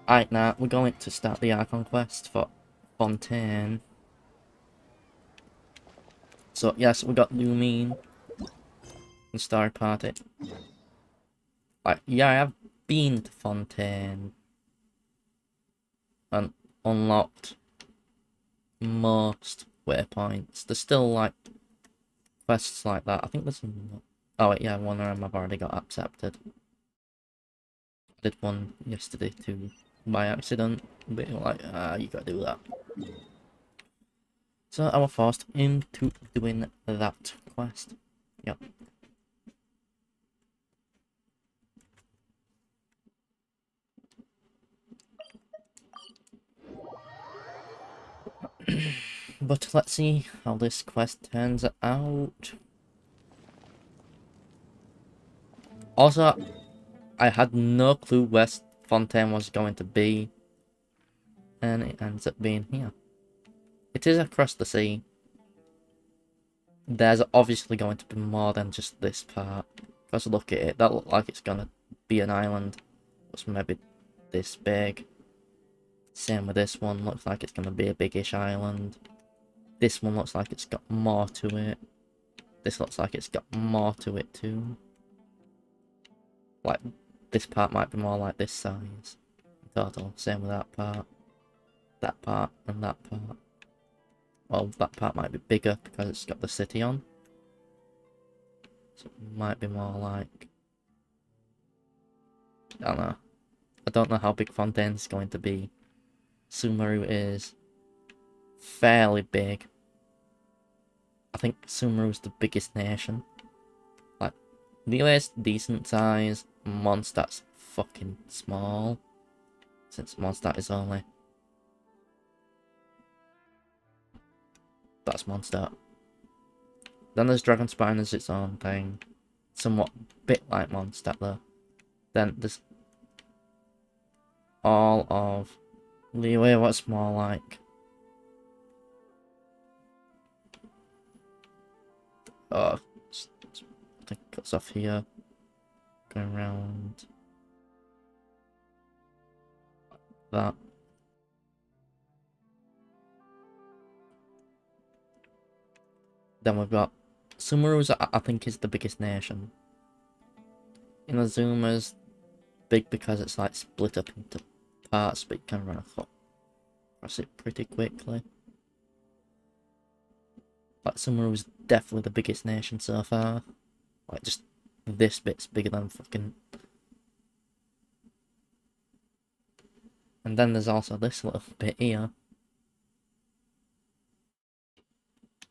Alright, now we're going to start the Archon quest for Fontaine. So, yes, we got Lumine and Star Party. Yeah, I have been to Fontaine and unlocked most waypoints. There's still, like, quests like that. I think there's... Oh, wait, yeah, one of them I've already got accepted. I did one yesterday, too, by accident. But, like, you gotta do that. So I was forced into doing that quest. Yep. But let's see how this quest turns out. Also, I had no clue where Fontaine was going to be. And it ends up being here. It is across the sea. There's obviously going to be more than just this part. Because look at it, that looks like it's gonna be an island. It's maybe this big. Same with this one, looks like it's gonna be a biggish island. This one looks like it's got more to it. This looks like it's got more to it too. Like, this part might be more like this size. Total, same with that part. That part, and that part. Well, that part might be bigger because it's got the city on. So it might be more like... I don't know. I don't know how big Fontaine's going to be. Sumeru is fairly big. I think Sumeru's the biggest nation. Like, Lille's decent size. Mondstadt's fucking small. Since Mondstadt is only... That's Mondstadt. Then there's Dragonspine as its own thing. Somewhat bit like Mondstadt though. Then there's all of Liyue, what's more like... Oh, I think it cuts off here. Going around that. Then we've got Sumeru's, I think, is the biggest nation. Inazuma's big because it's like split up into parts, but you can run across it pretty quickly. Like, Sumeru's definitely the biggest nation so far. Like, just this bit's bigger than fucking... And then there's also this little bit here.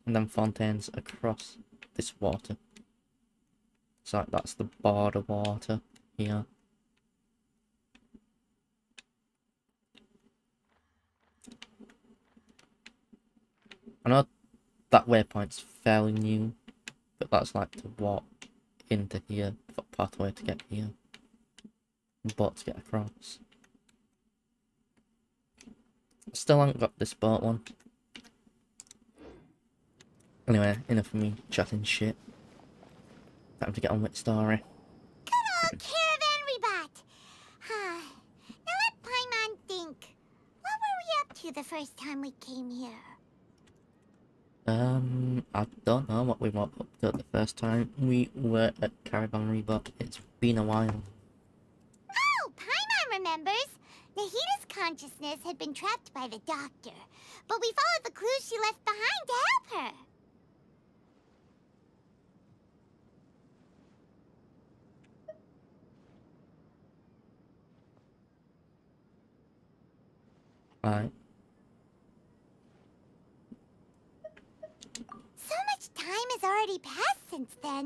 And then Fontaine's across this water. So that's the border water here. I know that waypoint's fairly new, but that's like to walk into here, pathway to get here. Boat to get across. Still haven't got this boat one. Anyway, enough of me chatting shit. Time to get on with the story. Good old caravan rebut! Now let Paimon think. What were we up to the first time we came here? I don't know what we were up to the first time we were at Caravan Rebut. It's been a while. Oh, Paimon remembers! Nahita's consciousness had been trapped by the doctor, but we followed the clues she left behind to help her. Right. So much time has already passed since then,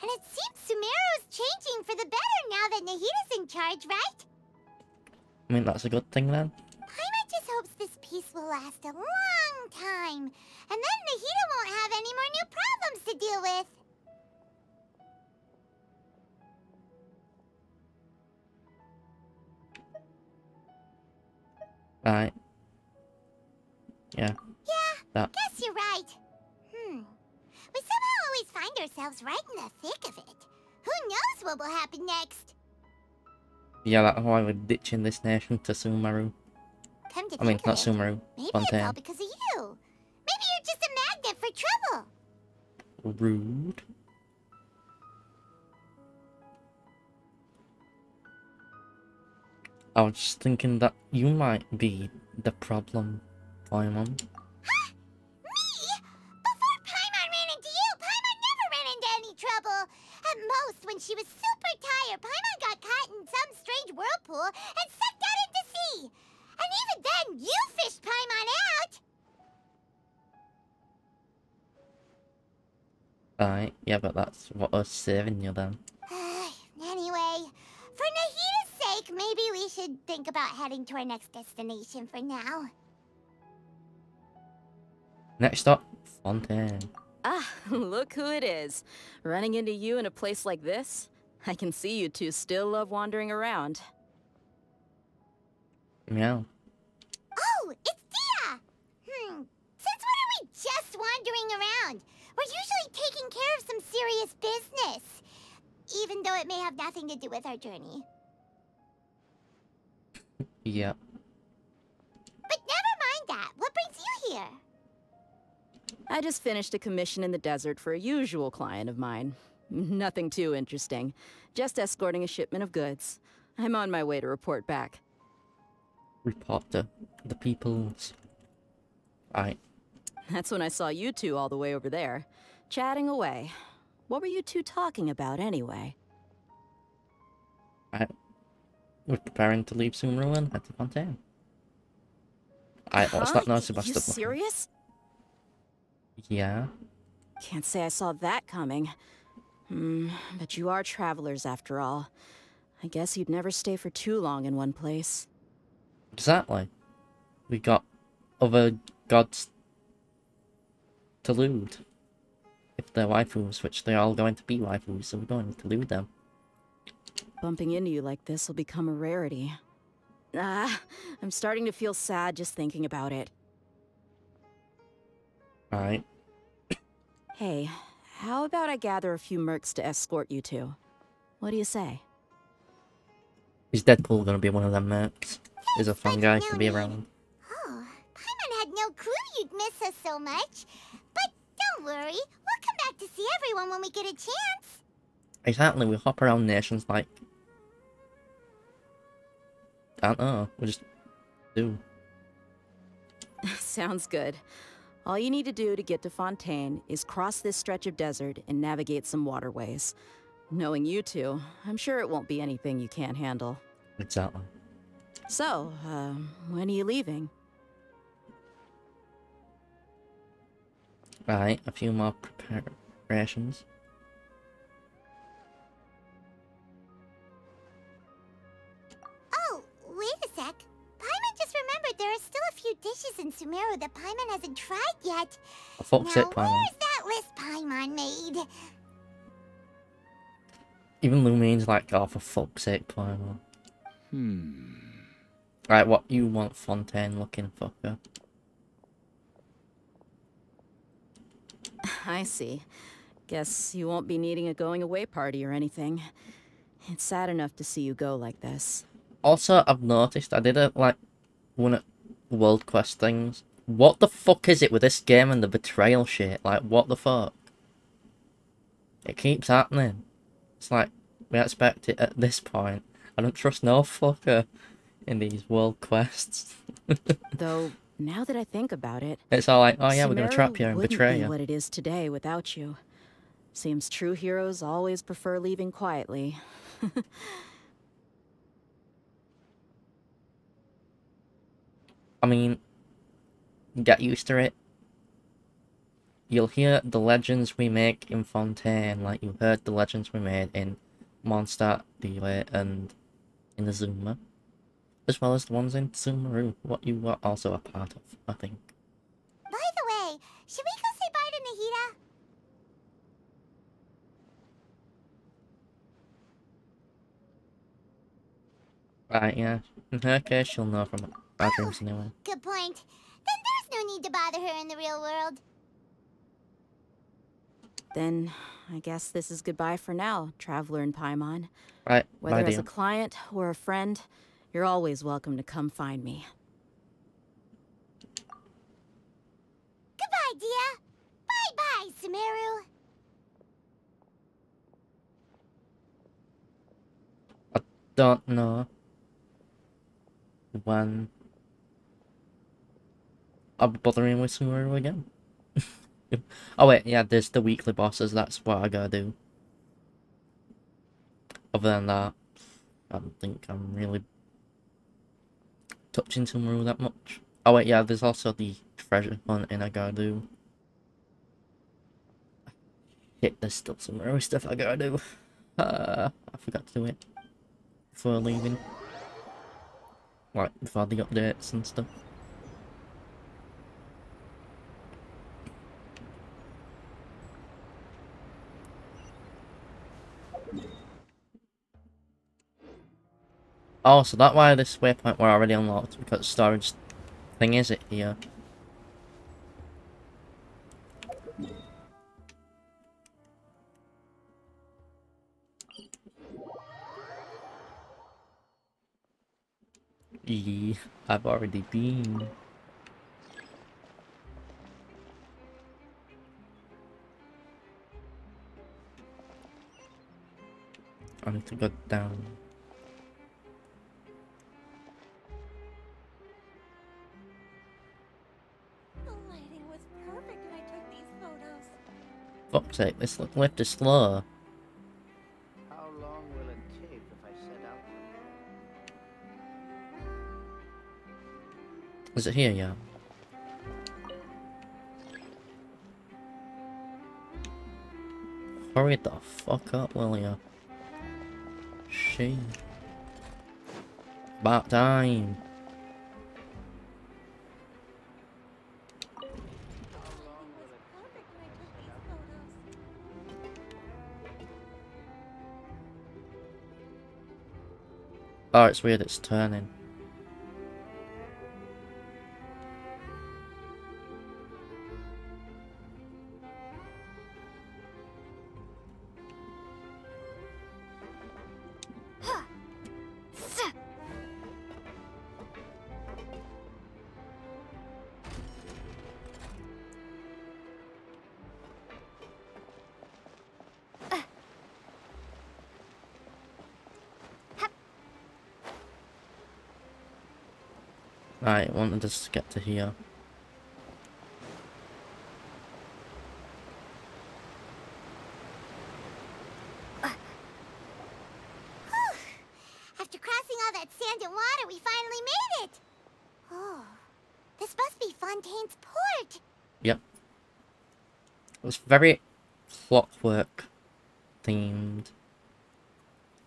and it seems Sumeru's changing for the better now that Nahita's in charge, right? I mean, that's a good thing then. Paimon just hopes this peace will last a long time, and then Nahita won't have any more new problems to deal with. Right. Yeah. Yeah, guess you're right. We somehow always find ourselves right in the thick of it. Who knows what will happen next? Yeah, that's why we're ditching this nation to Sumeru. Come to I mean, think not of it, Sumeru, maybe it's all Fontaine. because of you. Maybe you're just a magnet for trouble. Rude. I was just thinking that you might be the problem, Paimon. Me? Before Paimon ran into you, Paimon never ran into any trouble. At most, when she was super tired, Paimon got caught in some strange whirlpool and sucked out into sea. And even then, you fished Paimon out. Right, yeah, but that's what us saving you then. Anyway, for Nahida's sake, maybe we should think about heading to our next destination for now. Next stop, Fontaine. Ah, look who it is. Running into you in a place like this? I can see you two still love wandering around. Meow. Oh, it's Dia! Since when are we just wandering around? We're usually taking care of some serious business. Even though it may have nothing to do with our journey. Yeah. But never mind that. What brings you here? I just finished a commission in the desert for a usual client of mine. Nothing too interesting. Just escorting a shipment of goods. I'm on my way to report back. Report to the peoples. Right. That's when I saw you two all the way over there, chatting away. What were you two talking about anyway? Right. We're preparing to leave Sumeru and head to Fontaine. What's that noise about? You serious? Yeah. Can't say I saw that coming. But you are travelers after all. I guess you'd never stay for too long in one place. Exactly. We got other gods to loot. If they're waifus, which they're all going to be waifus, so we're going to loot them. Bumping into you like this will become a rarity. I'm starting to feel sad just thinking about it. Right. Hey, how about I gather a few mercs to escort you two? What do you say? Is Deadpool gonna be one of them mercs? Is a fun guy to be around. Oh, Paimon had no clue you'd miss us so much. But don't worry, we'll come back to see everyone when we get a chance. Exactly, we hop around nations like... I don't know, we just do. Sounds good. All you need to do to get to Fontaine is cross this stretch of desert and navigate some waterways. Knowing you two, I'm sure it won't be anything you can't handle. Exactly. So, when are you leaving? Right, a few more preparations. Oh, wait a sec. Paimon just remembered there are still a few dishes in Sumeru that Paimon hasn't tried yet. A fuck's Now, sake, Paimon. where's that list Paimon made? Even Lumine's like, oh, for fuck's sake, Paimon. Right, what you want, Fontaine looking fucker? I see. Guess you won't be needing a going-away party or anything. It's sad enough to see you go like this. Also, I've noticed, I did one of the World Quest things. What the fuck is it with this game and the betrayal shit? Like, what the fuck? It keeps happening. It's like, we expect it at this point. I don't trust no fucker in these World Quests. Though, now that I think about it... It's all like, oh yeah, we're gonna Sumeru trap you and betray wouldn't be you. what it is today without you. Seems true heroes always prefer leaving quietly. I mean, get used to it. You'll hear the legends we make in Fontaine, like you heard the legends we made in Mondstadt, Delay, and Inazuma, as well as the ones in Sumeru, what you were also a part of, I think. By the way, should we go say bye to Nahida? Right, yeah. In her case, she'll know from our dreams anyway. Good point. Then there's no need to bother her in the real world. Then I guess this is goodbye for now, traveler in Paimon. Right, Whether my as dear. a client or a friend, you're always welcome to come find me. Goodbye, dear. Bye-bye, Sumeru. I don't know when I'll be bothering with Sumeru again. Oh wait, yeah, there's the weekly bosses, that's what I gotta do. Other than that, I don't think I'm really touching Sumeru that much. Oh wait, yeah, there's also the treasure hunting I gotta do. Shit, there's still Sumeru stuff I gotta do. I forgot to do it before leaving. Like, before the updates and stuff. Oh, so that's why this waypoint were already unlocked, because storage thing is it here. Yeah, I've already been. I need to go down. The lighting was perfect when I took these photos. Fuck's sake, this lift is slow. How long will it take if I set out? Is it here, yeah? Hurry the fuck up, will ya? Shit. About time. Oh, it's weird, it's turning. Right, I wanted us to get to here. After crossing all that sand and water, we finally made it! Oh, this must be Fontaine's port! Yep. It was very clockwork themed.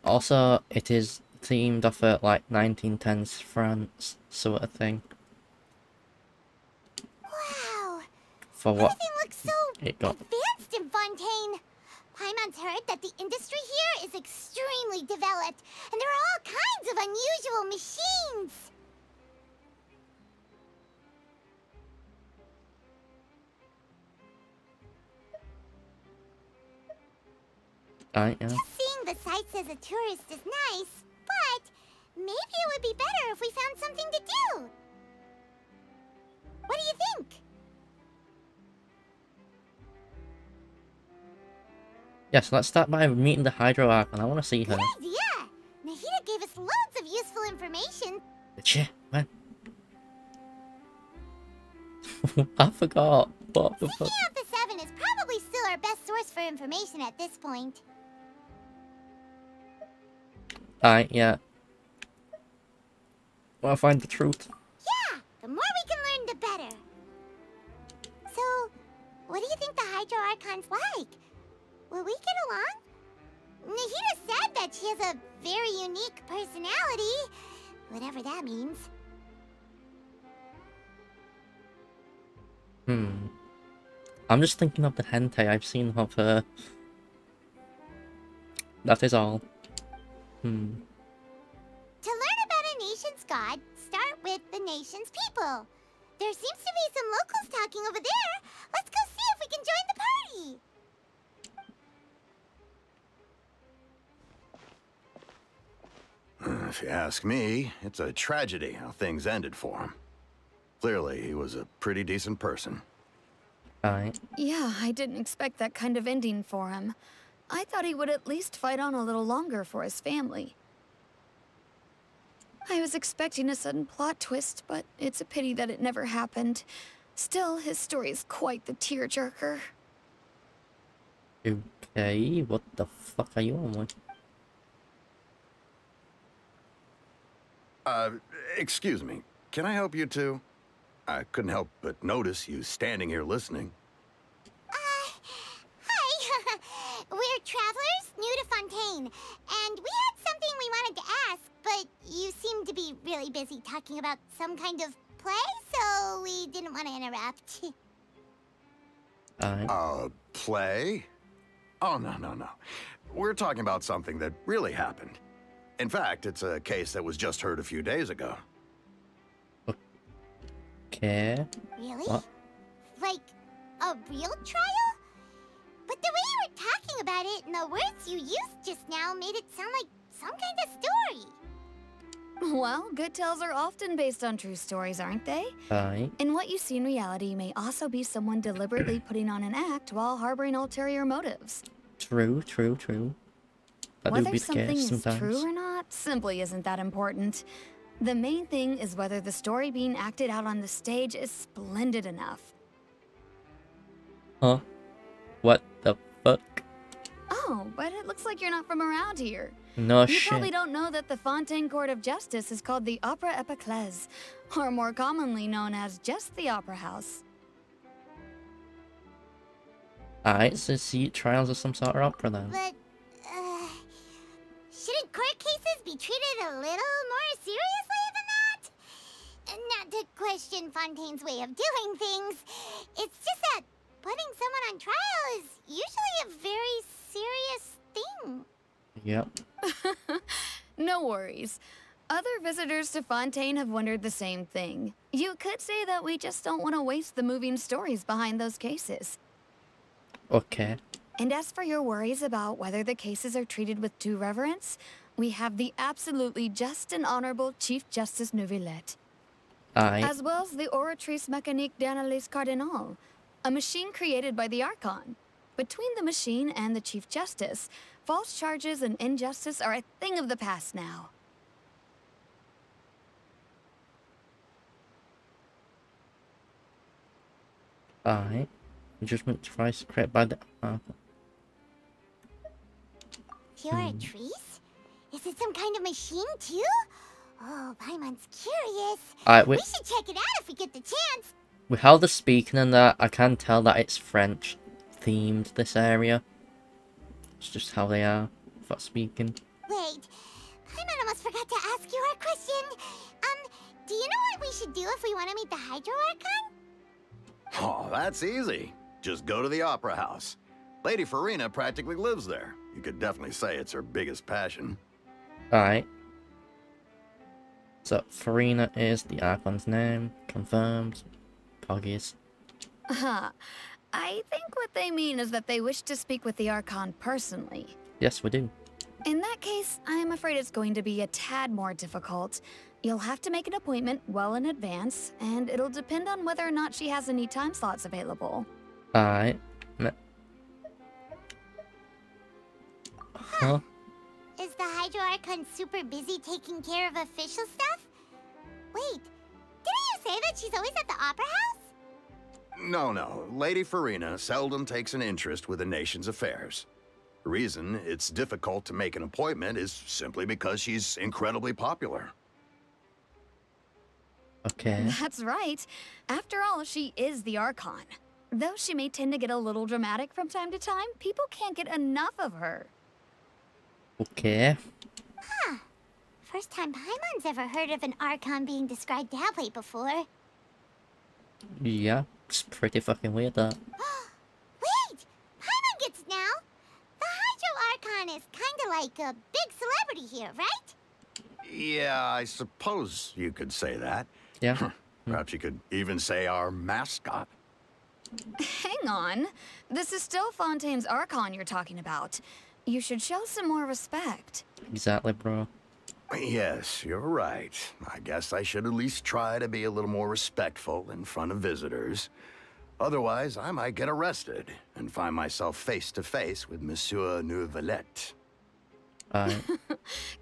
Also, it is themed off at like 1910s France sort of thing. Wow! For what Everything looks so it got. advanced in Fontaine! Paimon's heard that the industry here is extremely developed, and there are all kinds of unusual machines! Right, yeah. Just seeing the sights as a tourist is nice, but maybe it would be better if we found something to do. What do you think? Yes, let's start by meeting the Hydro Archon. I want to see her. Good idea! Nahida gave us loads of useful information. Did she? When? I forgot. What the fuck? Seeking out the Seven is probably still our best source for information at this point. Right, yeah. Want to find the truth. Yeah, the more we can learn, the better. So, what do you think the Hydro Archon's like? Will we get along? Nahida said that she has a very unique personality, whatever that means. I'm just thinking of the hentai I've seen of her. That is all. To learn about a nation's god, start with the nation's people. There seems to be some locals talking over there. Let's go see if we can join the party. If you ask me, it's a tragedy how things ended for him. Clearly, he was a pretty decent person. Alright. Yeah, I didn't expect that kind of ending for him. I thought he would at least fight on a little longer for his family. I was expecting a sudden plot twist, but it's a pity that it never happened. Still, his story is quite the tearjerker. Okay, what the fuck are you on with? Excuse me. Can I help you two? I couldn't help but notice you standing here listening. Hi. We're travelers new to Fontaine, and we had something we wanted to ask, but you seemed to be really busy talking about some kind of play, so we didn't want to interrupt. Play? Oh, no. We're talking about something that really happened. In fact, it's a case that was just heard a few days ago. Okay. Really? What? Like, a real trial? But the way you were talking about it and the words you used just now made it sound like some kind of story. Well, good tales are often based on true stories, aren't they? Alright. And what you see in reality may also be someone deliberately putting on an act while harboring ulterior motives. True. That would Whether be the something case is sometimes. true or not simply isn't that important. The main thing is whether the story being acted out on the stage is splendid enough. Huh? What the fuck? Oh, but it looks like you're not from around here. No You shit. probably don't know that the Fontaine Court of Justice is called the Opera Epiclese, or more commonly known as just the Opera House. Alright, so see trials of some sort of opera then. But, shouldn't court cases be treated a little more seriously than that? Not to question Fontaine's way of doing things. It's just that putting someone on trial is usually a very serious thing. Yep. No worries. Other visitors to Fontaine have wondered the same thing. You could say that we just don't want to waste the moving stories behind those cases. Okay. And as for your worries about whether the cases are treated with due reverence, we have the absolutely just and honorable Chief Justice Neuvillette, Alright. as well as the Oratrice Mécanique d'Analyse Cardinal, a machine created by the Archon. Between the machine and the Chief Justice, false charges and injustice are a thing of the past now. Alright. Judgment twice created by the... Oratrice? Is it some kind of machine too? Oh, Paimon's curious. Alright, We should check it out if we get the chance. with how they're speaking and that, I can tell that it's French themed, this area. It's just how they are for speaking. Wait, Paimon almost forgot to ask you our question. Do you know what we should do if we want to meet the Hydro Archon? Oh, that's easy. Just go to the Opera House. Lady Farina practically lives there. You could definitely say it's her biggest passion. Alright. So, Farina is the Archon's name. Confirmed. Poggies. I think what they mean is that they wish to speak with the Archon personally. Yes, we do. In that case, I'm afraid it's going to be a tad more difficult. You'll have to make an appointment well in advance, and it'll depend on whether or not she has any time slots available. Alright. Huh? Is the Hydro Archon super busy taking care of official stuff? Wait, didn't you say that she's always at the Opera House? No. Lady Farina seldom takes an interest with the nation's affairs. The reason it's difficult to make an appointment is simply because she's incredibly popular. Okay. That's right. After all, she is the Archon. Though she may tend to get a little dramatic from time to time, people can't get enough of her. Okay. Huh. First time Paimon's ever heard of an Archon being described that way before. Yeah, it's pretty fucking weird that. Wait! Paimon gets now! The Hydro Archon is kinda like a big celebrity here, right? Yeah, I suppose you could say that. Yeah. Perhaps you could even say our mascot. Hang on. This is still Fontaine's Archon you're talking about. You should show some more respect. Exactly, bro. Yes, you're right. I guess I should at least try to be a little more respectful in front of visitors. Otherwise, I might get arrested and find myself face to face with Monsieur Neuvillette. Alright.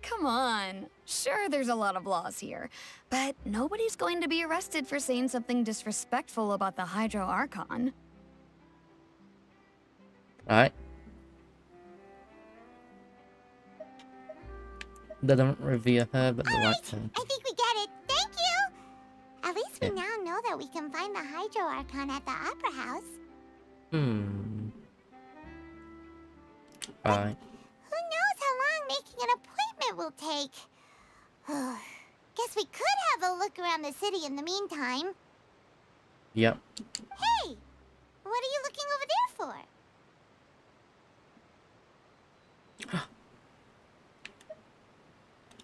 Come on. Sure, there's a lot of laws here, but nobody's going to be arrested for saying something disrespectful about the Hydro Archon. Alright. They don't revere her, but they like her. I think we get it. Thank you! At least we now know that we can find the Hydro Archon at the Opera House. Alright. Who knows how long making an appointment will take? Guess we could have a look around the city in the meantime. Yep. Hey! What are you looking over there for?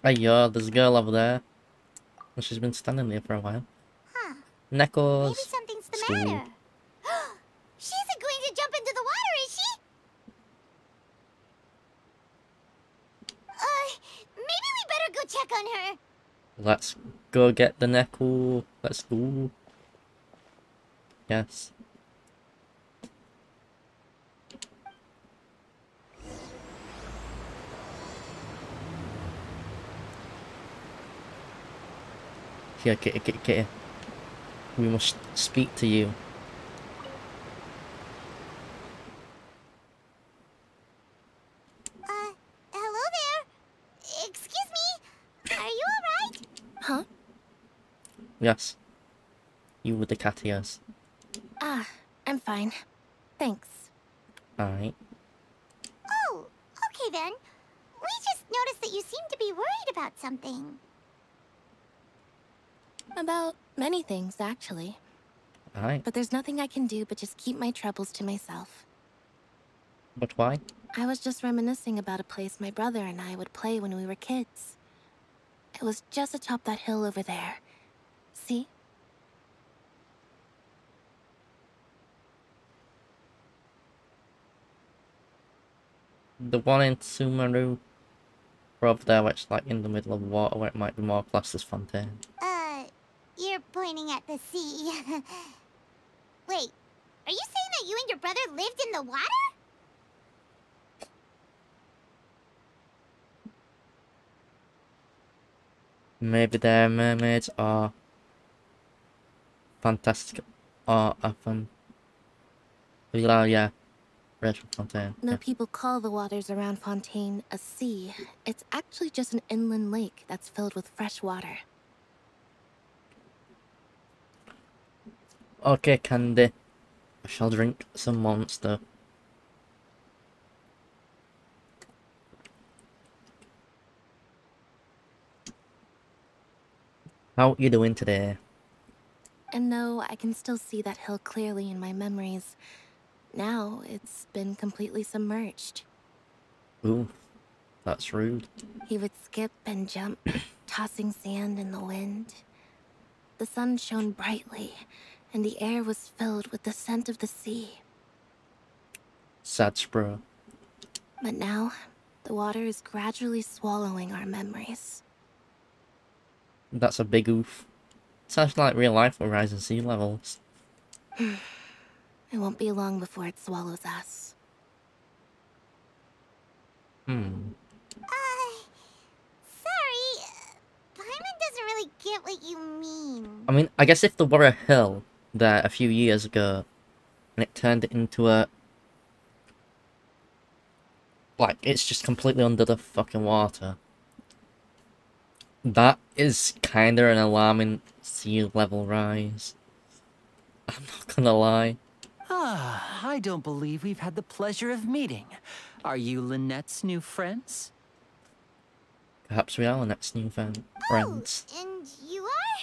Hey, yo, there's a girl over there. Well, she's been standing there for a while. Huh. Maybe Neckles. something's the School. matter. She isn't going to jump into the water, is she? Maybe we better go check on her. Let's go get the Neckle. Let's go. Yes. Here, Kitty. We must speak to you. Hello there. Excuse me. Are you alright? Huh? Yes. You with the cat ears. Ah, I'm fine. Thanks. Alright. Oh, okay then. We just noticed that you seem to be worried about something. About many things, actually. Alright. But there's nothing I can do but just keep my troubles to myself. But why? I was just reminiscing about a place my brother and I would play when we were kids. It was just atop that hill over there. See? The one in Sumeru. Or over there, which like in the middle of water, where it might be more classed as fontaine. You're pointing at the sea. Wait, are you saying that you and your brother lived in the water? Maybe they're mermaids or fantastic or often. Yeah. Rachel Fontaine. No, Yeah. people call the waters around Fontaine a sea. It's actually just an inland lake that's filled with fresh water. Okay, Candy. I shall drink some monster. How you doing today? And no, I can still see that hill clearly in my memories. Now, it's been completely submerged. Ooh, that's rude. He would skip and jump, tossing sand in the wind. The sun shone brightly, and the air was filled with the scent of the sea. Sad bro. But now, the water is gradually swallowing our memories. That's a big oof. Sounds like real life with rising sea levels. It won't be long before it swallows us. Hmm. Sorry. Paimon doesn't really get what you mean. I mean, I guess if there were a hill there a few years ago, and it turned it into a... like, it's just completely under the fucking water. That is kinda an alarming sea level rise. I'm not gonna lie. Ah, I don't believe we've had the pleasure of meeting. Are you Lynette's new friends? Perhaps we are the next new friends. And you are?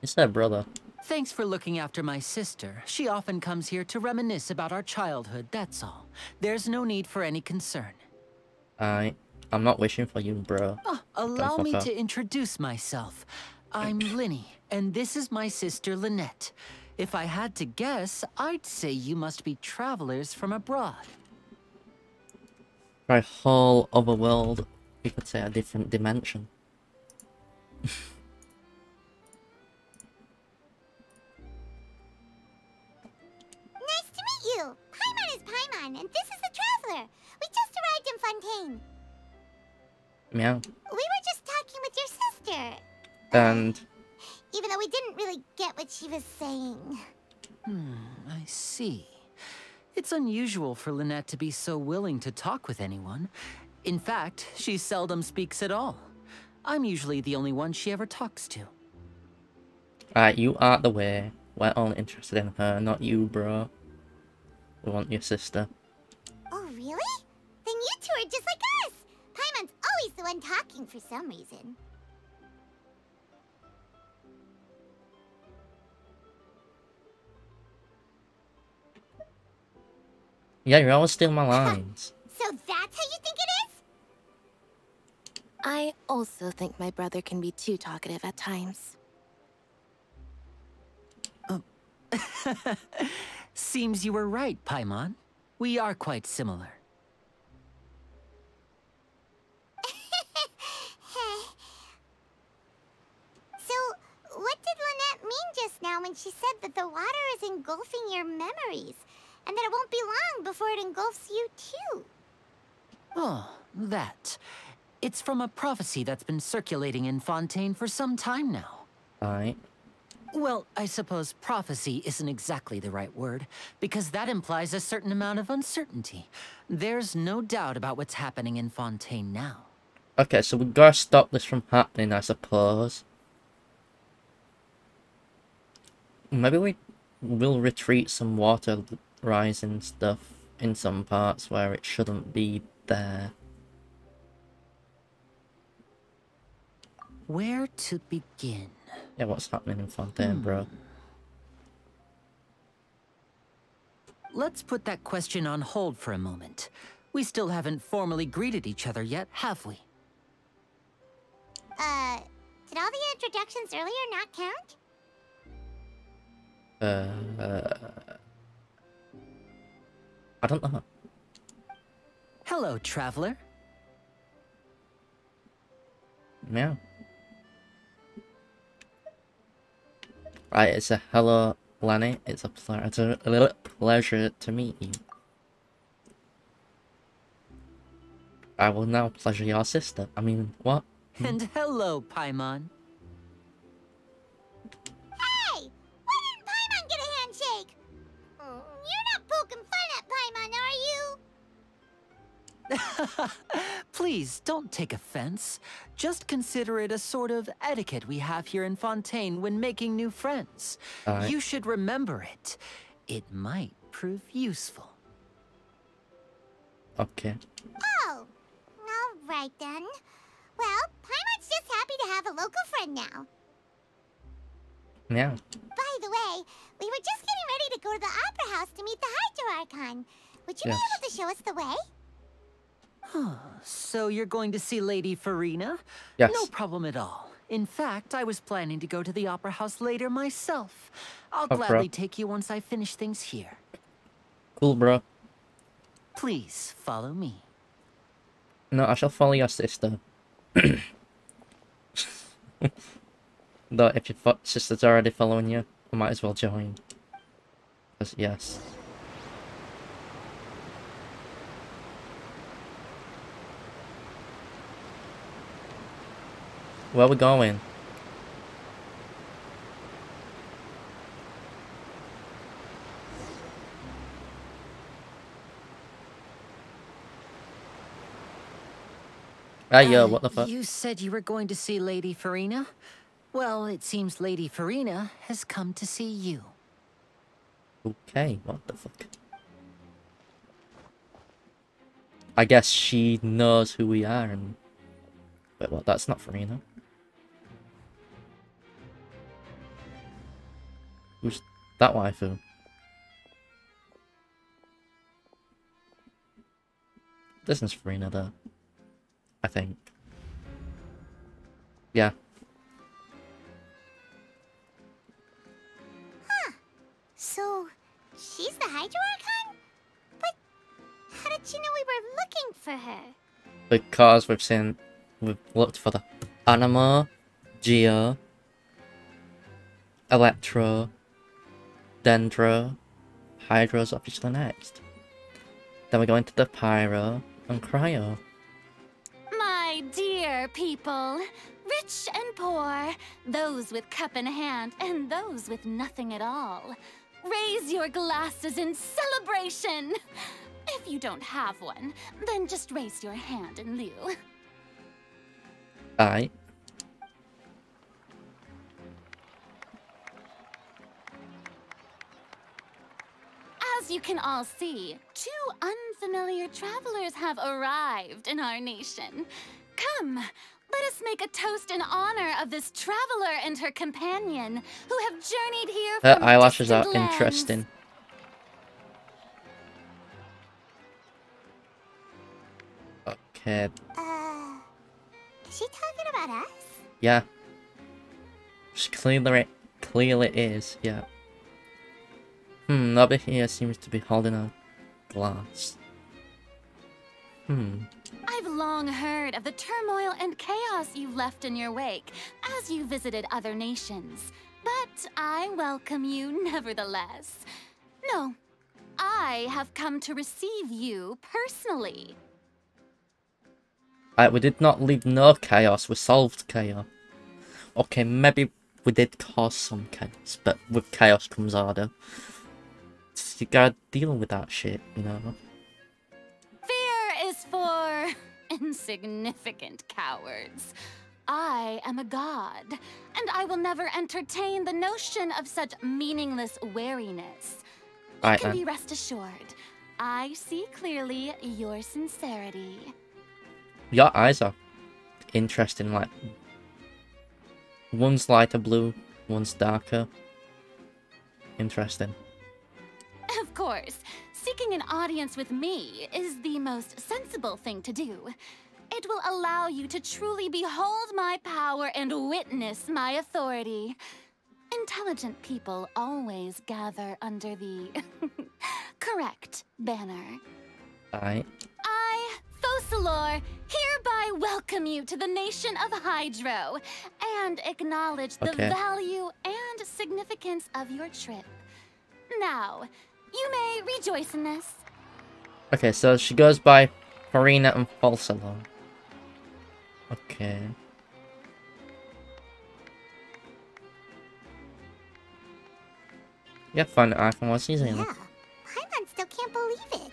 It's their brother. Thanks for looking after my sister. She often comes here to reminisce about our childhood, that's all. There's no need for any concern. I'm not wishing for you, bro. Ah, allow me fuck to up. introduce myself. I'm Lyney, and this is my sister Lynette. If I had to guess, I'd say you must be travelers from abroad. My whole other world You could say a different dimension. Nice to meet you. Paimon is Paimon, and this is the Traveler. We just arrived in Fontaine. Meow. We were just talking with your sister. And Even though we didn't really get what she was saying. I see. It's unusual for Lynette to be so willing to talk with anyone. In fact, she seldom speaks at all. I'm usually the only one she ever talks to. you are the way. We're only interested in her, not you, bro. We want your sister. Oh, really? Then you two are just like us. Paimon's always the one talking for some reason. Yeah, you're always stealing my lines. So that's how you think it is? I also think my brother can be too talkative at times. Seems you were right, Paimon. We are quite similar. So, what did Lynette mean just now when she said that the water is engulfing your memories? And that it won't be long before it engulfs you too? Oh, that. It's from a prophecy that's been circulating in Fontaine for some time now. Alright. Well, I suppose prophecy isn't exactly the right word, because that implies a certain amount of uncertainty. There's no doubt about what's happening in Fontaine now. Okay, so we gotta stop this from happening, I suppose. Maybe we will retreat some water rising stuff in some parts where it shouldn't be there. Where to begin? Yeah, what's happening in Fontaine, bro? Let's put that question on hold for a moment. We still haven't formally greeted each other yet, have we? Did all the introductions earlier not count? I don't know. Hello, traveler. Meow. Right, it's a hello, Lyney. It's a little pleasure to meet you. I will now pleasure your sister. I mean, what? And hello, Paimon. Hey! Why didn't Paimon get a handshake? You're not poking fun at Paimon, are you? Please, don't take offense. Just consider it a sort of etiquette we have here in Fontaine when making new friends. Alright. You should remember it. It might prove useful. Okay. Oh, all right then. Well, Paimon's just happy to have a local friend now. Meow. By the way, we were just getting ready to go to the Opera House to meet the Hydro Archon. Would you Yes. be able to show us the way? So you're going to see Lady Farina? Yes. No problem at all. In fact, I was planning to go to the Opera House later myself. I'll Oh, gladly bro. take you once I finish things here. Cool, bro. Please, follow me. No, I shall follow your sister. Though, if your sister's already following you, I might as well join. Because, yes. Where are we going? Hey, yo, what the fuck? You said you were going to see Lady Farina? Well, it seems Lady Farina has come to see you. Okay, what the fuck? I guess she knows who we are and... Wait, what? That's not Farina. Who's that waifu? This is Farina though. I think. Yeah. So, she's the Hydro Archon? But how did she know we were looking for her? Because we've seen we've looked for the Anima, Geo, Electro, Dendro, Hydro's obviously next. Then we're going to the Pyro and Cryo. My dear people, rich and poor, those with cup in hand and those with nothing at all, raise your glasses in celebration. If you don't have one, then just raise your hand in lieu. Aye. As you can all see, 2 unfamiliar travelers have arrived in our nation. Come, let us make a toast in honor of this traveler and her companion who have journeyed here Her from eyelashes are distant lands. interesting. Okay. Is she talking about us? Yeah. She clearly is, yeah. Nobody here seems to be holding a glass. I've long heard of the turmoil and chaos you left in your wake as you visited other nations, but I welcome you nevertheless. No, I have come to receive you personally. We did not leave no chaos, we solved chaos. Okay, maybe we did cause some chaos, but with chaos comes order. You gotta deal with that shit, you know? Fear is for insignificant cowards. I am a god, and I will never entertain the notion of such meaningless wariness. You Right, can then. be rest assured, I see clearly your sincerity. Your eyes are interesting, like... One's lighter blue, one's darker. Interesting. Of course, seeking an audience with me is the most sensible thing to do. It will allow you to truly behold my power and witness my authority. Intelligent people always gather under the correct banner. Aye. I, Fosalor, hereby welcome you to the nation of Hydro and acknowledge the Okay. value and significance of your trip. Now, you may rejoice in this. Okay, so she goes by Farina and Falsalo. Okay. Yeah, fun icon was easy. Yeah, Paimon still can't believe it.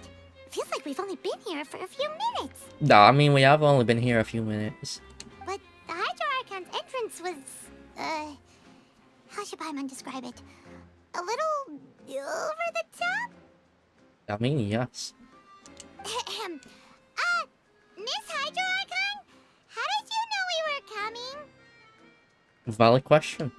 Feels like we've only been here for a few minutes. No, I mean, we have only been here a few minutes. But the Hydro Archon's entrance was, how should Paimon describe it? A little over the top? I mean, yes. Miss Hydro Archon? How did you know we were coming? Valid question.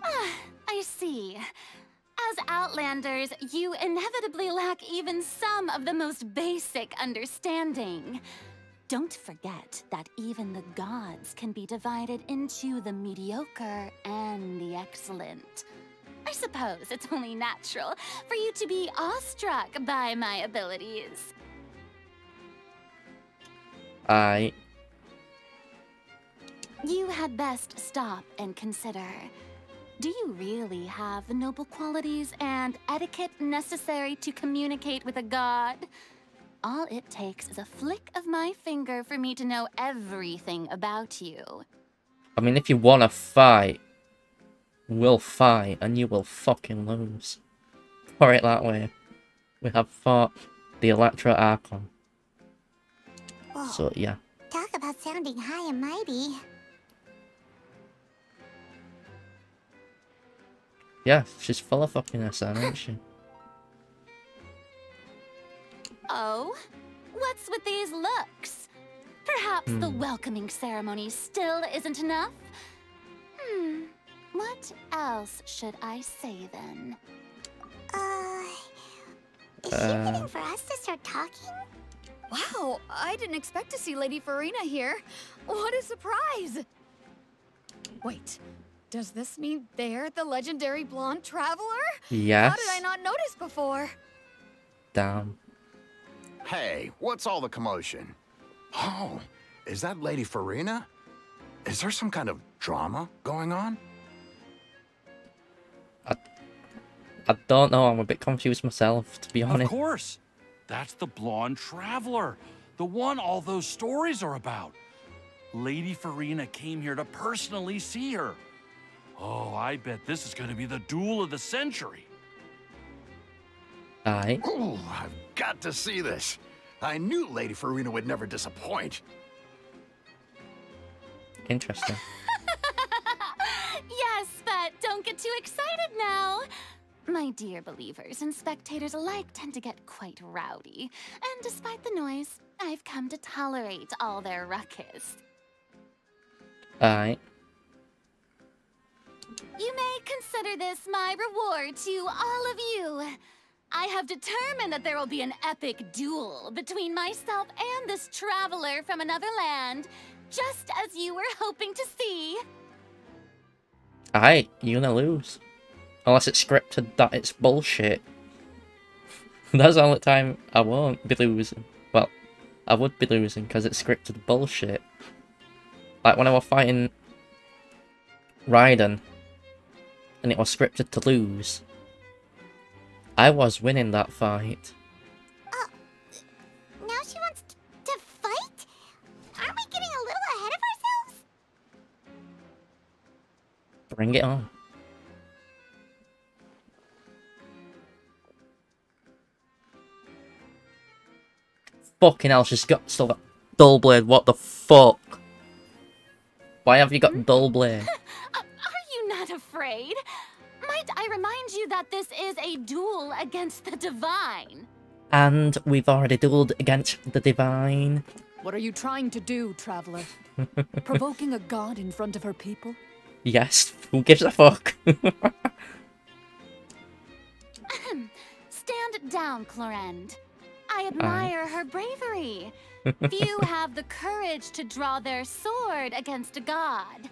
I see. As Outlanders, you inevitably lack even some of the most basic understanding. Don't forget that even the gods can be divided into the mediocre and the excellent. I suppose it's only natural for you to be awestruck by my abilities. Aye. You had best stop and consider. Do you really have the noble qualities and etiquette necessary to communicate with a god? All it takes is a flick of my finger for me to know everything about you. I mean, if you wanna fight, we'll fight, and you will fucking lose. Put it that way. We have fought the Electro Archon. Whoa. So, yeah. Talk about sounding high and mighty. Yeah, she's full of fuckiness, isn't she? Oh? What's with these looks? Perhaps the welcoming ceremony still isn't enough? What else should I say then? Is she waiting for us to start talking? Wow, I didn't expect to see Lady Farina here. What a surprise! Wait, does this mean they're the legendary blonde traveler? Yes. How did I not notice before? Damn. Hey, what's all the commotion? Oh, is that Lady Farina? Is there some kind of drama going on? I don't know, I'm a bit confused myself, to be Of honest. course. That's the blonde traveler. The one all those stories are about. Lady Farina came here to personally see her. Oh, I bet this is going to be the duel of the century. Aye. Ooh, I've got to see this. I knew Lady Farina would never disappoint. Interesting. Yes, but don't get too excited now. My dear believers and spectators alike tend to get quite rowdy. And despite the noise, I've come to tolerate all their ruckus. Aye. You may consider this my reward to all of you. I have determined that there will be an epic duel between myself and this traveler from another land, just as you were hoping to see. Aye, you're gonna lose. Unless it's scripted that it's bullshit. That's the only time I won't be losing. Well, I would be losing because it's scripted bullshit. Like when I was fighting Raiden and it was scripted to lose. I was winning that fight. Now she wants to fight? Aren't we getting a little ahead of ourselves? Bring it on. Fucking hell, she's still got dull blade. What the fuck? Why have you got dull blade? Are you not afraid? Might I remind you that this is a duel against the divine? And we've already dueled against the divine. What are you trying to do, traveler? Provoking a god in front of her people? Yes, who gives a fuck? Stand down, Clorend. I admire her bravery. Few have the courage to draw their sword against a god.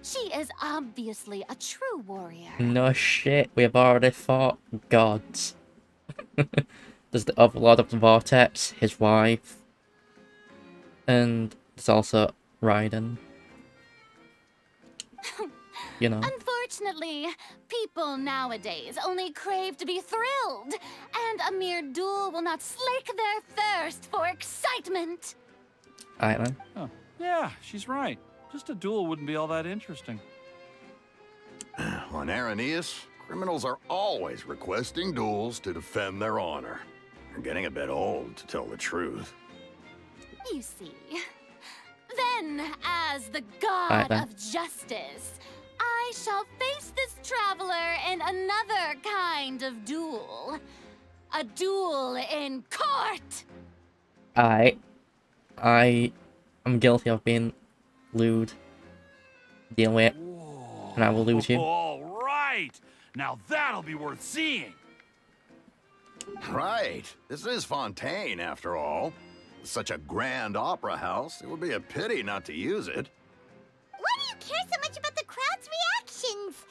She is obviously a true warrior. No shit, we have already fought gods. There's the Overlord of the Vortex, his wife. And there's also Raiden. You know. Unfortunately, people nowadays only crave to be thrilled, and a mere duel will not slake their thirst for excitement. Alright then. Oh, yeah, she's right. Just a duel wouldn't be all that interesting. On Araneus, criminals are always requesting duels to defend their honor. They're getting a bit old, to tell the truth. You see. Then, as the god of justice, I shall face this traveler in another kind of duel. A duel in court! I am guilty of being lewd. Deal with it. And I will lose you. All right! Now that'll be worth seeing! Right. This is Fontaine, after all. Such a grand opera house, it would be a pity not to use it. Why do you care so much about the crowd's reactions?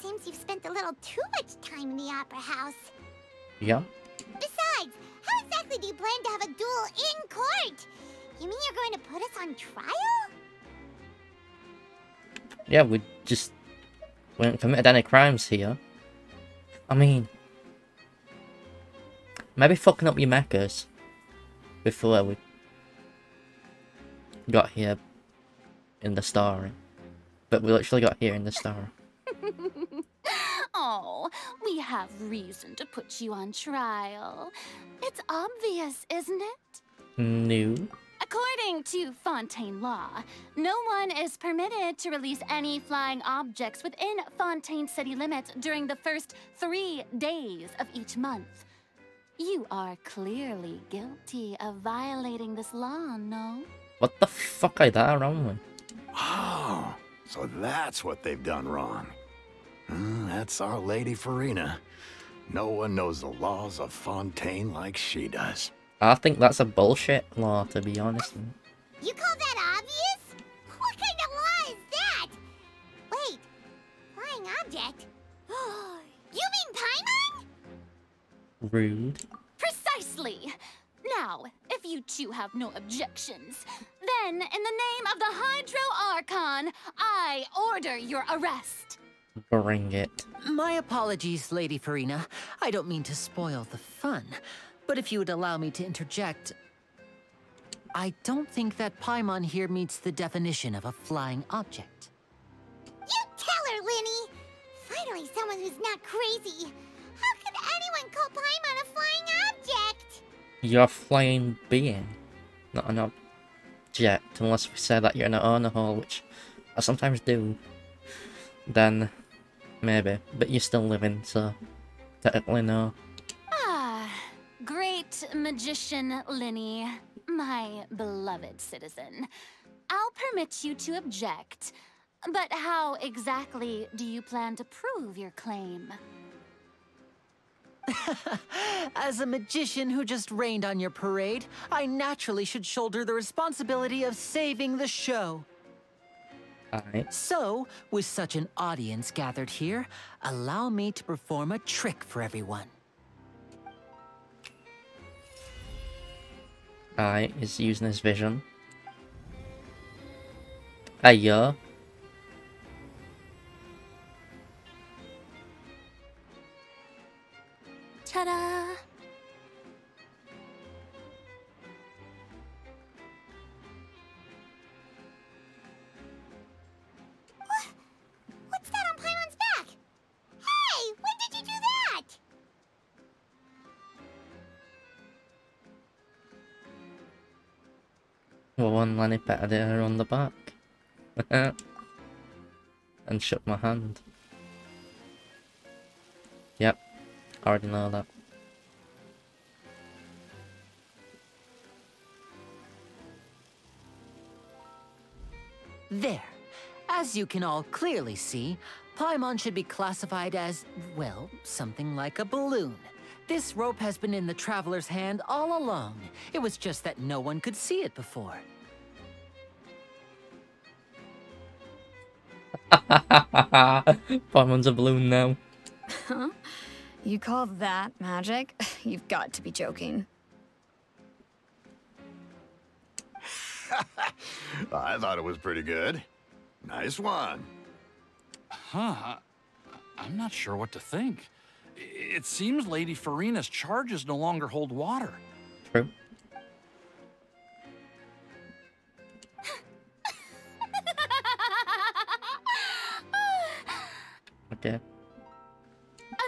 Seems you've spent a little too much time in the opera house. Yeah. Besides, how exactly do you plan to have a duel in court? You mean you're going to put us on trial? Yeah, we haven't committed any crimes here. I mean, maybe fucking up your mechas before we got here in the story. But we literally got here in the story. Oh, we have reason to put you on trial. It's obvious, isn't it? No. According to Fontaine law, no one is permitted to release any flying objects within Fontaine city limits during the first 3 days of each month. You are clearly guilty of violating this law, no? What the fuck are that wrong with? Oh, so that's what they've done wrong. That's our Lady Farina. No one knows the laws of Fontaine like she does. I think that's a bullshit law, to be honest. You call that obvious? What kind of law is that? Wait, flying object? You mean Paimon? Rude. Precisely! Now, if you two have no objections, Then, in the name of the Hydro Archon, I order your arrest. Bring it. My apologies, Lady Farina. I don't mean to spoil the fun, but if you would allow me to interject, I don't think that Paimon here meets the definition of a flying object. You tell her, Lyney! Finally someone who's not crazy. How could anyone call Paimon a flying object? You're a flying being, not an object, unless we say that you're in an honor hall, which I sometimes do. Then, maybe. But you're still living, so technically no. Ah, great magician Lyney, my beloved citizen. I'll permit you to object, but how exactly do you plan to prove your claim? As a magician who just rained on your parade, I naturally should shoulder the responsibility of saving the show. Alright. So, with such an audience gathered here, allow me to perform a trick for everyone. Alright, he's using his vision. Hey, yo. Ta-da! What's that on Paimon's back? Hey, when did you do that? Well, one Lyney patted her on the back. And shook my hand. Yep, I already know that. There. As you can all clearly see, Paimon should be classified as, well, something like a balloon. This rope has been in the Traveler's hand all along. It was just that no one could see it before. Paimon's a balloon now. Huh? You call that magic? You've got to be joking. I thought it was pretty good. Nice one. Huh. I'm not sure what to think. It seems Lady Farina's charges no longer hold water. True. Okay.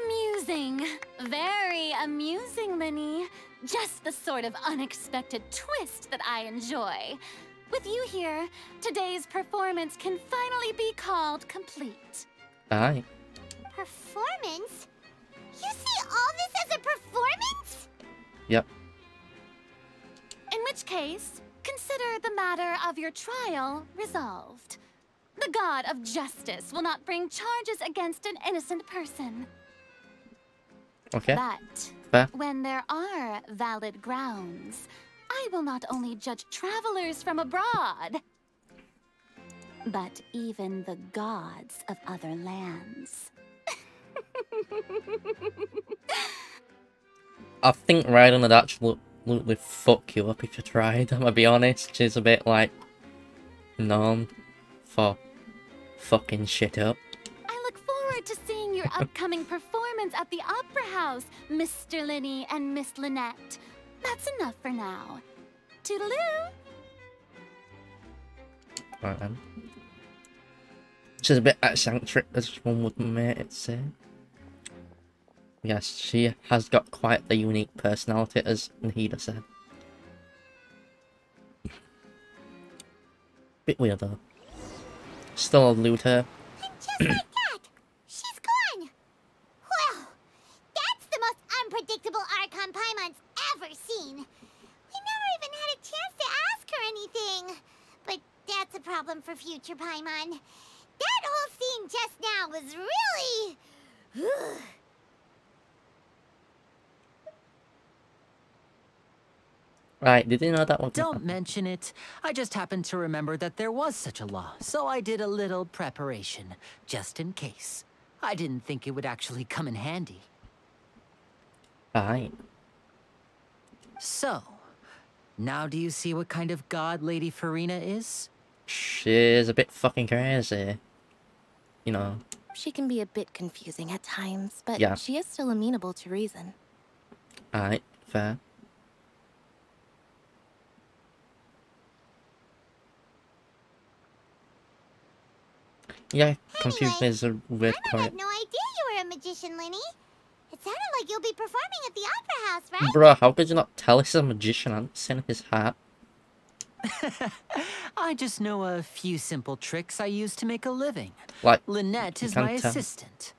Amusing. Very amusing, Lyney. Just the sort of unexpected twist that I enjoy. With you here, today's performance can finally be called complete. Aye. Performance? You see all this as a performance? Yep. In which case, consider the matter of your trial resolved. The god of justice will not bring charges against an innocent person. Okay. But Fair. when there are valid grounds, I will not only judge travelers from abroad, but even the gods of other lands. I think Ryden would absolutely fuck you up if you tried, I'm gonna be honest. She's a bit like known for fucking shit up. I look forward to seeing your upcoming performance at the Opera House, Mr. Lyney and Miss Lynette. That's enough for now. Toodaloo! Right then. She's a bit eccentric, as one would make say. Yes, she has got quite the unique personality, as Nahida said. Bit weird though. Still a loot her. And just like that, she's gone. Well, that's the most unpredictable Archon Paimon's ever seen. We never even had a chance to ask her anything. But that's a problem for future Paimon. That whole scene just now was really... Right, did you know that one? Don't mention it. I just happened to remember that there was such a law, so I did a little preparation, just in case. I didn't think it would actually come in handy. Aye. So, Now do you see what kind of god Lady Farina is? She's a bit fucking crazy. You know. She can be a bit confusing at times, but Yeah. she is still amenable to reason. Alright, fair. Yeah, confused is a weird I point. had no idea you were a magician, Lyney. It sounded like you'll be performing at the Opera House, right? Bruh, how could you not tell he's a magician? I haven't seen his hat. I just know a few simple tricks I use to make a living. Like, Lynette you is can my tell. assistant.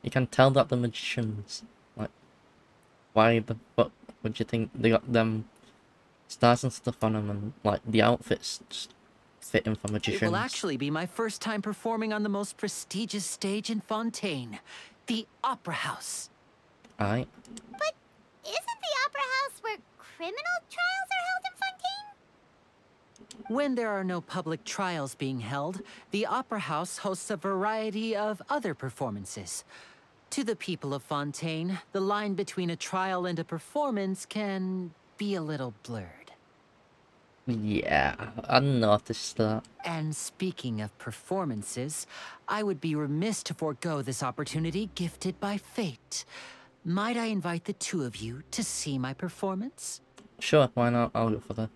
You can tell that the magicians, like, why the fuck would you think they got them stars and stuff on them, and like the outfits just fitting for magicians? It will actually be my first time performing on the most prestigious stage in Fontaine, the Opera House. Aye. But isn't the Opera House where criminal trials are held in Fontaine? When there are no public trials being held, the Opera House hosts a variety of other performances. To the people of Fontaine, the line between a trial and a performance can be a little blurred. Yeah, I noticed that. And speaking of performances, I would be remiss to forego this opportunity gifted by fate. Might I invite the two of you to see my performance? Sure, why not? I'll go for the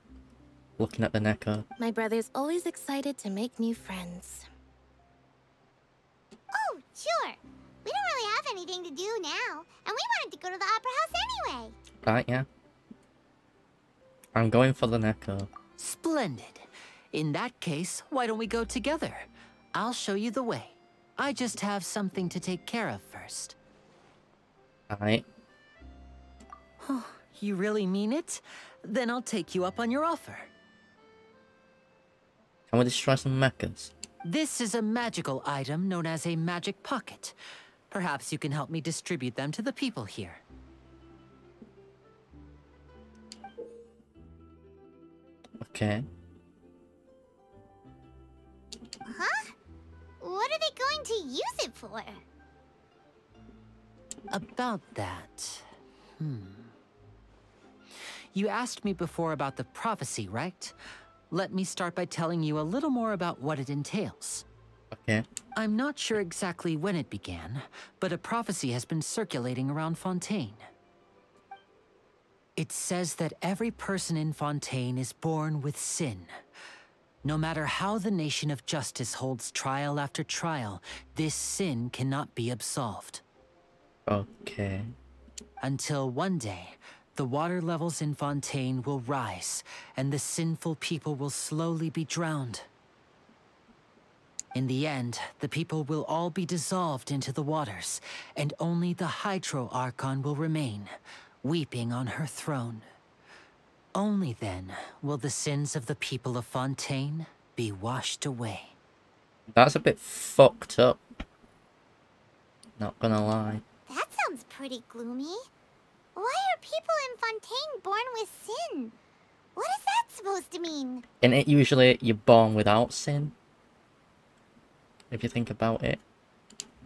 looking at the Neko. My brother's always excited to make new friends. Oh, sure. We don't really have anything to do now, and we wanted to go to the Opera House anyway. Right, yeah. I'm going for the Neko. Splendid. In that case, why don't we go together? I'll show you the way. I just have something to take care of first. Alright. You really mean it? Then I'll take you up on your offer. Can we destroy some mechas? This is a magical item known as a magic pocket. Perhaps you can help me distribute them to the people here. Okay. Huh? What are they going to use it for? About that... You asked me before about the prophecy, right? Let me start by telling you a little more about what it entails. Okay. I'm not sure exactly when it began, but a prophecy has been circulating around Fontaine. It says that every person in Fontaine is born with sin. No matter how the nation of justice holds trial after trial, this sin cannot be absolved. Okay. Until one day, the water levels in Fontaine will rise, and the sinful people will slowly be drowned. In the end, the people will all be dissolved into the waters, and only the Hydro Archon will remain, weeping on her throne. Only then will the sins of the people of Fontaine be washed away. That's a bit fucked up. Not gonna lie. That sounds pretty gloomy. Why are people in Fontaine born with sin? What is that supposed to mean? In it, usually you're born without sin. If you think about it.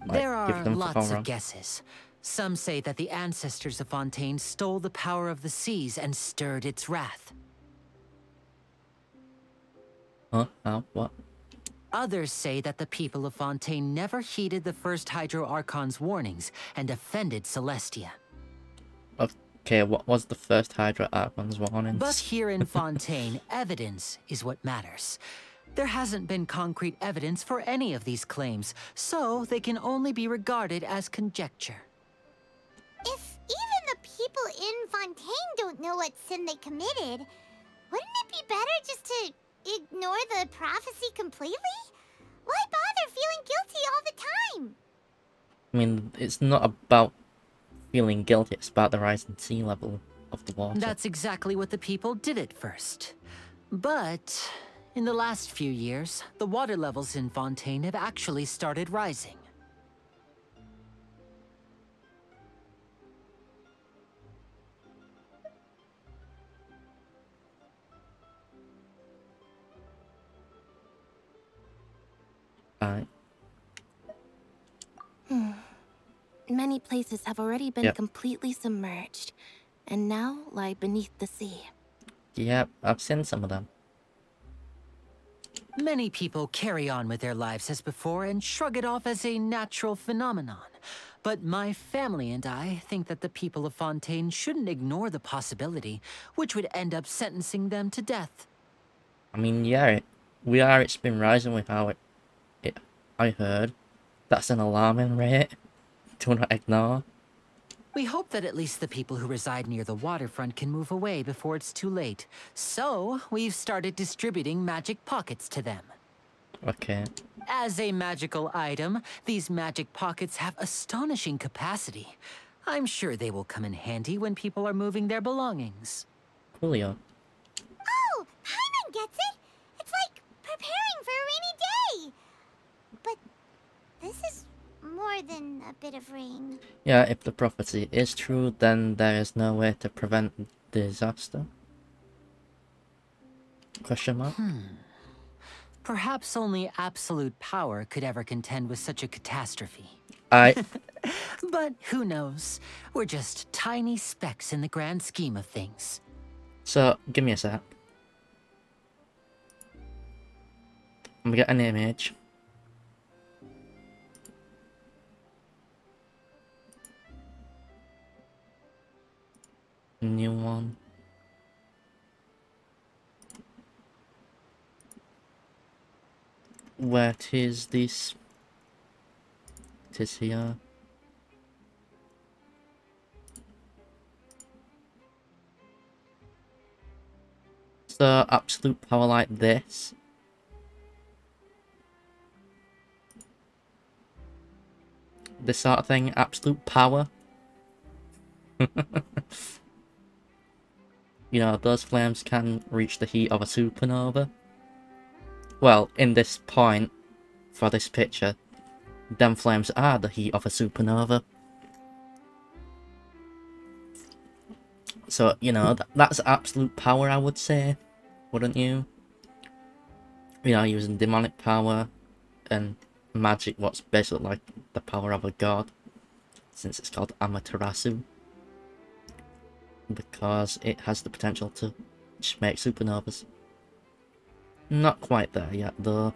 Like, There give are them lots for of guesses. Some say that the ancestors of Fontaine stole the power of the seas and stirred its wrath. Huh? How? What? Others say that the people of Fontaine never heeded the first Hydro Archon's warnings and offended Celestia. Okay, what was the first Hydra Archon's warnings? But here in Fontaine, evidence is what matters. There hasn't been concrete evidence for any of these claims, so they can only be regarded as conjecture. If even the people in Fontaine don't know what sin they committed, wouldn't it be better just to ignore the prophecy completely? Why bother feeling guilty all the time? I mean, it's not about feeling guilty, it's about the rising sea level of the water. That's exactly what the people did at first. But in the last few years, the water levels in Fontaine have actually started rising. Alright. Many places have already been completely submerged, and now lie beneath the sea. Yep, I've seen some of them. Many people carry on with their lives as before and shrug it off as a natural phenomenon. But my family and I think that the people of Fontaine shouldn't ignore the possibility, which would end up sentencing them to death. I mean, yeah, it's been rising with how I heard. That's an alarming rate. Do not ignore. We hope that at least the people who reside near the waterfront can move away before it's too late. So, we've started distributing magic pockets to them. Okay. As a magical item, these magic pockets have astonishing capacity. I'm sure they will come in handy when people are moving their belongings. Coolio. Oh, Paimon gets it! It's like preparing for a rainy day! But this is more than a bit of rain. Yeah, if the prophecy is true, then there is no way to prevent disaster. Question mark? Perhaps only absolute power could ever contend with such a catastrophe. But who knows? We're just tiny specks in the grand scheme of things. So, give me a sec. I'm gonna get an image. New one. Where is this? It is here. So, absolute power like this. This sort of thing, absolute power. You know, those flames can reach the heat of a supernova. Well, in this point, for this picture, them flames are the heat of a supernova. So, you know, that's absolute power, I would say. Wouldn't you? You know, using demonic power and magic, what's basically like the power of a god. Since it's called Amaterasu. Because it has the potential to just make supernovas. Not quite there yet, though.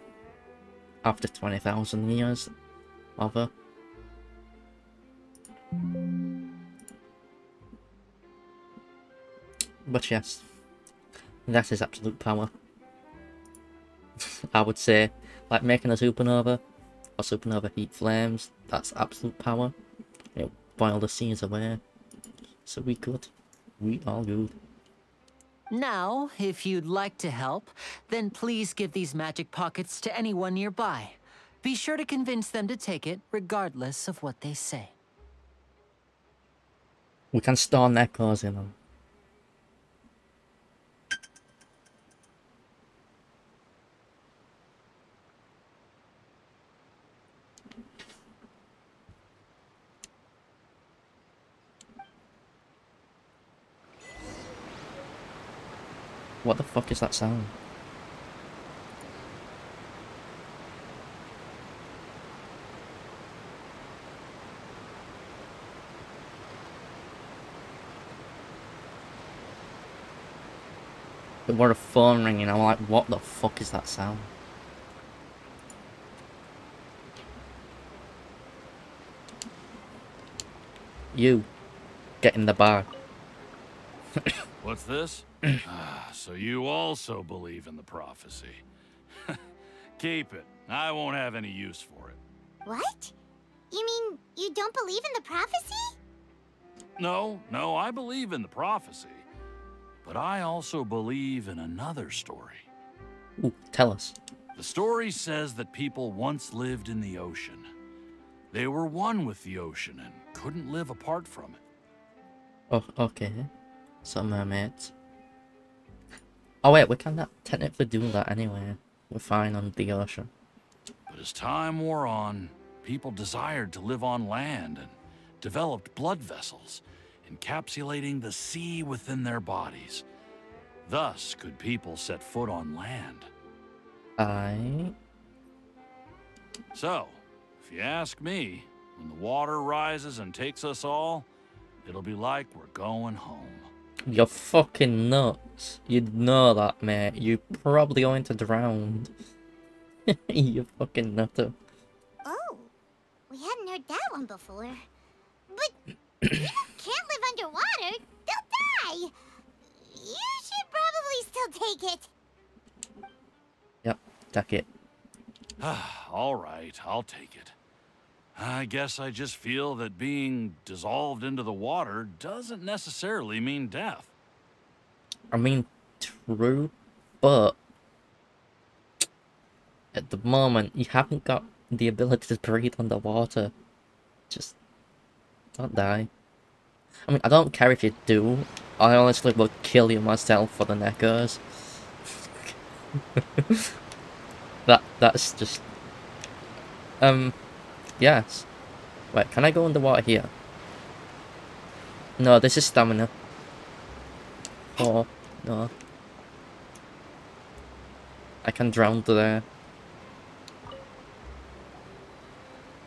After 20,000 years of her. But yes, that is absolute power. I would say, like making a supernova, or supernova heat flames, that's absolute power. It'll boil the seas away. So we good. We all good. Now, if you'd like to help, then please give these magic pockets to anyone nearby. Be sure to convince them to take it, regardless of what they say. We can store echoes in them. What the fuck is that sound? It were a phone ringing, I'm like, what the fuck is that sound? You, get in the bar. What's this? So you also believe in the prophecy. Keep it. I won't have any use for it. What? You mean you don't believe in the prophecy? No, I believe in the prophecy. But I also believe in another story. Ooh, tell us. The story says that people once lived in the ocean. They were one with the ocean and couldn't live apart from it. Oh, okay. Some mermaids. Oh wait, we cannot technically do that anyway. We're fine on the ocean. But as time wore on, people desired to live on land and developed blood vessels, encapsulating the sea within their bodies. Thus could people set foot on land. So, if you ask me, when the water rises and takes us all, it'll be like we're going home. You're fucking nuts. You'd know that, mate. You're probably going to drown. You fucking nutter. Oh, we hadn't heard that one before. But people can't live underwater. They'll die. You should probably still take it. Yep, take it. All right, I'll take it. I guess I just feel that being dissolved into the water doesn't necessarily mean death. I mean, true, but at the moment, you haven't got the ability to breathe underwater. Just don't die. I mean, I don't care if you do. I honestly would kill you myself for the neckers. That's just... Yes. Wait, can I go underwater here? No, this is stamina. Oh, no. I can drown there.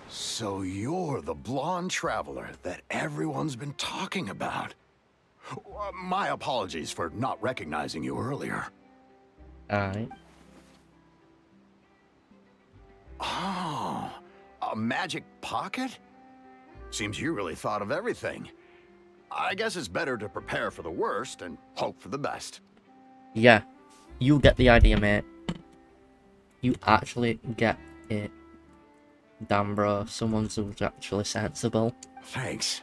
So you're the blonde traveler that everyone's been talking about. My apologies for not recognizing you earlier. Alright. Oh, a magic pocket? Seems you really thought of everything. I guess it's better to prepare for the worst and hope for the best. Yeah, you get the idea, mate. You actually get it. Damn, bro, someone's who's actually sensible. Thanks.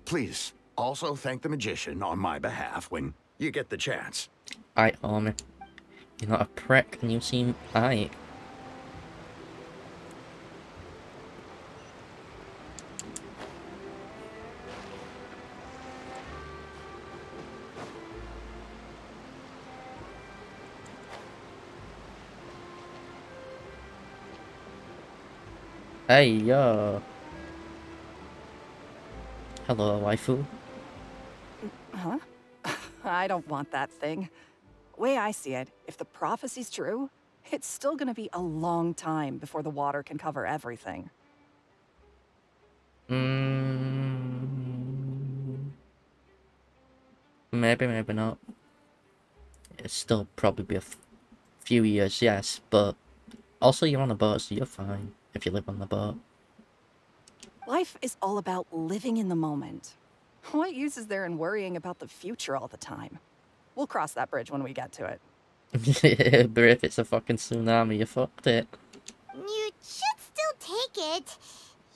Please, also thank the magician on my behalf when you get the chance. Aight, homie. You're not a prick and you seem aight. Hey, yo. Hello, waifu. Huh? I don't want that thing. Way I see it, if the prophecy's true, it's still gonna be a long time before the water can cover everything. Maybe, maybe not. It'll still probably be a few years, yes, but also you're on a boat, so you're fine if you live on the boat. Life is all about living in the moment. What use is there in worrying about the future all the time? We'll cross that bridge when we get to it. But if it's a fucking tsunami, you fucked it. You should still take it.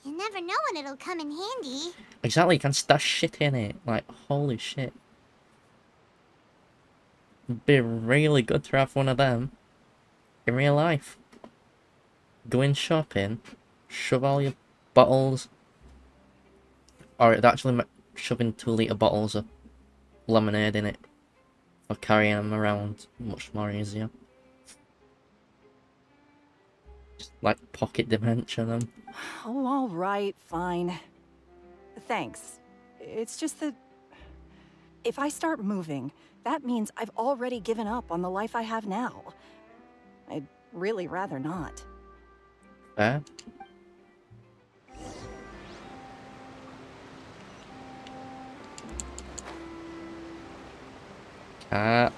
You never know when it'll come in handy. Exactly, you can stash shit in it. Like, holy shit. It'd be really good to have one of them in real life. Go in shopping, shove all your bottles, or it'd actually shoving 2-litre bottles of lemonade in it for carrying them around much more easier. Just like pocket dimension them. Oh, all right, fine. Thanks. It's just that if I start moving, that means I've already given up on the life I have now. I'd really rather not. Fair. Cat.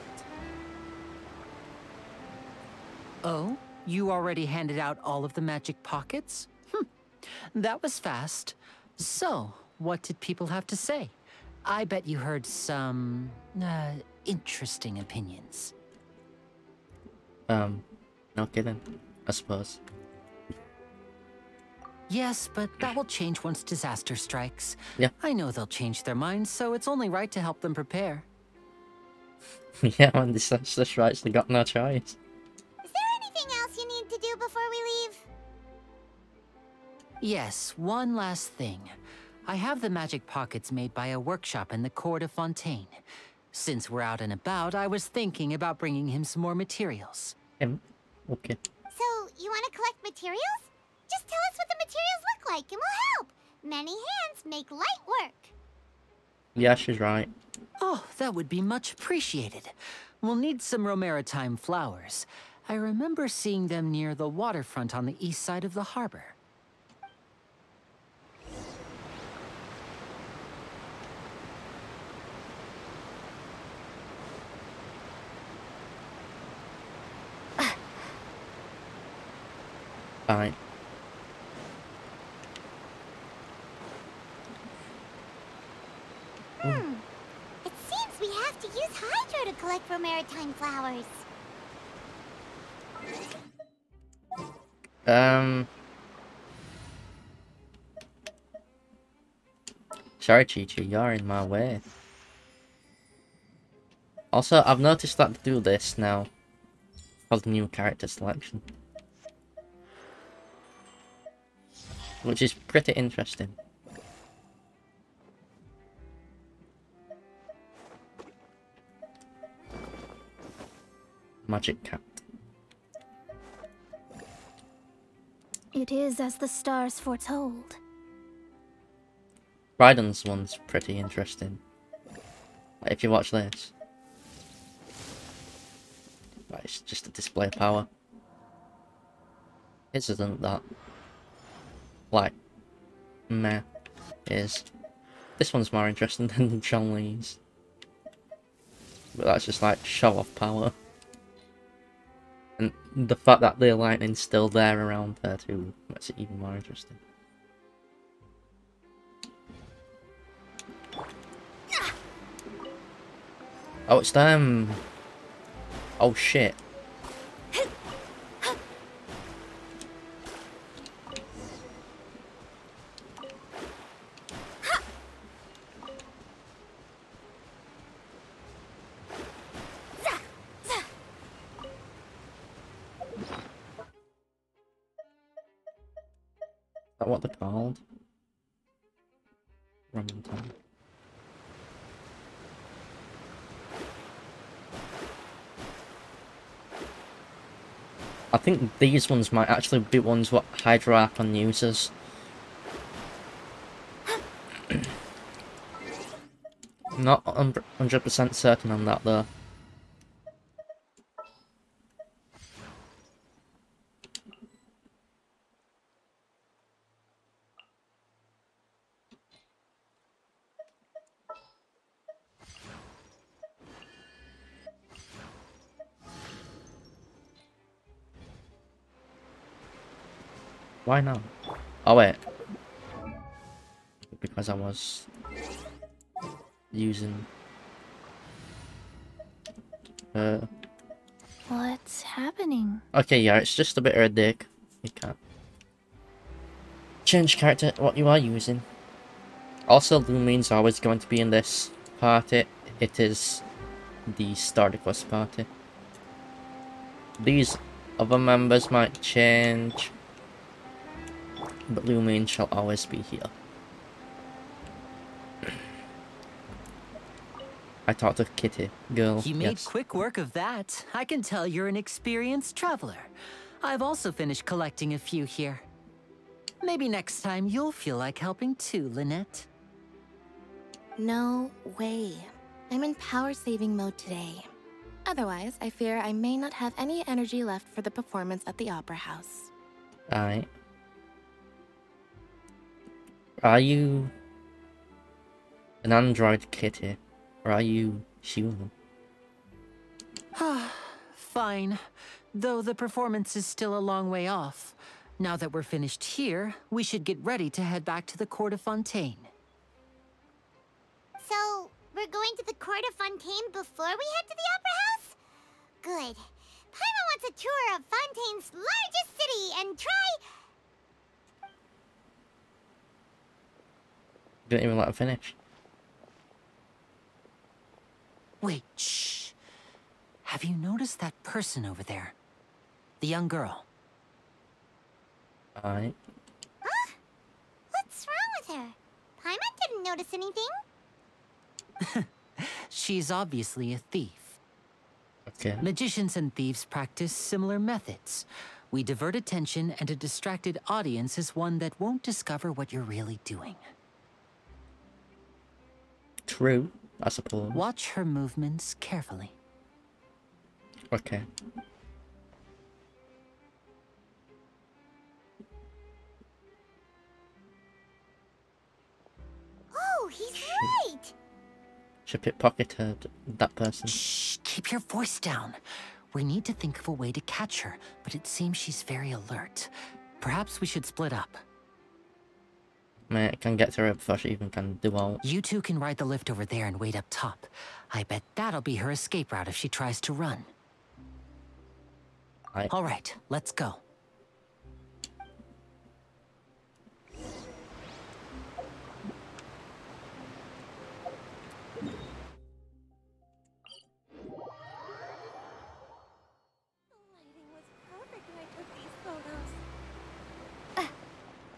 Oh, you already handed out all of the magic pockets? That was fast. So, what did people have to say? I bet you heard some, interesting opinions. No kidding, I suppose. Yes, but that will change once disaster strikes. Yeah. I know they'll change their minds, so it's only right to help them prepare. Yeah, when disaster strikes, they got no choice. Is there anything else you need to do before we leave? Yes, one last thing. I have the magic pockets made by a workshop in the court of Fontaine. Since we're out and about, I was thinking about bringing him some more materials. Okay. So, you want to collect materials? Just tell us what the materials look like and we'll help. Many hands make light work. Yeah, she's right. Oh, that would be much appreciated. We'll need some Romaritime flowers. I remember seeing them near the waterfront on the east side of the harbor. Alright. It seems we have to use Hydro to collect for maritime flowers. Sorry, Chi-Chi, you're in my way. Also, I've noticed that to do this now for the new character selection, which is pretty interesting. Magic cat. It is as the stars foretold. Raiden's one's pretty interesting. Like, if you watch this. Right, it's just a display of power. His isn't that. Like, meh. Is. This one's more interesting than John Lee's. But that's just like show off power. And the fact that the lightning's still there around there too makes it even more interesting. Oh, it's them. Oh shit. Is that what they're called? Random time. I think these ones might actually be ones what Hydro Archon uses. Not 100% certain on that though. Why not? Oh wait. Because I was using What's happening? Okay, yeah, it's just a bit of a dig. You can't change character what you are using. Also, Lumine's always going to be in this party. It is the Starter Quest party. These other members might change, but Lumine shall always be here. I talked to Kitty, girl. You made yes. quick work of that. I can tell you're an experienced traveler. I've also finished collecting a few here. Maybe next time you'll feel like helping too, Lynette. No way. I'm in power-saving mode today. Otherwise, I fear I may not have any energy left for the performance at the Opera House. Alright. Are you an android Kitty, or are you human? Fine. Though the performance is still a long way off. Now that we're finished here, we should get ready to head back to the Court of Fontaine. So, we're going to the Court of Fontaine before we head to the Opera House? Good. Paimon wants a tour of Fontaine's largest city and try... Didn't even let him finish. Wait, shh. Have you noticed that person over there? The young girl. Alright. Huh? What's wrong with her? Paimon didn't notice anything. She's obviously a thief. Okay. Magicians and thieves practice similar methods. We divert attention, and a distracted audience is one that won't discover what you're really doing. True, I suppose. Watch her movements carefully. Okay. Oh, he's right! She pickpocketed that person. Shh, keep your voice down. We need to think of a way to catch her, but it seems she's very alert. Perhaps we should split up. Man, I can get to her before she even can do all. You two can ride the lift over there and wait up top. I bet that'll be her escape route if she tries to run. All right, let's go.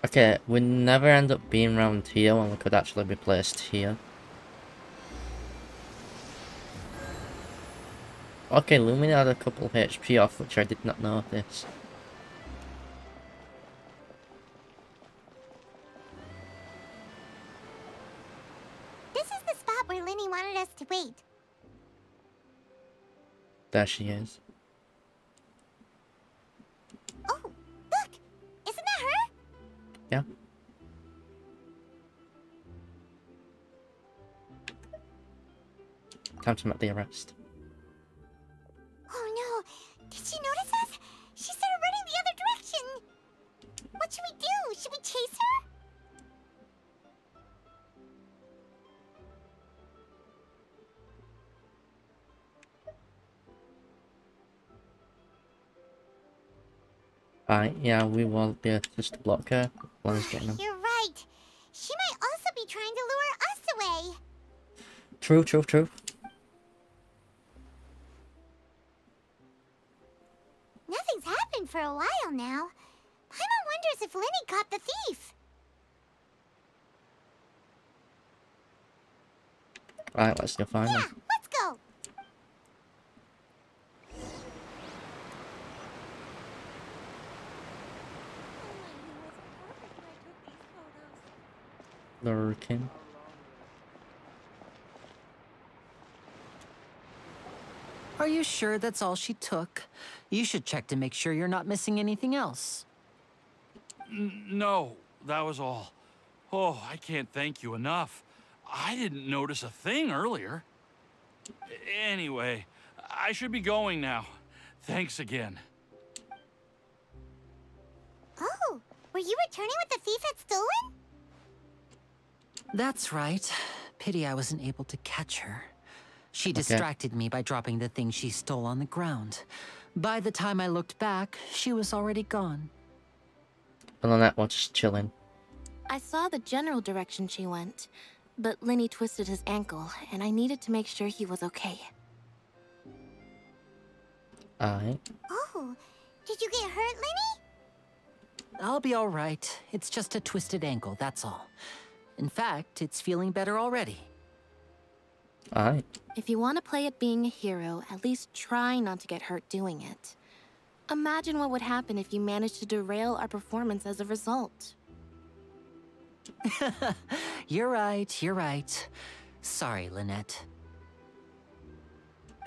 Okay, we never end up being around here when we could actually be placed here. Okay, Lumina had a couple HP off, which I did not notice. This is the spot where Lyney wanted us to wait. There she is. Oh, look! Isn't that her? Yeah. Time to make the arrest. Oh no! Did she notice us? She started running the other direction! What should we do? Should we chase her? Yeah, we will be just to block her. Getting them. You're right. She might also be trying to lure us away. True, true, true. Nothing's happened for a while now. Paimon wonders if Lyney caught the thief. Alright, let's go find her. Let's go. Lurking. Are you sure that's all she took? You should check to make sure you're not missing anything else. No, that was all. Oh, I can't thank you enough. I didn't notice a thing earlier. Anyway, I should be going now. Thanks again. Oh, were you returning what the thief had stolen? That's right. Pity I wasn't able to catch her. She distracted me by dropping the thing she stole on the ground. By the time I looked back, she was already gone. And Lynette was just chilling. I saw the general direction she went, but Lyney twisted his ankle, and I needed to make sure he was okay. Alright. Oh, did you get hurt, Lyney? I'll be all right. It's just a twisted ankle, that's all. In fact, it's feeling better already. Alright. If you want to play at being a hero, at least try not to get hurt doing it. Imagine what would happen if you managed to derail our performance as a result. You're right, you're right. Sorry, Lynette.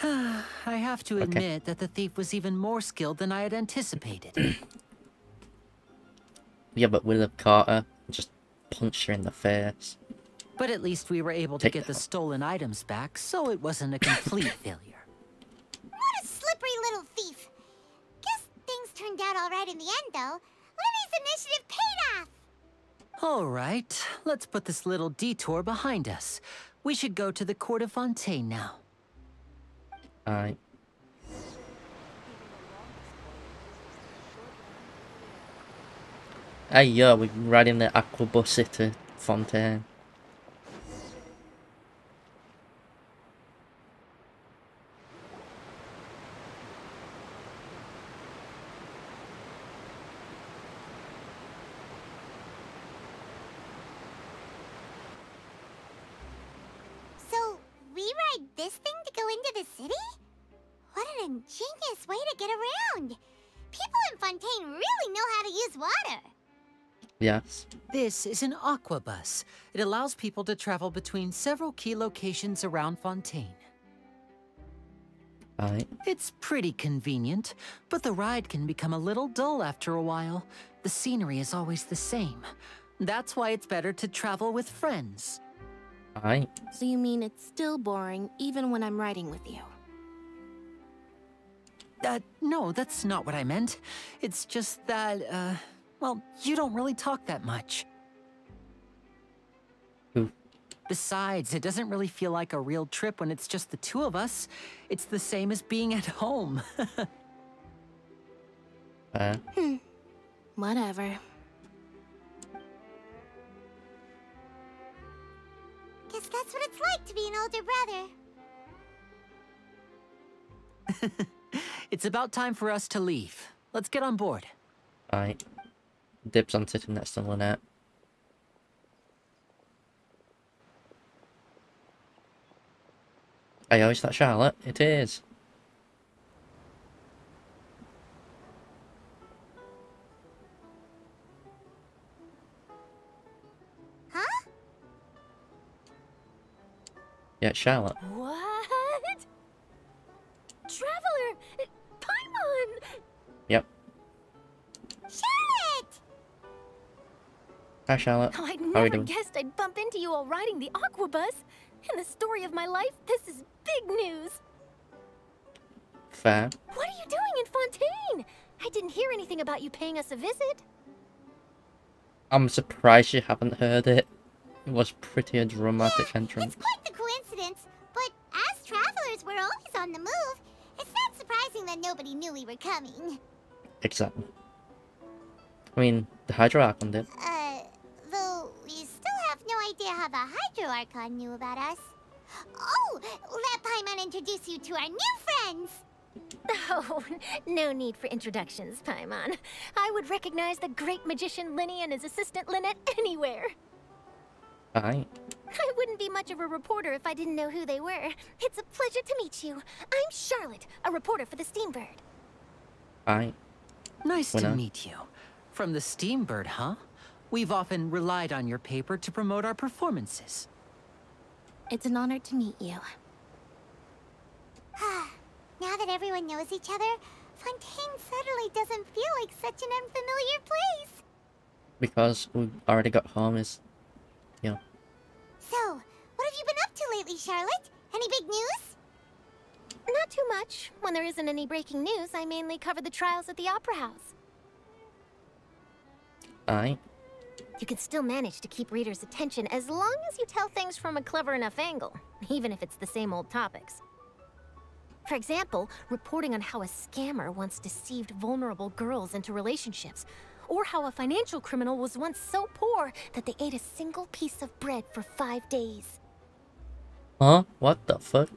I have to admit that the thief was even more skilled than I had anticipated. Yeah, but we'd have caught her and just punched her in the face. But at least we were able to get the stolen items back, so it wasn't a complete failure. What a slippery little thief. Guess things turned out all right in the end, though. Lyney's initiative paid off. All right, let's put this little detour behind us. We should go to the Court of Fontaine now. Alright. Hey, yo, we're riding the Aquabus to Fontaine. So, we ride this thing to go into the city? What an ingenious way to get around. People in Fontaine really know how to use water. Yes. This is an aquabus. It allows people to travel between several key locations around Fontaine. Alright. It's pretty convenient, but the ride can become a little dull after a while. The scenery is always the same. That's why it's better to travel with friends. Alright. So you mean it's still boring even when I'm riding with you? No, that's not what I meant. It's just that, Well, you don't really talk that much. Who? Besides, it doesn't really feel like a real trip when it's just the two of us. It's the same as being at home. Whatever. Guess that's what it's like to be an older brother. It's about time for us to leave. Let's get on board. Alright. Dibs on sitting next to Lynette. Hey, oh, is that Charlotte? It is. Huh? Yeah, it's Charlotte. What? Traveler! Paimon! Yep. Charlotte! Hi, Charlotte. Oh, I'd How are you never doing? guessed I'd bump into you while riding the Aquabus. In the story of my life, this is big news. Fair. What are you doing in Fontaine? I didn't hear anything about you paying us a visit. I'm surprised you haven't heard it. It was pretty a dramatic entrance. It's quite the coincidence, but as travelers, we're always on the move. It's not surprising that nobody knew we were coming. Exactly. I mean, the Hydro Archon did. Though we still have no idea how the Hydro Archon knew about us. Oh, let Paimon introduce you to our new friends! Oh, no need for introductions, Paimon. I would recognize the great magician Lyney and his assistant Lynette anywhere. Aye. I wouldn't be much of a reporter if I didn't know who they were. It's a pleasure to meet you. I'm Charlotte, a reporter for the Steambird. Aye. Nice to meet you. From the Steambird, huh? We've often relied on your paper to promote our performances. It's an honor to meet you. Now that everyone knows each other, Fontaine suddenly doesn't feel like such an unfamiliar place. Because we already got home is, you know. So, what have you been up to lately, Charlotte? Any big news? Not too much. When there isn't any breaking news, I mainly cover the trials at the Opera House. Aye. You can still manage to keep readers' attention as long as you tell things from a clever enough angle, even if it's the same old topics. For example, reporting on how a scammer once deceived vulnerable girls into relationships, or how a financial criminal was once so poor that they ate a single piece of bread for 5 days. Huh? What the fuck?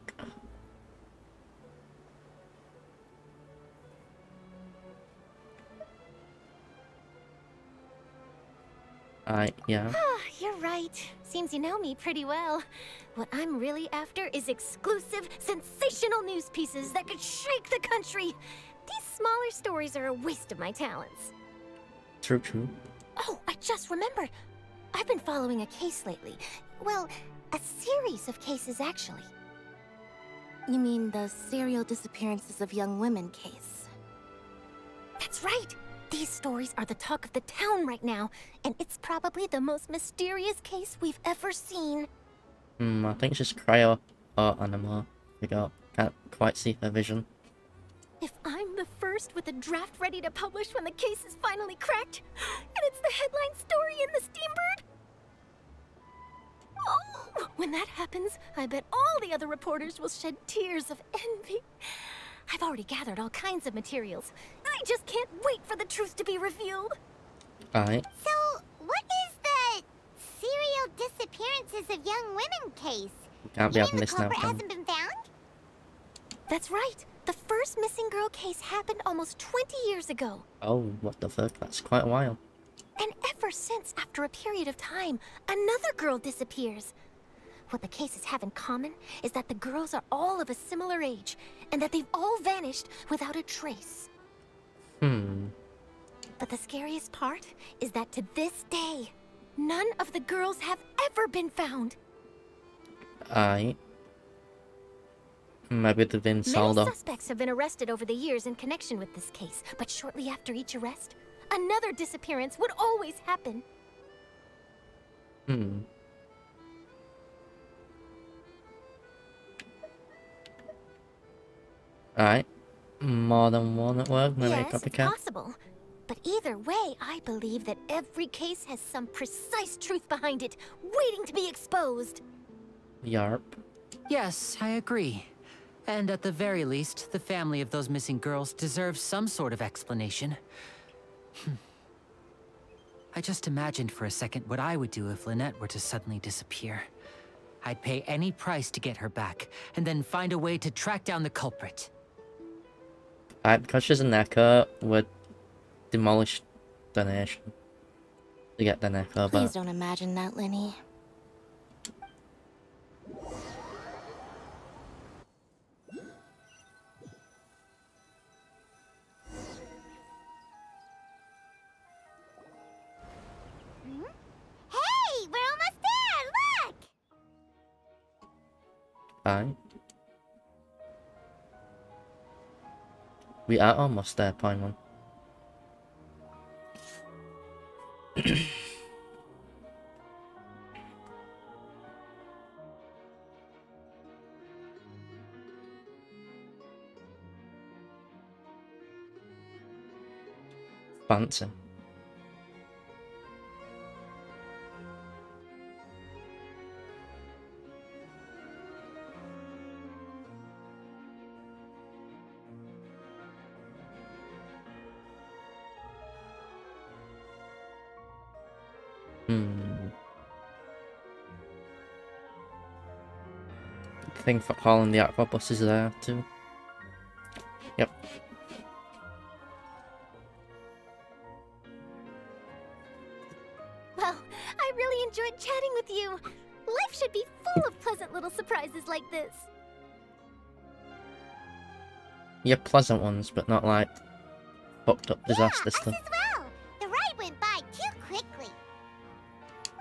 Yeah. You're right. Seems you know me pretty well. What I'm really after is exclusive, sensational news pieces that could shake the country. These smaller stories are a waste of my talents. True. Oh, I just remembered. I've been following a case lately. Well, a series of cases, actually. You mean the serial disappearances of young women case? That's right. These stories are the talk of the town right now, and it's probably the most mysterious case we've ever seen. I think it's just cryo or anima. Can't quite see her vision. If I'm the first with a draft ready to publish when the case is finally cracked, and it's the headline story in the Steambird. Oh, when that happens, I bet all the other reporters will shed tears of envy. I've already gathered all kinds of materials. I just can't wait for the truth to be revealed. Aye. So, what is the serial disappearances of young women case? Can't be You having mean the this now, culprit can hasn't been found? That's right. The first missing girl case happened almost 20 years ago. Oh, what the fuck? That's quite a while. And ever since, after a period of time, another girl disappears. What the cases have in common is that the girls are all of a similar age, and that they've all vanished without a trace. But the scariest part is that to this day, none of the girls have ever been found. Aye. Maybe they've been sold Many off. suspects have been arrested over the years in connection with this case, but shortly after each arrest, another disappearance would always happen. Alright. More than one at work, maybe a Yes, it's copycat. possible. But either Either way, I believe that every case has some precise truth behind it, waiting to be exposed. Yarp. Yes, I agree. And at the very least, the family of those missing girls deserves some sort of explanation. I just imagined for a second what I would do if Lynette were to suddenly disappear. I'd pay any price to get her back, and then find a way to track down the culprit. Because she's a Neko, would demolish the nation to get the Neko Please back. don't imagine that, Lyney. Hey, we're almost there! Look! Aye. We are almost there, Paimon. Fancy. Thing for calling the aqua bus is there too. Yep. Well, I really enjoyed chatting with you. Life should be full of pleasant little surprises like this. Yeah, pleasant ones, but not like fucked up disaster stuff. Well, the ride went by too quickly.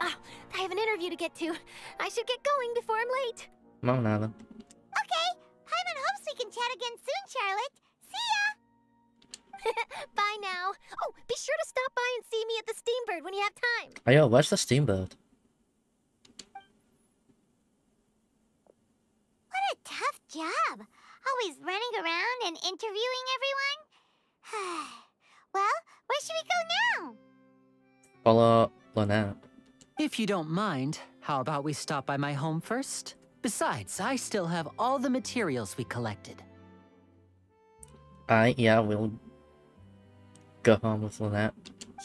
Oh, I have an interview to get to. I should get going before I'm late. Come on now then. Okay, Paimon hopes we can chat again soon, Charlotte. See ya! Bye now. Oh, be sure to stop by and see me at the Steambird when you have time. Oh yo, where's the Steambird? What a tough job. Always running around and interviewing everyone. Well, where should we go now? Follow Lynette. If you don't mind, how about we stop by my home first? Besides, I still have all the materials we collected. Yeah, we'll go home with Lynette.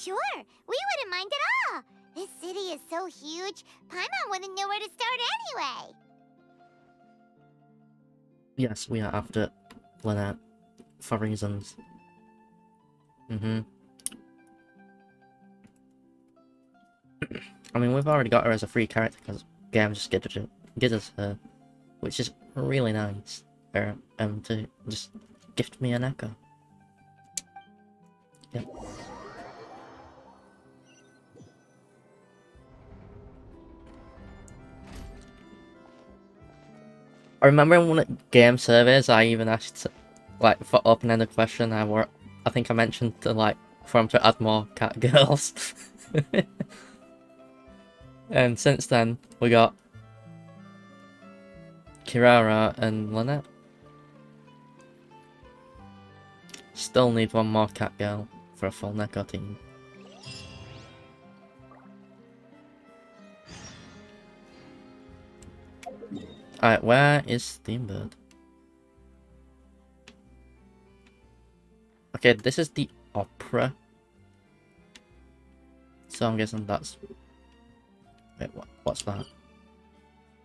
Sure, we wouldn't mind at all. This city is so huge, Paimon wouldn't know where to start anyway. Yes, we are after Lynette for reasons. I mean, we've already got her as a free character because the game just gives us her, which is really nice. To just gift me an echo. Yep. I remember in one of the game surveys, I even asked, like, for open-ended question. I think I mentioned to, like, for him to add more cat girls. And since then, we got Kirara and Lynette. Still need one more cat girl for a full Neko team. Alright, where is Steambird? Okay, this is the opera. So I'm guessing that's... Wait, what's that?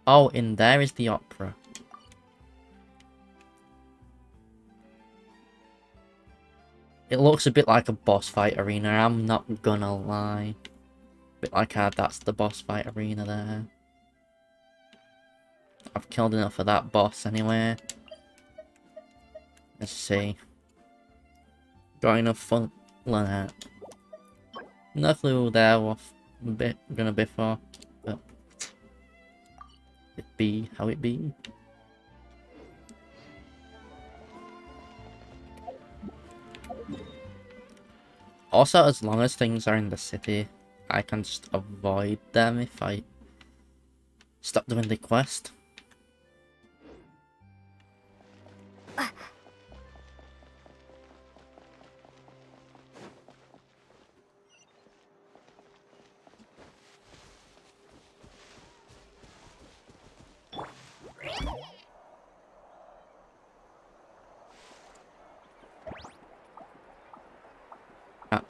Oh, in there is the opera. It looks a bit like a boss fight arena, I'm not gonna lie. Bit like that's the boss fight arena there. I've killed enough of that boss anyway. Let's see. Got enough fun Lynette. No clue there what gonna be for, but it be how it be. Also, as long as things are in the city, I can just avoid them if I stop doing the quest.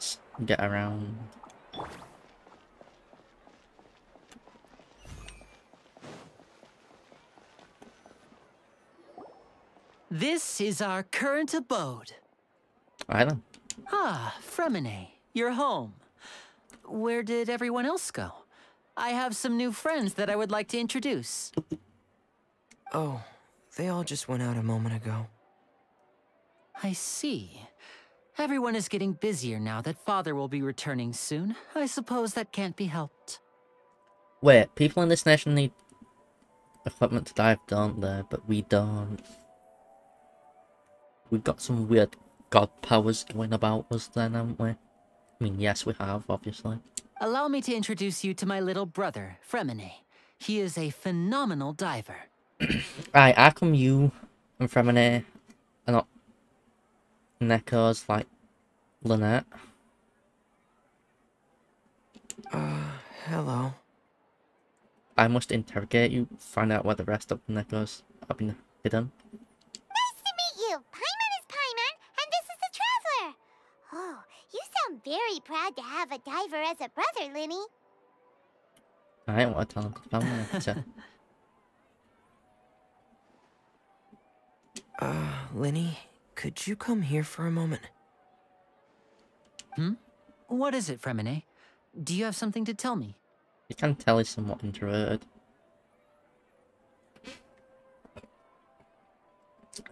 let's get around. This is our current abode. Right then. Ah, Fremine, you're home. Where did everyone else go? I have some new friends that I would like to introduce. Oh, they all just went out a moment ago. I see. Everyone is getting busier now that Father will be returning soon. I suppose that can't be helped. Wait, people in this nation need equipment to dive, don't they? But we don't. We've got some weird god powers going about us then, haven't we? I mean, yes, we have, obviously. Allow me to introduce you to my little brother, Fremine. He is a phenomenal diver. Right, how come you and Fremine are not Neckos like Lynette? Hello. I must interrogate you, find out where the rest of the Neckos have been hidden. Nice to meet you. Paimon is Paimon, and this is the Traveler. Oh, you sound very proud to have a diver as a brother, Lyney. I want to tell them to family. So. Lyney, could you come here for a moment? Hmm? What is it, Fremine? Do you have something to tell me? You can tell he's somewhat introverted.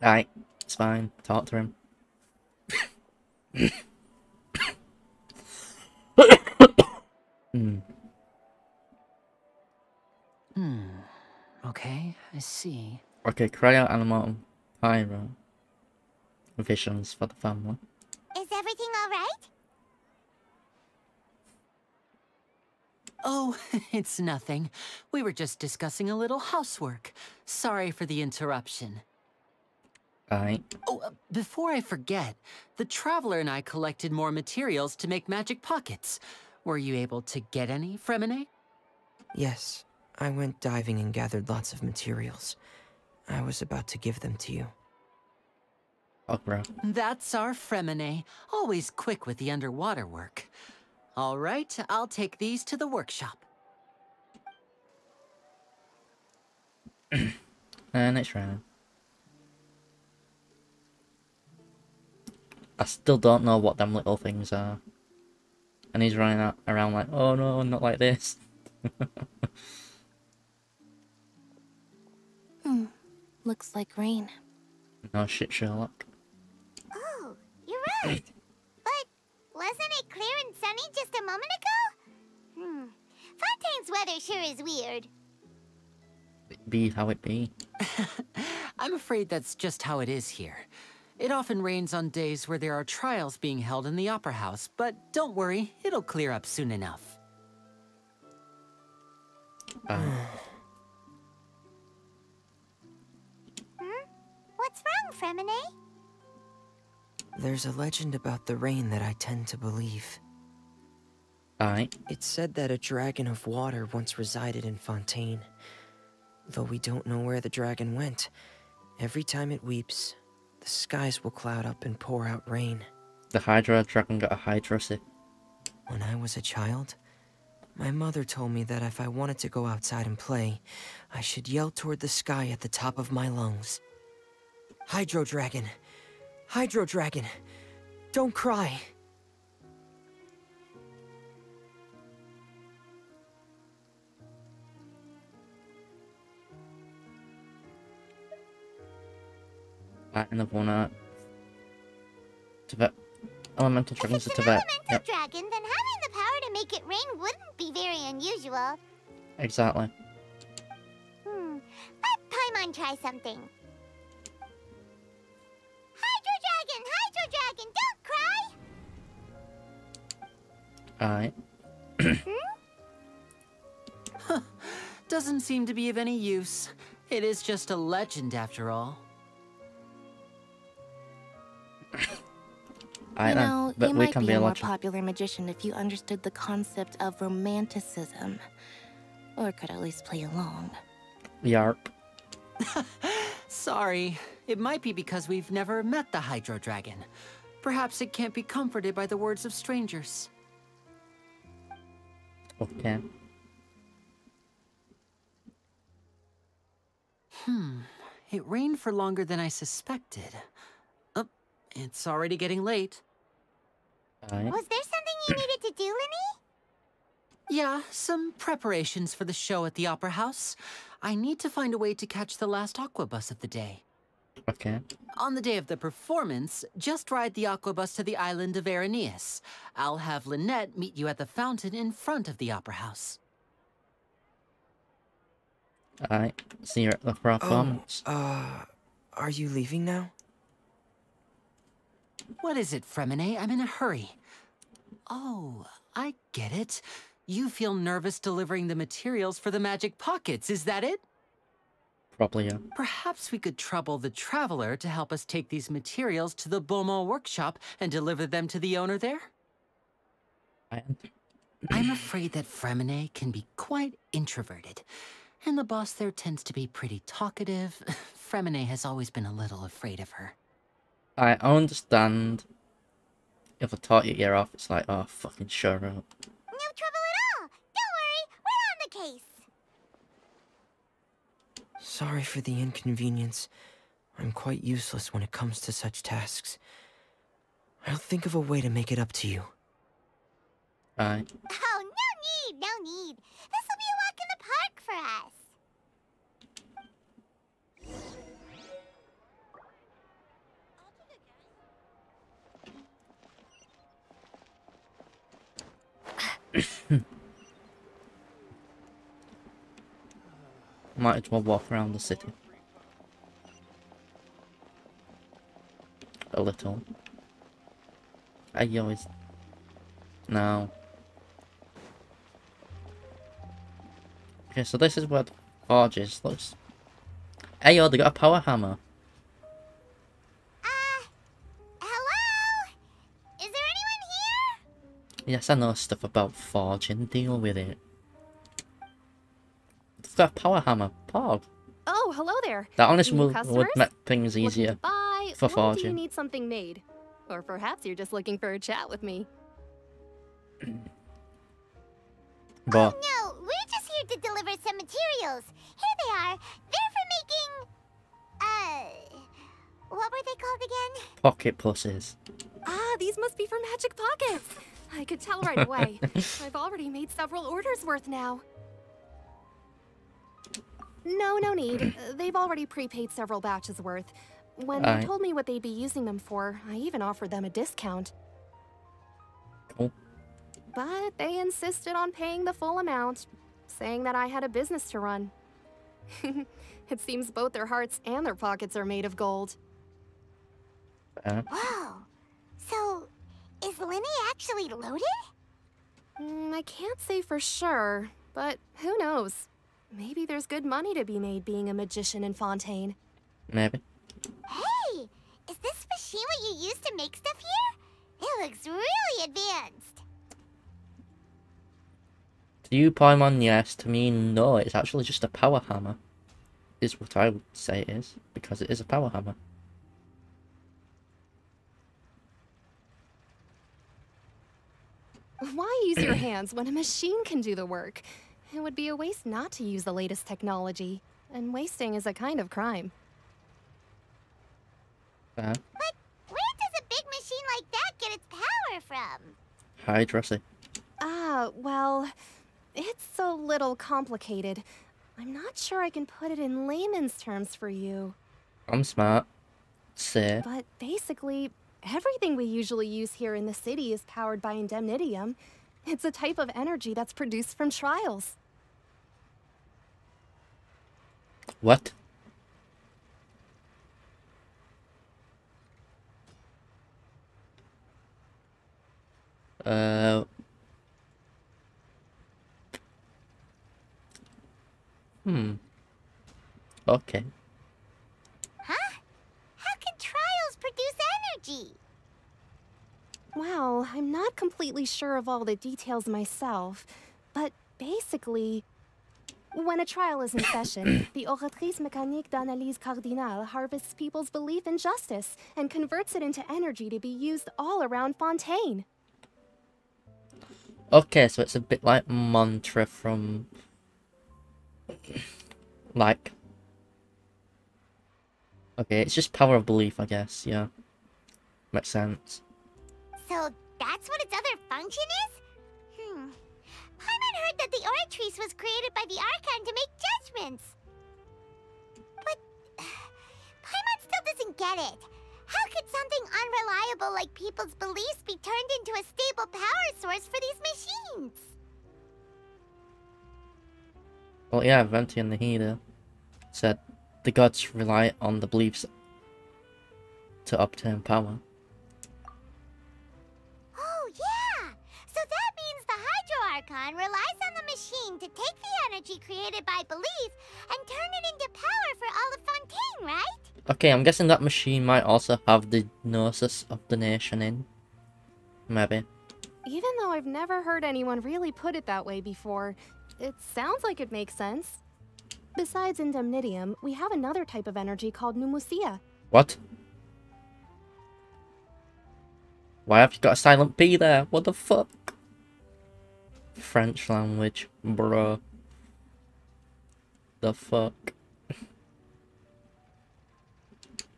Right, it's fine. Talk to him. Okay, I see. Okay, cry out Animatum Pyro. Visions for the family. Is everything all right? Oh, it's nothing. We were just discussing a little housework. Sorry for the interruption. Right. Oh, before I forget, the Traveler and I collected more materials to make magic pockets. Were you able to get any, Fremine? Yes, I went diving and gathered lots of materials. I was about to give them to you. Oh, bro. That's our Fremine, always quick with the underwater work. All right, I'll take these to the workshop. And it's raining. I still don't know what them little things are. And he's running around like, oh no, not like this. Looks like rain. No shit, Sherlock. Oh, you're right. But wasn't it clear and sunny just a moment ago? Fontaine's weather sure is weird. It be how it be. I'm afraid that's just how it is here. It often rains on days where there are trials being held in the Opera House, but don't worry, it'll clear up soon enough. What's wrong, Fremine? There's a legend about the rain that I tend to believe. Aye. It's said that a dragon of water once resided in Fontaine. Though we don't know where the dragon went, every time it weeps, the skies will cloud up and pour out rain. The Hydra dragon got a Hydrocy. When I was a child, my mother told me that if I wanted to go outside and play, I should yell toward the sky at the top of my lungs. Hydro Dragon! Hydro Dragon! Don't cry! Another one Tibet. Elemental dragons of Tibet. Elemental dragon, then having the power to make it rain wouldn't be very unusual. Exactly. Let Paimon try something. Hydro dragon, don't cry! Alright. Doesn't seem to be of any use. It is just a legend after all. You know, you might be a more popular magician if you understood the concept of romanticism. Or could at least play along. Yarp. Sorry. It might be because we've never met the Hydro Dragon. Perhaps it can't be comforted by the words of strangers. Okay. It rained for longer than I suspected. Oh, it's already getting late. Alright. Was there something you needed to do, Lyney? Yeah, some preparations for the show at the Opera House. I need to find a way to catch the last aqua bus of the day. Okay. On the day of the performance, just ride the aqua bus to the island of Aeneas. I'll have Lynette meet you at the fountain in front of the Opera House. Alright. See you at the performance. Are you leaving now? What is it, Fremine? I'm in a hurry. Oh, I get it. You feel nervous delivering the materials for the magic pockets, is that it? Probably, yeah. Perhaps we could trouble the Traveler to help us take these materials to the Beaumont workshop and deliver them to the owner there? I'm afraid that Fremine can be quite introverted, and the boss there tends to be pretty talkative. Fremine has always been a little afraid of her. I understand. If I taught your ear off, it's like, oh, fucking shut up. No trouble at all. Don't worry, we're on the case. Sorry for the inconvenience. I'm quite useless when it comes to such tasks. I'll think of a way to make it up to you. Aye. Oh, no need. This will be a walk in the park for us. Might as well walk around the city. A little. I always... No. Okay, so this is where the forge is. Looks... Hey, yo, they got a power hammer. Hello? Is there anyone here? Yes, I know stuff about forging. Deal with it. They've got a power hammer. Pog. Oh, hello there. That honestly New would customers? make things Looking easier to buy, for or do you forging. need something made? Or perhaps you're just looking for a chat with me. But No, we're just here to deliver some materials. Here they are. They're for making... what were they called again? pocket pussies. Ah, these must be for Magic Pockets. I could tell right away. I've already made several orders worth now. No need. They've already prepaid several batches worth. When they told me what they'd be using them for, I even offered them a discount. Cool. But they insisted on paying the full amount, saying that I had a business to run. It seems both their hearts and their pockets are made of gold. Whoa. So, is Lyney actually loaded? I can't say for sure, but who knows? Maybe there's good money to be made being a magician in Fontaine. Maybe. Hey, is this machine what you use to make stuff here? It looks really advanced. To you, Paimon, yes. To me, no. It's actually just a power hammer. Is what I would say it is. Because it is a power hammer. Why use your hands when a machine can do the work? It would be a waste not to use the latest technology. And wasting is a kind of crime. But where does a big machine like that get its power from? Hydrocy. Well, it's a little complicated. I'm not sure I can put it in layman's terms for you. I'm smart. Say. But basically, everything we usually use here in the city is powered by indemnitium. It's a type of energy that's produced from trials. What? Okay. Huh? How can trials produce energy? Well, I'm not completely sure of all the details myself, but basically, When a trial is in session, the oratrice mécanique d'analyse cardinale harvests people's belief in justice and converts it into energy to be used all around Fontaine. Okay, so it's a bit like mantra from... like... Okay, it's just power of belief, I guess, yeah. Makes sense. So that's what its other function is? Paimon heard that the Oratrice was created by the Archon to make judgments. But Paimon still doesn't get it. How could something unreliable like people's beliefs be turned into a stable power source for these machines? Well, yeah, Venti and the Healer said the gods rely on the beliefs to obtain power. Oh, yeah! So that means the Hydro Archon relies on the machine to take the energy created by belief and turn it into power for all of Fontaine, right? Okay, I'm guessing that machine might also have the Gnosis of the Nation in. Maybe. Even though I've never heard anyone really put it that way before, it sounds like it makes sense. Besides Indemnitium, we have another type of energy called Pneumosia. What? Why have you got a silent P there? What the fuck? French language, bro. The fuck?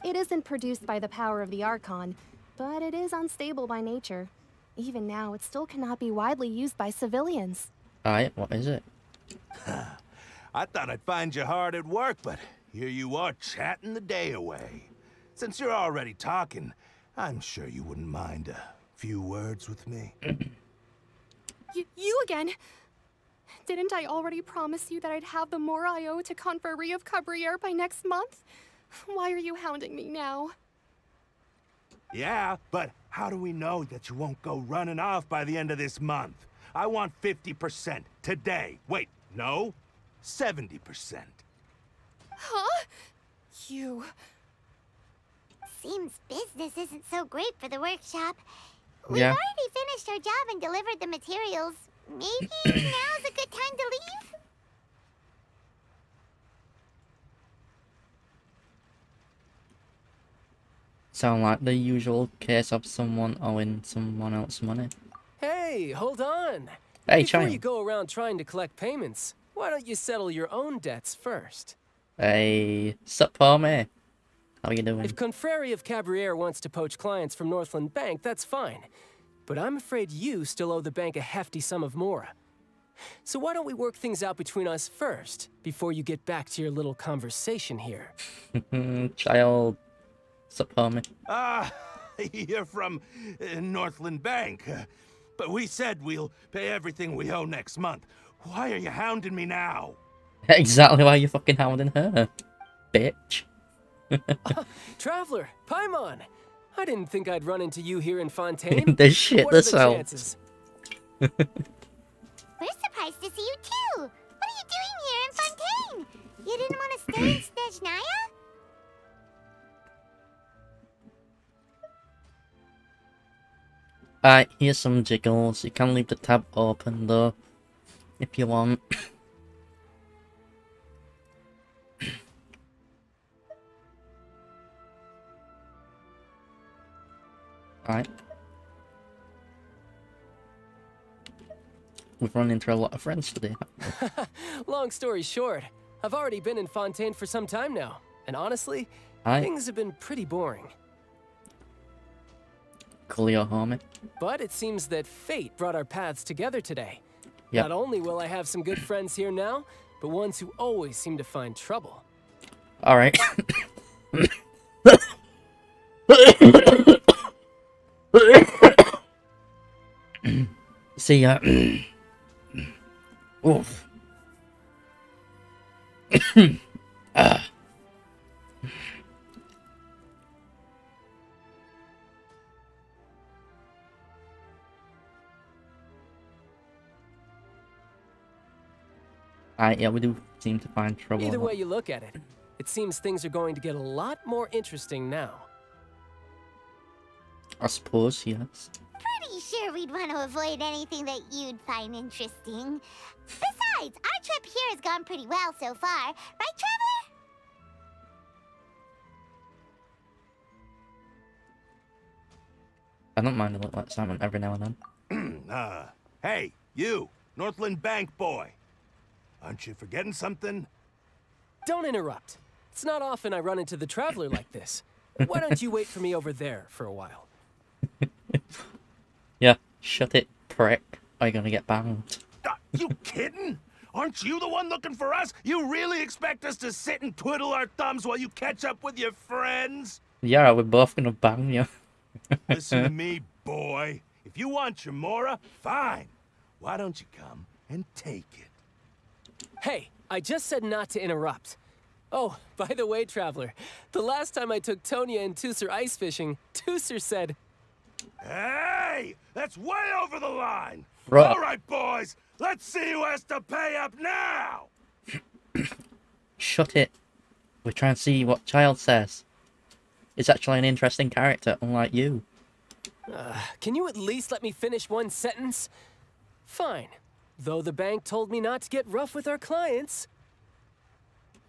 It isn't produced by the power of the Archon, but it is unstable by nature. Even now, it still cannot be widely used by civilians. Alright, what is it? I thought I'd find you hard at work, but here you are chatting the day away. Since you're already talking, I'm sure you wouldn't mind a few words with me. You again? Didn't I already promise you that I'd have the more I owe to Confrérie of Cabriere by next month? Why are you hounding me now? Yeah, but how do we know that you won't go running off by the end of this month? I want 50% today. Wait, no? 70%. Huh? You... Seems business isn't so great for the workshop. We've Yeah. already finished our job and delivered the materials. Maybe now's a good time to leave? Sound like the usual case of someone owing someone else money. Hey, hold on. Hey, Before China. you go around trying to collect payments, why don't you settle your own debts first? Hey, sup, homie? How you doing? If Confrérie of Cabriere wants to poach clients from Northland Bank, that's fine. But I'm afraid you still owe the bank a hefty sum of mora. So why don't we work things out between us first, before you get back to your little conversation here? Child. Sup, homie? Ah, you're from Northland Bank. But we said we'll pay everything we owe next month. Why are you hounding me now? Exactly why you fucking hounding her, bitch. Traveler, Paimon! I didn't think I'd run into you here in Fontaine. They shit What are the themselves. chances? We're surprised to see you too. What are you doing here in Fontaine? You didn't want to stay in Snezhnaya? Alright, here's some jiggles. You can leave the tab open though, if you want. Alright. We've run into a lot of friends today. Long story short, I've already been in Fontaine for some time now, and honestly, Aye. things have been pretty boring. Coolio, homie. But it seems that fate brought our paths together today. Yep. Not only will I have some good friends here now, but ones who always seem to find trouble. Alright. See ya. Oof. Yeah, we do seem to find trouble. Either way you look at it, it seems things are going to get a lot more interesting now. I suppose, yes. Pretty sure we'd want to avoid anything that you'd find interesting. Besides, our trip here has gone pretty well so far. Right, Traveler? I don't mind a little excitement every now and then. Hey, you, Northland Bank boy. Aren't you forgetting something? Don't interrupt. It's not often I run into the Traveler like this. Why don't you wait for me over there for a while? Yeah, shut it, prick. Or you're gonna get banned. You kidding? Aren't you the one looking for us? You really expect us to sit and twiddle our thumbs while you catch up with your friends? Yeah, we're both gonna ban you. Listen to me, boy. If you want your Mora, fine. Why don't you come and take it? Hey, I just said not to interrupt. Oh, by the way, Traveler, the last time I took Tonya and Tooser ice fishing, Tooser said... Hey! That's way over the line! Right. All right, boys, let's see who has to pay up now! Shut it. We're trying to see what Child says. It's actually an interesting character, unlike you. Can you at least let me finish one sentence? Fine. Though the bank told me not to get rough with our clients.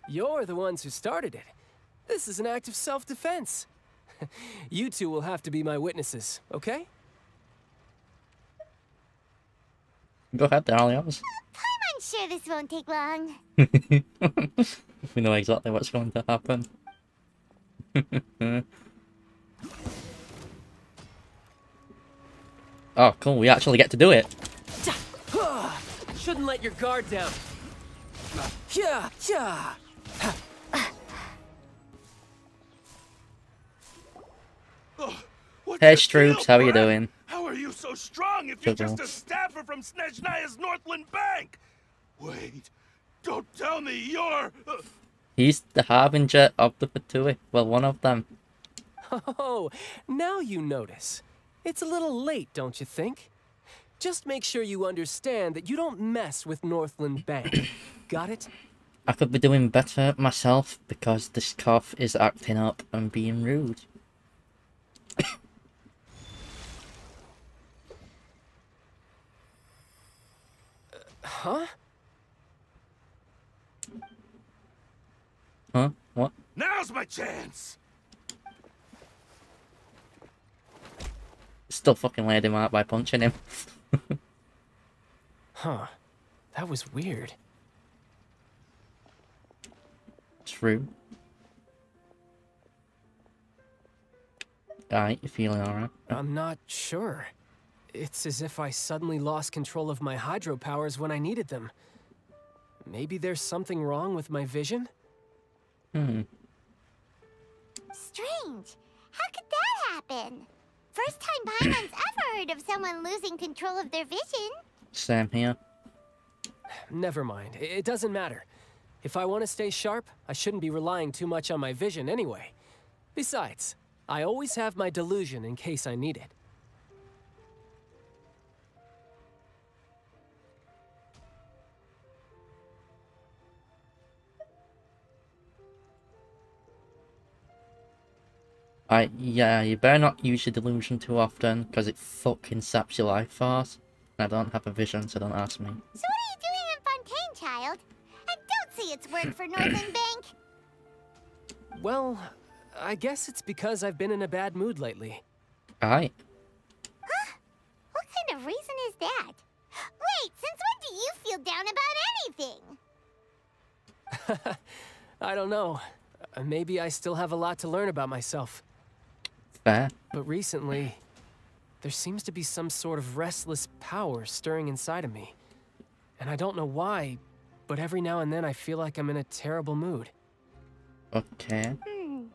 You're the ones who started it. This is an act of self-defense. You two will have to be my witnesses, okay? Go ahead, Dalios. I'm sure this won't take long. We know exactly what's going to happen. Oh, cool. We actually get to do it. Shouldn't let your guard down. Yeah, yeah. Hey, Stroops, how are you doing? How are you so strong if you're just a staffer from Snezhnaya's Northland Bank? Wait, don't tell me you're... He's the harbinger of the Fatui. Well, one of them. Oh, now you notice. It's a little late, don't you think? Just make sure you understand that you don't mess with Northland Bank. Got it? I could be doing better myself because this cough is acting up and being rude. Huh? Huh? What? Now's my chance! Still fucking laid him out by punching him. Huh. That was weird. True. Alright, you feeling alright? I'm not sure. It's as if I suddenly lost control of my hydro powers when I needed them. Maybe there's something wrong with my vision? Hmm. Strange. How could that happen? First time Paimon's ever heard of someone losing control of their vision. Same here. Never mind. It doesn't matter. If I want to stay sharp, I shouldn't be relying too much on my vision anyway. Besides, I always have my delusion in case I need it. Yeah, you better not use your delusion too often, because it fucking saps your life force. I don't have a vision, so don't ask me. So what are you doing in Fontaine, child? I don't see it's work for Northland Bank. Well, I guess it's because I've been in a bad mood lately. Aye. Huh? What kind of reason is that? Wait, since when do you feel down about anything? I don't know. Maybe I still have a lot to learn about myself. Fair. But recently, there seems to be some sort of restless power stirring inside of me. And I don't know why, but every now and then I feel like I'm in a terrible mood. Okay. Maybe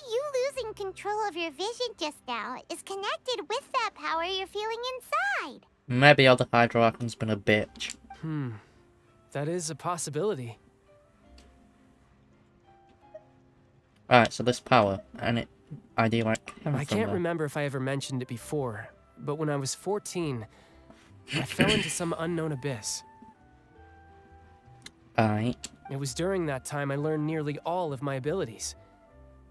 you losing control of your vision just now is connected with that power you're feeling inside. Maybe other Hydro Archon's been a bitch. That is a possibility. Alright, so this power, and it... ID like... I can't remember if I ever mentioned it before, but when I was 14, I fell into some unknown abyss. Aye. It was during that time I learned nearly all of my abilities.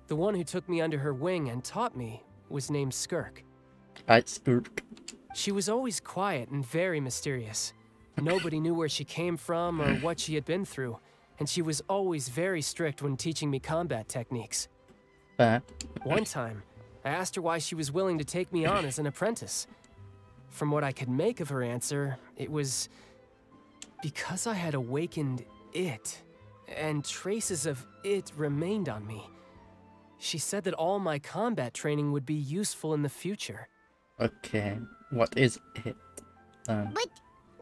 The one who took me under her wing and taught me was named Skirk. Skirk. She was always quiet and very mysterious. Nobody knew where she came from or what she had been through, and she was always very strict when teaching me combat techniques. One time, I asked her why she was willing to take me on as an apprentice. From what I could make of her answer, it was because I had awakened it, and traces of it remained on me. She said that all my combat training would be useful in the future. Okay, what is it? But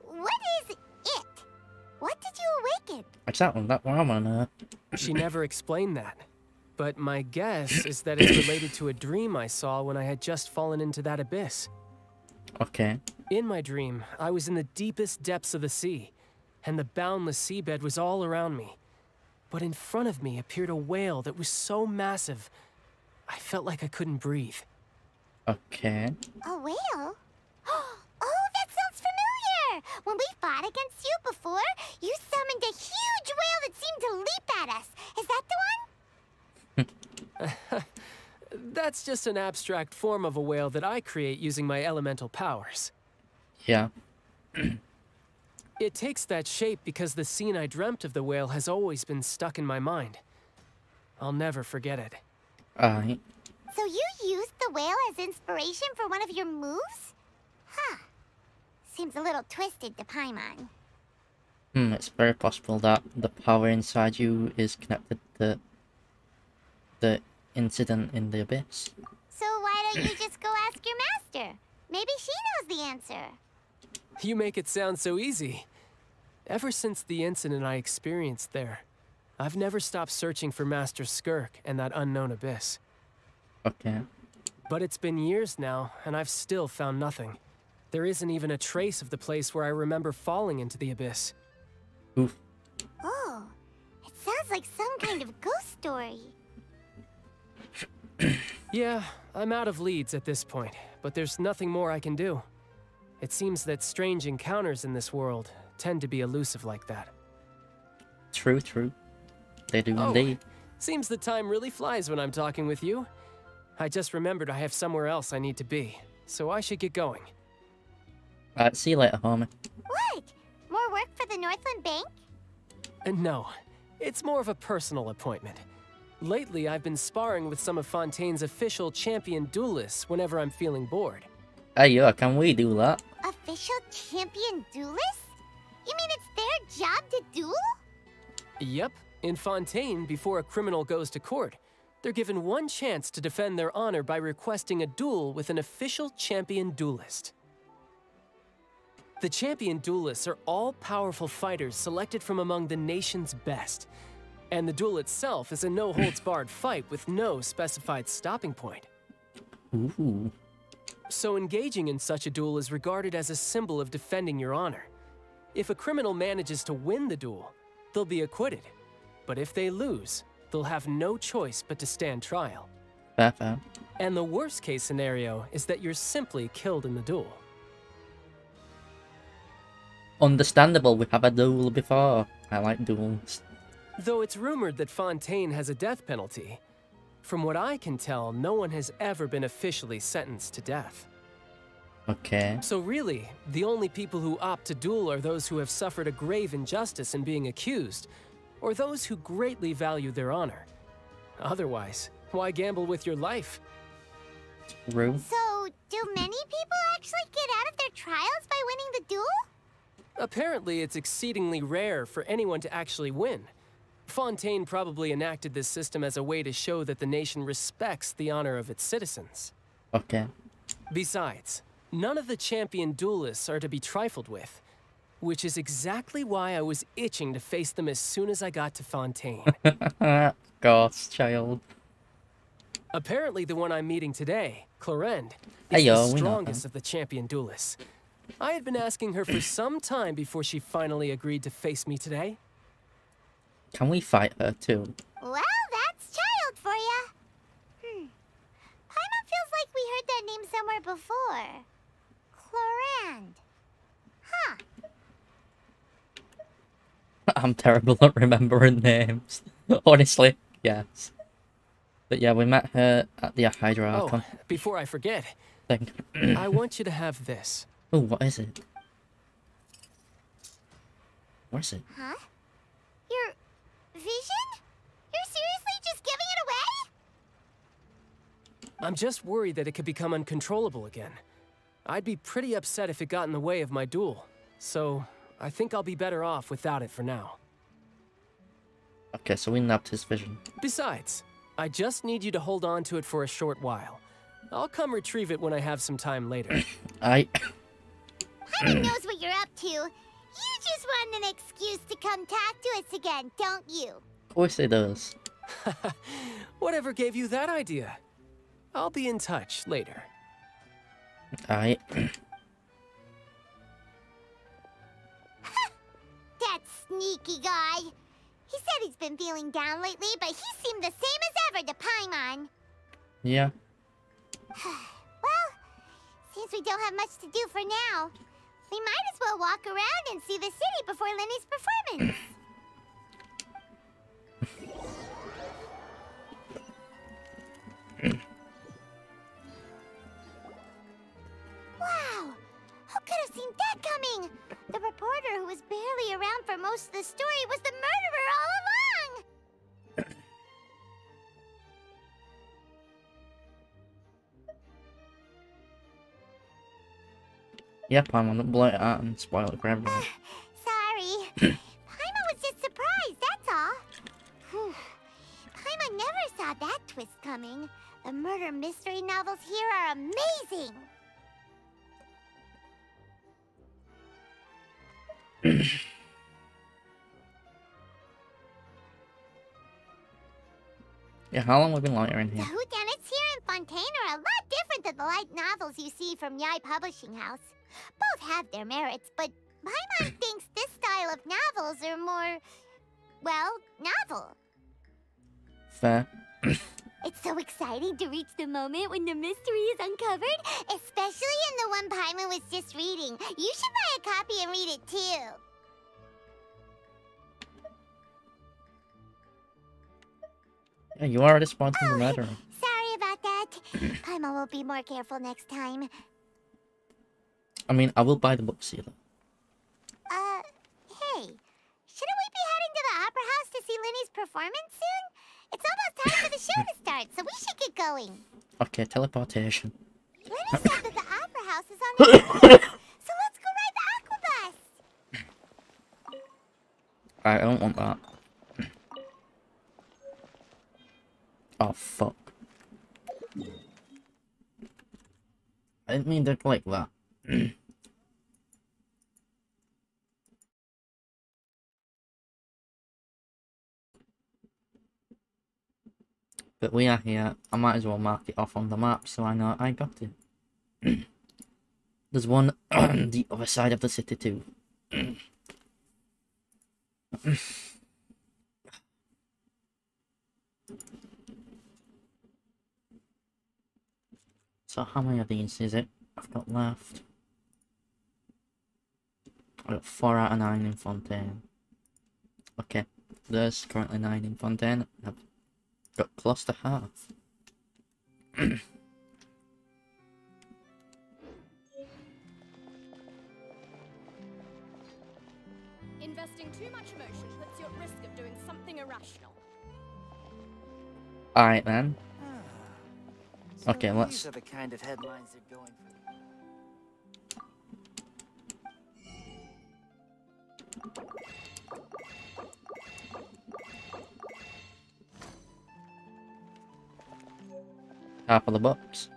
what is it? What did you awaken? Exactly, that one on her. She never explained that. But my guess is that it's related to a dream I saw when I had just fallen into that abyss. Okay. In my dream, I was in the deepest depths of the sea, and the boundless seabed was all around me. But in front of me appeared a whale that was so massive, I felt like I couldn't breathe. Okay. A whale? Oh, that sounds familiar! When we fought against you before, you summoned a huge whale that seemed to leap at us. Is that the one? That's just an abstract form of a whale that I create using my elemental powers. Yeah. It takes that shape because the scene I dreamt of the whale has always been stuck in my mind. I'll never forget it. Alright. So you used the whale as inspiration for one of your moves? Huh. Seems a little twisted to Paimon. It's very possible that the power inside you is connected to the incident in the abyss. So why don't you just go ask your master? Maybe she knows the answer. You make it sound so easy. Ever since the incident I experienced there, I've never stopped searching for Master Skirk and that unknown abyss. Okay. But it's been years now, and I've still found nothing. There isn't even a trace of the place where I remember falling into the abyss. Oof. Oh, it sounds like some kind of ghost story. Yeah, I'm out of leads at this point, but there's nothing more I can do. It seems that strange encounters in this world tend to be elusive like that. True. They do indeed. Seems the time really flies when I'm talking with you. I just remembered I have somewhere else I need to be, so I should get going. Alright, see you later, homie. What? More work for the Northland Bank? No, it's more of a personal appointment. Lately, I've been sparring with some of Fontaine's official champion duelists whenever I'm feeling bored. Hey, yeah, can we do that? Official champion duelists? You mean it's their job to duel? Yep. In Fontaine, before a criminal goes to court, they're given one chance to defend their honor by requesting a duel with an official champion duelist. The champion duelists are all-powerful fighters selected from among the nation's best. And the duel itself is a no-holds-barred fight with no specified stopping point. Ooh. So engaging in such a duel is regarded as a symbol of defending your honor. If a criminal manages to win the duel, they'll be acquitted. But if they lose, they'll have no choice but to stand trial. Fair. And the worst-case scenario is that you're simply killed in the duel. Understandable, we have a duel before. I like duels. Though it's rumored that Fontaine has a death penalty, from what I can tell, no one has ever been officially sentenced to death. Okay. So really, the only people who opt to duel are those who have suffered a grave injustice in being accused, or those who greatly value their honor. Otherwise, why gamble with your life? True. So, do many people actually get out of their trials by winning the duel? Apparently, it's exceedingly rare for anyone to actually win. Fontaine probably enacted this system as a way to show that the nation respects the honor of its citizens. Okay. Besides, none of the champion duelists are to be trifled with, which is exactly why I was itching to face them as soon as I got to Fontaine. Ghost child. Apparently, the one I'm meeting today, Clorend, Hey, is yo, the we know strongest of the champion duelists. I had been asking her for some time before she finally agreed to face me today. Can we fight her too? Well, that's child for ya. Paimon feels like we heard that name somewhere before. Clorand. Huh. I'm terrible at remembering names. Honestly, yes. But yeah, we met her at the Hydra Archon. Oh, before I forget, thing. I want you to have this. Oh, what is it? What is it? Huh? Your vision? You're seriously just giving it away? I'm just worried that it could become uncontrollable again. I'd be pretty upset if it got in the way of my duel. So, I think I'll be better off without it for now. Okay, so we nabbed his vision. Besides, I just need you to hold on to it for a short while. I'll come retrieve it when I have some time later. Paimon knows what you're up to. You just want an excuse to come talk to us again, don't you? Of course it does. Whatever gave you that idea? I'll be in touch later. That sneaky guy. He said he's been feeling down lately, but he seemed the same as ever to Paimon. Yeah. Well, since we don't have much to do for now, we might as well walk around and see the city before Lyney's performance. Wow! Who could have seen that coming? The reporter who was barely around for most of the story was the murderer all along! Yep, I'm on the blow it out and spoil it for everyone. Sorry. Paimon was just surprised, that's all. Whew. Paimon never saw that twist coming. The murder mystery novels here are amazing! Yeah, how long have we been loitering The here? whodunits here in Fontaine are a lot different than the light novels you see from Yai Publishing House. Both have their merits, but Paimon thinks this style of novels are more, well, novel. Fair. It's so exciting to reach the moment when the mystery is uncovered, especially in the one Paimon was just reading. You should buy a copy and read it too. Yeah, you already spoiled the murderer. Sorry about that. Paimon will be more careful next time. I mean, I will buy the book sealer. Hey, shouldn't we be heading to the Opera House to see Lyney's performance soon? It's almost time for the show to start, so we should get going. Okay, teleportation. Lyney said that the Opera House is on the way, so let's go ride the Aqua Bus. I don't want that. Oh, fuck. I didn't mean to click that. But we are here. I might as well mark it off on the map so I know I got it. There's one on the other side of the city too. So how many of these is it I've got left? I've got 4 out of 9 in Fontaine. Okay, there's currently 9 in Fontaine. I've got close to half. Investing too much emotion puts you at risk of doing something irrational. Alright then. Okay, These let's... are the kind of headlines they're going for. Half of the box.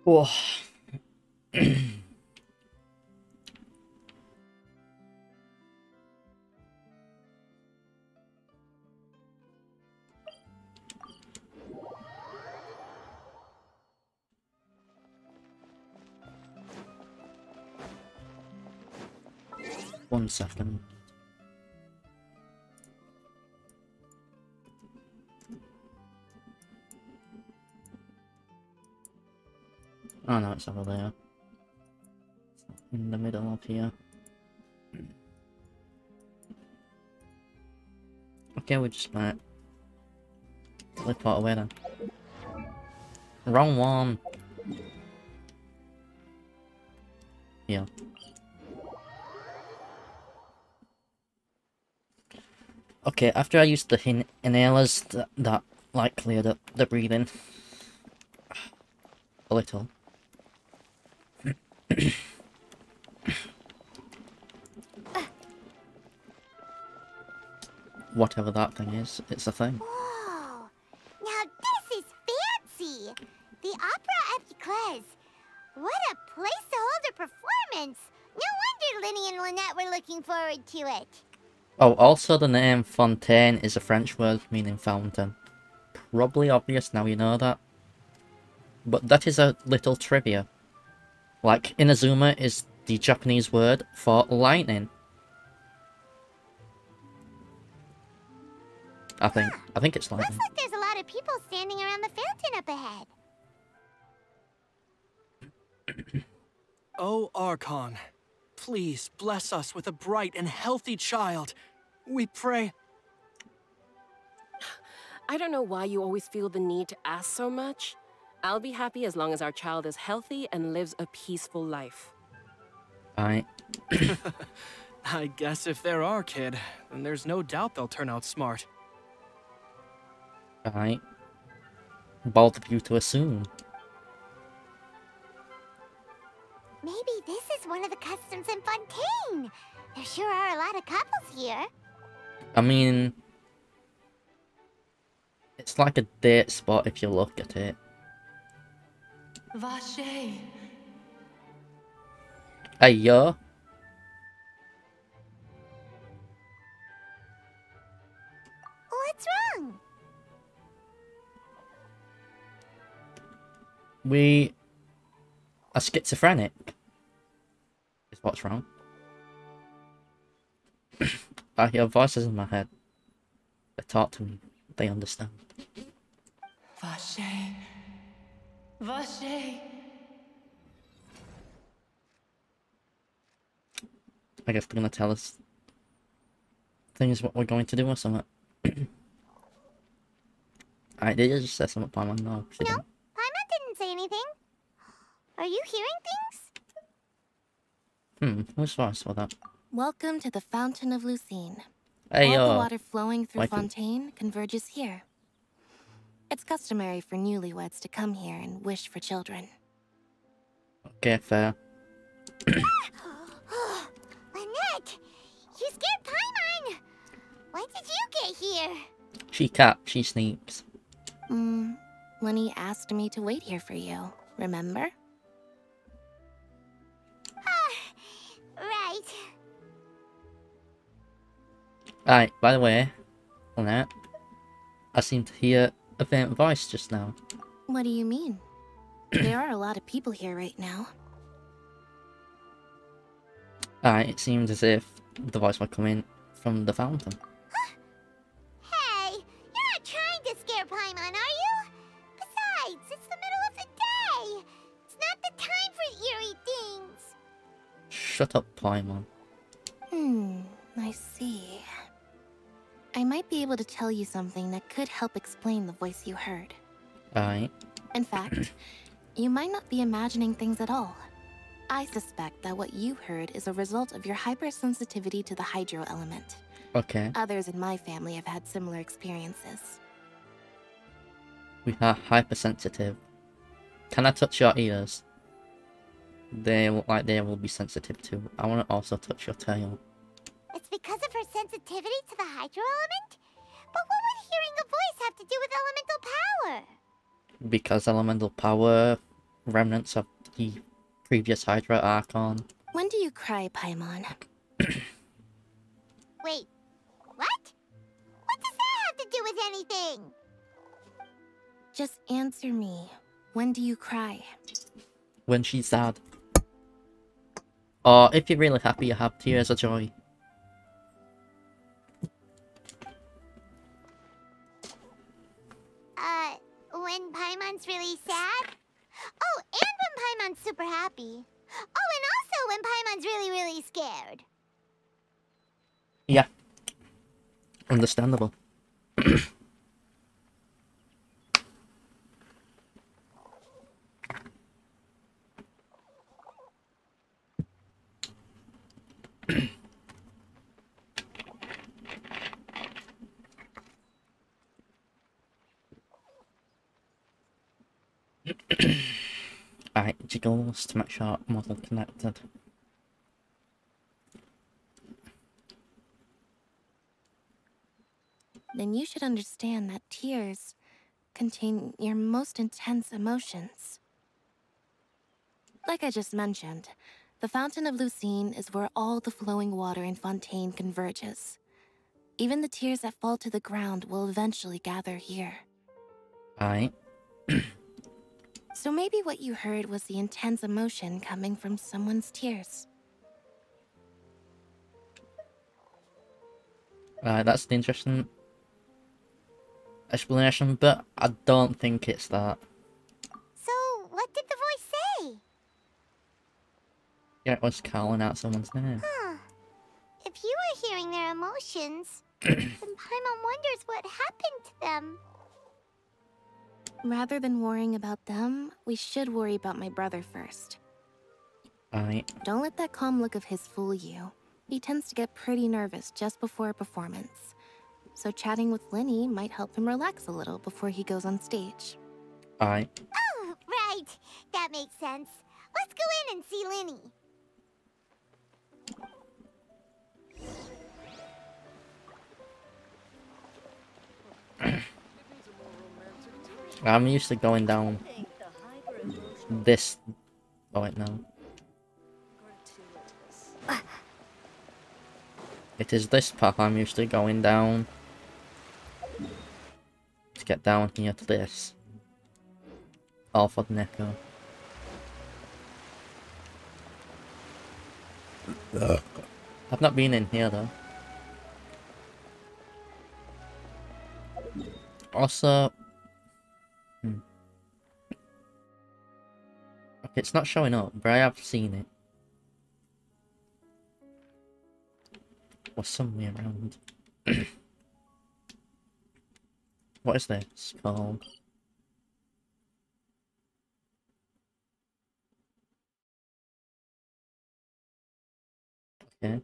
Whoa. 1 second. Oh no, it's over there. in the middle of here. Okay, we just might teleport away then. Wrong one. Yeah. Okay, after I used the inhalers, that like cleared up the breathing a little. Whatever that thing is, it's a thing. Whoa! Now this is fancy! The Opera Epiclese. What a place to hold a performance! No wonder Lyney and Lynette were looking forward to it. Oh, also the name Fontaine is a French word meaning fountain. Probably obvious now you know that. But that is a little trivia. Like, Inazuma is the Japanese word for lightning. I think it's lightning. Looks like there's a lot of people standing around the fountain up ahead. Oh, Archon, please bless us with a bright and healthy child. We pray. I don't know why you always feel the need to ask so much. I'll be happy as long as our child is healthy and lives a peaceful life. I guess if they're our kid, then there's no doubt they'll turn out smart. Bold of you to assume. Maybe this is one of the customs in Fontaine. There sure are a lot of couples here. I mean, it's like a date spot if you look at it. Vache. Hey, yo. What's wrong? We are schizophrenic. Is what's wrong. I hear voices in my head. They talk to me. They understand. Vache. Vache. I guess they're gonna tell us things what we're going to do or something. I did just say something, Paimon. No, she didn't. Paimon didn't say anything. Are you hearing things? Whose voice was that? Welcome to the Fountain of Lucine. Hey, All the water flowing through like Fontaine converges here. It's customary for newlyweds to come here and wish for children. Okay, fair. Lynette! You scared Paimon! When did you get here? She sneaks. Lyney asked me to wait here for you, remember? Right. Alright, by the way, Lynette, I seem to hear a faint voice just now. What do you mean? There are a lot of people here right now. Alright, it seems as if the voice was coming from the fountain. Hey, you're not trying to scare Paimon, are you? Besides, it's the middle of the day. It's not the time for eerie things. Shut up, Paimon. I see. I might be able to tell you something that could help explain the voice you heard. Alright. In fact, you might not be imagining things at all. I suspect that what you heard is a result of your hypersensitivity to the hydro element. Okay. Others in my family have had similar experiences. We are hypersensitive. Can I touch your ears? They look like they will be sensitive too. I want to also touch your tail. It's because of her sensitivity to the hydro element? But what would hearing a voice have to do with elemental power? Because elemental power, remnants of the previous Hydra Archon. When do you cry, Paimon? Wait, what? What does that have to do with anything? Just answer me. When do you cry? When she's sad. Or if you're really happy, you have tears of joy. When Paimon's really sad? Oh, and when Paimon's super happy. Oh, and also when Paimon's really scared. Yeah. Understandable. Alright, jiggles to make sure model connected. Then you should understand that tears contain your most intense emotions. Like I just mentioned, the Fountain of Lucine is where all the flowing water in Fontaine converges. Even the tears that fall to the ground will eventually gather here. Alright. So maybe what you heard was the intense emotion coming from someone's tears. That's an interesting explanation, but I don't think it's that. So, what did the voice say? Yeah, it was calling out someone's name. Huh. If you were hearing their emotions, then Paimon wonders what happened to them. Rather than worrying about them, we should worry about my brother first. Alright. Don't let that calm look of his fool you. He tends to get pretty nervous just before a performance. So chatting with Lyney might help him relax a little before he goes on stage. Alright. Oh, right. That makes sense. Let's go in and see Lyney. I'm used to going down this... Oh wait, no. It is this path I'm used to going down. To get down here to this. All for the Neko. I've not been in here though. Also... Okay, it's not showing up, but I have seen it. Or somewhere around. What is this called? Okay.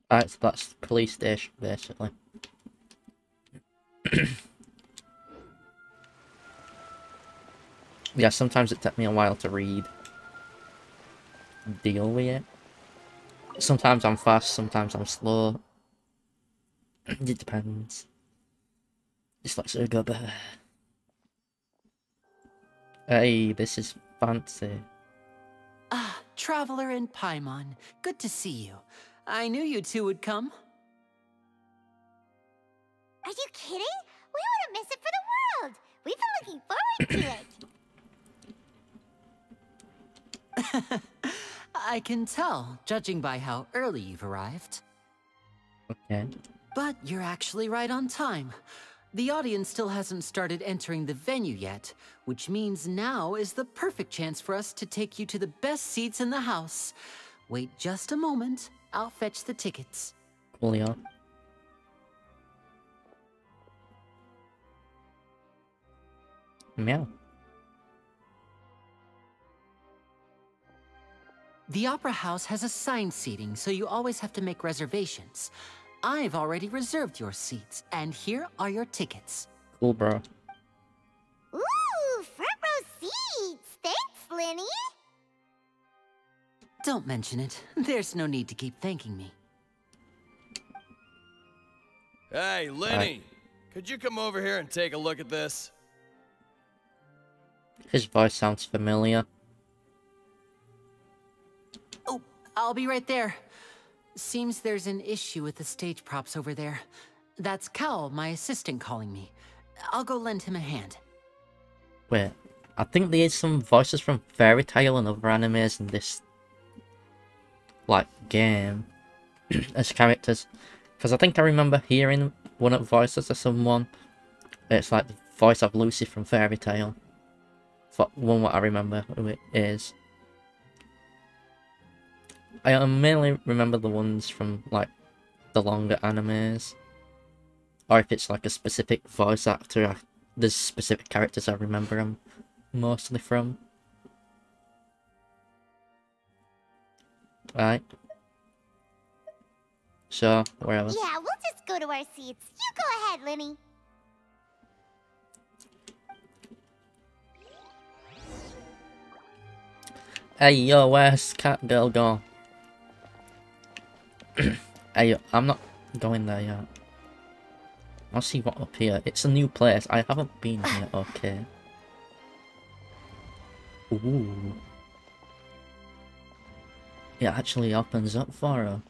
Alright, so that's the police station, basically. Yeah, sometimes it takes me a while to read. Deal with it. Sometimes I'm fast, sometimes I'm slow. It depends. Just like so good. Hey, this is fancy. Ah, Traveler and Paimon. Good to see you. I knew you two would come. Are you kidding? We wouldn't miss it for the world. We've been looking forward to it. I can tell, judging by how early you've arrived. Okay. But you're actually right on time. The audience still hasn't started entering the venue yet, which means now is the perfect chance for us to take you to the best seats in the house. Wait just a moment. I'll fetch the tickets. Coolio. Meow. The Opera House has assigned seating, so you always have to make reservations. I've already reserved your seats, and here are your tickets. Cool, bro. Ooh, front row seats. Thanks, Lyney. Don't mention it. There's no need to keep thanking me. Hey, Lyney! Could you come over here and take a look at this? His voice sounds familiar. Oh, I'll be right there. Seems there's an issue with the stage props over there. That's Cal, my assistant, calling me. I'll go lend him a hand. Wait, I think there is some voices from Fairy Tail and other animes in this, like, game as characters. Because I think I remember hearing one of the voices of someone. It's like the voice of Lucy from Fairy Tail. For one, what I remember who it is. I mainly remember the ones from, like, the longer animes. Or if it's like a specific voice actor, there's specific characters I remember them mostly from. Right. Sure, wherever. Yeah, we'll just go to our seats. You go ahead, Lyney. Hey yo, where's Cat Girl gone? Hey yo, I'm not going there yet. I'll see what up here. It's a new place. I haven't been here. Okay. Ooh. It actually opens up for her.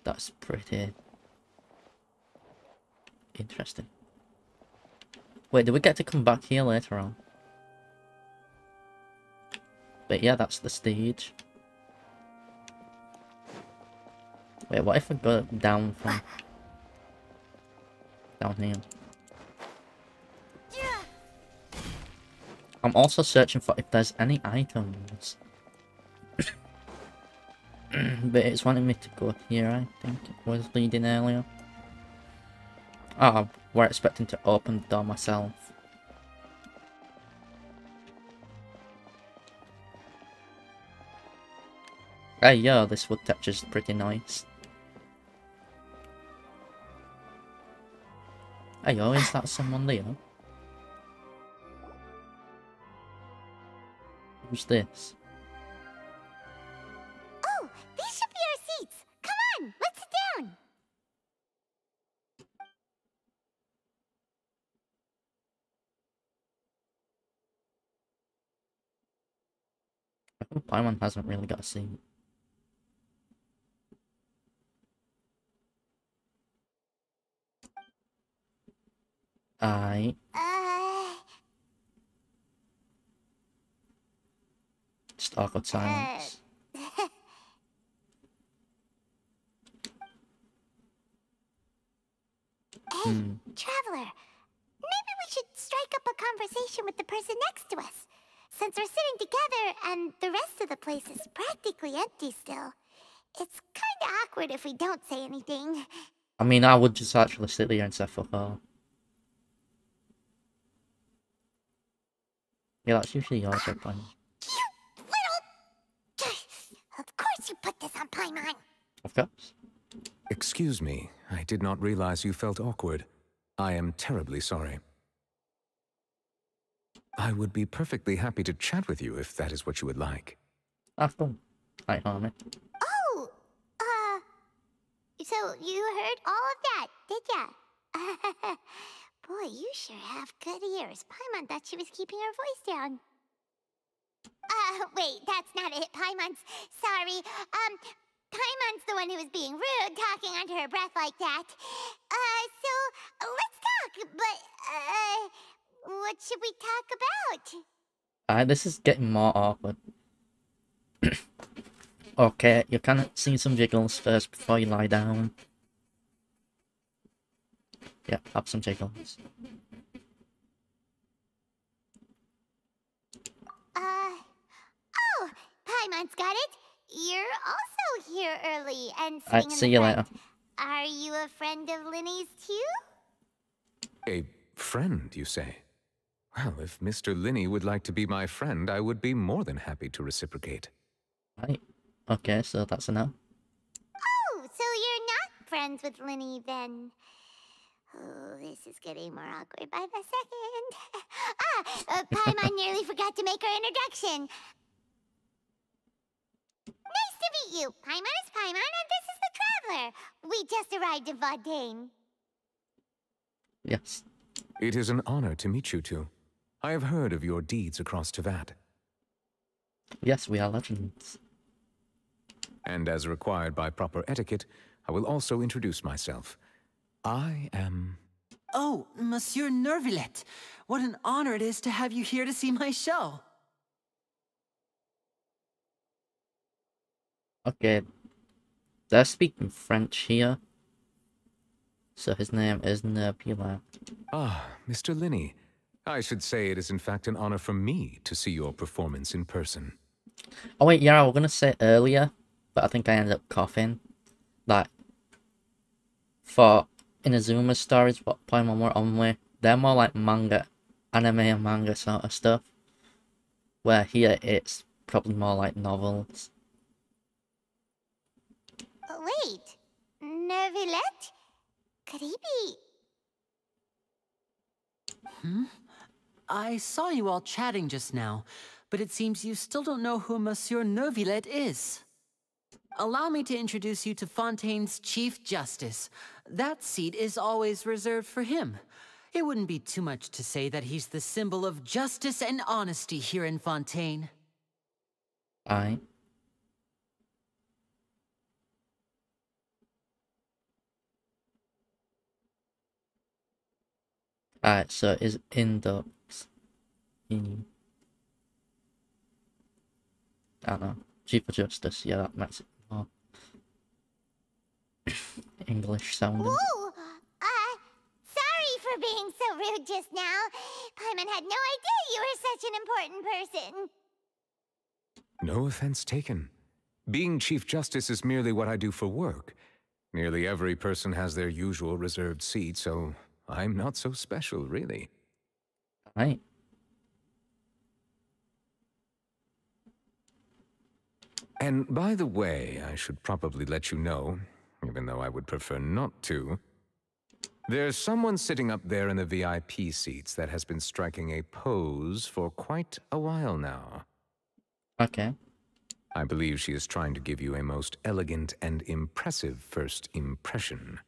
That's pretty interesting. Wait, do we get to come back here later on? But yeah, that's the stage. Wait, what if I go down from... down here? I'm also searching for if there's any items. But it's wanting me to go here, I think it was leading earlier. Oh, we're expecting to open the door myself. Hey yo, this wood texture's pretty nice. Hey yo, is that someone there? Who's this? Oh, these should be our seats. Come on, let's sit down. I think Paimon hasn't really got a seat. Just awkward silence. Hey, Traveler. Maybe we should strike up a conversation with the person next to us. Since we're sitting together and the rest of the place is practically empty still. It's kinda awkward if we don't say anything. I mean, I would just actually sit there and say fuck all. Yeah, that's usually your job, Paimon. Of course you put this on Paimon. Of course. Excuse me, I did not realize you felt awkward. I am terribly sorry. I would be perfectly happy to chat with you if that is what you would like. Ah, cool. Hi, Harmony. Oh, so you heard all of that, did ya? Boy, you sure have good ears. Paimon thought she was keeping her voice down. Wait, that's not it, Paimon's. Sorry. Paimon's the one who was being rude, talking under her breath like that. So, let's talk, but, what should we talk about? This is getting more awkward. Okay, you can see some jiggles first before you lie down. Yeah, have some jiggles. Oh, Paimon's got it. You're also here early and sitting Alright, in see the you front. later. Are you a friend of Lyney's too? A friend, you say? Well, if Mr. Lyney would like to be my friend, I would be more than happy to reciprocate. Right. Okay, so that's a no. Oh, so you're not friends with Lyney then? Oh, this is getting more awkward by the second. Paimon nearly forgot to make her introduction. Nice to meet you. Paimon is Paimon, and this is the Traveler. We just arrived in Vaudain. Yes. It is an honor to meet you two. I have heard of your deeds across Tevat. Yes, we are legends. And as required by proper etiquette, I will also introduce myself. I am... Oh, Monsieur Nervillet. What an honor it is to have you here to see my show. Okay, they're speaking French here. So his name is Nervillet. Ah, Mr. Lyney. I should say it is in fact an honor for me to see your performance in person. Oh wait, yeah, I was gonna say earlier, but I think I ended up coughing. Like, for Inazuma stories, what Paimon were on with, they're more like manga, anime and manga sort of stuff. Where here it's probably more like novels. Wait, Nervillet? Could he be... I saw you all chatting just now, but it seems you still don't know who Monsieur Nervillet is. Allow me to introduce you to Fontaine's Chief Justice. That seat is always reserved for him. It wouldn't be too much to say that he's the symbol of justice and honesty here in Fontaine. Aye. Alright, so is Indox in... I don't know. Chief of Justice, yeah, that makes it more English sounding. Ooh, sorry for being so rude just now. Paimon had no idea you were such an important person. No offense taken. Being Chief Justice is merely what I do for work. Nearly every person has their usual reserved seat, so I'm not so special, really. Right. And by the way, I should probably let you know, even though I would prefer not to, there's someone sitting up there in the VIP seats that has been striking a pose for quite a while now. Okay. I believe she is trying to give you a most elegant and impressive first impression.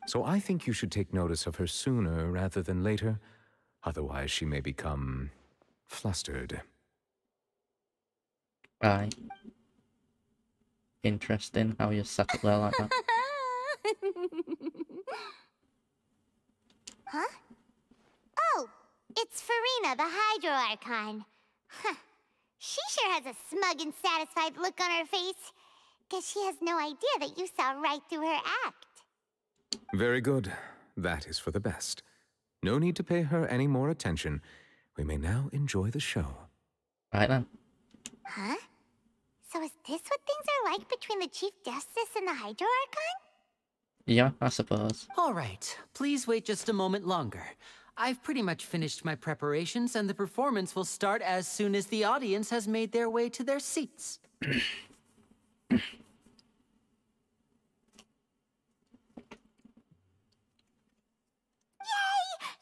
So I think you should take notice of her sooner rather than later. Otherwise, she may become flustered. Right. Interesting how you sat up there like that. Huh? Oh, it's Farina, the Hydro Archon. Huh. She sure has a smug and satisfied look on her face. Guess she has no idea that you saw right through her act. Very good. That is for the best. No need to pay her any more attention. We may now enjoy the show. Right then. Huh? So is this what things are like between the Chief Justice and the Hydro Archon? Yeah, I suppose. All right, please wait just a moment longer. I've pretty much finished my preparations, and the performance will start as soon as the audience has made their way to their seats. Yay!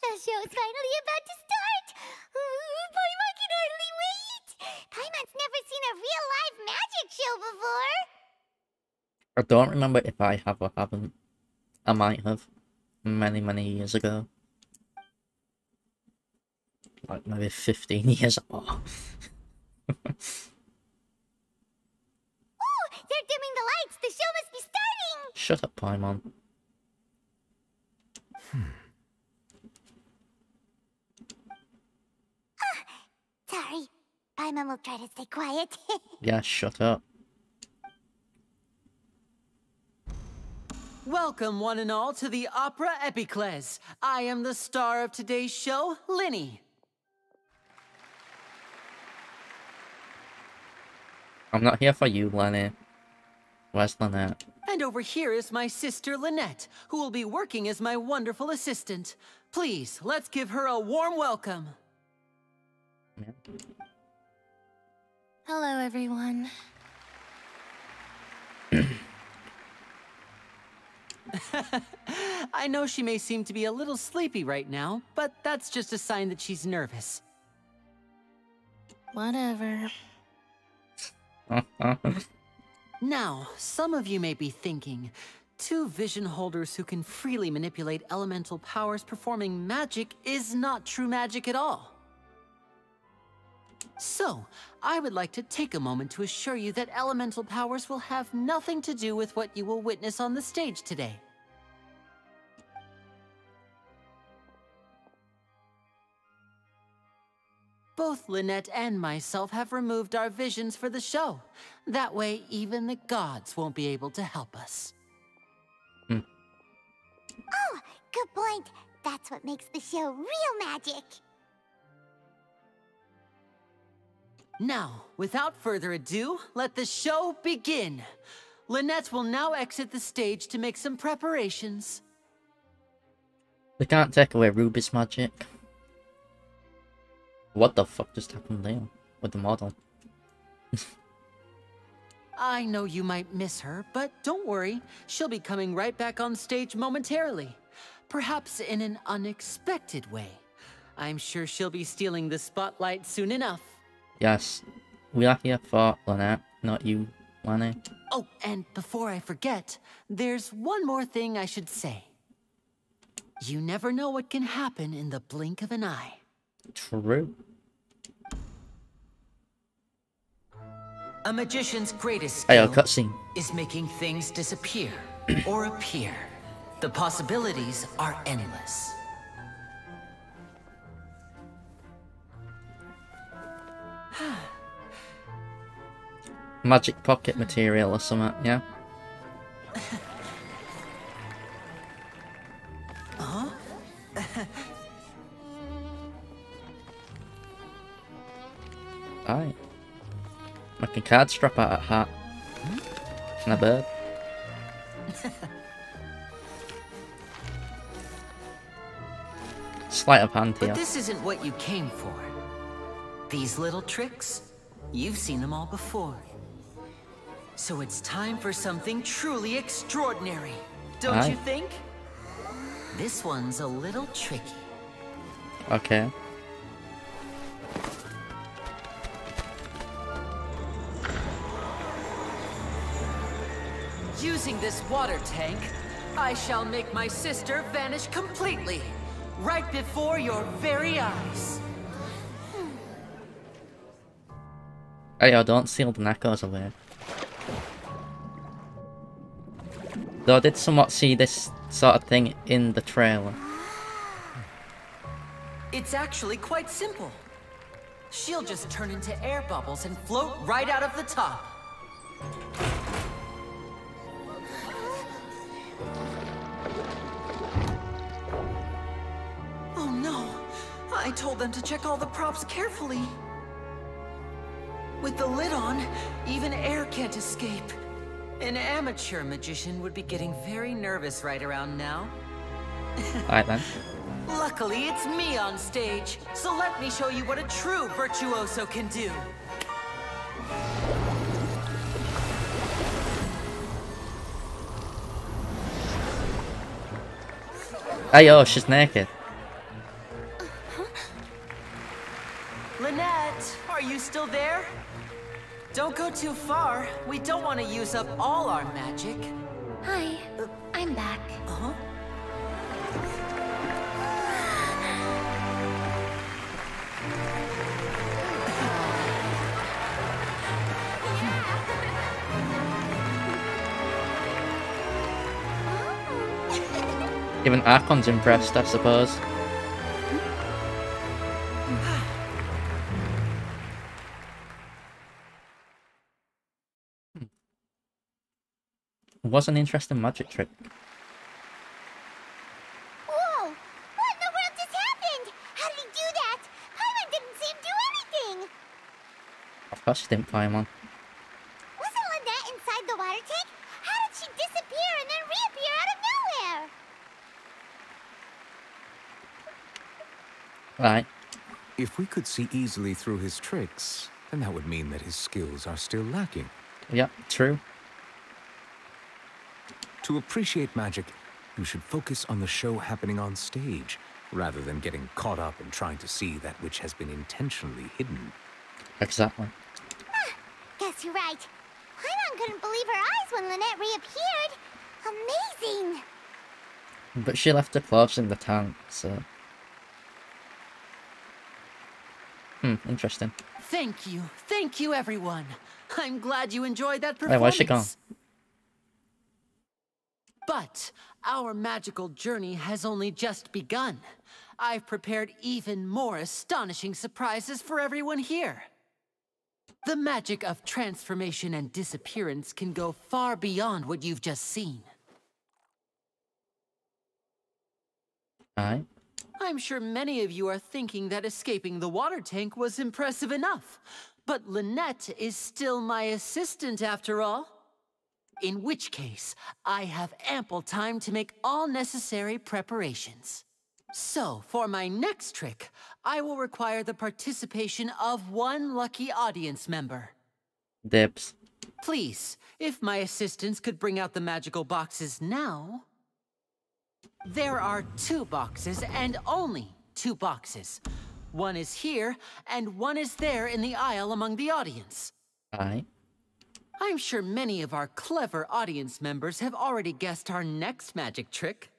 The show's finally about to start! Paimon can hardly wait! Paimon's never seen a real live magic show before! I don't remember if I have or haven't. I might have. Many, many years ago. Like maybe 15 years ago. Ooh! They're dimming the lights! The show must be starting! Shut up, Paimon. Sorry. Paimon will try to stay quiet. Yeah, shut up. Welcome, one and all, to the Opera Epiclese. I am the star of today's show, Lyney. I'm not here for you, Lyney. Where's Lynette? And over here is my sister, Lynette, who will be working as my wonderful assistant. Please, let's give her a warm welcome. Hello, everyone. I know she may seem to be a little sleepy right now, but that's just a sign that she's nervous. Whatever. Now, some of you may be thinking, two vision holders who can freely manipulate elemental powers performing magic is not true magic at all. So, I would like to take a moment to assure you that elemental powers will have nothing to do with what you will witness on the stage today. Both Lynette and myself have removed our visions for the show. That way, even the gods won't be able to help us. Oh, good point. That's what makes the show real magic. Now, without further ado, let the show begin. Lynette will now exit the stage to make some preparations. They can't take away Ruby's magic. What the fuck just happened there with the model? I know you might miss her, but don't worry. She'll be coming right back on stage momentarily. Perhaps in an unexpected way. I'm sure she'll be stealing the spotlight soon enough. Yes, we are here for Lynette, not you, Lyney. Oh, and before I forget, there's one more thing I should say. You never know what can happen in the blink of an eye. True. A magician's greatest Hey, skill cutscene. is making things disappear or appear. The possibilities are endless. Magic pocket material or something, yeah? Huh? Aye. Like a card strap out a hat. And a bird. Sleight of hand here. But this isn't what you came for. These little tricks, you've seen them all before. So it's time for something truly extraordinary, don't Aye. you think? This one's a little tricky. Okay. Using this water tank, I shall make my sister vanish completely, right before your very eyes. Hey, I don't seal the knackers away. Though I did somewhat see this sort of thing in the trailer. It's actually quite simple. She'll just turn into air bubbles and float right out of the top. Oh no! I told them to check all the props carefully. With the lid on, even air can't escape. An amateur magician would be getting very nervous right around now. Alright then. Luckily, it's me on stage, so let me show you what a true virtuoso can do. Hey, oh, she's naked. Lynette, are you still there? Don't go too far. We don't want to use up all our magic. Hi, I'm back. Uh-huh. Even Archon's impressed, I suppose. Was an interesting magic trick. Whoa! What in the world just happened? How did he do that? Paimon didn't see him do anything! Of course she didn't find one. Wasn't Lynette inside the water tank? How did she disappear and then reappear out of nowhere? Right. If we could see easily through his tricks, then that would mean that his skills are still lacking. Yeah, true. To appreciate magic, you should focus on the show happening on stage, rather than getting caught up in trying to see that which has been intentionally hidden. Exactly. Guess you're right. Paimon couldn't believe her eyes when Lynette reappeared. Amazing! But she left her clothes in the tank, so... Interesting. Thank you, everyone. I'm glad you enjoyed that Hey, performance. where's she gone? But our magical journey has only just begun. I've prepared even more astonishing surprises for everyone here. The magic of transformation and disappearance can go far beyond what you've just seen. Aye. I'm sure many of you are thinking that escaping the water tank was impressive enough. But Lynette is still my assistant after all. In which case, I have ample time to make all necessary preparations. So, for my next trick, I will require the participation of one lucky audience member. Dibs. Please, if my assistants could bring out the magical boxes now. There are 2 boxes and only 2 boxes. One is here, and one is there in the aisle among the audience. Aye. I'm sure many of our clever audience members have already guessed our next magic trick.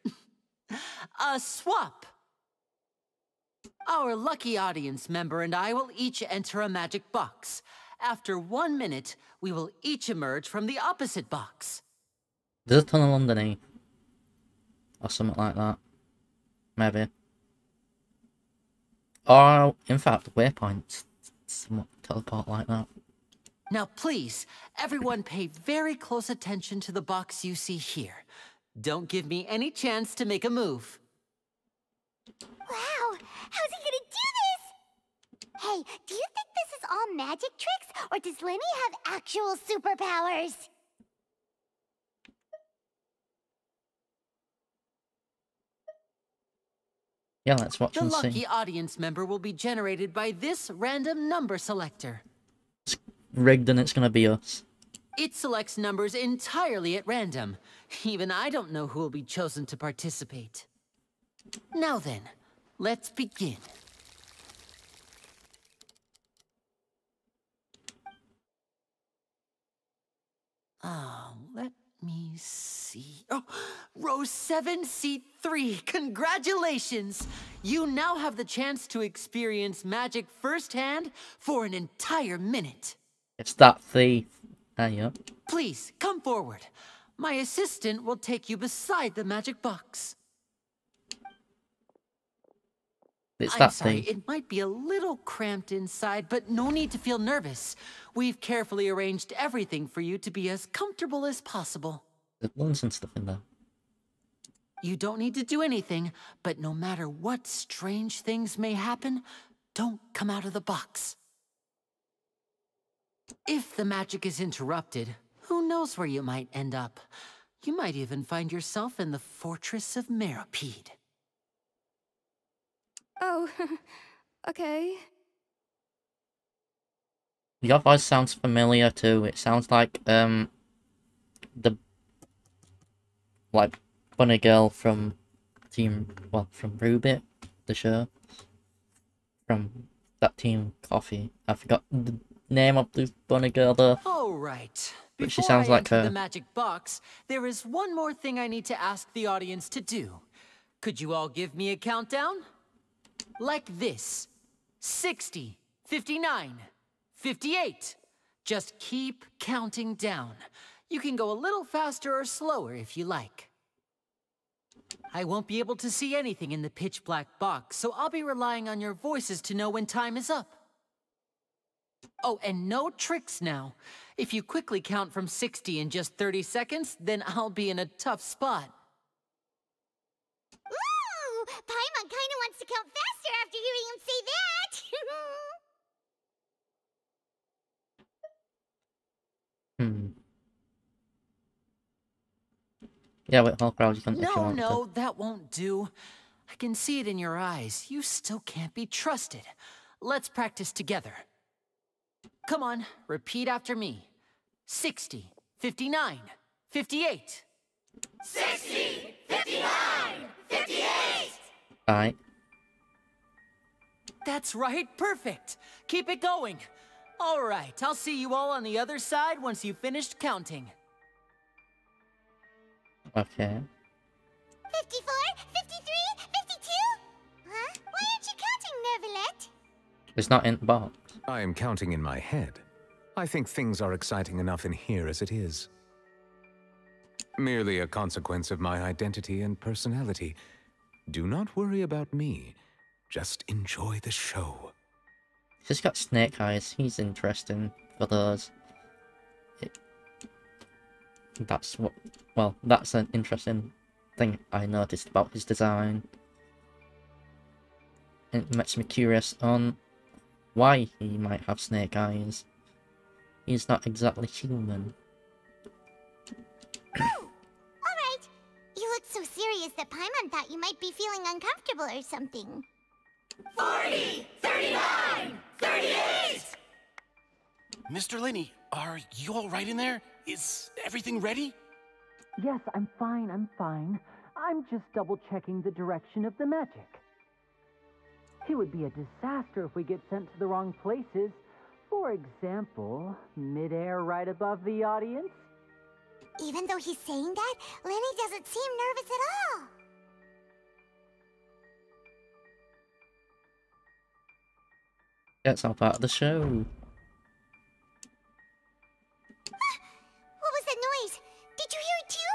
A swap! Our lucky audience member and I will each enter a magic box. After 1 minute, we will each emerge from the opposite box. There's a tunnel underneath. Or something like that. Maybe. Or, in fact, waypoints. Somewhat teleport like that. Now please, everyone pay very close attention to the box you see here. Don't give me any chance to make a move. Wow! How's he gonna do this? Hey, do you think this is all magic tricks, or does Lyney have actual superpowers? Yeah, let's watch The and lucky see. audience member will be generated by this random number selector. It's rigged and it's gonna be us. It selects numbers entirely at random. Even I don't know who will be chosen to participate. Now then, let's begin. Let me see. Oh, row 7, seat 3. Congratulations! You now have the chance to experience magic firsthand for an entire minute. It's that thief. Ah, yeah. Please, come forward. My assistant will take you beside the magic box. It's I'm that sorry, thief. it might be a little cramped inside, but no need to feel nervous. We've carefully arranged everything for you to be as comfortable as possible. There's balloons and stuff in there. You don't need to do anything, but no matter what strange things may happen, don't come out of the box. If the magic is interrupted, who knows where you might end up? You might even find yourself in the Fortress of Meropide. Oh, okay. Your voice sounds familiar too. It sounds like the bunny girl from from Rubit, the show. From that Team Coffee. I forgot the name of the bunny girl though. All right. But she Before sounds I like enter her. the magic box, there is one more thing I need to ask the audience to do. Could you all give me a countdown? Like this. 60, 59, 58. Just keep counting down. You can go a little faster or slower if you like. I won't be able to see anything in the pitch black box, so I'll be relying on your voices to know when time is up. Oh, and no tricks now. If you quickly count from 60 in just 30 seconds, then I'll be in a tough spot. Ooh! Paimon kinda wants to count faster after hearing him say that! Yeah, wait, whole crowd, you can if you No, want no, to. that won't do. I can see it in your eyes. You still can't be trusted. Let's practice together. Come on, repeat after me. 60, 59, 58. 60, 59, 58! Alright. That's right, perfect. Keep it going. All right, I'll see you all on the other side once you've finished counting. Okay. 54, 53, 52? Huh? Why aren't you counting, Nervalette? It's not in the box. I am counting in my head. I think things are exciting enough in here as it is. Merely a consequence of my identity and personality. Do not worry about me. Just enjoy the show. He's got snake eyes. He's interesting for those. That's what. Well, that's an interesting thing I noticed about his design. It makes me curious on why he might have snake eyes. He's not exactly human. Alright. You look so serious that Paimon thought you might be feeling uncomfortable or something. 40, 39, 38! Mr. Lyney, are you all right in there? Is everything ready? Yes, I'm fine, I'm just double-checking the direction of the magic. It would be a disaster if we get sent to the wrong places. For example, midair right above the audience. Even though he's saying that, Lyney doesn't seem nervous at all. That's all part of the show. What was that noise? Did you hear it too?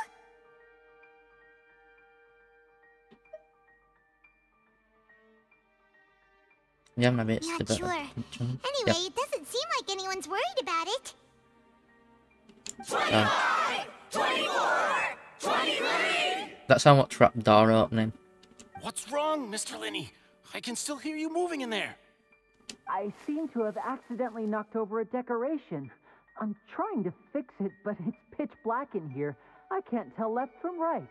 Yeah, maybe it's Not sure. Anyway, it doesn't seem like anyone's worried about it. 25, 24, 23! That's how much trap door opening. What's wrong, Mr. Lyney? I can still hear you moving in there. I seem to have accidentally knocked over a decoration. I'm trying to fix it, but it's pitch black in here. I can't tell left from right.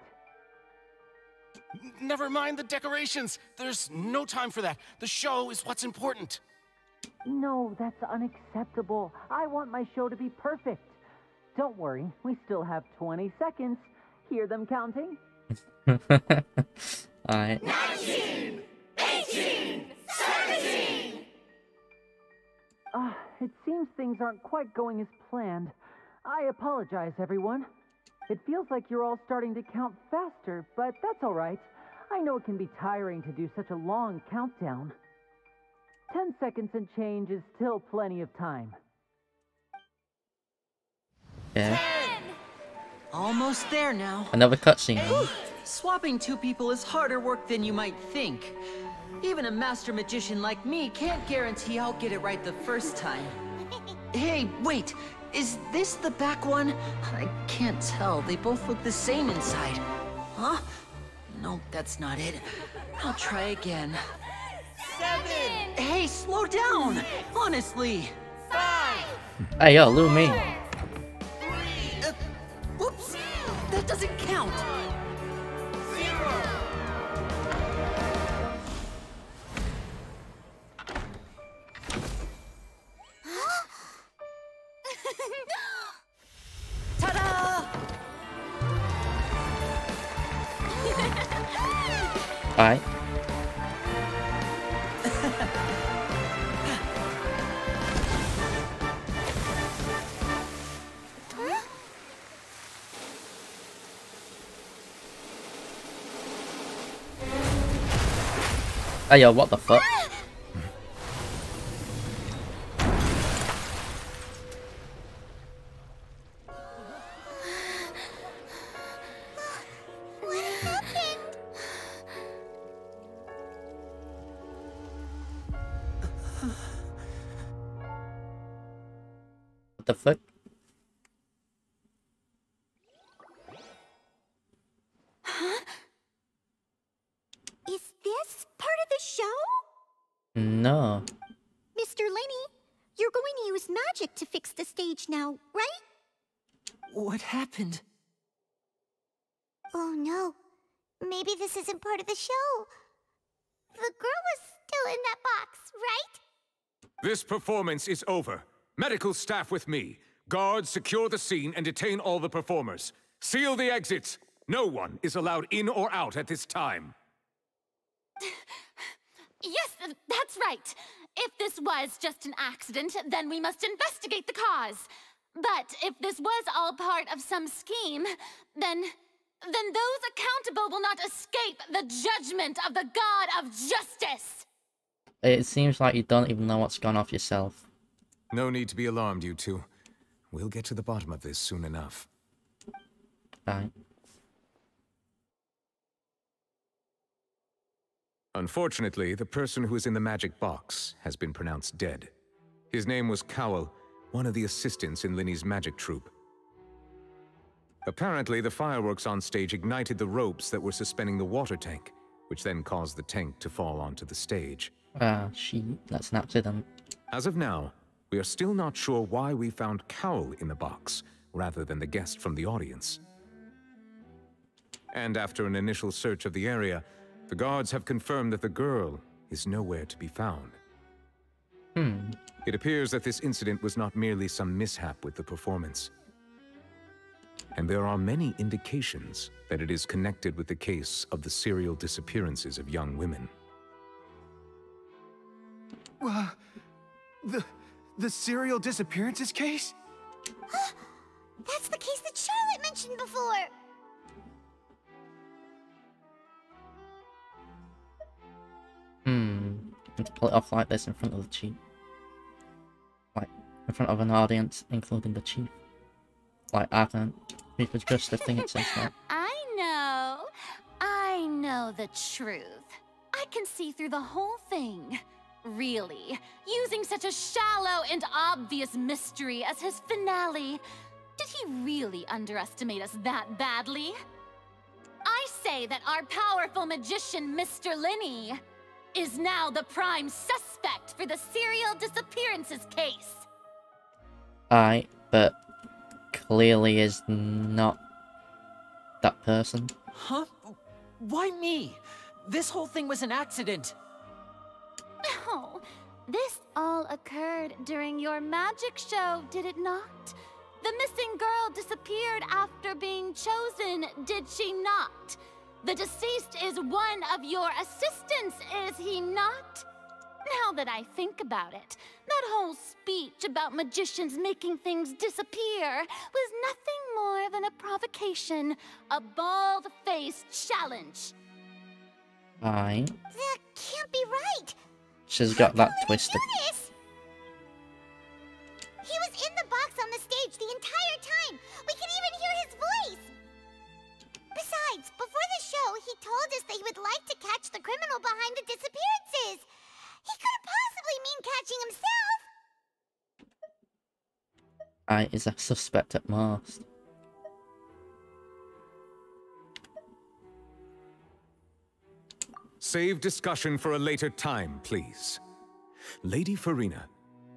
Never mind the decorations. There's no time for that. The show is what's important. No, that's unacceptable. I want my show to be perfect. Don't worry, we still have 20 seconds. Hear them counting? Alright. 19, 18, 17! It seems things aren't quite going as planned. I apologize, everyone. It feels like you're all starting to count faster, but that's all right. I know it can be tiring to do such a long countdown. 10 seconds and change is still plenty of time. Yeah. Almost there now. Another cutscene. Swapping two people is harder work than you might think. Even a master magician like me can't guarantee I'll get it right the first time. Hey, wait! Is this the back one? I can't tell. They both look the same inside. Huh? No, that's not it. I'll try again. 7! Hey, slow down! Honestly! 5! Hey, yo, Lou me. Whoops! That doesn't count! 0! Ta-da! Alright. Hey yo, what the fuck? What happened? What the fuck? Huh? Is this part of the show? No. Mr. Lyney, you're going to use magic to fix the stage now, right? What happened? Oh no. Maybe this isn't part of the show. The girl was still in that box, right? This performance is over. Medical staff with me. Guards, secure the scene and detain all the performers. Seal the exits. No one is allowed in or out at this time. Yes, that's right. If this was just an accident, then we must investigate the cause. But if this was all part of some scheme, then those accountable will not escape the judgment of the God of Justice. It seems like you don't even know what's gone off yourself. No need to be alarmed, you two. We'll get to the bottom of this soon enough. Right. Unfortunately, the person who is in the magic box has been pronounced dead. His name was Cowell, one of the assistants in Lyney's magic troupe. Apparently, the fireworks on stage ignited the ropes that were suspending the water tank, which then caused the tank to fall onto the stage. Ah, that's an accident. As of now, we are still not sure why we found Cowell in the box, rather than the guest from the audience. And after an initial search of the area, the guards have confirmed that the girl is nowhere to be found. It appears that this incident was not merely some mishap with the performance. And there are many indications that it is connected with the case of the serial disappearances of young women. The serial disappearances case? That's the case that Charlotte mentioned before. And to pull it off like this in front of the chief. Like, in front of an audience, including the chief. Like, I can't. Chief of Justice thing it says that. I know the truth. I can see through the whole thing. Really, using such a shallow and obvious mystery as his finale. Did he really underestimate us that badly? I say that our powerful magician, Mr. Lyney, is now the prime suspect for the serial disappearances case. Aye, but clearly is not that person. Huh? Why me? This whole thing was an accident. No, this all occurred during your magic show, did it not? The missing girl disappeared after being chosen, did she not? The deceased is one of your assistants, is he not? Now that I think about it, that whole speech about magicians making things disappear was nothing more than a provocation, a bald-faced challenge. Aye. That can't be right. She's got that twisted. He was in the box on the stage the entire time. We can even hear his voice. Besides, before the show, he told us that he would like to catch the criminal behind the disappearances. He couldn't possibly mean catching himself. Aye, is a suspect at most. Save discussion for a later time, please. Lady Farina,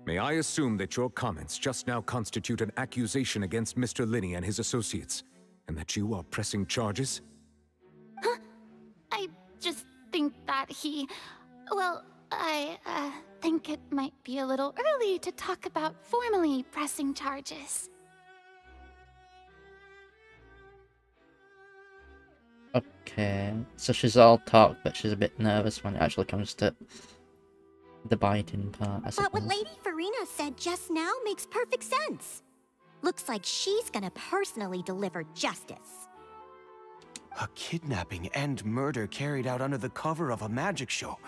may I assume that your comments just now constitute an accusation against Mr. Lyney and his associates, and that you are pressing charges? Huh? I just think that I think it might be a little early to talk about formally pressing charges. Okay, so she's all talk, but she's a bit nervous when it actually comes to the biting part, I suppose. But what Lady Farina said just now makes perfect sense. Looks like she's gonna personally deliver justice. A kidnapping and murder carried out under the cover of a magic show.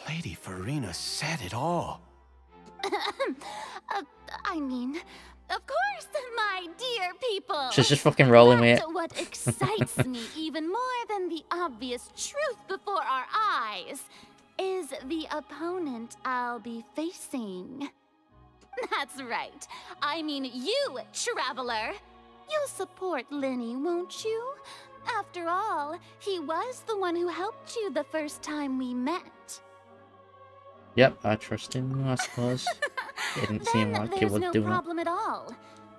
Lady Farina said it all. I mean, of course, my dear people. She's just fucking rolling with it. But what excites me even more than the obvious truth before our eyes is the opponent I'll be facing. That's right. I mean you, Traveler. You'll support Lyney, won't you? After all, he was the one who helped you the first time we met. Yep, I trust him, I suppose. It didn't seem like he would do There's it. no problem at all.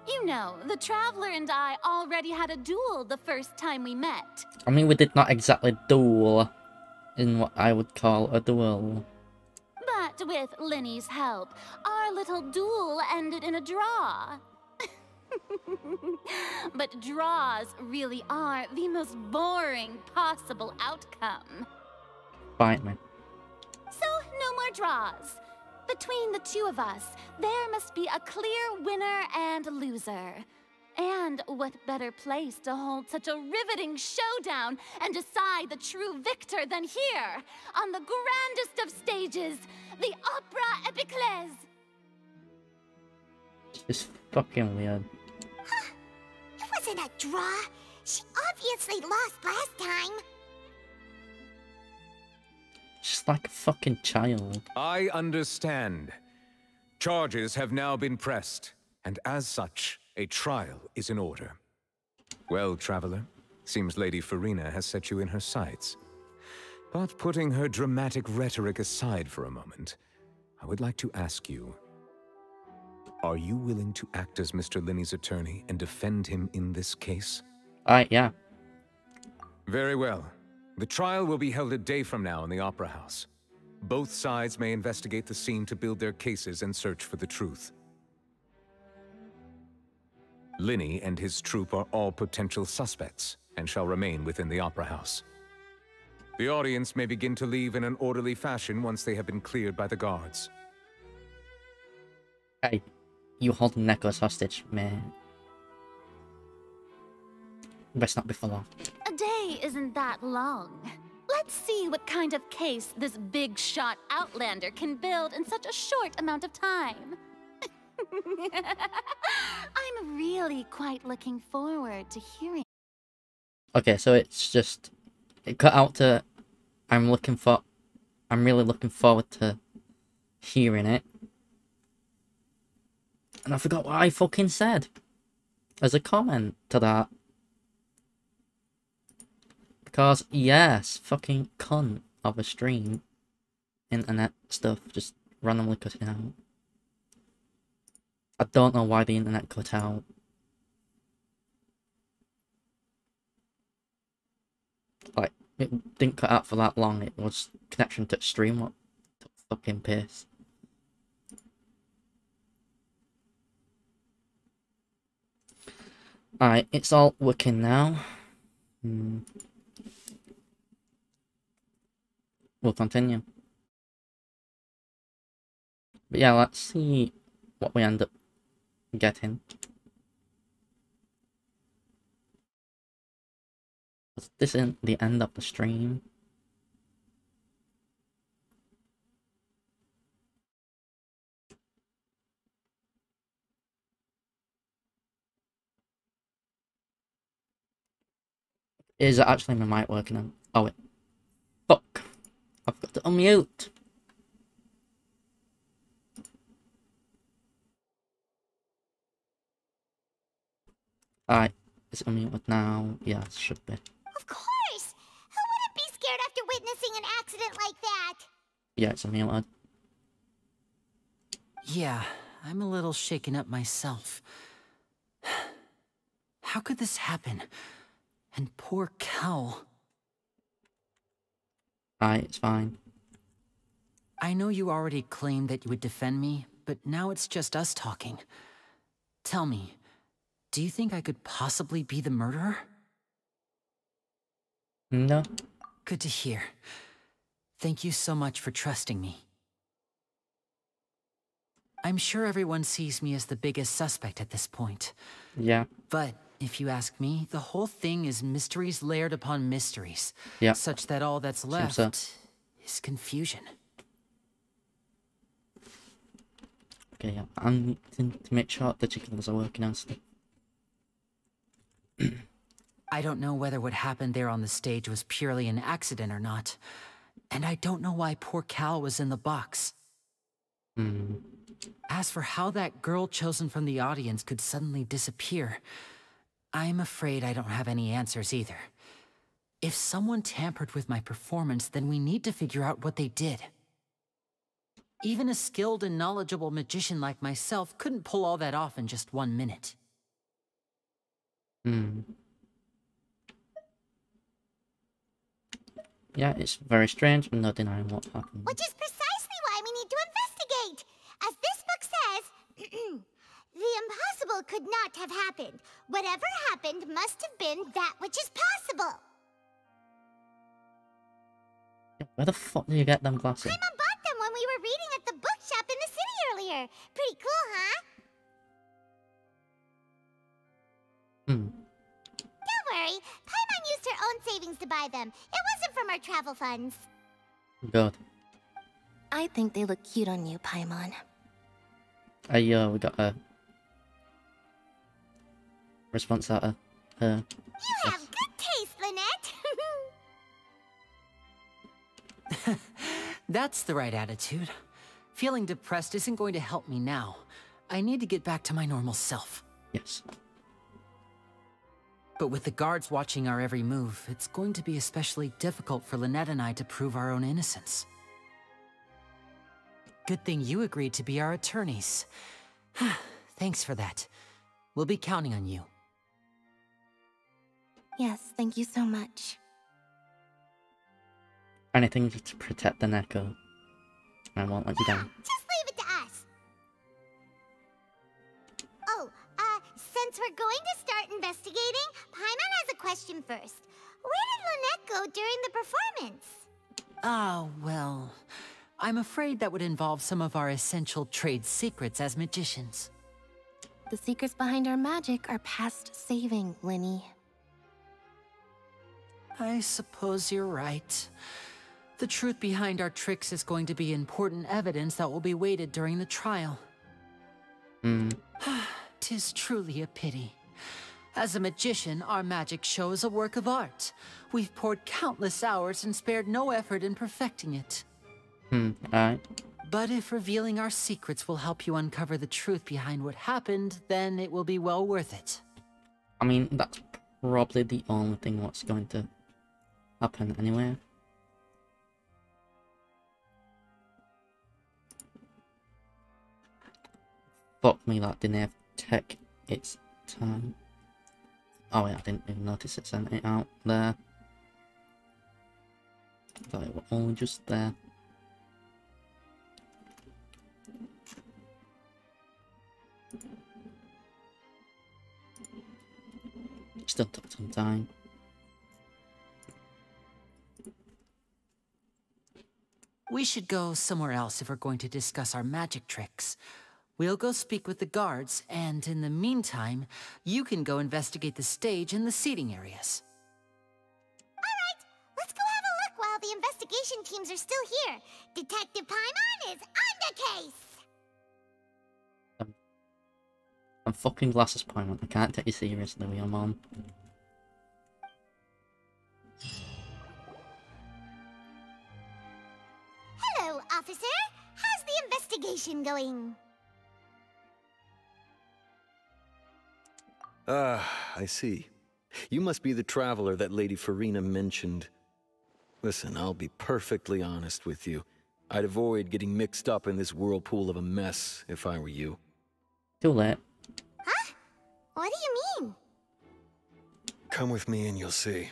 You know, the Traveler and I already had a duel the first time we met. I mean, we did not exactly duel in what I would call a duel. But with Lyney's help, our little duel ended in a draw. But draws really are the most boring possible outcome. Bite me. So, no more draws. Between the two of us, there must be a clear winner and loser. And what better place to hold such a riveting showdown and decide the true victor than here, on the grandest of stages, the opera epiclese. It's fucking weird. Huh. It wasn't a draw. She obviously lost last time. Just like a fucking child. I understand. Charges have now been pressed, and as such, a trial is in order. Well, Traveler, seems Lady Farina has set you in her sights. But putting her dramatic rhetoric aside for a moment, I would like to ask you, are you willing to act as Mr. Lyney's attorney and defend him in this case? Yeah. Very well. The trial will be held a day from now in the Opera House. Both sides may investigate the scene to build their cases and search for the truth. Lyney and his troop are all potential suspects and shall remain within the Opera House. The audience may begin to leave in an orderly fashion once they have been cleared by the guards. Hey, you holding Necklace hostage, man. Best not be for long. A day isn't that long. Let's see what kind of case this big shot outlander can build in such a short amount of time. I'm really quite looking forward to hearing. Okay, so it's just... It cut out to... I'm really looking forward to hearing it. And I forgot what I fucking said. As a comment to that. Because, yes, fucking cunt of a stream. Internet stuff just randomly cutting out. I don't know why the internet cut out. Like, it didn't cut out for that long. It was connection to stream. What the fucking piss. Alright, it's all working now. We'll continue. But yeah, let's see what we end up getting. This isn't the end of the stream. Is it actually my mic working on? Oh, wait. Fuck. I've got to unmute. Alright. Is it unmuted now? Yeah, it should be. Of course! Who wouldn't be scared after witnessing an accident like that? Yeah, it's unmuted. Yeah, I'm a little shaken up myself. How could this happen? And poor Cal. Alright, it's fine. I know you already claimed that you would defend me, but now it's just us talking. Tell me, do you think I could possibly be the murderer? No. Good to hear. Thank you so much for trusting me. I'm sure everyone sees me as the biggest suspect at this point. Yeah. But if you ask me, the whole thing is mysteries layered upon mysteries. Yeah. Such that all that's left is confusion. Okay, yeah. I'm to make sure the chickens are working on stuff. I don't know whether what happened there on the stage was purely an accident or not. And I don't know why poor Cal was in the box. As for how that girl chosen from the audience could suddenly disappear, I'm afraid I don't have any answers either. If someone tampered with my performance, then we need to figure out what they did. Even a skilled and knowledgeable magician like myself couldn't pull all that off in just 1 minute. Yeah, it's very strange, but no denying what happened. Which is precisely why we need to investigate. As this book says, the impossible could not have happened. Whatever happened must have been that which is possible. Where the fuck did you get them glasses? Paimon bought them when we were reading at the bookshop in the city earlier. Pretty cool, huh? Don't worry, Paimon used her own savings to buy them. It wasn't from our travel funds. Good. I think they look cute on you, Paimon. We got a response out of her. You have good taste, Lynette. That's the right attitude. Feeling depressed isn't going to help me now. I need to get back to my normal self. Yes. But with the guards watching our every move, it's going to be especially difficult for Lynette and I to prove our own innocence. Good thing you agreed to be our attorneys. Thanks for that. We'll be counting on you. Yes, thank you so much. Anything to protect the Neko. I won't let you down. Just leave it to us. Oh, since we're going to start investigating, Paimon has a question first. Where did Lynette go during the performance? Ah, well, I'm afraid that would involve some of our essential trade secrets as magicians. The secrets behind our magic are past saving, Lyney. I suppose you're right. The truth behind our tricks is going to be important evidence that will be weighted during the trial. 'Tis truly a pity. As a magician, our magic show is a work of art. We've poured countless hours and spared no effort in perfecting it. Alright. But if revealing our secrets will help you uncover the truth behind what happened, then it will be well worth it. I mean, that's probably the only thing what's going to happen anyway. Fuck me, that didn't have to take its time. Oh wait, I didn't even notice it sent it out there. I thought it was only just there. Still took some time. We should go somewhere else if we're going to discuss our magic tricks. We'll go speak with the guards, and in the meantime, you can go investigate the stage and the seating areas. Alright, let's go have a look while the investigation teams are still here. Detective Paimon is on the case! I'm fucking glasses Paimon. I can't take you seriously, I'm on. Hello, officer. How's the investigation going? I see. You must be the traveler that Lady Farina mentioned. Listen, I'll be perfectly honest with you. I'd avoid getting mixed up in this whirlpool of a mess if I were you. Too late. Huh? What do you mean? Come with me and you'll see.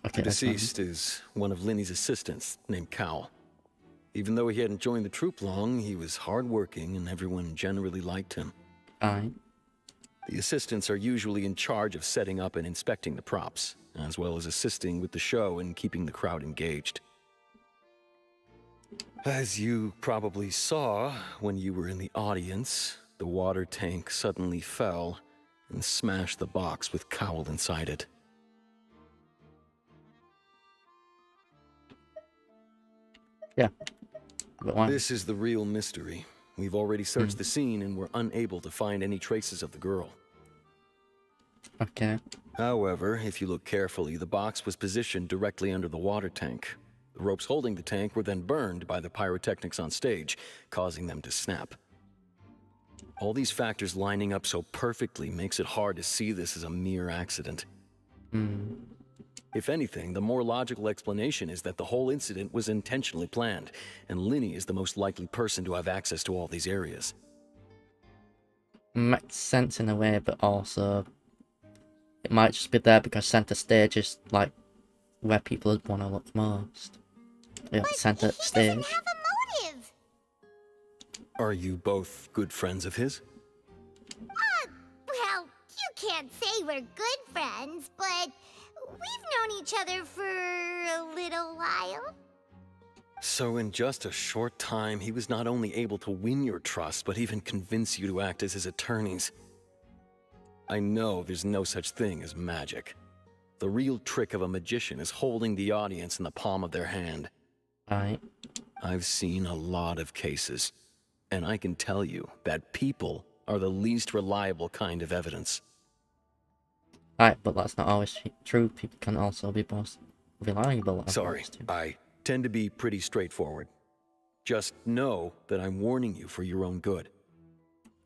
Okay, the deceased is one of Lyney's assistants named Cowell. Even though he hadn't joined the troupe long, he was hardworking and everyone generally liked him. Aye. The assistants are usually in charge of setting up and inspecting the props, as well as assisting with the show and keeping the crowd engaged. As you probably saw when you were in the audience, the water tank suddenly fell and smashed the box with Cowell inside it. Yeah. But why? This is the real mystery. We've already searched the scene and were unable to find any traces of the girl. Okay. However, if you look carefully, the box was positioned directly under the water tank. The ropes holding the tank were then burned by the pyrotechnics on stage, causing them to snap. All these factors lining up so perfectly makes it hard to see this as a mere accident. If anything, the more logical explanation is that the whole incident was intentionally planned, and Lyney is the most likely person to have access to all these areas. Makes sense in a way, but also it might just be there because center stage is like where people want to look most. Yeah, center stage. Doesn't have a motive. Are you both good friends of his? Well, you can't say we're good friends, but we've known each other for a little while. So in just a short time, he was not only able to win your trust, but even convince you to act as his attorneys. I know there's no such thing as magic. The real trick of a magician is holding the audience in the palm of their hand. Alright. I've seen a lot of cases, and I can tell you that people are the least reliable kind of evidence. Alright, but that's not always true. People can also be most reliable. Sorry, I tend to be pretty straightforward. Just know that I'm warning you for your own good.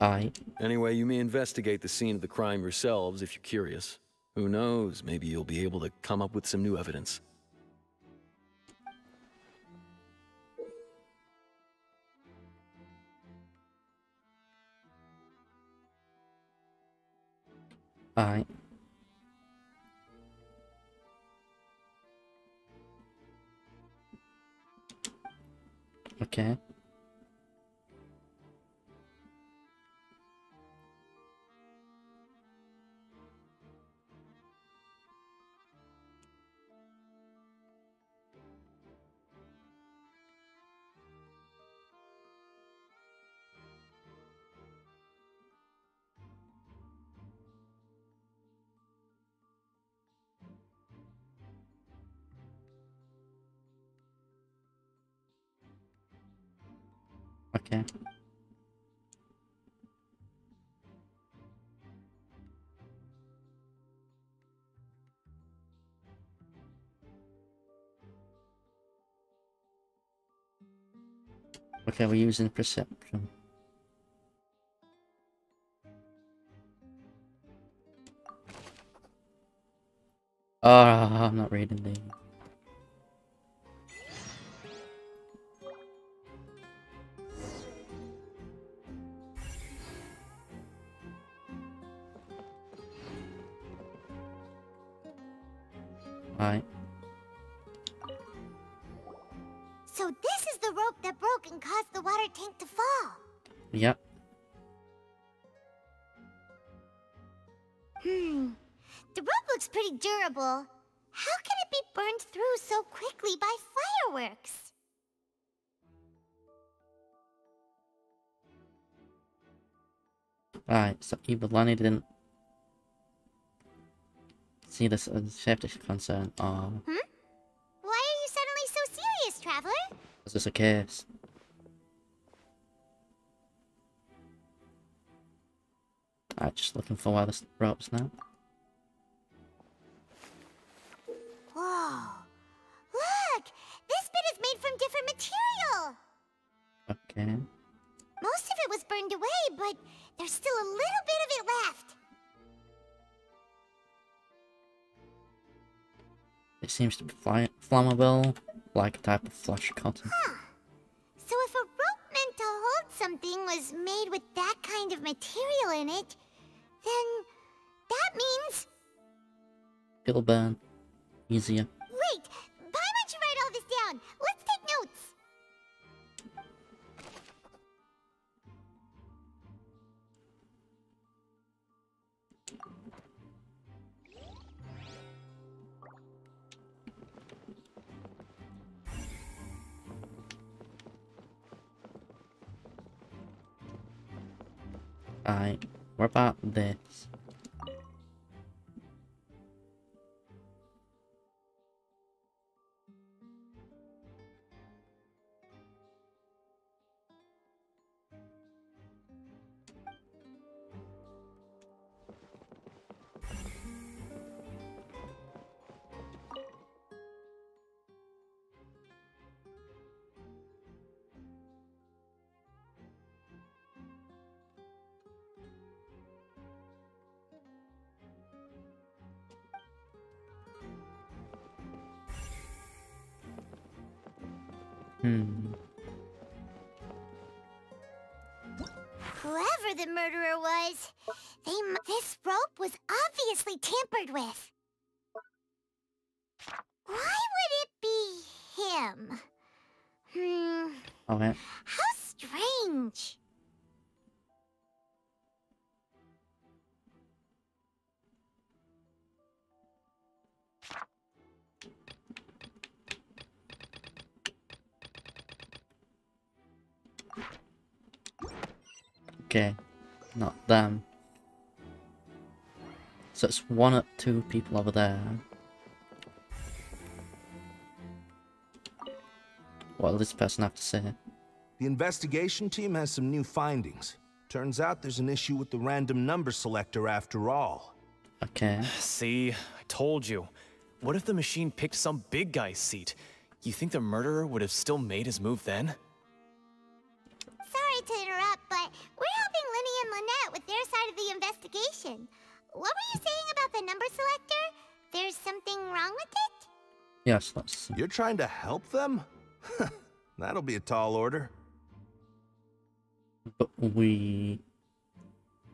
Aye. Anyway, you may investigate the scene of the crime yourselves if you're curious. Who knows, maybe you'll be able to come up with some new evidence. Aye. Okay. Okay. Okay, we're using perception. Oh, I'm not reading these. Right. So this is the rope that broke and caused the water tank to fall. Yep. The rope looks pretty durable. How can it be burned through so quickly by fireworks? Right, so either Lyney didn't see this as a safety concern, or... Why are you suddenly so serious, Traveler? is this a case? Alright, just looking for where the rope's now. Whoa. Look! This bit is made from different material! Okay. Most of it was burned away, but there's still a little bit of it left. It seems to be flammable, like a type of flash cotton. So if a rope meant to hold something was made with that kind of material in it, then that means... It'll burn easier. Wait! Why don't you write all this down? Let's take notes! Alright, what about this? Whoever the murderer was, this rope was obviously tampered with. Why would it be him? Okay. How strange. Okay, not them. So it's one or two people over there. What does this person have to say? The investigation team has some new findings. Turns out there's an issue with the random number selector after all. Okay. See, I told you. What if the machine picked some big guy's seat? You think the murderer would have still made his move then? Sorry to interrupt, but we're helping Lyney and Lynette with their side of the investigation. What were you saying about the number selector? There's something wrong with it? Yes, that's... You're trying to help them? That'll be a tall order. But we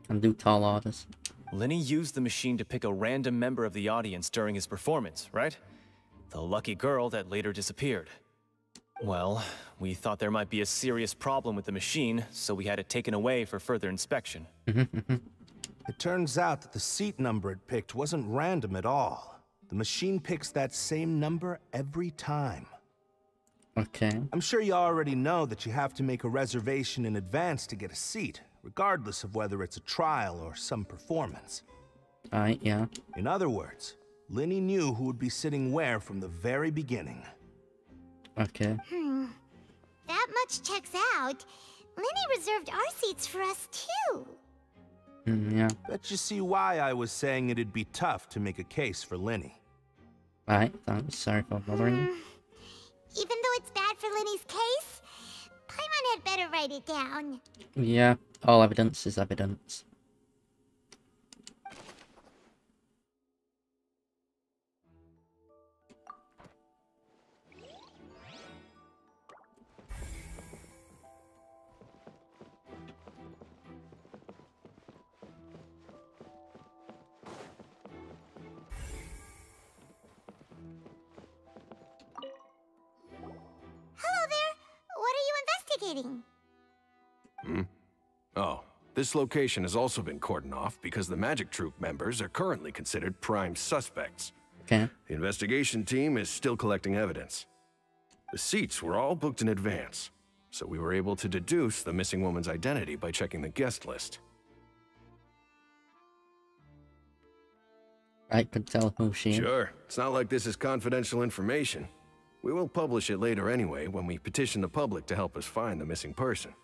can do tall orders. Lyney used the machine to pick a random member of the audience during his performance, right? The lucky girl that later disappeared. Well, we thought there might be a serious problem with the machine, so we had it taken away for further inspection. It turns out that the seat number it picked wasn't random at all. The machine picks that same number every time. Okay. I'm sure you already know that you have to make a reservation in advance to get a seat, regardless of whether it's a trial or some performance. Yeah. In other words, Lyney knew who would be sitting where from the very beginning. Okay. That much checks out. Lyney reserved our seats for us too. Yeah. Bet you see why I was saying it'd be tough to make a case for Lyney. Right, thanks. Sorry for bothering you. Even though it's bad for Lyney's case, Paimon had better write it down. Yeah, all evidence is evidence. Hello there. What are you investigating? Oh, this location has also been cordoned off because the Magic Troupe members are currently considered prime suspects. Okay. The investigation team is still collecting evidence. The seats were all booked in advance, so we were able to deduce the missing woman's identity by checking the guest list. I could tell who she is. Sure, it's not like this is confidential information. We will publish it later anyway when we petition the public to help us find the missing person.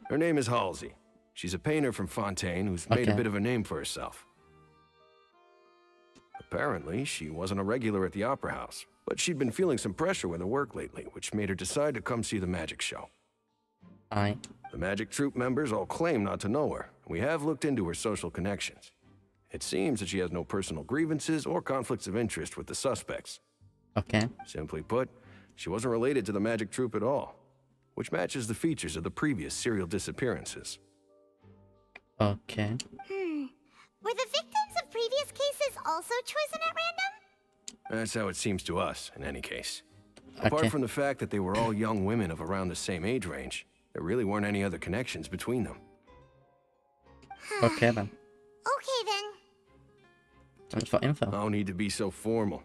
Her name is Halsey. She's a painter from Fontaine who's made a bit of a name for herself. Apparently, she wasn't a regular at the Opera House, but she'd been feeling some pressure with her work lately, which made her decide to come see the magic show. The Magic Troupe members all claim not to know her, and we have looked into her social connections. It seems that she has no personal grievances or conflicts of interest with the suspects. Okay. Simply put, she wasn't related to the Magic Troupe at all, which matches the features of the previous serial disappearances. Okay. Were the victims of previous cases also chosen at random? That's how it seems to us, in any case. Okay. Apart from the fact that they were all young women of around the same age range, there really weren't any other connections between them. Okay then. Okay then. Thanks for info. No need to be so formal.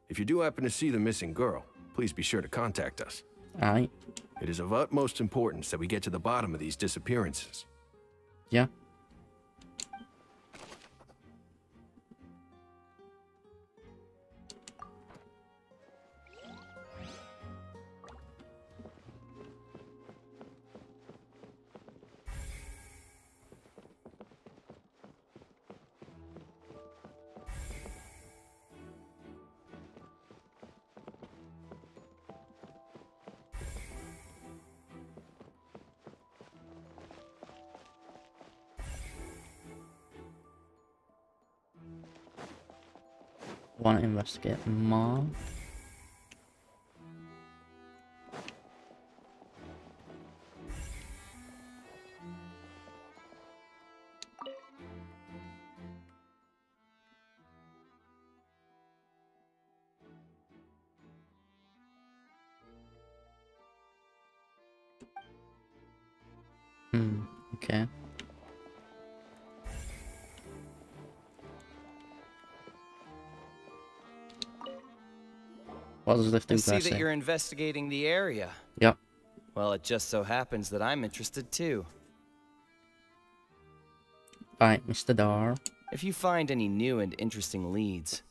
If you do happen to see the missing girl, please be sure to contact us. Aye. It is of utmost importance that we get to the bottom of these disappearances. Yeah. Want to investigate more? Okay. What does this do? I see that you're investigating the area. Yep. Well, it just so happens that I'm interested too. Right, Mr. Dar. If you find any new and interesting leads,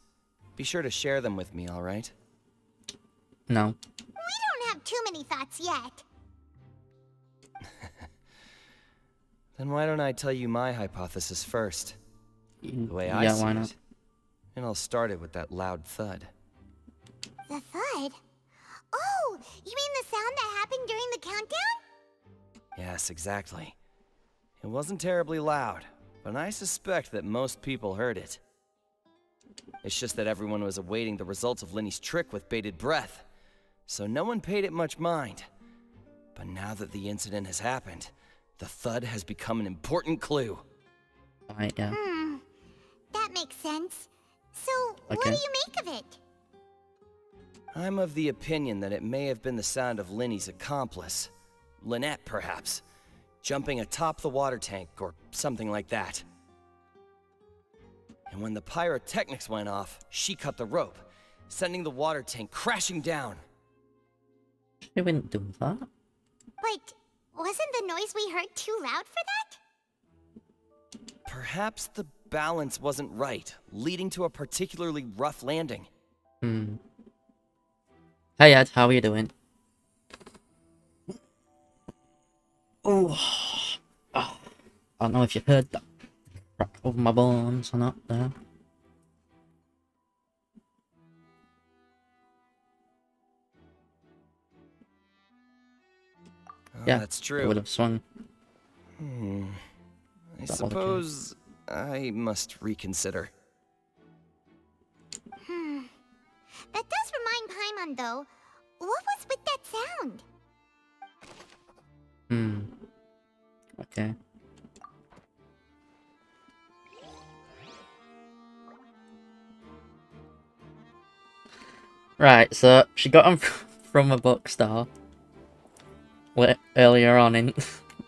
be sure to share them with me, all right? No. We don't have have too many thoughts yet. Then why don't I tell you my hypothesis first? The way I Yeah, see why it. not? And I'll start it with that loud thud. The thud? Oh, you mean the sound that happened during the countdown? Yes, exactly. It wasn't terribly loud, but I suspect that most people heard it. It's just that everyone was awaiting the results of Lyney's trick with bated breath, so no one paid it much mind. But now that the incident has happened, the thud has become an important clue. Right, yeah. That makes sense. So, what Okay. do you make of it? I'm of the opinion that it may have been the sound of Lyney's accomplice. Lynette, perhaps. Jumping atop the water tank, or something like that. And when the pyrotechnics went off, she cut the rope, sending the water tank crashing down. She wouldn't do that. But wasn't the noise we heard too loud for that? Perhaps the balance wasn't right, leading to a particularly rough landing. Hey Ed, how are you doing? Oh, I don't know if you heard that crack of my bones or not there. Oh, Yeah, that's true. it would have swung. I That suppose I must reconsider. That does remind Paimon, though. What was with that sound? Okay. Right, so she got them from a bookstore earlier on in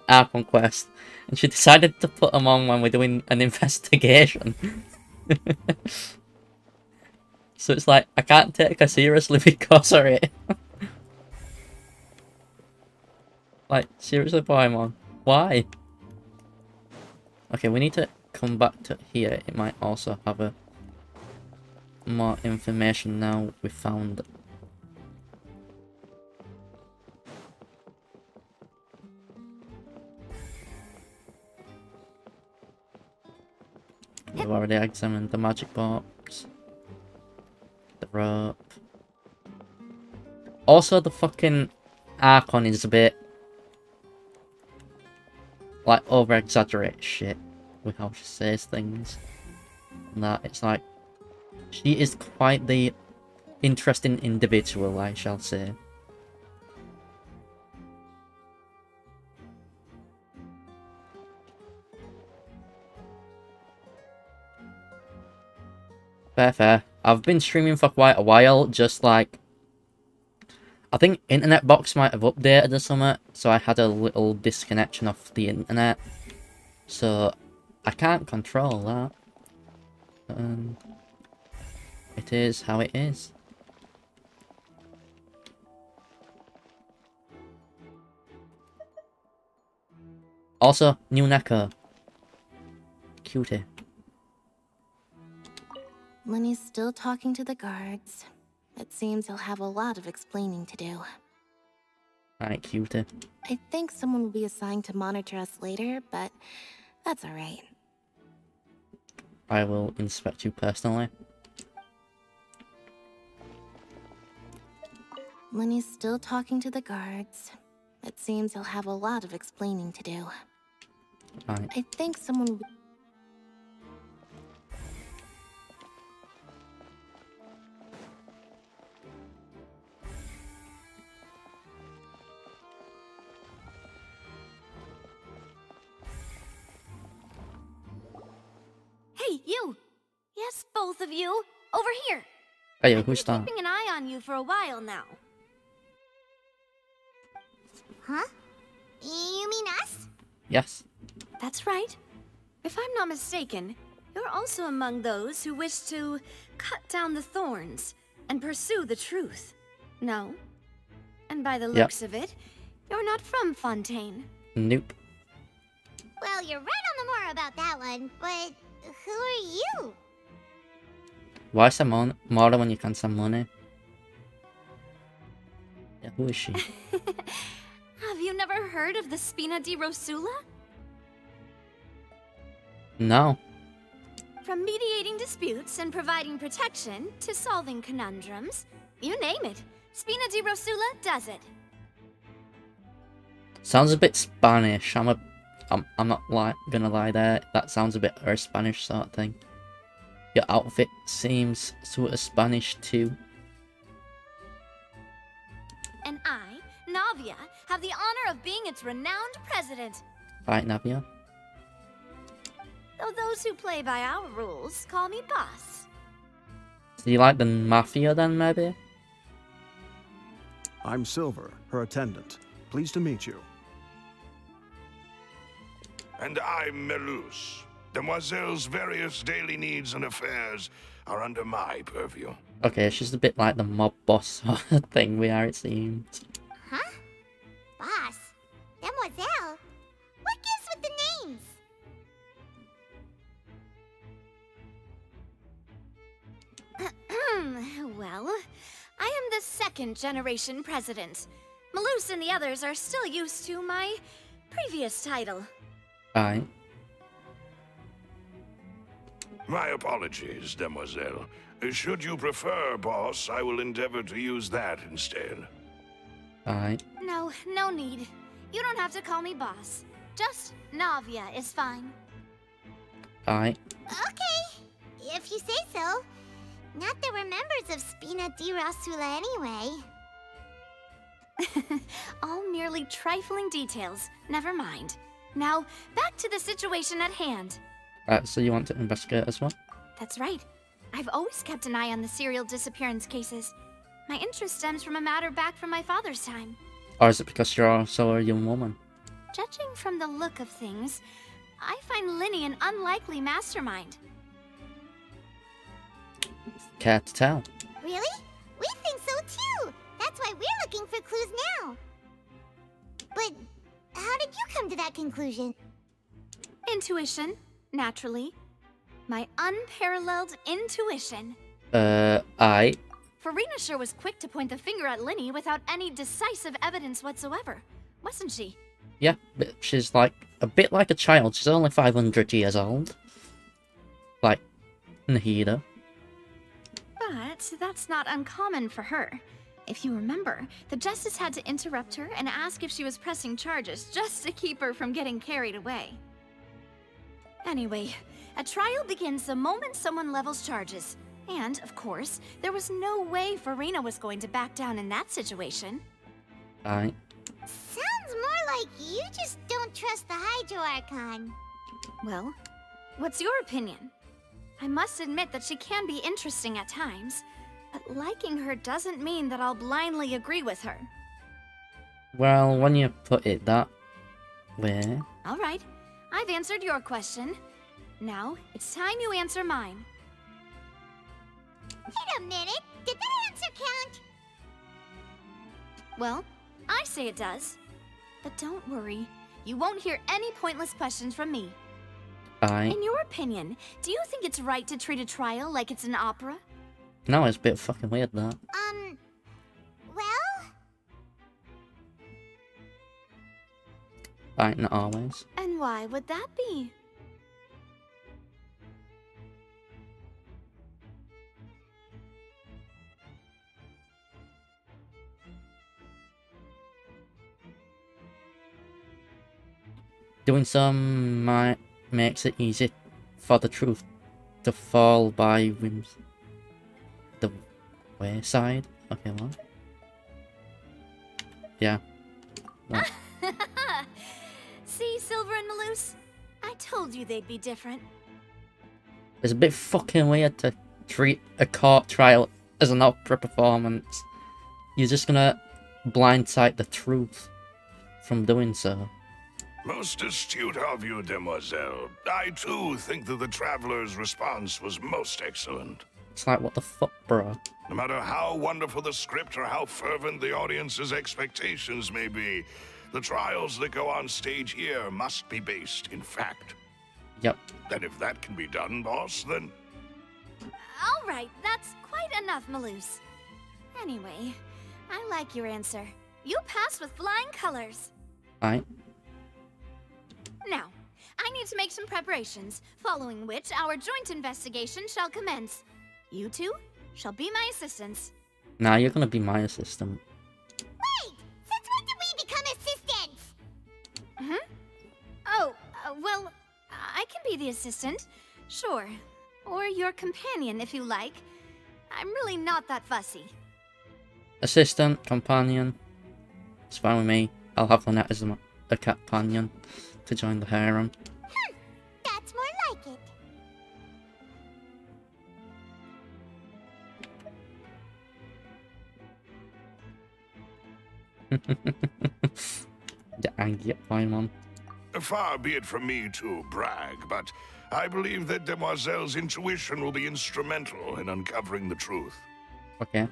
our Quest, and she decided to put them on when we're doing an investigation. So it's like, I can't take her seriously because of it. Like, seriously, Paimon? Why? Okay, we need to come back to here. It might also have a more information now we found. We've already examined the magic box. The rope. Also, the fucking Archon is a bit like over-exaggerated shit with how she says things. And that it's like she is quite the interesting individual, I shall say. Fair. I've been streaming for quite a while, just like I think Internet Box might have updated or something, so I had a little disconnection of the internet. So I can't control that. It is how it is. Also, new Neko. Cutie. Lyney's still talking to the guards. It seems he'll have a lot of explaining to do. Right, cutie. I think someone will be assigned to monitor us later, but that's alright. I will inspect you personally. Lyney's still talking to the guards. It seems he'll have a lot of explaining to do. Right. I think someone will... Hey, you! Yes, both of you! Over here! Hey, I've who's been that? keeping an eye on you for a while now. Huh? You mean us? Yes. That's right. If I'm not mistaken, you're also among those who wish to cut down the thorns and pursue the truth. No? And by the Yep. looks of it, you're not from Fontaine. Nope. Well, you're right on the more about that one, but who are you? Why send more when you can send money? Yeah, who is she? Have you never heard of the Spina di Rosula? No. From mediating disputes and providing protection to solving conundrums, you name it, Spina di Rosula does it. Sounds a bit Spanish. I'm not gonna lie there. That sounds a bit a Spanish sort of thing. Your outfit seems sort of Spanish too. And I, Navia, have the honor of being its renowned president. Right, Navia? Though those who play by our rules call me boss. Do you like the mafia then, maybe? I'm Silver, her attendant. Pleased to meet you. And I'm Melus. Demoiselle's various daily needs and affairs are under my purview. Okay, she's a bit like the mob boss sort of thing we are, it seems. Huh? Boss? Demoiselle? What gives with the names? Well, I am the second generation president. Malus and the others are still used to my previous title. Aye. My apologies, Demoiselle. Should you prefer, boss, I will endeavor to use that instead. Aye. No, no need. You don't have to call me boss. Just Navia is fine. Aye. Okay, if you say so. Not that we're members of Spina di Rosula anyway. All merely trifling details. Never mind. Now, back to the situation at hand. So you want to investigate as well? That's right. I've always kept an eye on the serial disappearance cases. My interest stems from a matter back from my father's time. Or is it because you're also a young woman? Judging from the look of things, I find Lyney an unlikely mastermind. Care to tell? Really? We think so too! That's why we're looking for clues now! But how did you come to that conclusion? Intuition, naturally. My unparalleled intuition. Aye. Farina sure was quick to point the finger at Lyney without any decisive evidence whatsoever, wasn't she? Yeah, but she's like a bit like a child. She's only 500 years old. Like Nahida. But that's not uncommon for her. If you remember, the Justice had to interrupt her and ask if she was pressing charges just to keep her from getting carried away. Anyway, a trial begins the moment someone levels charges. And, of course, there was no way Farina was going to back down in that situation. Aye. Sounds more like you just don't trust the Hydro Archon. Well, what's your opinion? I must admit that she can be interesting at times, but liking her doesn't mean that I'll blindly agree with her. Well, when you put it that way... Alright, I've answered your question. Now, it's time you answer mine. Wait a minute, did that answer count? Well, I say it does. But don't worry, you won't hear any pointless questions from me. Aye. In your opinion, do you think it's right to treat a trial like it's an opera? No, it's a bit fucking weird, that. Well? Aye, not always. And why would that be? Doing some might makes it easy for the truth to fall by whims. The wayside? Okay, what? Yeah. What? See, Silver and Malus? I told you they'd be different. It's a bit fucking weird to treat a court trial as an opera performance. You're just gonna blindside the truth from doing so. Most astute of you, Demoiselle. I too think that the Traveler's response was most excellent. It's like, what the fuck, bro? No matter how wonderful the script or how fervent the audience's expectations may be, the trials that go on stage here must be based in fact. Yep. And if that can be done, boss, then... Alright, that's quite enough, Malus. Anyway, I like your answer. You passed with flying colors. Alright. Now, I need to make some preparations, following which our joint investigation shall commence. You two shall be my assistants. Now you're gonna be my assistant. Wait! Since when did we become assistants? Oh, well, I can be the assistant. Sure. Or your companion, if you like. I'm really not that fussy. Assistant, companion. It's fine with me. I'll have Lynette as a companion to join the harem. That's more like it. The angry at Paimon. Far be it from me to brag, but I believe that Demoiselle's intuition will be instrumental in uncovering the truth. Okay.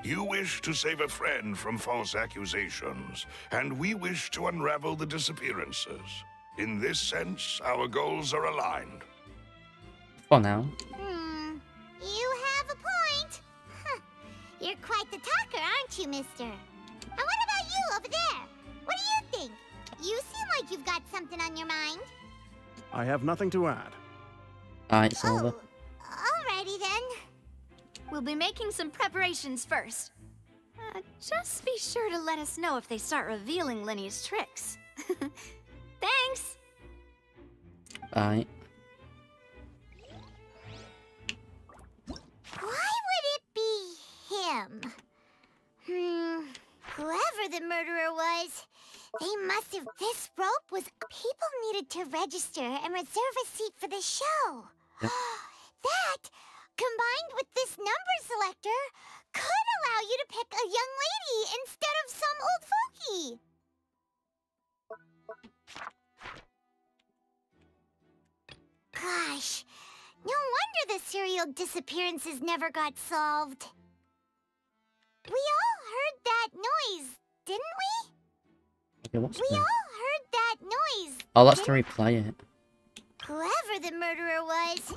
You wish to save a friend from false accusations, and we wish to unravel the disappearances. In this sense, our goals are aligned. For now. You have a point. You're quite the talker, aren't you, mister? And what about you over there? What do you think? You seem like you've got something on your mind. I have nothing to add. Alright, Silver. Alrighty then. We'll be making some preparations first. Just be sure to let us know if they start revealing Lyney's tricks. Thanks! Alright. Why would it be him? Whoever the murderer was, they must have... This rope was... People needed to register and reserve a seat for the show. Yep. That, combined with this number selector, could allow you to pick a young lady instead of some old fogey. Gosh, no wonder the serial disappearances never got solved. We all heard that noise, didn't we? Okay, what's We that? all heard that noise. I'll have to replay it. Whoever the murderer was...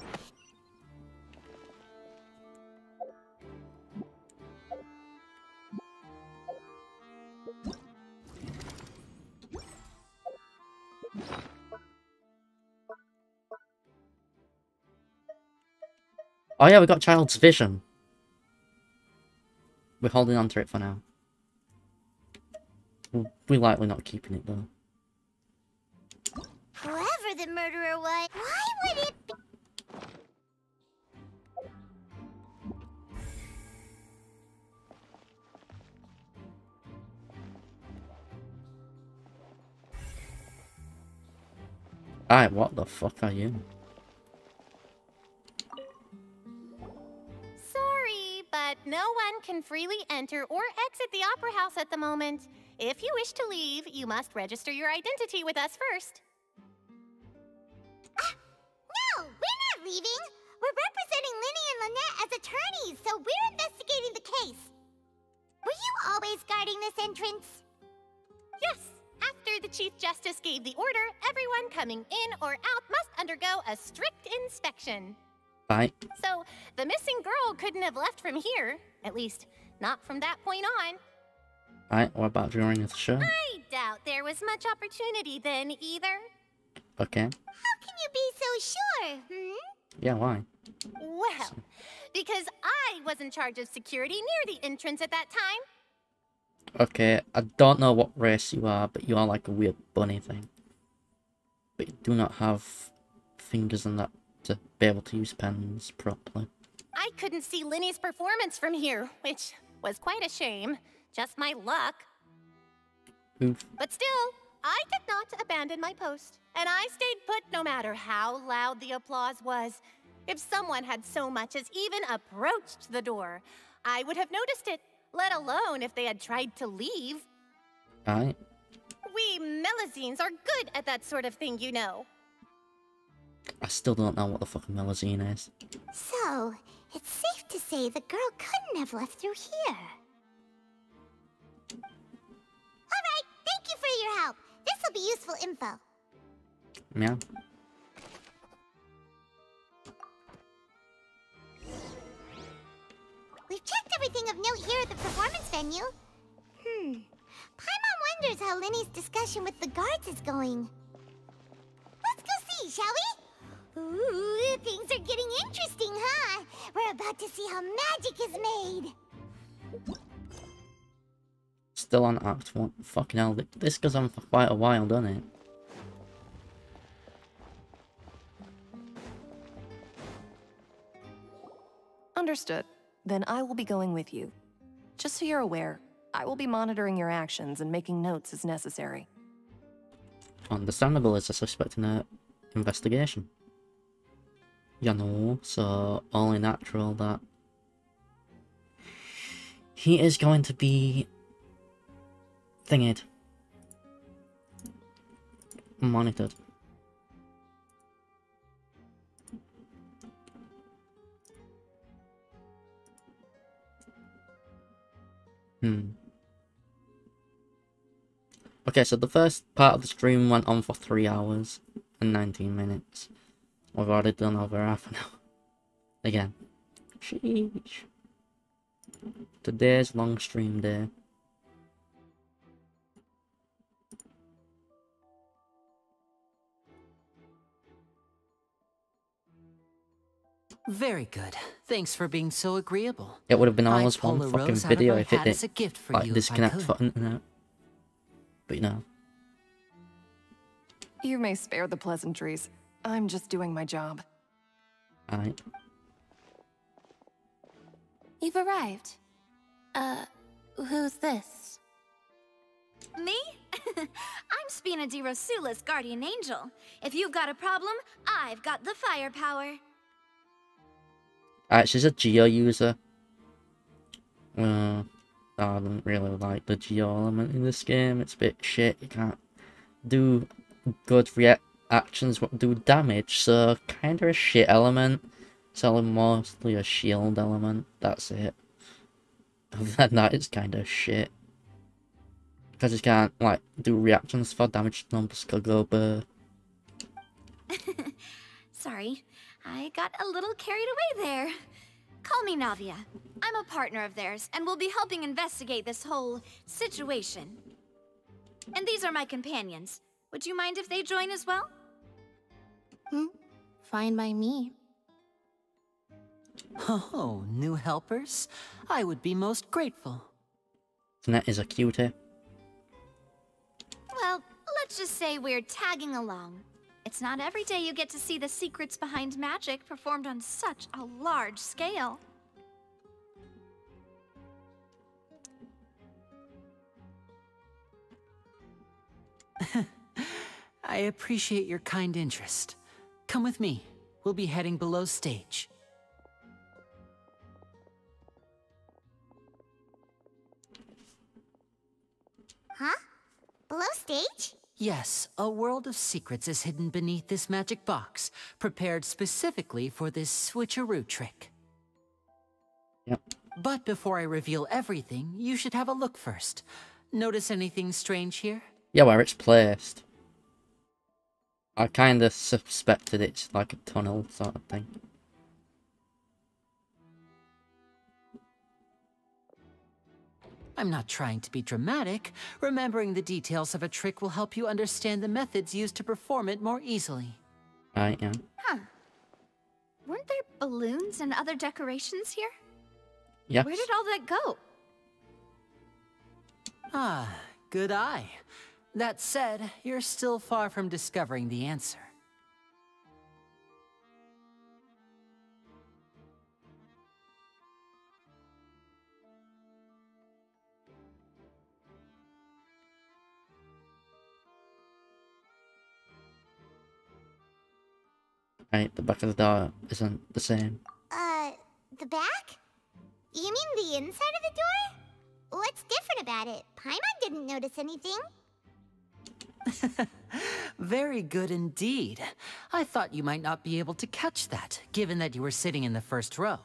Oh yeah, we got Child's Vision. We're holding on to it for now. We're likely not keeping it though. Whoever the murderer was... Why would it be... Alright, what the fuck are you? Sorry, but no one can freely enter or exit the Opera House at the moment. If you wish to leave, you must register your identity with us first. No, we're not leaving. We're representing Lyney and Lynette as attorneys, so we're investigating the case. Were you always guarding this entrance? Yes. After the Chief Justice gave the order, everyone coming in or out must undergo a strict inspection. Bye. So, the missing girl couldn't have left from here. At least, not from that point on. Alright, what about during the show? I doubt there was much opportunity then, either. Okay. How can you be so sure, Yeah, why? Well, because I was in charge of security near the entrance at that time. Okay, I don't know what race you are, but you are like a weird bunny thing. But you do not have fingers and that to be able to use pens properly. I couldn't see Lyney's performance from here, which was quite a shame. Just my luck. Oof. But still, I did not abandon my post, and I stayed put no matter how loud the applause was. If someone had so much as even approached the door, I would have noticed it, let alone if they had tried to leave. Alright. We Melazines are good at that sort of thing, you know. I still don't know what the fucking Melazine is. So, it's safe to say the girl couldn't have left through here. Alright, thank you for your help. This'll be useful info. Yeah. We've checked everything of note here at the performance venue. Paimon wonders how Lyney's discussion with the guards is going. Let's go see, shall we? Ooh, things are getting interesting, huh? We're about to see how magic is made. Still on Act 1. Fucking hell, this goes on for quite a while, doesn't it? Understood. Then I will be going with you. Just so you're aware, I will be monitoring your actions and making notes as necessary. Understandable as a suspect in an investigation. You know, so only natural that he is going to be thinged. Monitored. Okay, so the first part of the stream went on for 3 hours and 19 minutes. We've already done over half an hour. Again. Sheesh. Today's long stream day. Very good. Thanks for being so agreeable. It would have been I'd almost pull one a fucking rose out of video my if it hat as a did gift for like you if I disconnect could. for internet. But you know. You may spare the pleasantries. I'm just doing my job. Alright. You've arrived. Who's this? Me? I'm Spina di Rosula's guardian angel. If you've got a problem, I've got the firepower. Alright, she's a Geo user. I don't really like the Geo element in this game. It's a bit shit. You can't do good reactions what do damage, so kinda a shit element. It's mostly a shield element. That's it. Other than that, it's kinda shit. Because you can't, like, do reactions for damage numbers could go burr. Sorry, I got a little carried away there. Call me Navia. I'm a partner of theirs, and will be helping investigate this whole situation. And these are my companions. Would you mind if they join as well? Fine by me. Oh, new helpers? I would be most grateful. Lynette is a cutie. Well, let's just say we're tagging along. It's not every day you get to see the secrets behind magic performed on such a large scale. I appreciate your kind interest. Come with me. We'll be heading below stage. Huh? Below stage? Yes, a world of secrets is hidden beneath this magic box, prepared specifically for this switcheroo trick. Yep. But before I reveal everything, you should have a look first. Notice anything strange here? Yeah, where it's placed. I kinda suspected it's like a tunnel sort of thing. I'm not trying to be dramatic. Remembering the details of a trick will help you understand the methods used to perform it more easily. Right, yeah. Huh. Weren't there balloons and other decorations here? Yes. Where did all that go? Ah, good eye. That said, you're still far from discovering the answer. Right, the back of the door isn't the same. The back? You mean the inside of the door? What's different about it? Paimon didn't notice anything. Very good indeed. I thought you might not be able to catch that, given that you were sitting in the first row.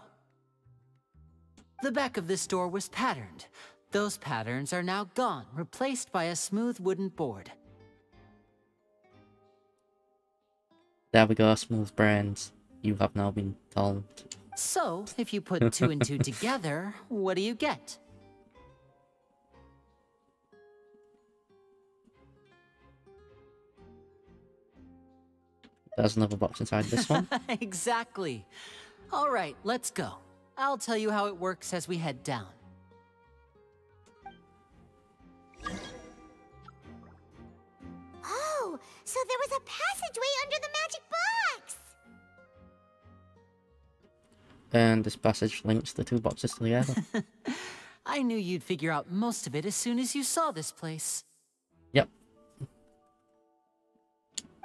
The back of this door was patterned. Those patterns are now gone, replaced by a smooth wooden board. There we go, smooth brains. You have now been told. So, if you put two and two together, what do you get? There's another box inside this one. Exactly. All right, let's go. I'll tell you how it works as we head down. Oh, so there was a passageway under the magic box! And this passage links the two boxes together. I knew you'd figure out most of it as soon as you saw this place. Yep.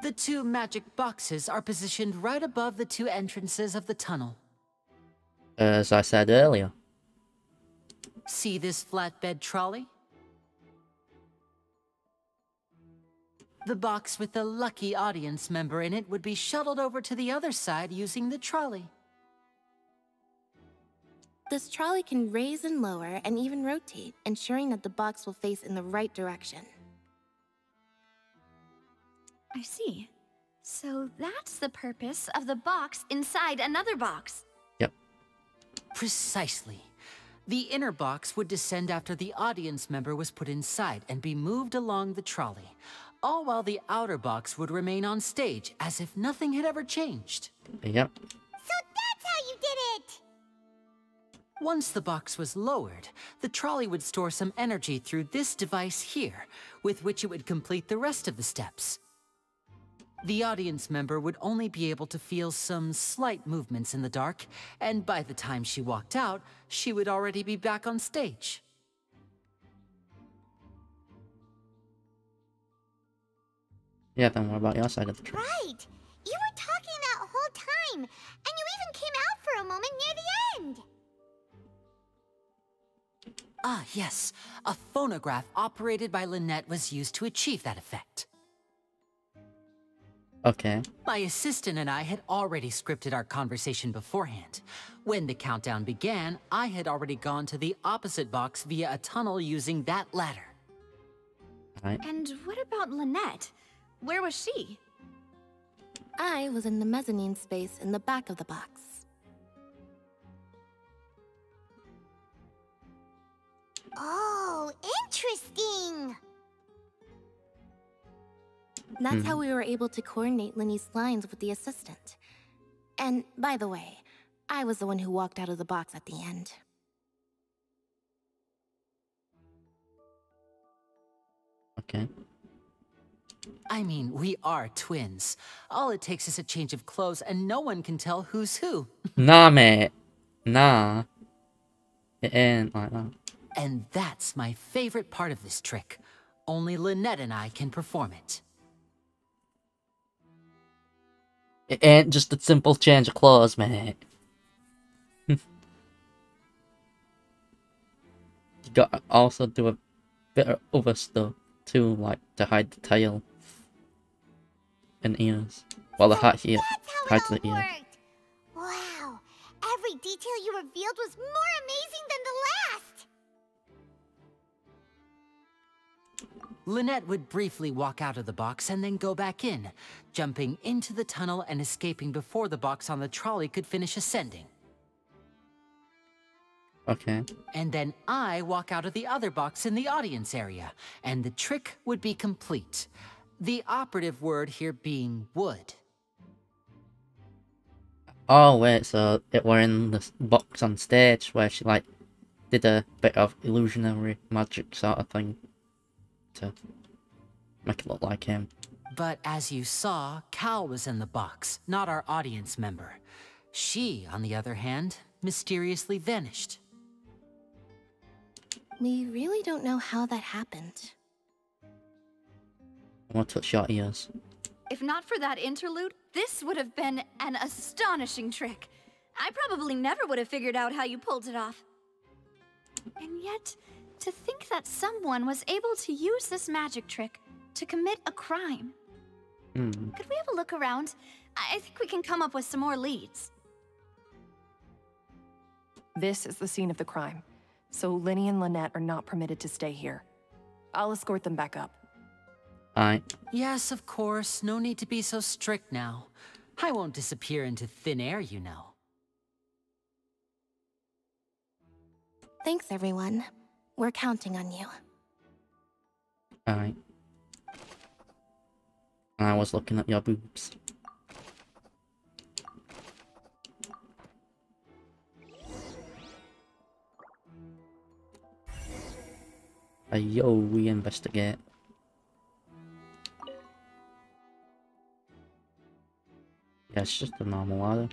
The two magic boxes are positioned right above the two entrances of the tunnel. As I said earlier. See this flatbed trolley? The box with the lucky audience member in it would be shuttled over to the other side using the trolley. This trolley can raise and lower and even rotate, ensuring that the box will face in the right direction. I see. So that's the purpose of the box inside another box. Yep. Precisely. The inner box would descend after the audience member was put inside and be moved along the trolley, all while the outer box would remain on stage as if nothing had ever changed. Yep. So that's how you did it! Once the box was lowered, the trolley would store some energy through this device here, with which it would complete the rest of the steps. The audience member would only be able to feel some slight movements in the dark, and by the time she walked out, she would already be back on stage. Yeah, then what about your side of the tree? Right! You were talking that whole time, and you even came out for a moment near the end! Ah, yes. A phonograph operated by Lynette was used to achieve that effect. Okay. My assistant and I had already scripted our conversation beforehand. When the countdown began, I had already gone to the opposite box via a tunnel using that ladder. Right. And what about Lynette? Where was she? I was in the mezzanine space in the back of the box. Oh, interesting! That's how we were able to coordinate Lyney's lines with the assistant. And, by the way, I was the one who walked out of the box at the end. Okay. I mean, we are twins. All it takes is a change of clothes and no one can tell who's who. Nah, mate. Nah. It ain't like that. And that's my favorite part of this trick. Only Lynette and I can perform it. It ain't just a simple change of clothes, mate. You gotta also do a bit of other stuff too, like to hide the tail and ears. Well, the hat here hides the ears. Wow! Every detail you revealed was more amazing than the last! Lynette would briefly walk out of the box and then go back in, jumping into the tunnel and escaping before the box on the trolley could finish ascending. Okay. And then I walk out of the other box in the audience area, and the trick would be complete. The operative word here being would. Oh wait, so it were in the box on stage where she like did a bit of illusionary magic sort of thing to make it look like him. But as you saw, Cal was in the box, not our audience member. She, on the other hand, mysteriously vanished. We really don't know how that happened. I want to touch your ears. If not for that interlude, this would have been an astonishing trick. I probably never would have figured out how you pulled it off. And yet, to think that someone was able to use this magic trick to commit a crime. Could we have a look around? I think we can come up with some more leads. This is the scene of the crime, so Lyney and Lynette are not permitted to stay here. I'll escort them back up. Aye. Yes, of course. No need to be so strict now. I won't disappear into thin air, you know. Thanks, everyone. We're counting on you. Aye. I was looking at your boobs. Yo, we investigate. Yeah, it's just a normal ladder.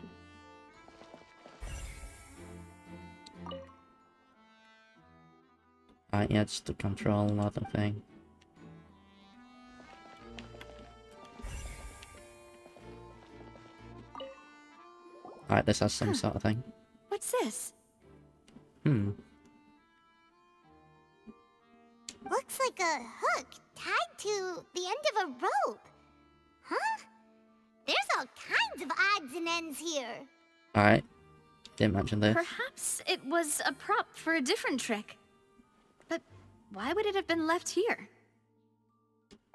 Right, yeah, it's the control ladder thing. Right, this has some sort of thing. What's this? Looks like a hook tied to the end of a rope. Huh? There's all kinds of odds and ends here. Alright. Didn't mention this. Perhaps it was a prop for a different trick. But why would it have been left here?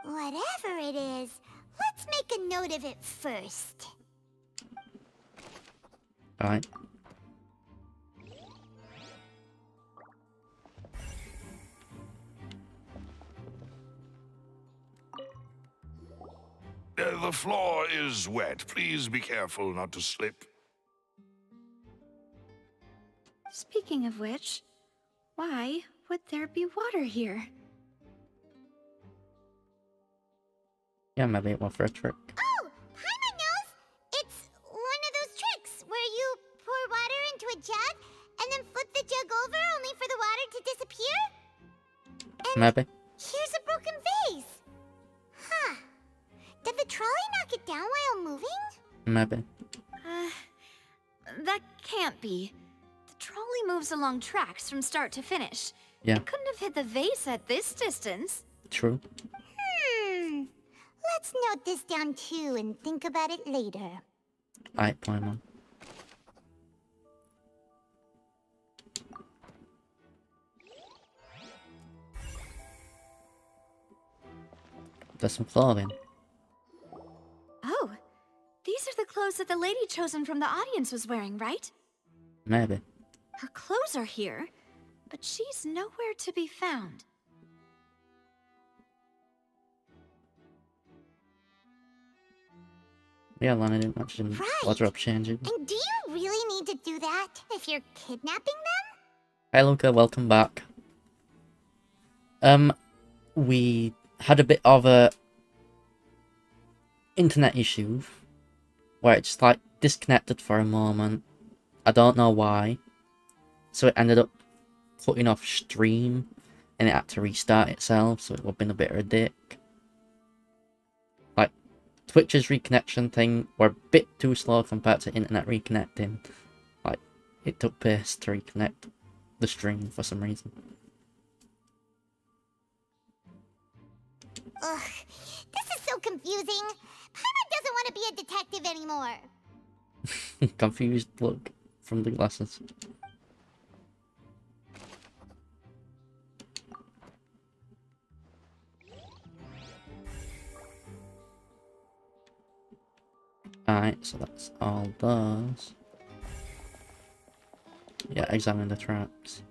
Whatever it is, let's make a note of it first. Alright. The floor is wet. Please be careful not to slip. Speaking of which, why would there be water here? Yeah, maybe it was for a trick. Oh, Paimon knows! It's one of those tricks where you pour water into a jug and then flip the jug over only for the water to disappear? And Maybe. here's a broken vase. Huh. Did the trolley knock it down while moving? Maybe. That can't be. The trolley moves along tracks from start to finish. Yeah. It couldn't have hit the vase at this distance. True. Let's note this down too and think about it later. Alright, Paimon. There's some clothing. Oh, these are the clothes that the lady chosen from the audience was wearing, right? Maybe. Her clothes are here, but she's nowhere to be found. Yeah, Lana didn't mention wardrobe changing. And do you really need to do that if you're kidnapping them? Hi Luca, welcome back. We had a bit of a internet issue where it just like disconnected for a moment. I don't know why. So it ended up cutting off stream and it had to restart itself, so it would have been a bit of a dick. Like Twitch's reconnection thing were a bit too slow compared to internet reconnecting. Like it took pace to reconnect the stream for some reason. Ugh, this is so confusing. Paimon doesn't want to be a detective anymore. Confused look from the glasses. Alright, so that's all those. Yeah, examine the tracks.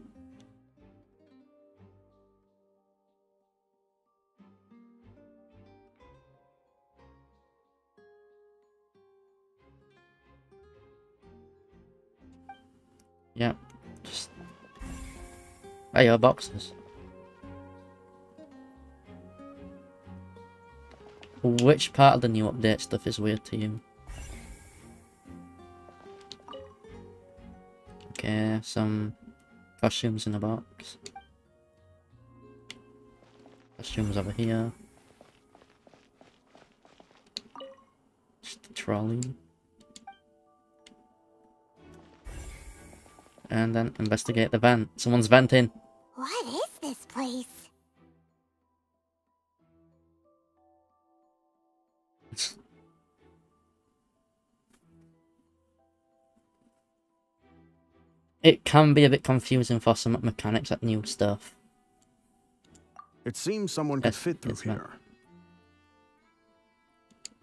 Yeah, just... Hey, your boxes. Which part of the new update stuff is weird to you? Okay, some costumes in a box. Costumes over here. Just a trolley. And then investigate the vent. Someone's venting. What is this place? It can be a bit confusing for some mechanics at new stuff. It seems someone could fit through here.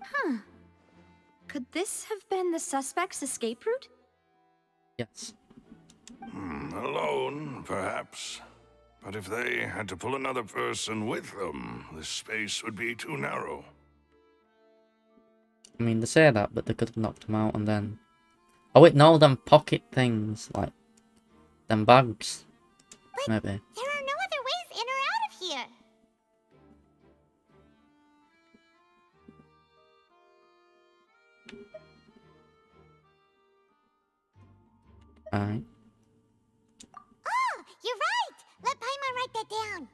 Huh. Could this have been the suspect's escape route? Yes. Alone, perhaps. But if they had to pull another person with them, this space would be too narrow. I mean, they say that, but they could have knocked him out and then... Oh wait, no, them pocket things, like... them bags. But maybe. there are no other ways in or out of Alright. Oh, you're right! Let Paimon write that down.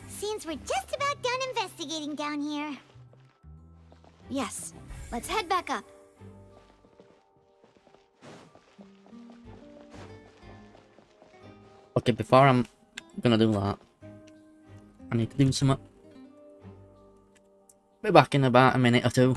Seems we're just about done investigating down here. Yes, let's head back up. Okay, before I'm gonna do that, I need to do something. Be back in about a minute or two.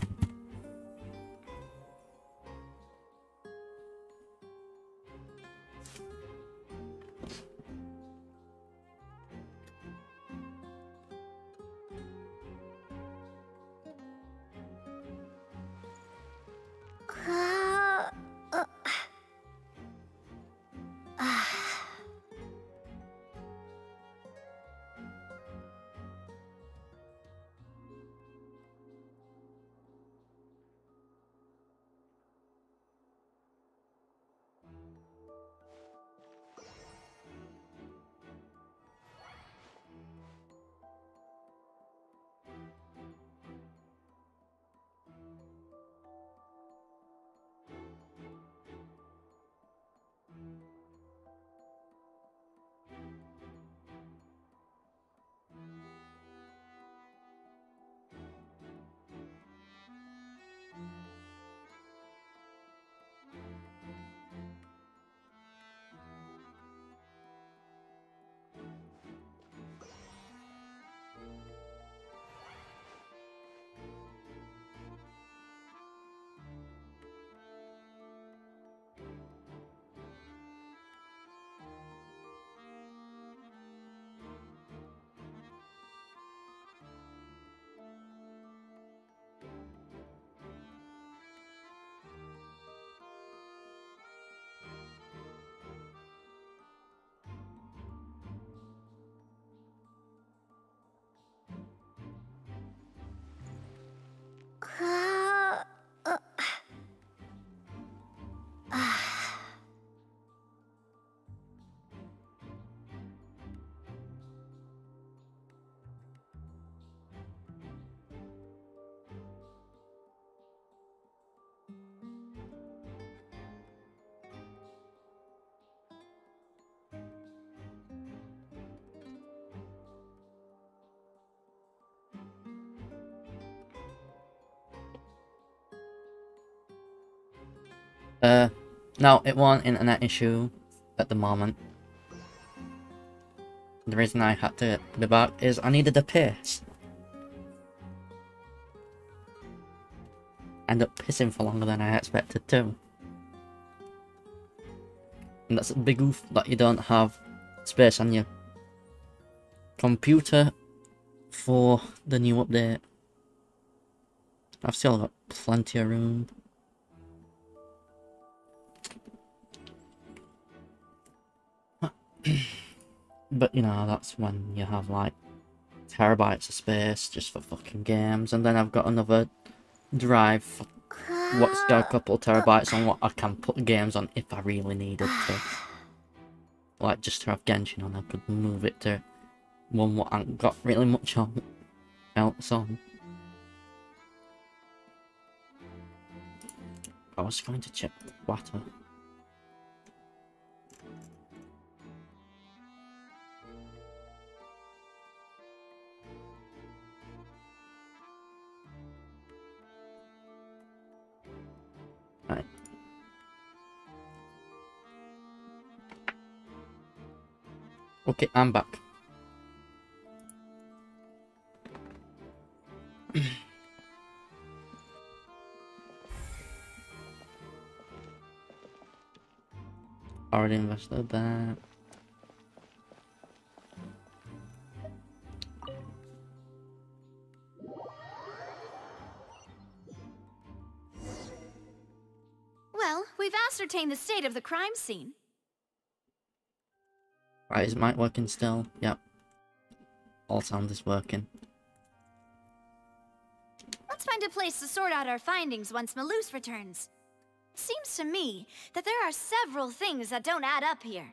No, it wasn't internet issue at the moment. The reason I had to be back is I needed a piss. End up pissing for longer than I expected to. And that's a big oof that you don't have space on your computer for the new update. I've still got plenty of room. But you know, that's when you have like terabytes of space just for fucking games, and then I've got another drive for what's got a couple of terabytes on what I can put games on if I really needed to. Like just to have Genshin on, I could move it to one what I ain't got really much on else on. I was going to check the water. Right. Okay, I'm back. Already invested that. Well, we've ascertained the state of the crime scene. Right, is mic working still? Yep. All sound is working. Let's find a place to sort out our findings once Maloose returns. It seems to me that there are several things that don't add up here.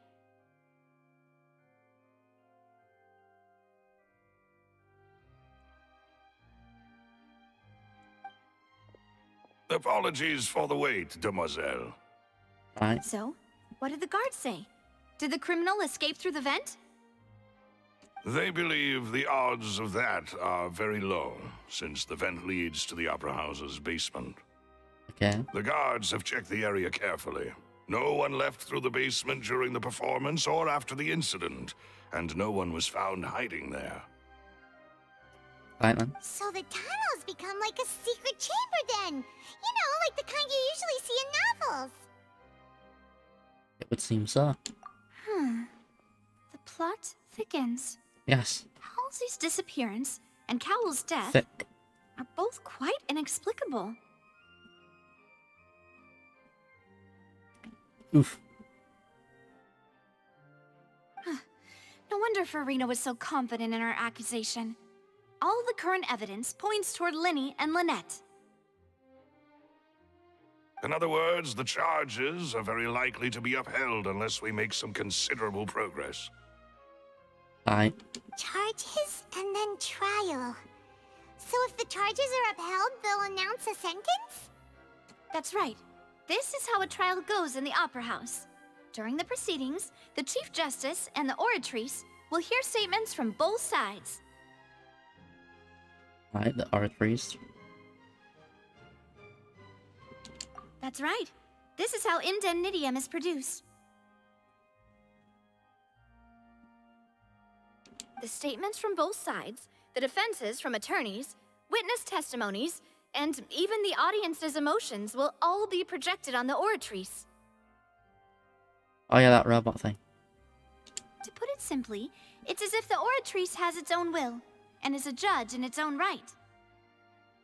Apologies for the wait, demoiselle. Right. So, what did the guards say? Did the criminal escape through the vent? They believe the odds of that are very low, since the vent leads to the Opera House's basement. Okay. The guards have checked the area carefully. No one left through the basement during the performance or after the incident, and no one was found hiding there. Right then. So the tunnels become like a secret chamber then. You know, like the kind you usually see in novels. It would seem so. The plot thickens. Yes. Halsey's disappearance and Cowell's death Thick. are both quite inexplicable. Oof. No wonder Farina was so confident in her accusation. All the current evidence points toward Lyney and Lynette. In other words, the charges are very likely to be upheld unless we make some considerable progress. Right. Charges and then trial. So if the charges are upheld, they'll announce a sentence? That's right. This is how a trial goes in the Opera House. During the proceedings, the Chief Justice and the Oratrice will hear statements from both sides. Right, the Oratrice. That's right. This is how indemnitium is produced. The statements from both sides, the defenses from attorneys, witness testimonies, and even the audience's emotions will all be projected on the Oratrice. Oh yeah, that robot thing. To put it simply, it's as if the Oratrice has its own will, and is a judge in its own right.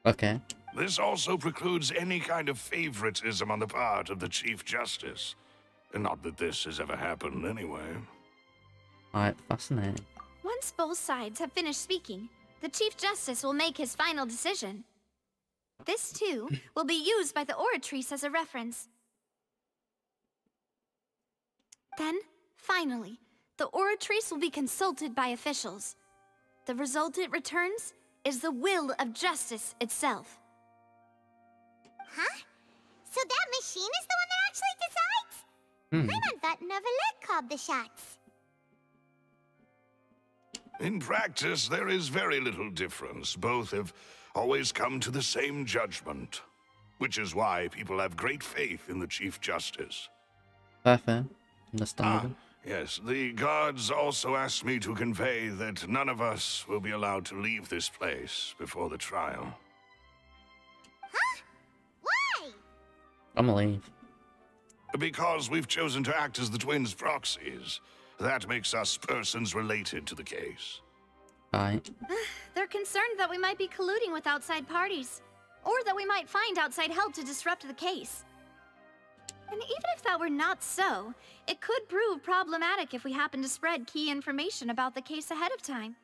Okay. This also precludes any kind of favoritism on the part of the Chief Justice. Not that this has ever happened anyway. Alright, fascinating. Once both sides have finished speaking, the Chief Justice will make his final decision. This, too, will be used by the Oratrice as a reference. Then, finally, the Oratrice will be consulted by officials. The result it returns is the will of justice itself. Huh? So that machine is the one that actually decides? Paimon thought Neverlet called the shots. In practice, there is very little difference. Both have always come to the same judgment, which is why people have great faith in the Chief Justice. Fair. Understandable. Yes, the guards also asked me to convey that none of us will be allowed to leave this place before the trial. Huh? Why? I'm gonna leave. Because we've chosen to act as the twins' proxies. That makes us persons related to the case. Right. They're concerned that we might be colluding with outside parties, or that we might find outside help to disrupt the case. And even if that were not so, it could prove problematic if we happen to spread key information about the case ahead of time.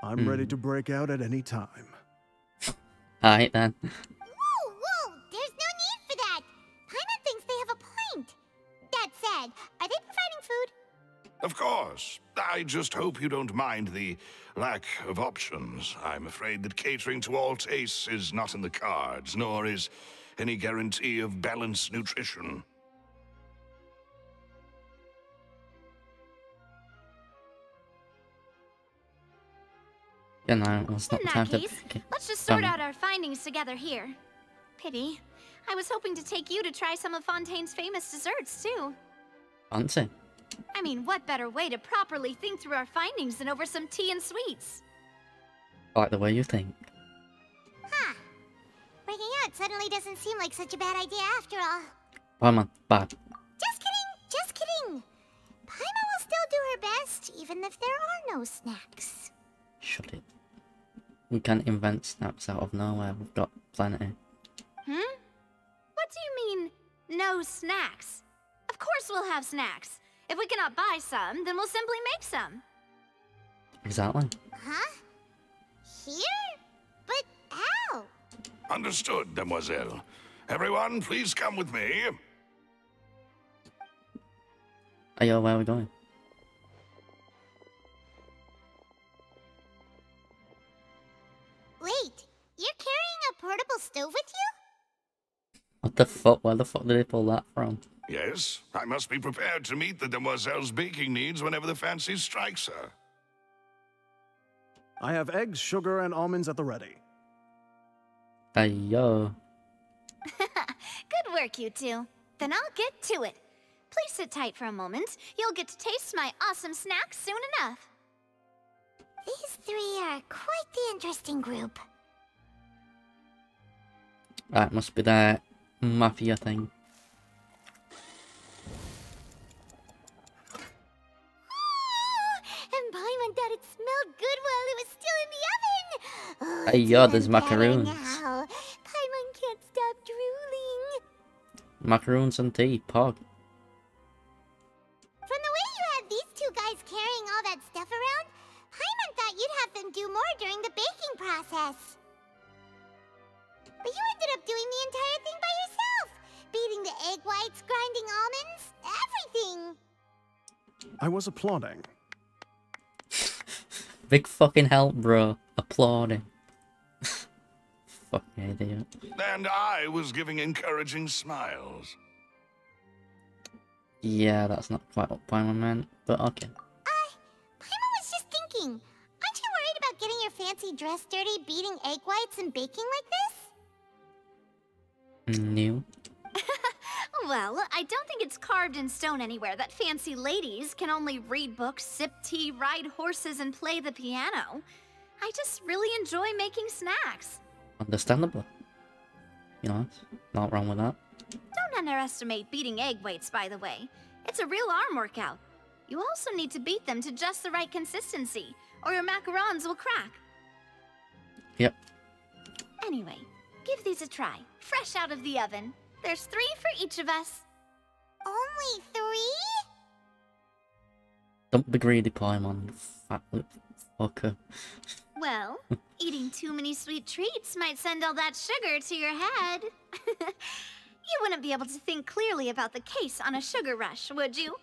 I'm ready to break out at any time. Alright then. Whoa! There's no need for that! Paimon thinks they have a point. That said, are they providing food? Of course. I just hope you don't mind the lack of options. I'm afraid that catering to all tastes is not in the cards, nor is any guarantee of balanced nutrition. Yeah, no, it's not In time that case, to... let's just sort out our findings together here. Pity. I was hoping to take you to try some of Fontaine's famous desserts, too. Fancy. I mean, what better way to properly think through our findings than over some tea and sweets? I like the way you think. Huh. Breaking out suddenly doesn't seem like such a bad idea after all. Paimon, bad. Just kidding! Paimon will still do her best, even if there are no snacks. Shut it. We can invent snacks out of nowhere. We've got plenty. What do you mean, no snacks? Of course we'll have snacks. If we cannot buy some, then we'll simply make some. Exactly. Huh? Here? But how? Understood, demoiselle. Everyone, please come with me. Ayo, where are we going? Wait, you're carrying a portable stove with you? What the fuck? Where the fuck did they pull that from? Yes, I must be prepared to meet the demoiselle's baking needs whenever the fancy strikes her. I have eggs, sugar, and almonds at the ready. Hey, yo. Good work, you two. Then I'll get to it. Please sit tight for a moment. You'll get to taste my awesome snacks soon enough. These three are quite the interesting group. That must be that mafia thing. And Paimon thought it smelled good while it was still in the oven. Oh, Hey, it's yo, even there's better macaroons. now. Paimon can't stop drooling. Macaroons and tea, pog. From the way you had these two guys carrying all that stuff around, Paimon thought you'd have them do more during the baking process. But you ended up doing the entire thing by yourself. Beating the egg whites, grinding almonds, everything. I was applauding. Big fucking help, bro. Applauding. Fucking idiot. And I was giving encouraging smiles. Yeah, that's not quite what Paimon meant, but okay. Paimon was just thinking, aren't you worried about getting your fancy dress dirty beating egg whites and baking like this? New. Well, I don't think it's carved in stone anywhere that fancy ladies can only read books, sip tea, ride horses, and play the piano. I just really enjoy making snacks. Understandable. You know, not wrong with that. Don't underestimate beating egg weights, by the way. It's a real arm workout. You also need to beat them to just the right consistency, or your macarons will crack. Yep. Anyway, give these a try, fresh out of the oven. There's 3 for each of us. Only 3? Don't be greedy, Paimon. Fat lip fucker. Well, eating too many sweet treats might send all that sugar to your head. You wouldn't be able to think clearly about the case on a sugar rush, would you?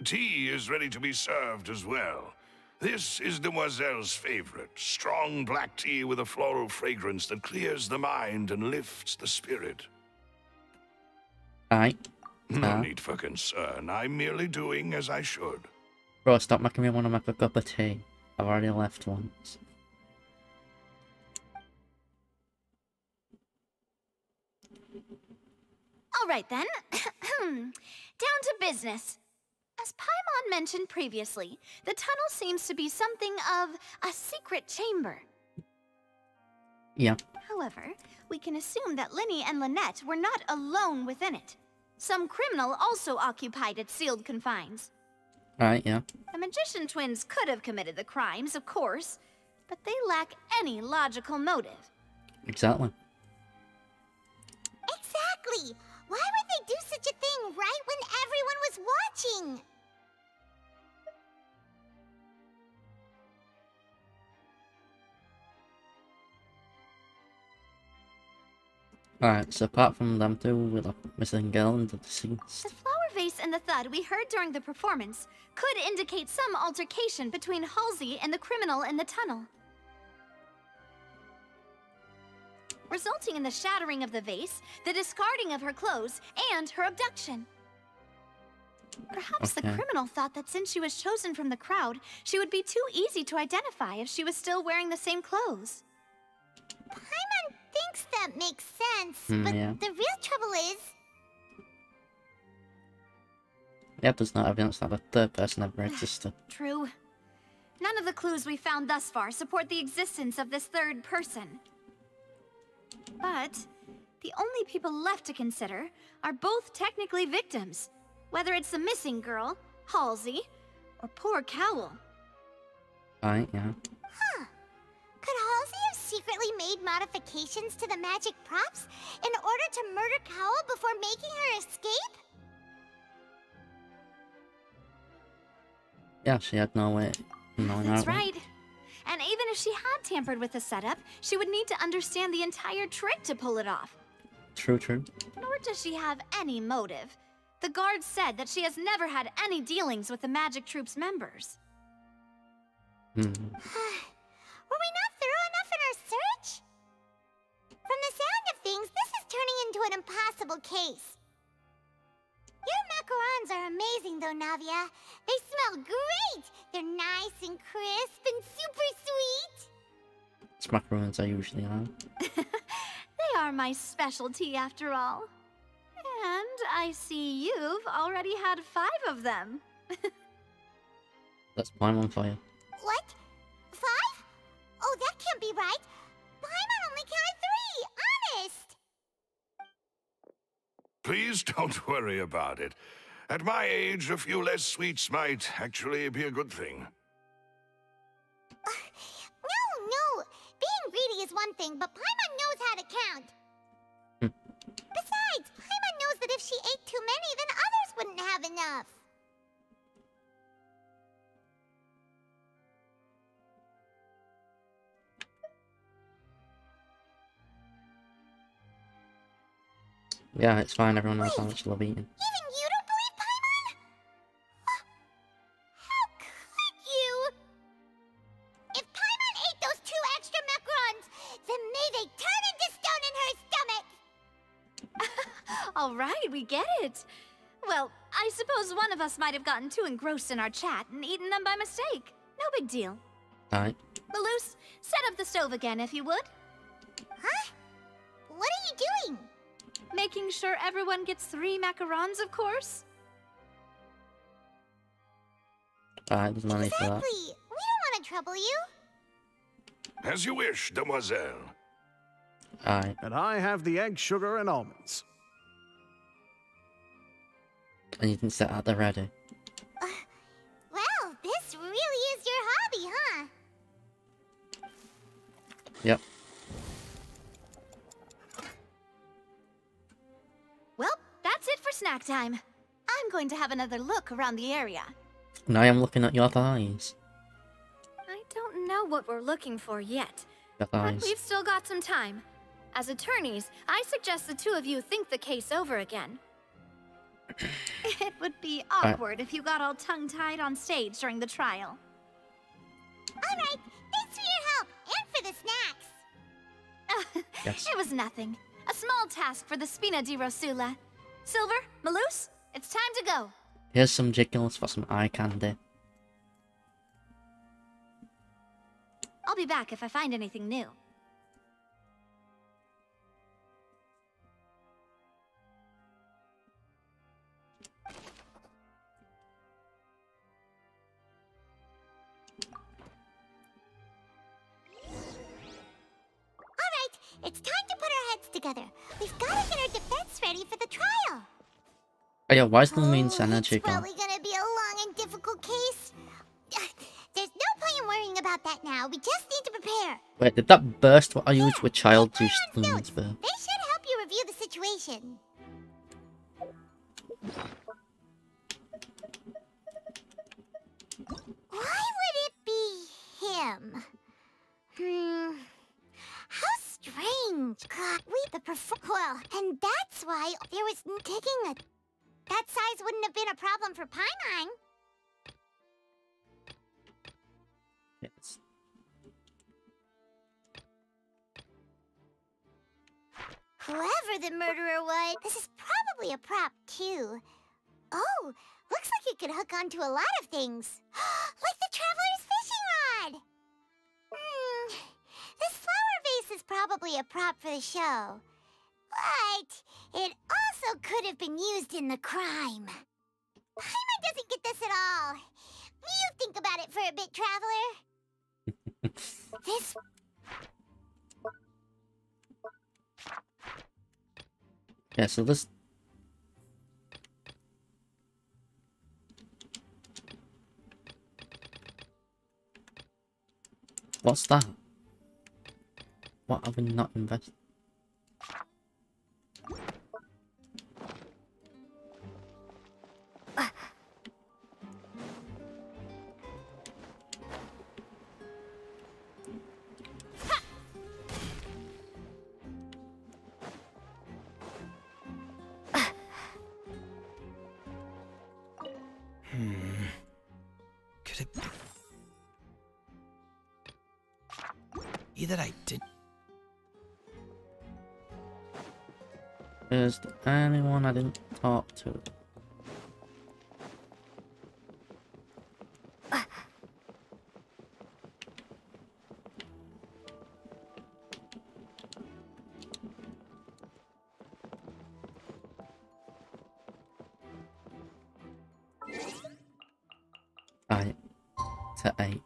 Tea is ready to be served as well. This is Demoiselle's favorite. Strong black tea with a floral fragrance that clears the mind and lifts the spirit. Aye. No need for concern. I'm merely doing as I should. Bro, stop making me want to make a cup of tea. I've already left once. All right then. Down to business. As Paimon mentioned previously, the tunnel seems to be something of a secret chamber. Yeah. However, we can assume that Lyney and Lynette were not alone within it. Some criminal also occupied its sealed confines. Right, yeah. The magician twins could have committed the crimes, of course, but they lack any logical motive. Exactly. Exactly! Why would they do such a thing right when everyone was watching? Alright, so apart from them two, with the missing girl and the deceased. The flower vase and the thud we heard during the performance could indicate some altercation between Halsey and the criminal in the tunnel, resulting in the shattering of the vase, the discarding of her clothes, and her abduction. Perhaps the criminal thought that since she was chosen from the crowd, she would be too easy to identify if she was still wearing the same clothes. Paimon thinks that makes sense, but yeah. the real trouble is... Yep, there's no evidence that a third person ever existed. True. None of the clues we found thus far support the existence of this third person. But the only people left to consider are both technically victims, whether it's the missing girl, Halsey, or poor Cowell. Right, yeah. Huh. Could Halsey have secretly made modifications to the magic props in order to murder Cowell before making her escape? Yeah, she had no way. No, That's right. And even if she had tampered with the setup, she would need to understand the entire trick to pull it off. True, true. Nor does she have any motive. The guard said that she has never had any dealings with the Magic Troop's members. Were we not thorough enough in our search? From the sound of things, this is turning into an possible case. Your macarons are amazing, though, Navia. They smell great. They're nice and crisp and super sweet. Macarons I usually are. They are my specialty, after all. And I see you've already had 5 of them. That's Paimon for you. What? 5? Oh, that can't be right. Paimon only counted 3. Honest. Please don't worry about it. At my age, a few less sweets might actually be a good thing. No. Being greedy is one thing, but Paimon knows how to count. Besides, Paimon knows that if she ate too many, then others wouldn't have enough. Yeah, it's fine. Everyone knows how much I love eating. Even you don't believe Paimon? How could you? If Paimon ate those 2 extra macarons, then may they turn into stone in her stomach! All right, we get it. Well, I suppose one of us might have gotten too engrossed in our chat and eaten them by mistake. No big deal. Alright. Malus, set up the stove again if you would. Huh? What are you doing? Making sure everyone gets 3 macarons, of course. Alright, there's no need for that. Exactly. We don't want to trouble you. As you wish, demoiselle. Alright. And I have the egg, sugar, and almonds. And you can set out the ready. Well, this really is your hobby, huh? Yep. Well, that's it for snack time. I'm going to have another look around the area. Now I'm looking at your thighs. I don't know what we're looking for yet. Your But thighs. we've still got some time. As attorneys, I suggest the 2 of you think the case over again. It would be awkward if you got all tongue-tied on stage during the trial. Alright, thanks for your help, and for the snacks. Yes. It was nothing. A small task for the Spina di Rosula. Silver, Malus, it's time to go. Here's some jiggles for some eye candy. I'll be back if I find anything new. It's time to put our heads together. We've got to get our defense ready for the trial. Oh yeah, why is no means energy It's probably gonna be a long and difficult case. There's no point in worrying about that now. We just need to prepare. Wait, did that burst what I used with child to stuns for? They should help you review the situation. Why would it be him? How strange. God, well, and that's why there was taking a... That size wouldn't have been a problem for Paimon. Yes. Whoever the murderer was, this is probably a prop, too. Oh, looks like it could hook onto a lot of things. Like the Traveler's fishing rod! This flower vase is probably a prop for the show. But it also could have been used in the crime. Paimon doesn't get this at all. You think about it for a bit, Traveler. This... Yeah, so this... What's that? What have we not invested? Could it be that I did? Is there anyone I didn't talk to? Right. To 8.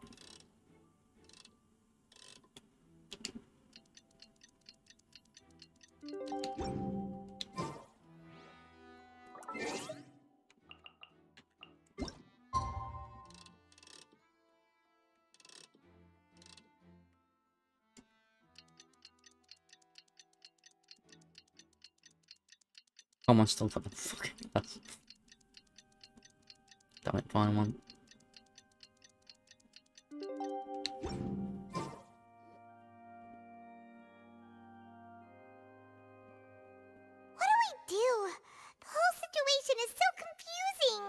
Come on, still got the fucking class. Damn it, find one. What do we do? The whole situation is so confusing.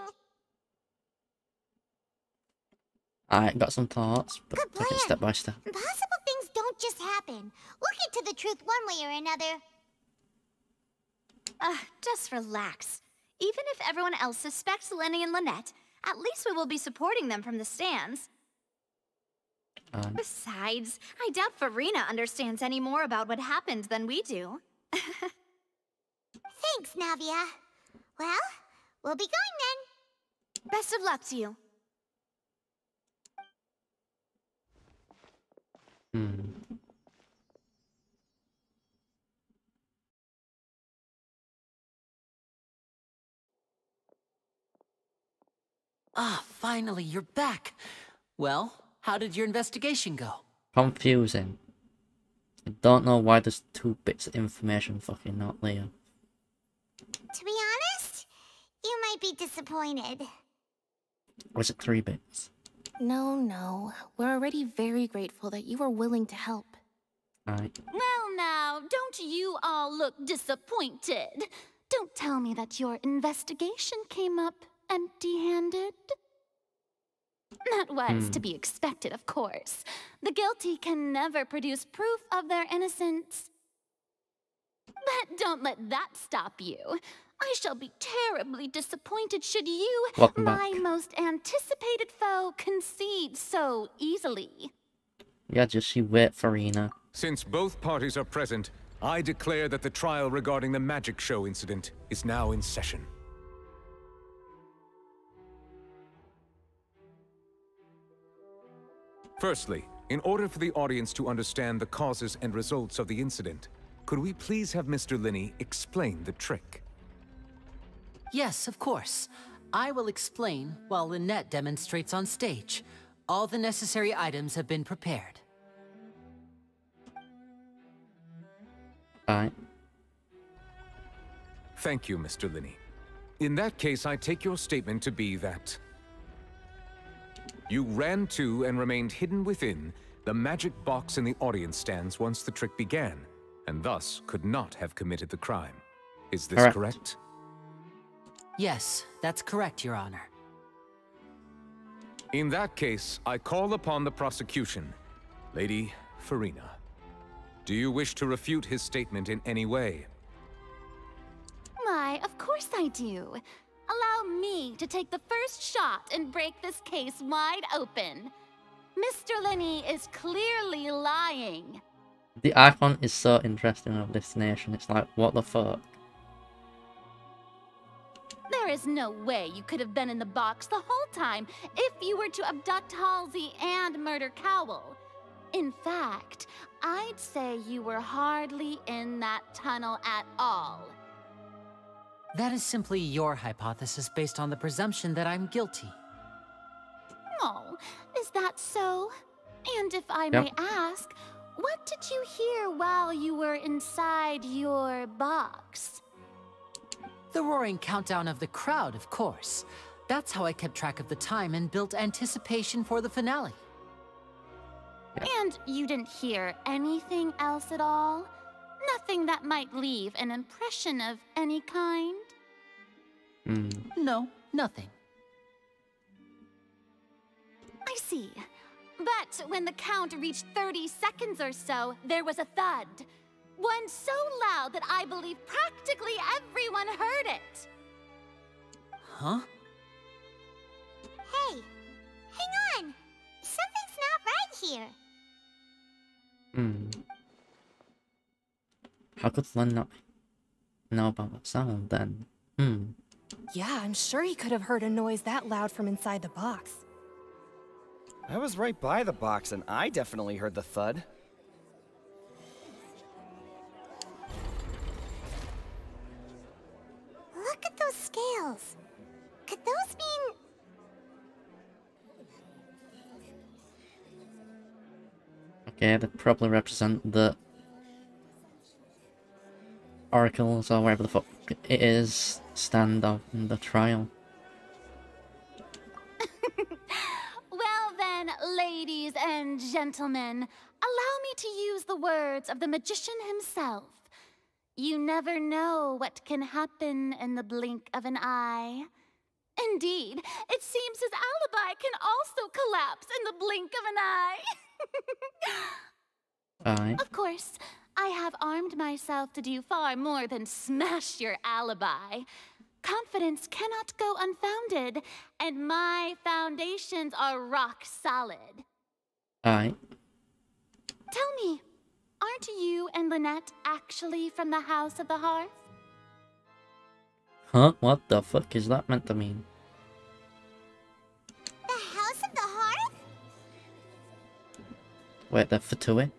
Alright, got some thoughts, but take it step by step. Impossible things don't just happen. We'll get to the truth one way or another. Just relax. Even if everyone else suspects Lyney and Lynette, at least we will be supporting them from the stands. Besides, I doubt Farina understands any more about what happened than we do. Thanks, Navia. Well, we'll be going then. Best of luck to you. Ah, finally, you're back. Well, how did your investigation go? Confusing. I don't know why there's 2 bits of information fucking not there. To be honest, you might be disappointed. Or is it 3 bits? No. We're already very grateful that you were willing to help. Right. Well now, don't you all look disappointed. Don't tell me that your investigation came up empty-handed. That was to be expected, of course. The guilty can never produce proof of their innocence. But don't let that stop you. I shall be terribly disappointed should you, my most anticipated foe, concede so easily. Yeah, just you wait, Farina. Since both parties are present, I declare that the trial regarding the magic show incident is now in session. Firstly, in order for the audience to understand the causes and results of the incident, could we please have Mr. Lyney explain the trick? Yes, of course. I will explain while Lynette demonstrates on stage. All the necessary items have been prepared. Alright. Thank you, Mr. Lyney. In that case, I take your statement to be that you ran to and remained hidden within the magic box in the audience stands once the trick began, and thus could not have committed the crime. Is this correct? Yes, that's correct, Your Honor. In that case, I call upon the prosecution. Lady Farina, do you wish to refute his statement in any way? Why, of course I do. Allow me to take the first shot and break this case wide open. Mr. Lyney is clearly lying. The icon is so interesting of this nation. It's like, what the fuck? There is no way you could have been in the box the whole time if you were to abduct Halsey and murder Cowell. In fact, I'd say you were hardly in that tunnel at all. That is simply your hypothesis based on the presumption that I'm guilty. Oh, is that so? And if I may ask, what did you hear while you were inside your box? The roaring countdown of the crowd, of course. That's how I kept track of the time and built anticipation for the finale. And you didn't hear anything else at all? Nothing that might leave an impression of any kind? No, nothing. I see. But when the count reached 30 seconds or so, there was a thud. One so loud that I believe practically everyone heard it. Huh? Hey, hang on. Something's not right here. How could Lynn not know about that sound then? Yeah, I'm sure he could have heard a noise that loud from inside the box. I was right by the box, and I definitely heard the thud. Look at those scales. Could those mean... Okay, that probably represent the oracles or whatever the fuck it is stand up in the trial. Well then, ladies and gentlemen, allow me to use the words of the magician himself. You never know what can happen in the blink of an eye. Indeed, it seems his alibi can also collapse in the blink of an eye. Aye. Of course, I have armed myself to do far more than smash your alibi. Confidence cannot go unfounded, and my foundations are rock solid. Aye. Tell me, aren't you and Lynette actually from the House of the Hearth? Huh? What the fuck is that meant to mean? The House of the Hearth? Wait, the Fatui?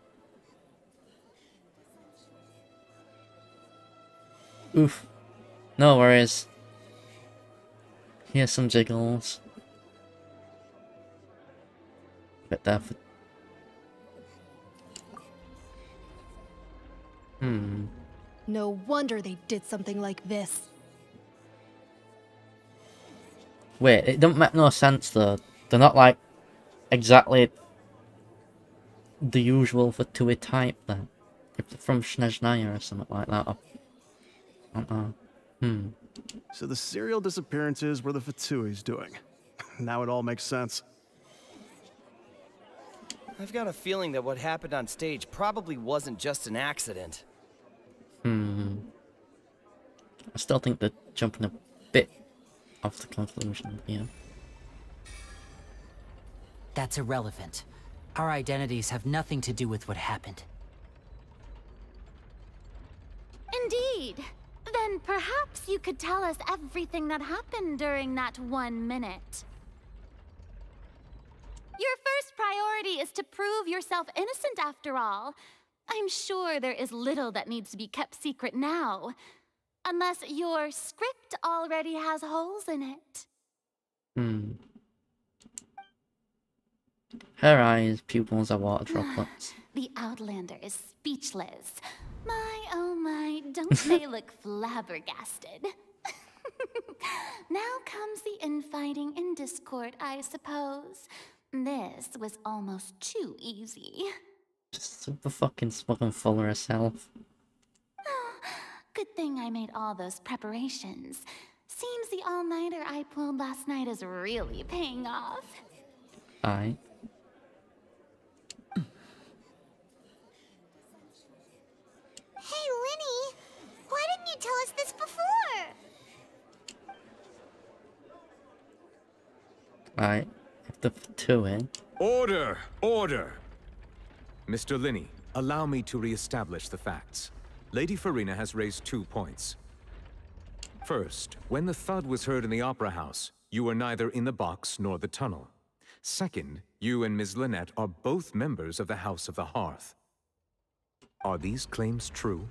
Oof. No worries. Here's some jiggles. But that. No wonder they did something like this. Wait, it don't make no sense though. They're not like exactly the usual Fatui type then. If they're from Snezhnaya or something like that. I don't know. So the serial disappearances were the Fatui's doing. Now it all makes sense. I've got a feeling that what happened on stage probably wasn't just an accident. I still think they're jumping a bit off the conclusion here. That's irrelevant. Our identities have nothing to do with what happened. Indeed. Then perhaps you could tell us everything that happened during that 1 minute. Your first priority is to prove yourself innocent after all. I'm sure there is little that needs to be kept secret now. Unless your script already has holes in it. Her eyes, pupils are water droplets. The Outlander is speechless. My, oh my, don't they look flabbergasted? Now comes the infighting and discord, I suppose. This was almost too easy. Just super fucking fucking full of herself. Good thing I made all those preparations. Seems the all-nighter I pulled last night is really paying off. Aye. Hey, Lyney! Why didn't you tell us this before? Aye. If the Fatui. Order! Order! Mr. Lyney, allow me to re-establish the facts. Lady Farina has raised 2 points. First, when the thud was heard in the Opera House, you were neither in the box nor the tunnel. Second, you and Ms. Lynette are both members of the House of the Hearth. Are these claims true?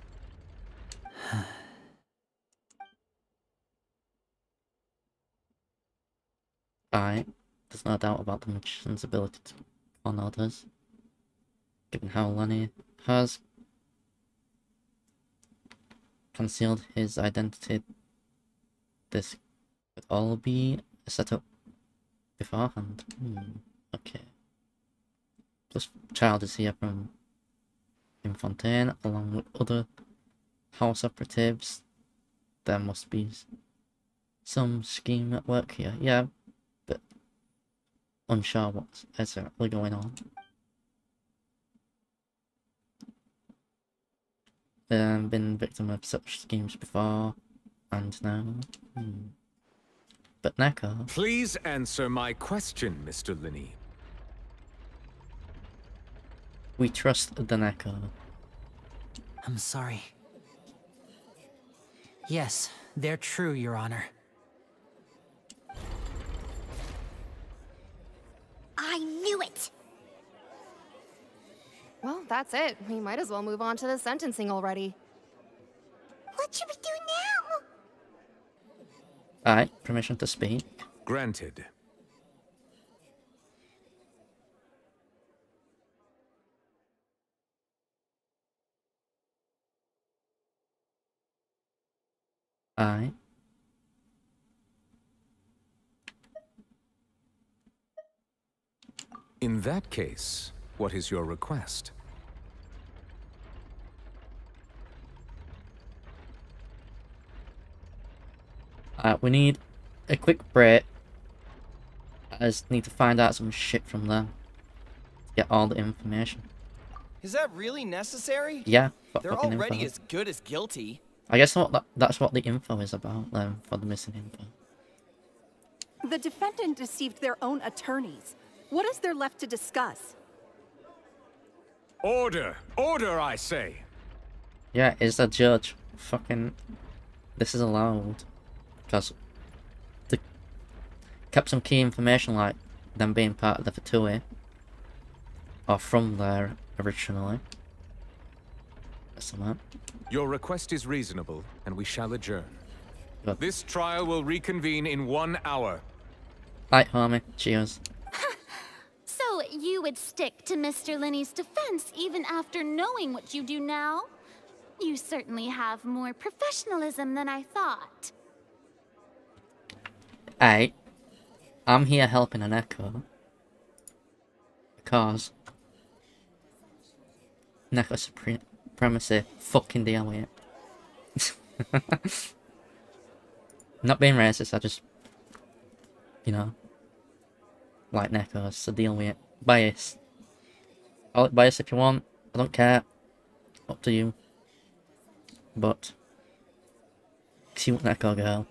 Aye. There's no doubt about the magician's ability to con others. Given how Lyney has concealed his identity, this could all be set up beforehand. Okay. Plus, Child is here from Fontaine, along with other house operatives. There must be some scheme at work here. Yeah, but unsure what's exactly going on. been victim of such schemes before, and now. But Neko. Please answer my question, Mr. Lyney. We trust the Neko. I'm sorry. Yes, they're true, Your Honor. I knew it! Well, that's it. We might as well move on to the sentencing already. What should we do now? Alright, permission to speak. Granted. Alright. In that case, what is your request? We need a quick break. I just need to find out some shit from them. Get all the information. Is that really necessary? Yeah, They're fucking already info. as good as guilty. I guess that's what the info is about, for the missing info. The defendant deceived their own attorneys. What is there left to discuss? Order! Order, I say! Yeah, is the judge fucking... This is allowed. Because they kept some key information, like them being part of the Fatui. Or from there, originally. That's the map. Your request is reasonable, and we shall adjourn. Good. This trial will reconvene in 1 hour. Right, homie. Cheers. So you would stick to Mr. Lyney's defense even after knowing what you do now? You certainly have more professionalism than I thought. Hey, I'm here helping an Echo. Because Neko supremacy, fucking deal with it. Not being racist, I just, you know, like Neko, so deal with it. Bias. Call it bias if you want, I don't care. Up to you. But, cute Neko girl.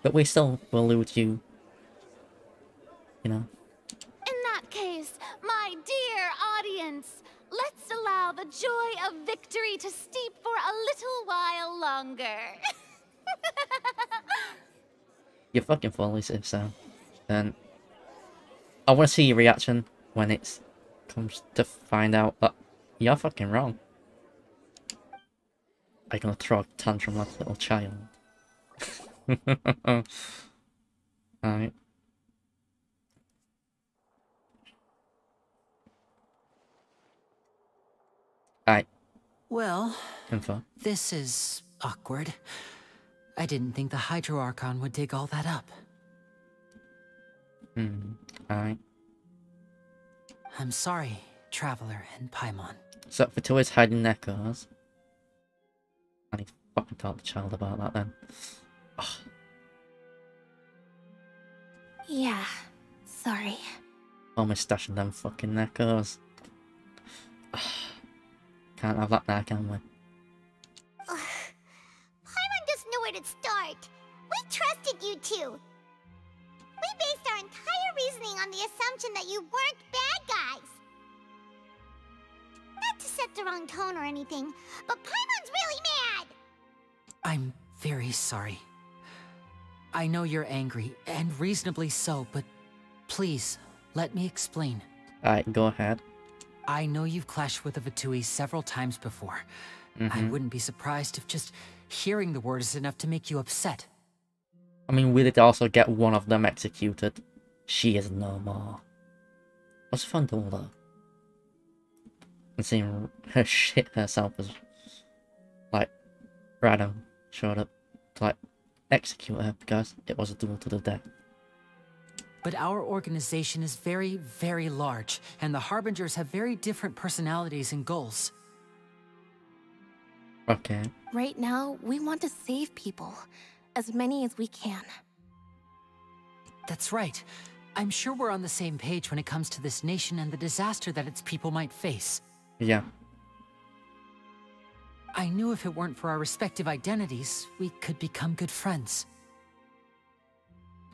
But we still will elude you. You know. In that case, my dear audience, let's allow the joy of victory to steep for a little while longer. You're fucking fully safe, so. And I want to see your reaction when it comes to find out that you're fucking wrong. Are you gonna throw a tantrum like a little child? Alright. Alright. Well, Info. This is awkward. I didn't think the Hydro Archon would dig all that up. Alright. I'm sorry, Traveler and Paimon. So, Fatua's hiding Neko's. I need to fucking talk to the child about that then. Ugh. Yeah, sorry. Almost stashing them fucking Neko's. Can't have that now, can we? Paimon doesn't know where to start. We trusted you two. We based our entire reasoning on the assumption that you weren't bad guys. Not to set the wrong tone or anything, but Paimon's really mad. I'm very sorry. I know you're angry, and reasonably so, but please, let me explain. Alright, go ahead. I know you've clashed with the Fatui several times before. I wouldn't be surprised if just hearing the word is enough to make you upset. I mean, we did also get one of them executed. She is no more. It was fun doing that. And seeing her shit herself as, like, Radham showed up to, like, execute her because it was a duel to the death. But our organization is very, very large, and the Harbingers have very different personalities and goals. Okay. Right now, we want to save people. As many as we can. That's right. I'm sure we're on the same page when it comes to this nation and the disaster that its people might face. Yeah. I knew if it weren't for our respective identities, we could become good friends.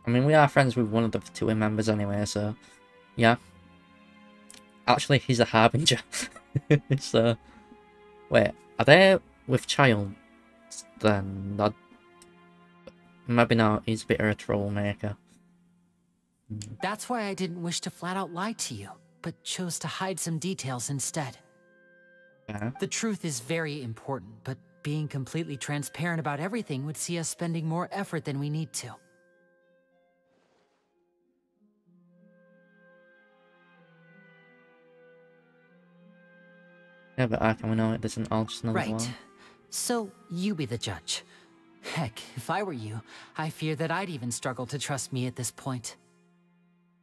I mean, we are friends with one of the two members anyway, so yeah. Actually, he's a harbinger. So, wait, are they with child? Then that maybe not. He's a bit of a troublemaker. That's why I didn't wish to flat out lie to you, but chose to hide some details instead. The truth is very important, but being completely transparent about everything would see us spending more effort than we need to. Yeah, but how can we know it doesn't all just another one? So, you be the judge. Heck, if I were you, I fear that I'd even struggle to trust me at this point.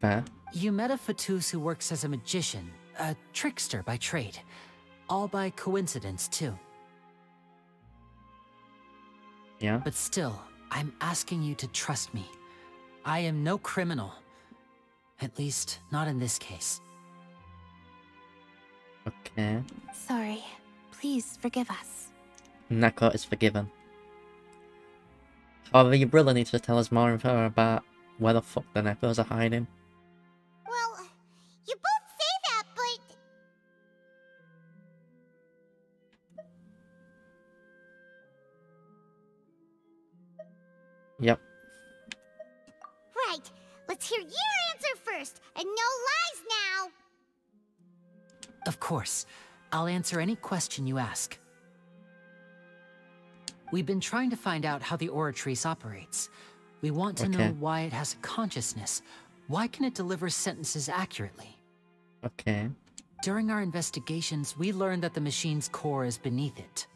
Fair. You met a Fatus who works as a magician, a trickster by trade. All by coincidence, too. Yeah. But still, I'm asking you to trust me. I am no criminal. At least, not in this case. Okay. Sorry. Please forgive us. Neko is forgiven. However, your brother needs to tell us more info about where the fuck the Nekos are hiding. Well, you both say that, but... Yep. Right. Let's hear your answer first, and no lies now. Of course. I'll answer any question you ask. We've been trying to find out how the Oratrice operates. We want to know why it has a consciousness. Why can it deliver sentences accurately? Okay. During our investigations, we learned that the machine's core is beneath it.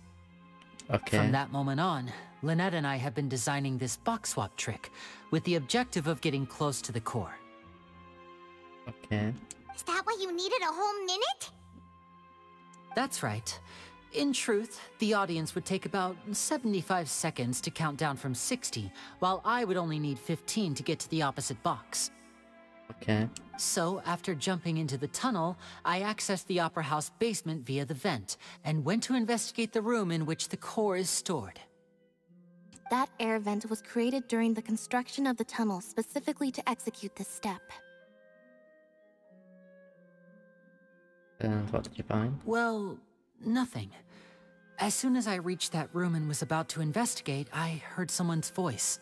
Okay. From that moment on, Lynette and I have been designing this box swap trick with the objective of getting close to the core. Okay. Is that why you needed a whole minute? That's right. In truth, the audience would take about 75 seconds to count down from 60, while I would only need 15 to get to the opposite box. Okay. So, after jumping into the tunnel, I accessed the Opera House basement via the vent, and went to investigate the room in which the core is stored. That air vent was created during the construction of the tunnel specifically to execute this step. And what did you find? Well, nothing. As soon as I reached that room and was about to investigate, I heard someone's voice.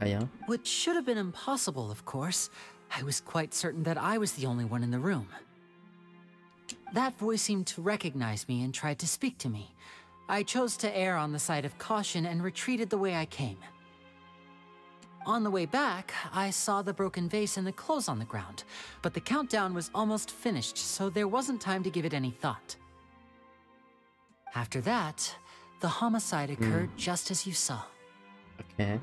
Oh, yeah? Which should have been impossible, of course. I was quite certain that I was the only one in the room. That voice seemed to recognize me and tried to speak to me. I chose to err on the side of caution and retreated the way I came. On the way back, I saw the broken vase and the clothes on the ground, but the countdown was almost finished, so there wasn't time to give it any thought. After that, the homicide occurred just as you saw. Okay.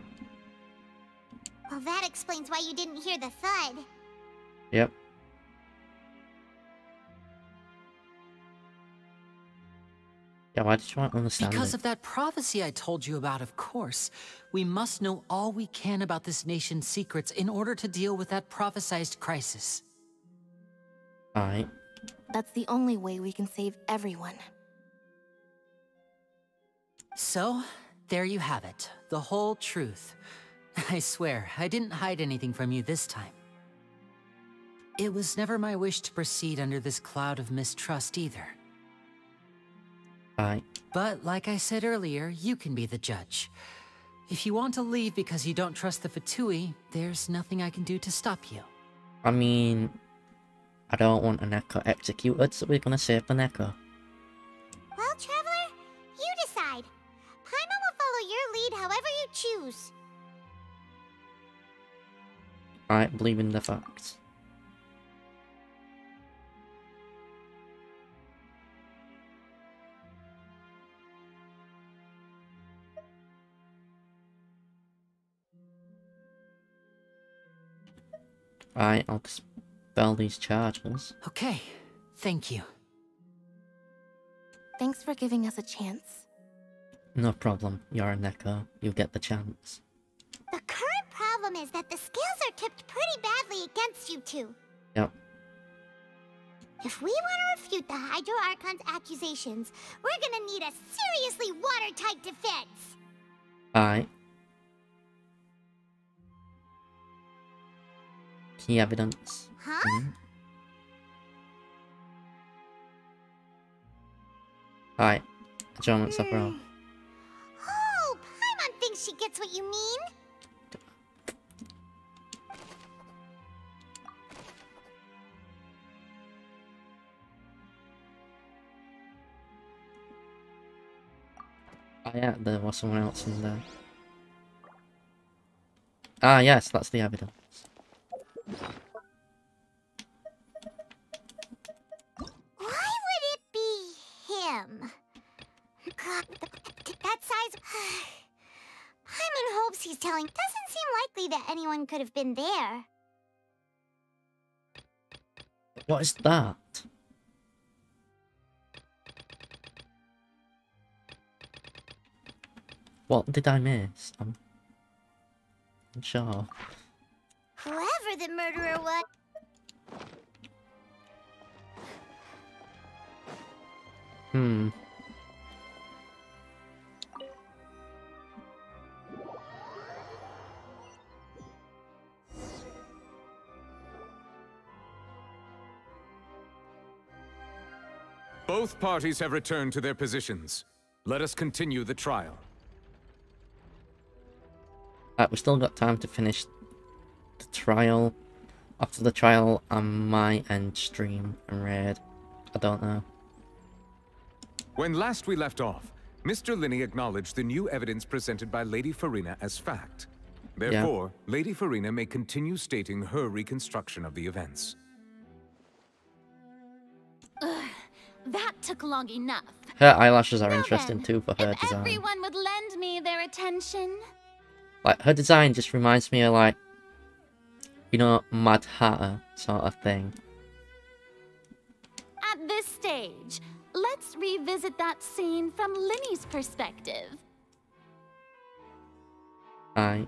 Well, that explains why you didn't hear the thud. Yep. Yeah, why did you want to understand Because it? of that prophecy I told you about, of course. We must know all we can about this nation's secrets in order to deal with that prophesized crisis. Alright. That's the only way we can save everyone. So, there you have it. The whole truth. I swear, I didn't hide anything from you this time. It was never my wish to proceed under this cloud of mistrust either. Alright. But like I said earlier, you can be the judge. If you want to leave because you don't trust the Fatui, there's nothing I can do to stop you. I mean, I don't want a Neko executed, so we're gonna save the Neko. Well, Traveler, you decide. Paimon will follow your lead however you choose. Alright, believe in the facts. Alright, I'll dispel these charges. Okay, thank you. Thanks for giving us a chance. No problem, you're a Neko. You'll get the chance. The current problem is that the scales are tipped pretty badly against you two. Yep. If we want to refute the Hydro Archon's accusations, we're gonna need a seriously watertight defense. Alright. Key evidence. Huh? Alright. Adjournments of row. Oh, Paimon thinks she gets what you mean. Oh yeah, there was someone else in there. Ah yes, that's the evidence. Why would it be him? God, that size... Paimon hopes he's telling. Doesn't seem likely that anyone could have been there. What is that? What did I miss? I'm unsure. Whoever the murderer was... Hmm. Both parties have returned to their positions. Let us continue the trial. We still got time to finish the trial. After the trial, I might end stream and raid. I don't know. When last we left off, Mr. Lyney acknowledged the new evidence presented by Lady Farina as fact. Therefore, Lady Farina may continue stating her reconstruction of the events. Ugh, that took long enough. Her eyelashes are Now interesting then, too for her if design. everyone would lend me their attention. Like, her design just reminds me of, like, you know, Mad Hatter sort of thing. At this stage, let's revisit that scene from Lyney's perspective. Aye.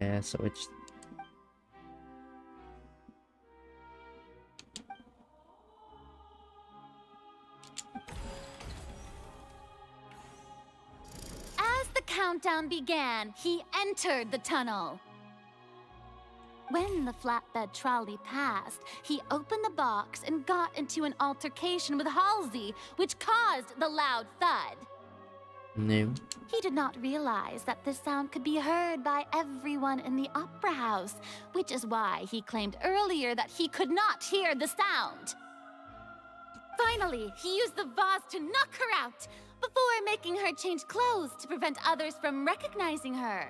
Okay, so it's... As the countdown began, he entered the tunnel. When the flatbed trolley passed, he opened the box and got into an altercation with Halsey, which caused the loud thud. No. He did not realize that this sound could be heard by everyone in the opera house, which is why he claimed earlier that he could not hear the sound. Finally, he used the vase to knock her out, before making her change clothes to prevent others from recognizing her.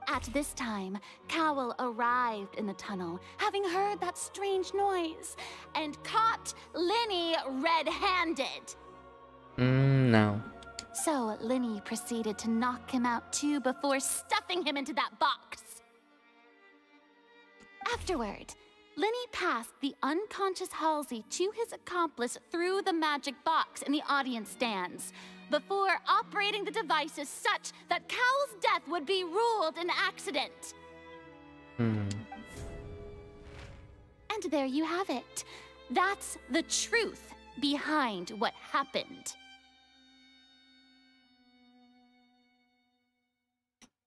At this time, Cowell arrived in the tunnel, having heard that strange noise, and caught Lyney red-handed. No. So Lyney proceeded to knock him out too before stuffing him into that box. Afterward, Lyney passed the unconscious Halsey to his accomplice through the magic box in the audience stands, before operating the devices such that Cowell's death would be ruled an accident. And there you have it. That's the truth behind what happened.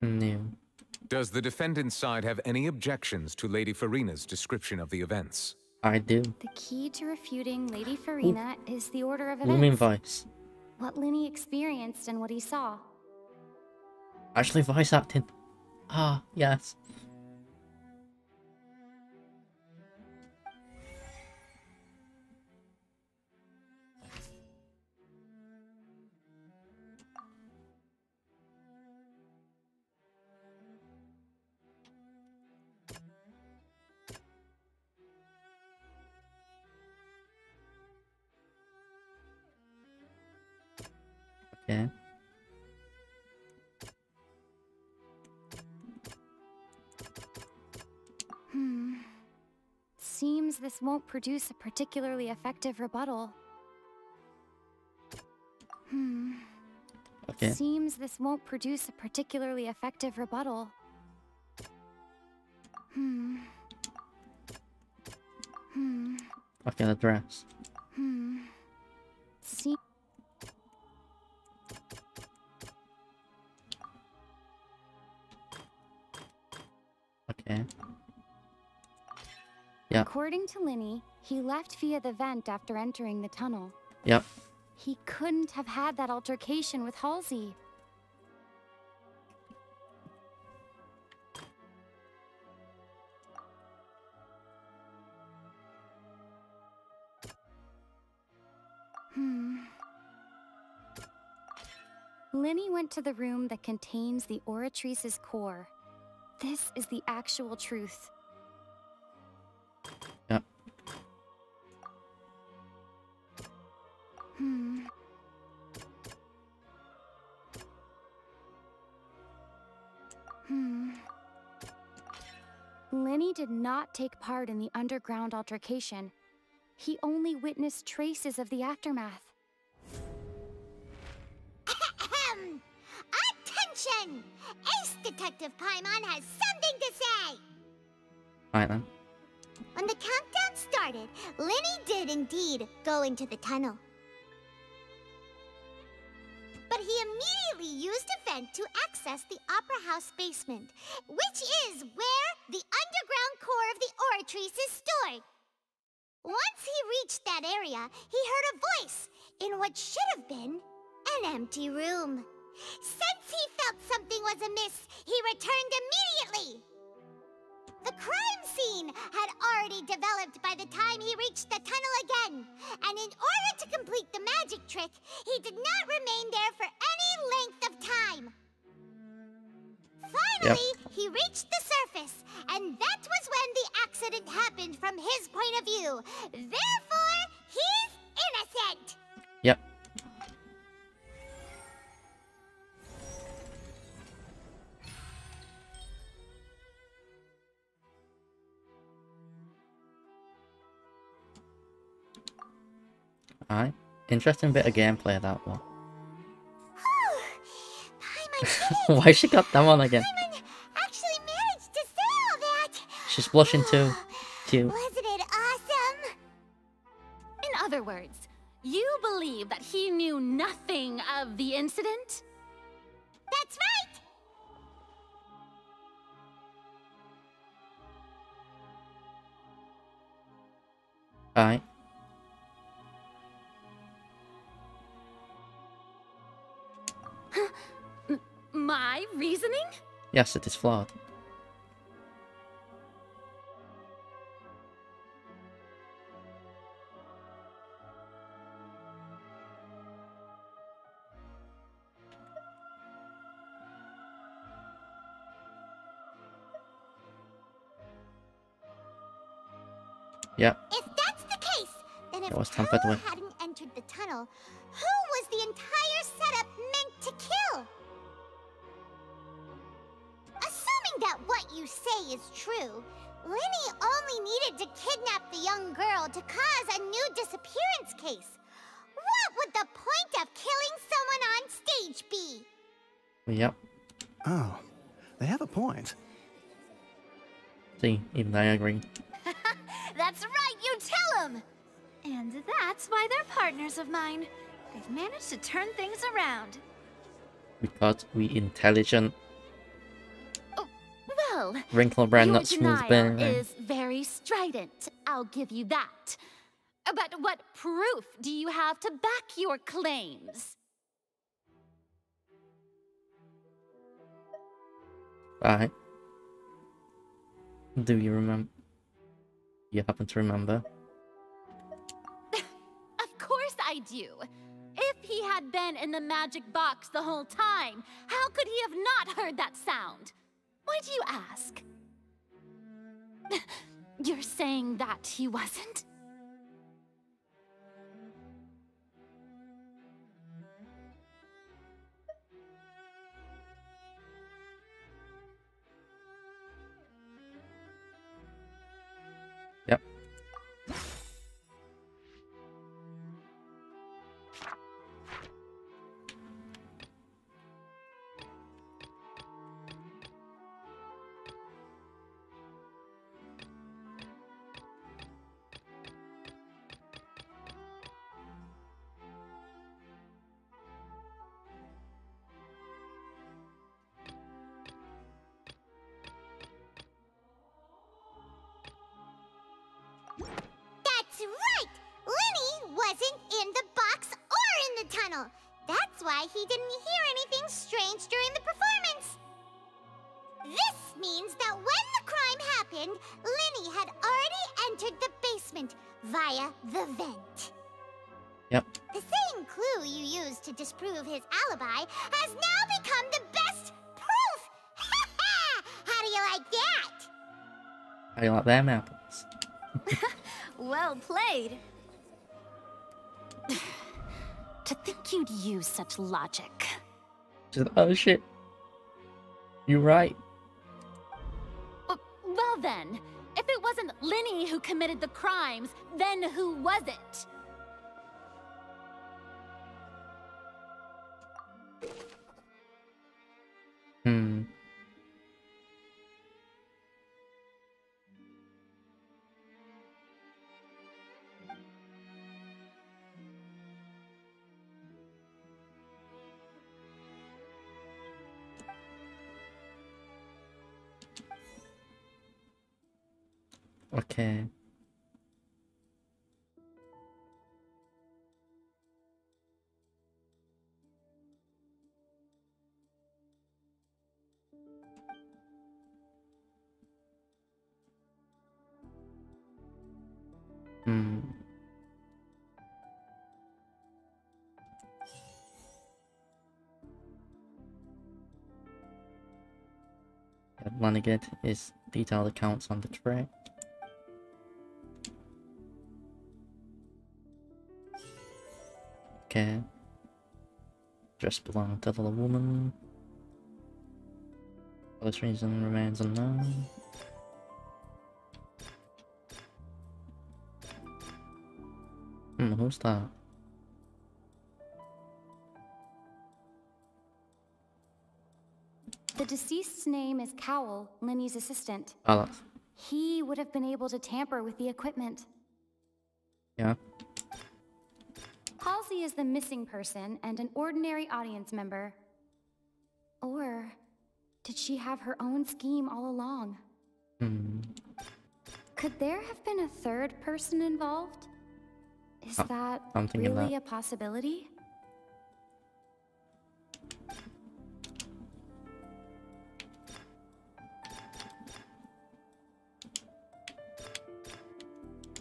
No. Does the defendant's side have any objections to Lady Farina's description of the events? I do. The key to refuting Lady Farina is the order of Blooming events. voice. What Lyney experienced and what he saw. Actually, voice acting. Ah, yes. Okay. Seems this won't produce a particularly effective rebuttal. Okay. Seems this won't produce a particularly effective rebuttal. Okay, the dress. See. Okay. Yeah. According to Lyney, he left via the vent after entering the tunnel. Yep. He couldn't have had that altercation with Halsey. Lyney went to the room that contains the Oratrice's core. This is the actual truth. Yep. Lyney did not take part in the underground altercation. He only witnessed traces of the aftermath. Attention! Ace Detective Paimon has something to say! Right then. When the countdown started, Lyney did indeed go into the tunnel. But he immediately used a vent to access the Opera House basement, which is where the underground core of the Oratrice is stored. Once he reached that area, he heard a voice in what should have been an empty room. Since he felt something was amiss, he returned immediately. The crime scene had already developed by the time he reached the tunnel again, and in order to complete the magic trick, he did not remain there for any length of time. Finally, he reached the surface, and that was when the accident happened from his point of view. Therefore, he's innocent. Yep. Alright. Interesting bit of gameplay, that one. Why she got that one again? Actually managed to say all that. She's blushing too. Cute. Wasn't it awesome? In other words, you believe that he knew nothing of the incident? That's right. Alright. My reasoning? Yes, it is flawed. Yep. If that's the case, then if It was tampered Paolo with. hadn't entered the tunnel, who was the entire setup meant to kill? Assuming that what you say is true, Lyney only needed to kidnap the young girl to cause a new disappearance case. What would the point of killing someone on stage be? Yep. Oh, they have a point. See, even I agree. That's right, you tell them! And that's why they're partners of mine. They've managed to turn things around. Because we intelligent. Well, Wrinkle brand, your not smooth denial brand. is very strident. I'll give you that. But what proof do you have to back your claims? Alright. Do you remember? You happen to remember? Of course I do. If he had been in the magic box the whole time, how could he have not heard that sound? Why do you ask? You're saying that he wasn't? Yep. why he didn't hear anything strange during the performance. This means that when the crime happened, Lyney had already entered the basement via the vent. Yep. The same clue you used to disprove his alibi has now become the best proof! Ha ha! How do you like that? How do you like them apples? Well played. To think you'd use such logic. Just, oh shit. You're right. Well then, if it wasn't Lyney who committed the crimes, then who was it? Okay. Want to get his detailed accounts on the tray. Okay. Just belong to the woman. For this reason remains unknown. Who's that? The deceased's name is Cowell, Lyney's assistant. Alex. He would have been able to tamper with the equipment. Yeah. Halsey is the missing person and an ordinary audience member. Or did she have her own scheme all along? Could there have been a third person involved? Is that really a possibility?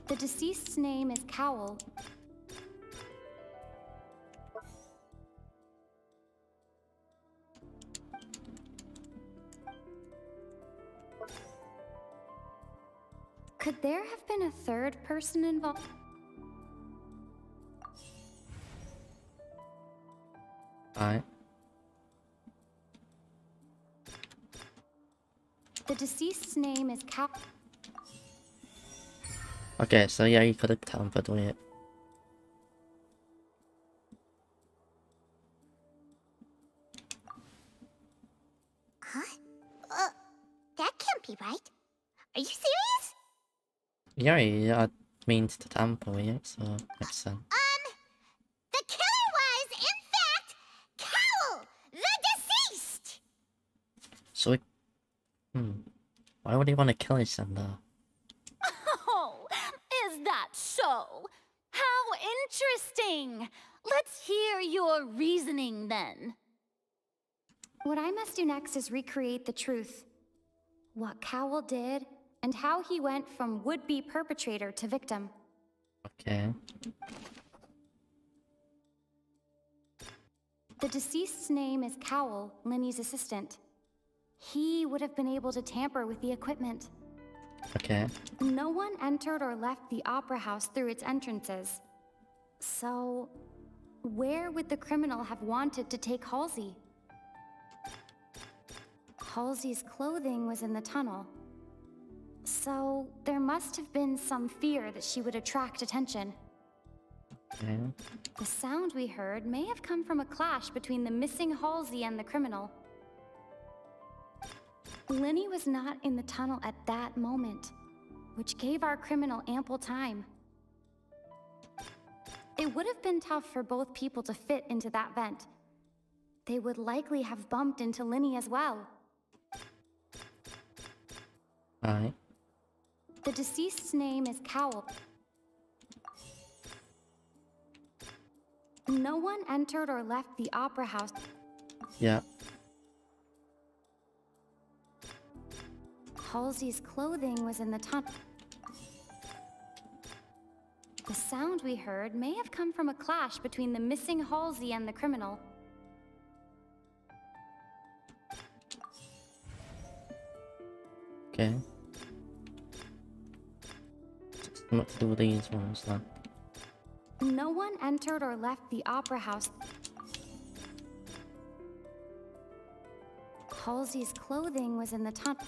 The deceased's name is Cowell. Could there have been a third person involved? Alright. The deceased's name is Cowell. Okay, so yeah, you could have tampered with it. Huh? That can't be right. Are you serious? Yeah, I means to tamper with it, so makes sense. The killer was, in fact, Cowell, the deceased! So, why would he want to kill his son though? Oh, is that so? How interesting! Let's hear your reasoning then. What I must do next is recreate the truth. What Cowell did, and how he went from would-be perpetrator to victim. Okay. The deceased's name is Cowell, Lyney's assistant. He would have been able to tamper with the equipment. Okay. No one entered or left the opera house through its entrances. So, where would the criminal have wanted to take Halsey? Halsey's clothing was in the tunnel. So, there must have been some fear that she would attract attention. Okay. The sound we heard may have come from a clash between the missing Halsey and the criminal. Lyney was not in the tunnel at that moment, which gave our criminal ample time. It would have been tough for both people to fit into that vent. They would likely have bumped into Lyney as well. Alright. The deceased's name is Cowell. No one entered or left the opera house. Yeah. Halsey's clothing was in the tunnel. The sound we heard may have come from a clash between the missing Halsey and the criminal. Okay. What to do with these ones then? No one entered or left the opera house. Halsey's clothing was in the tunnel.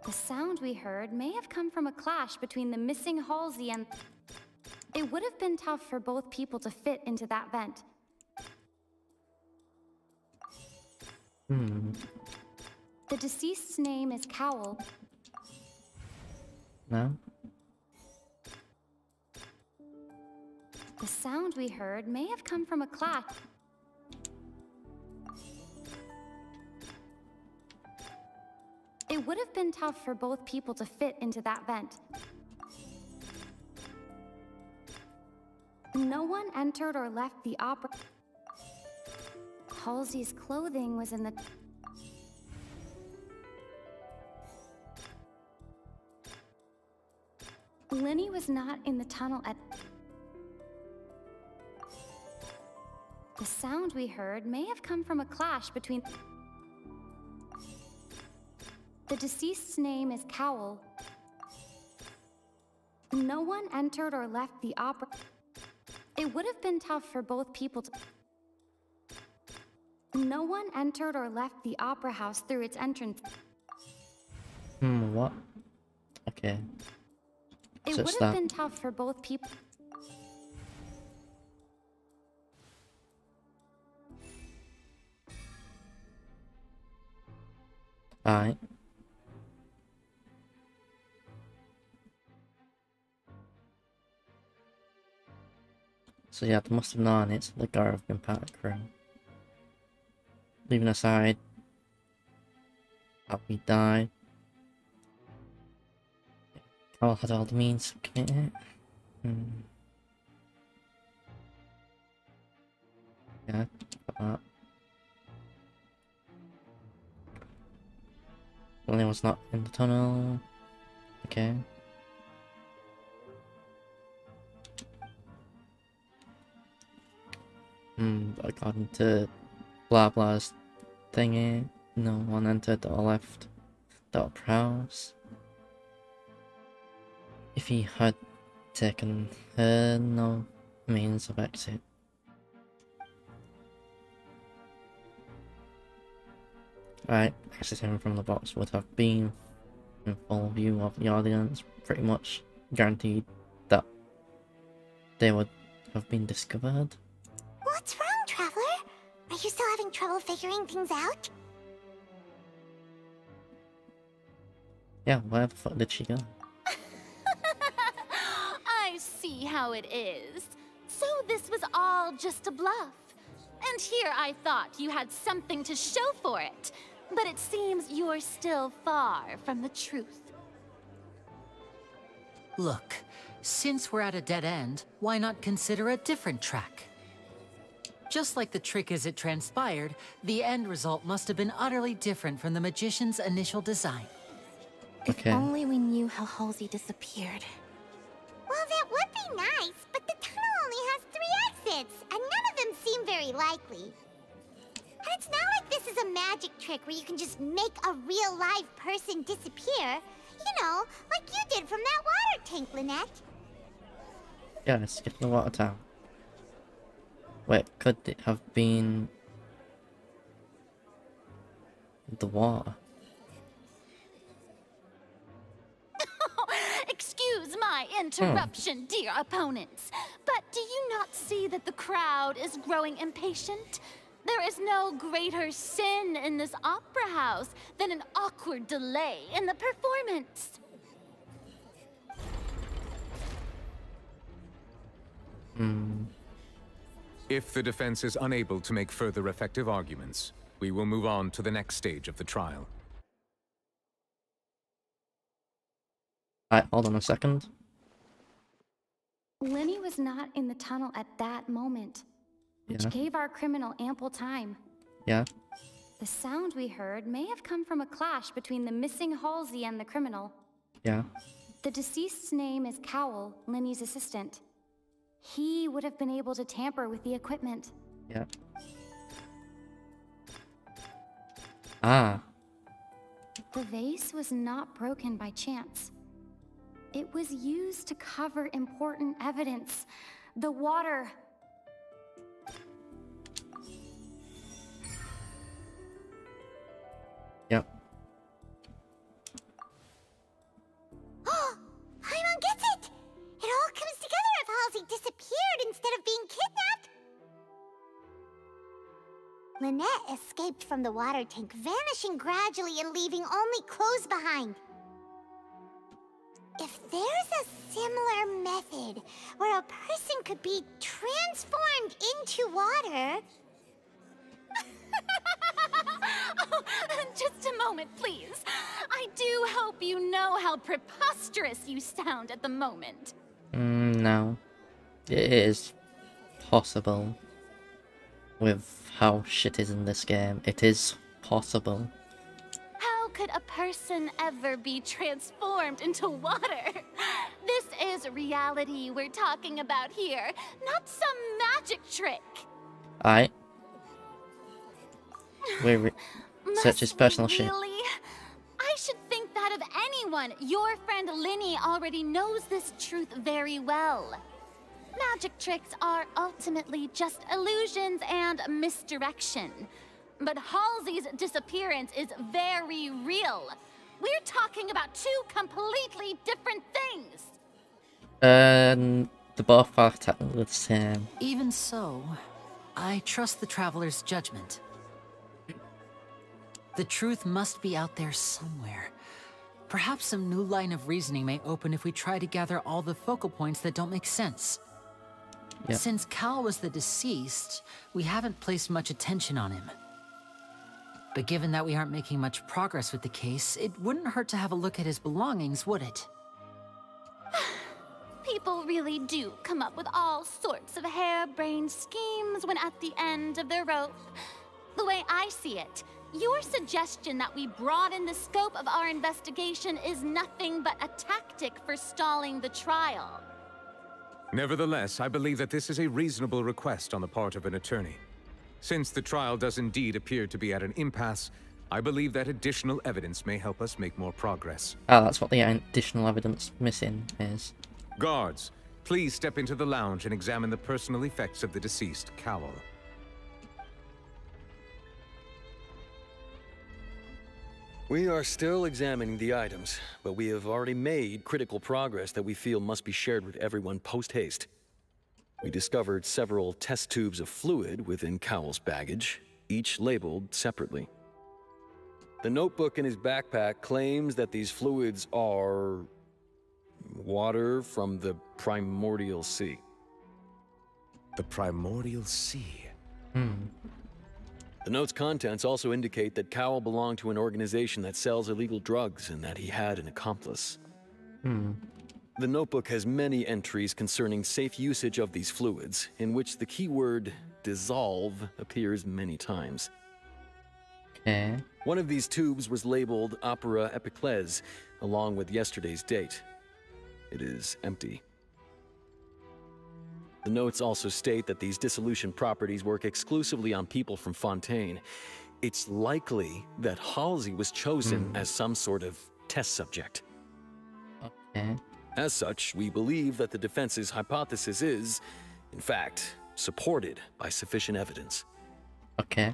The sound we heard may have come from a clash between the missing Halsey and... It would have been tough for both people to fit into that vent. The deceased's name is Cowell. No? The sound we heard may have come from a clash. It would have been tough for both people to fit into that vent. No one entered or left the opera. Halsey's clothing was in the... Lyney was not in the tunnel at... The sound we heard may have come from a clash between... The deceased's name is Cowell. No one entered or left the opera... It would have been tough for both people to... No one entered or left the opera house through its entrance. What? Okay. It So would it's have that. been tough for both people. Alright. So yeah, they must have known it's the guard have been part of the crew. Leaving aside how he died. Carl had all the means to commit it. Yeah, got that. Lyney was not in the tunnel. Okay. According to blah blah's thingy, no one entered or left the opera house. If he had taken her, no means of exit. Right, exiting from the box would have been in full view of the audience, pretty much guaranteed that they would have been discovered. What's wrong, Traveler? Are you still having trouble figuring things out? Yeah, where the fuck did she go? I see how it is. So this was all just a bluff. And here I thought you had something to show for it. But it seems you're still far from the truth. Look, since we're at a dead end, why not consider a different track? Just like the trick as it transpired, the end result must have been utterly different from the magician's initial design. Okay. If only we knew how Halsey disappeared. Well, that would be nice, but the tunnel only has 3 exits, and none of them seem very likely. And it's not like this is a magic trick where you can just make a real live person disappear. You know, like you did from that water tank, Lynette. Yeah, let's get the water tower. Wait, could it have been the water? Excuse my interruption, dear opponents. But do you not see that the crowd is growing impatient? There is no greater sin in this opera house than an awkward delay in the performance. If the defense is unable to make further effective arguments, we will move on to the next stage of the trial. Alright, hold on a second. Lyney was not in the tunnel at that moment, which gave our criminal ample time. Yeah. The sound we heard may have come from a clash between the missing Halsey and the criminal. Yeah. The deceased's name is Cowell, Lyney's assistant. He would have been able to tamper with the equipment. Yeah. Ah. The vase was not broken by chance. It was used to cover important evidence. The water. Yep. Paimon gets it! It all comes together if Halsey disappeared instead of being kidnapped. Lynette escaped from the water tank, vanishing gradually and leaving only clothes behind. If there's a similar method where a person could be transformed into water... Oh, just a moment, please. I do hope you know how preposterous you sound at the moment. No. It is possible. With how shit is in this game, it is possible. How could a person ever be transformed into water? This is reality we're talking about here, not some magic trick. Alright. We're such personal shit. Really? I should think that of anyone. Your friend Lyney already knows this truth very well. Magic tricks are ultimately just illusions and misdirection. But Halsey's disappearance is very real. We're talking about two completely different things. The both are technically the same. Even so, I trust the traveler's judgment. The truth must be out there somewhere. Perhaps some new line of reasoning may open if we try to gather all the focal points that don't make sense. Yep. Since Cal was the deceased, we haven't placed much attention on him. But given that we aren't making much progress with the case, it wouldn't hurt to have a look at his belongings, would it? People really do come up with all sorts of harebrained schemes when at the end of their rope. The way I see it, your suggestion that we broaden the scope of our investigation is nothing but a tactic for stalling the trial. Nevertheless, I believe that this is a reasonable request on the part of an attorney. Since the trial does indeed appear to be at an impasse, I believe that additional evidence may help us make more progress. Ah, that's what the additional evidence missing is. Guards, please step into the lounge and examine the personal effects of the deceased, Cowell. We are still examining the items, but we have already made critical progress that we feel must be shared with everyone post-haste. We discovered several test tubes of fluid within Cowell's baggage, each labeled separately. The notebook in his backpack claims that these fluids are water from the primordial sea. The primordial sea? The note's contents also indicate that Cowell belonged to an organization that sells illegal drugs and that he had an accomplice. The notebook has many entries concerning safe usage of these fluids, in which the keyword dissolve appears many times. Okay. One of these tubes was labeled Opera Epiclese, along with yesterday's date. It is empty. The notes also state that these dissolution properties work exclusively on people from Fontaine. It's likely that Halsey was chosen as some sort of test subject. Okay. As such, we believe that the defense's hypothesis is, in fact, supported by sufficient evidence. Okay.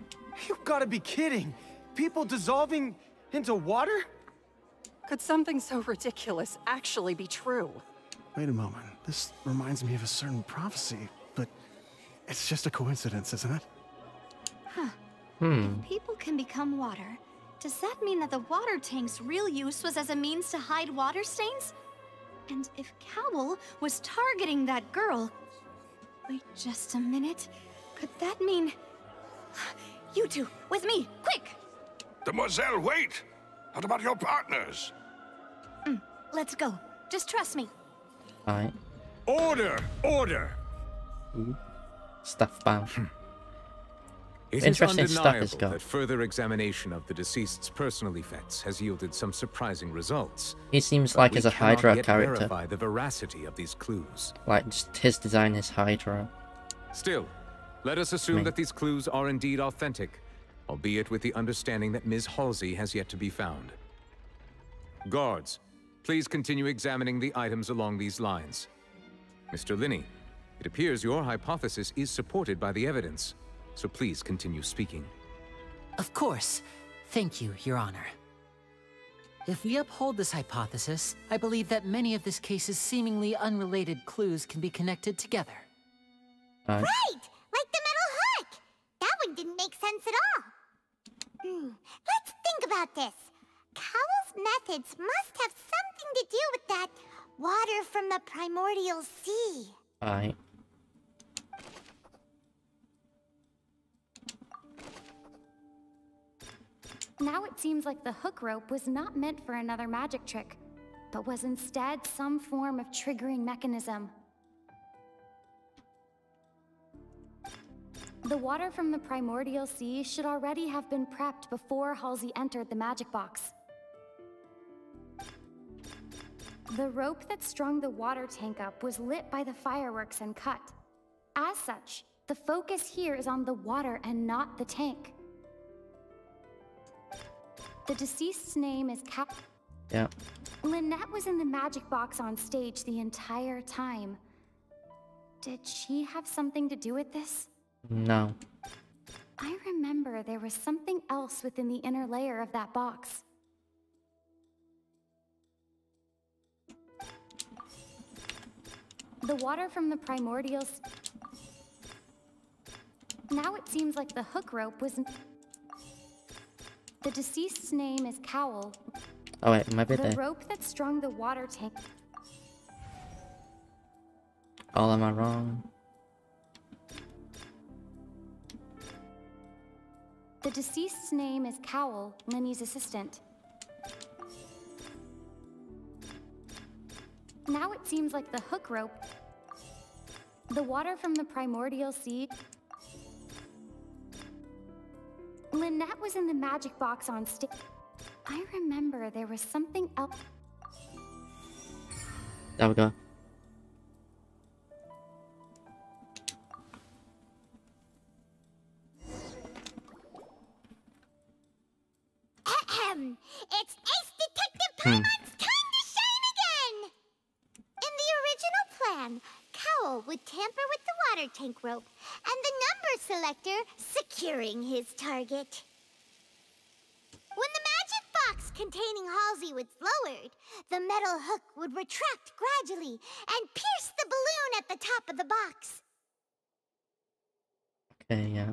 You gotta be kidding! People dissolving into water? Could something so ridiculous actually be true? Wait a moment. This reminds me of a certain prophecy, but it's just a coincidence, isn't it? Huh. If people can become water, does that mean that the water tank's real use was as a means to hide water stains? And if Cowell was targeting that girl... Wait just a minute. Could that mean... You two, with me, quick! Demoiselle, wait! What about your partners? Let's go. Just trust me. Alright. Order! Order! Ooh. Stuff bound. It is Interesting stuff undeniable is got. that further examination of the deceased's personal effects has yielded some surprising results. He seems But like we he's a cannot Hydra yet character. verify the veracity of these clues. Like, just his design is Hydra. Still, let us assume that these clues are indeed authentic, albeit with the understanding that Ms. Halsey has yet to be found. Guards, please continue examining the items along these lines. Mr. Lyney, it appears your hypothesis is supported by the evidence, so please continue speaking. Of course. Thank you, Your Honor. If we uphold this hypothesis, I believe that many of this case's seemingly unrelated clues can be connected together. Right! Like the metal hook! That one didn't make sense at all. Let's think about this. Cowell's methods must have something to do with that water from the primordial sea. Alright. Now it seems like the hook rope was not meant for another magic trick, but was instead some form of triggering mechanism. The water from the primordial sea should already have been prepped before Halsey entered the magic box. The rope that strung the water tank up was lit by the fireworks and cut. As such, the focus here is on the water and not the tank. The deceased's name is Yeah. Lynette was in the magic box on stage the entire time. Did she have something to do with this? No. I remember there was something else within the inner layer of that box. The water from the primordials. Now it seems like the hook rope was. The deceased's name is Cowell. Oh wait, maybe The there. rope that strung the water tank. Oh, am I wrong? The deceased's name is Cowell, Lyney's assistant. Now it seems like the hook rope. The water from the primordial sea. Lynette was in the magic box on stage. I remember there was something else. There we go. It's Ace Detective Paimon's time to shine again! In the original plan, Cowell would tamper with the water tank rope and the number selector securing his target. When the magic box containing Halsey was lowered, the metal hook would retract gradually and pierce the balloon at the top of the box. Okay, yeah.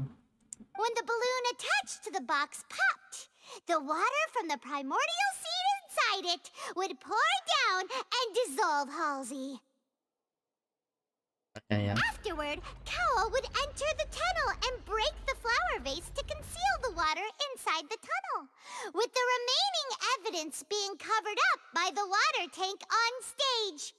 When the balloon attached to the box popped, the water from the primordial seed inside it would pour down and dissolve Halsey. Okay, yeah. Afterward, Cowell would enter the tunnel and break the flower vase to conceal the water inside the tunnel, with the remaining evidence being covered up by the water tank on stage.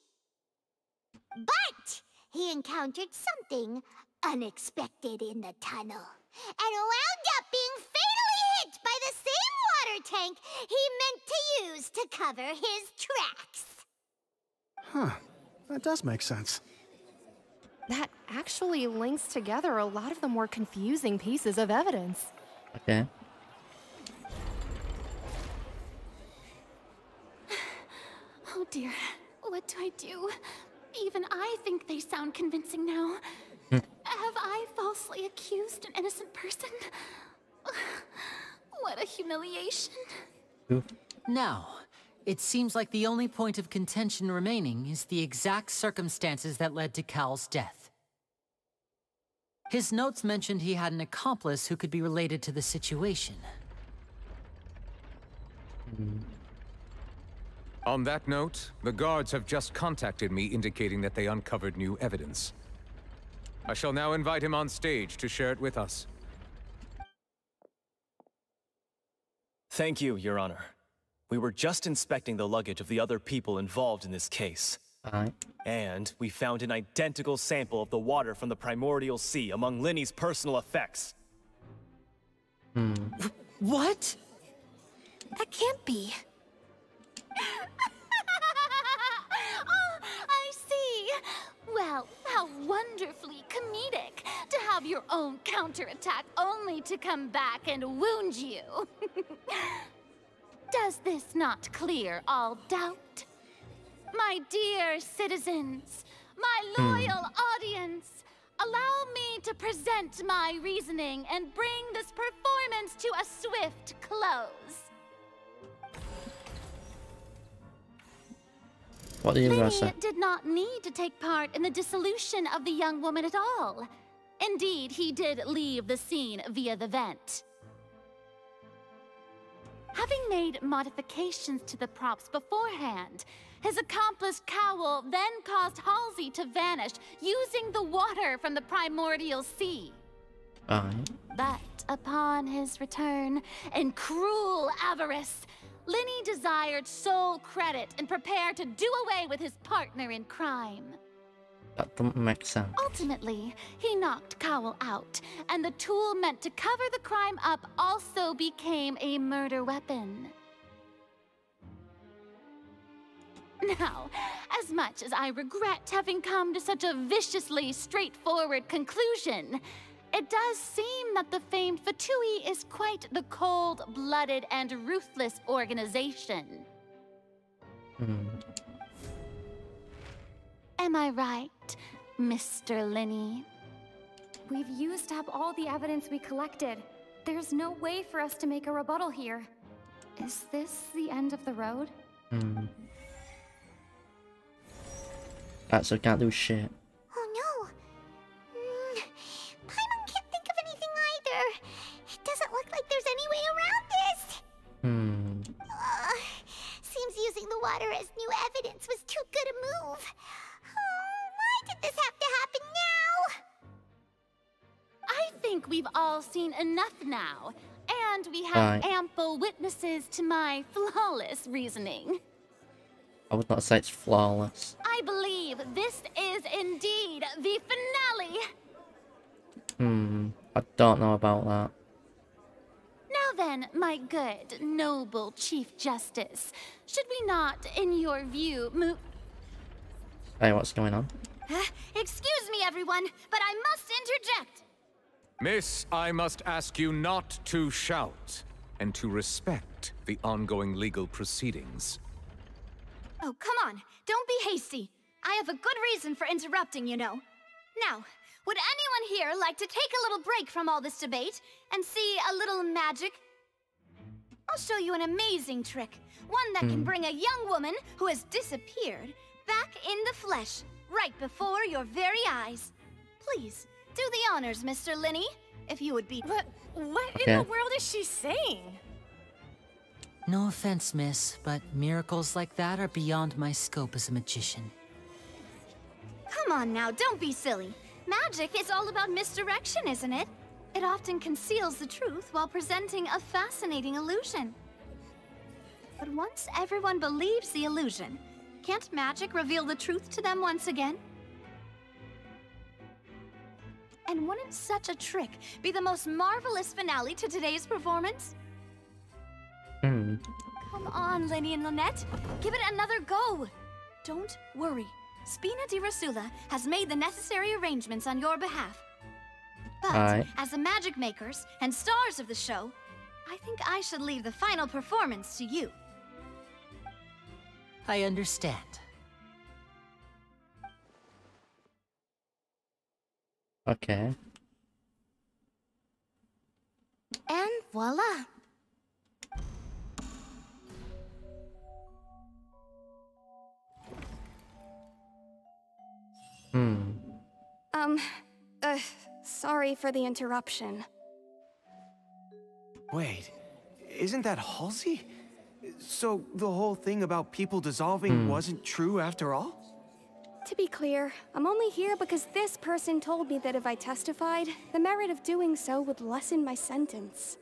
But he encountered something unexpected in the tunnel, and wound up being fatally hit by the same water tank he meant to use to cover his tracks. Huh. That does make sense. That actually links together a lot of the more confusing pieces of evidence. Okay. Oh dear, what do I do? Even I think they sound convincing now. Have I falsely accused an innocent person? What a humiliation. Now, it seems like the only point of contention remaining is the exact circumstances that led to Cal's death. His notes mentioned he had an accomplice who could be related to the situation. On that note, the guards have just contacted me indicating that they uncovered new evidence. I shall now invite him on stage to share it with us. Thank you, Your Honor. We were just inspecting the luggage of the other people involved in this case. And we found an identical sample of the water from the primordial sea among Lyney's personal effects. What? That can't be. Oh, I see. Well, how wonderfully comedic to have your own counterattack only to come back and wound you. Does this not clear all doubt? My dear citizens, my loyal audience, allow me to present my reasoning and bring this performance to a swift close. What do you guys say? Lyney did not need to take part in the dissolution of the young woman at all. Indeed, he did leave the scene via the vent. Having made modifications to the props beforehand, his accomplice Cowell then caused Halsey to vanish using the water from the primordial sea. But upon his return, in cruel avarice, Lyney desired sole credit and prepared to do away with his partner in crime. That doesn't make sense. Ultimately, he knocked Cowell out, and the tool meant to cover the crime up also became a murder weapon. Now, as much as I regret having come to such a viciously straightforward conclusion, it does seem that the famed Fatui is quite the cold-blooded and ruthless organization. Am I right, Mr. Lyney? We've used up all the evidence we collected. There's no way for us to make a rebuttal here. Is this the end of the road? So can't do shit. Oh no. Paimon can't think of anything either. It doesn't look like there's any way around this. Seems using the water as new evidence was too good a move. Why did this have to happen now? I think we've all seen enough now, and we have ample witnesses to my flawless reasoning. I would not say it's flawless. I believe this is indeed the finale. I don't know about that. Now then, my good, noble Chief Justice, should we not, in your view, move... Hey, what's going on? Excuse me, everyone, but I must interject. Miss, I must ask you not to shout, and to respect the ongoing legal proceedings. Oh, come on. Don't be hasty. I have a good reason for interrupting, you know. Now, would anyone here like to take a little break from all this debate and see a little magic? I'll show you an amazing trick. One that can bring a young woman who has disappeared back in the flesh, right before your very eyes. Please, do the honors, Mr. Lyney, if you would be... What in the world is she saying? No offense, miss, but miracles like that are beyond my scope as a magician. Come on now, don't be silly. Magic is all about misdirection, isn't it? It often conceals the truth while presenting a fascinating illusion. But once everyone believes the illusion, can't magic reveal the truth to them once again? And wouldn't such a trick be the most marvelous finale to today's performance? Come on, Lyney and Lynette. Give it another go. Don't worry. Spina di Rasula has made the necessary arrangements on your behalf. But as the magic makers and stars of the show, I think I should leave the final performance to you. I understand. Okay. And voila. Sorry for the interruption. Wait, isn't that Halsey? So the whole thing about people dissolving wasn't true after all? To be clear, I'm only here because this person told me that if I testified, the merit of doing so would lessen my sentence.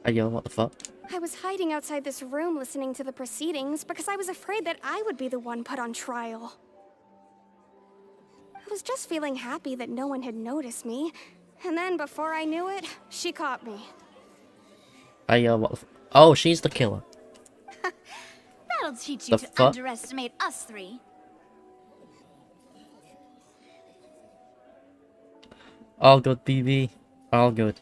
Yo, what the fuck? I was hiding outside this room listening to the proceedings because I was afraid that I would be the one put on trial. I was just feeling happy that no one had noticed me, and then before I knew it, she caught me. Yo, what the fuck? Oh, she's the killer. That'll teach you to underestimate us three. All good, BB. All good.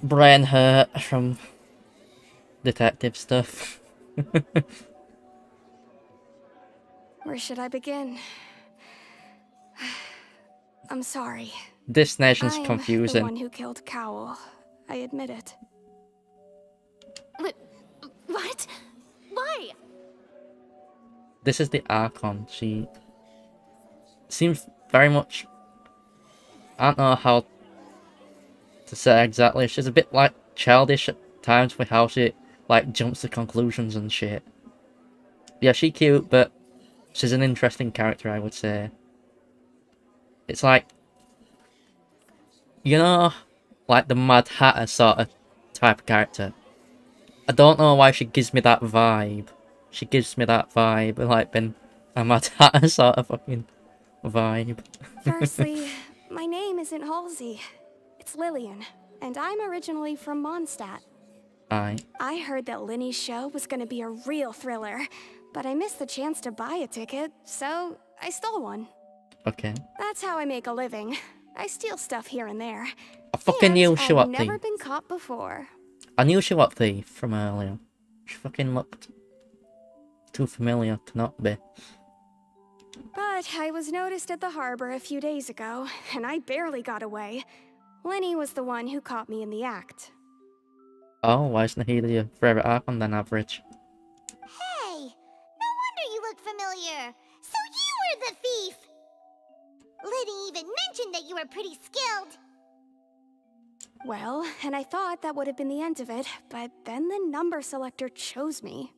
Brain hurt from detective stuff. Where should I begin? I'm sorry. This nation's I'm confusing. the one who killed Cowl. I admit it. What? Why? This is the Archon. She seems very much... I don't know how to say exactly. She's a bit like childish at times with how she like jumps to conclusions and shit. Yeah, she's cute, but she's an interesting character, I would say. It's like, you know, like the Mad Hatter sort of type of character. I don't know why she gives me that vibe. She gives me that vibe, like been a Mad Hatter sort of fucking vibe. Firstly, my name isn't Halsey. It's Lillian, and I'm originally from Mondstadt. I heard that Lyney's show was gonna be a real thriller, but I missed the chance to buy a ticket, so I stole one. Okay. That's how I make a living. I steal stuff here and there. I fucking knew she was I've never been caught before. I knew she was thief from earlier. She fucking looked too familiar to not be. But I was noticed at the harbor a few days ago, and I barely got away. Lyney was the one who caught me in the act. Oh, why isn't he the favorite Archon then, average? Hey, no wonder you look familiar. So you were the thief. Lyney even mentioned that you were pretty skilled. Well, and I thought that would have been the end of it, but then the number selector chose me.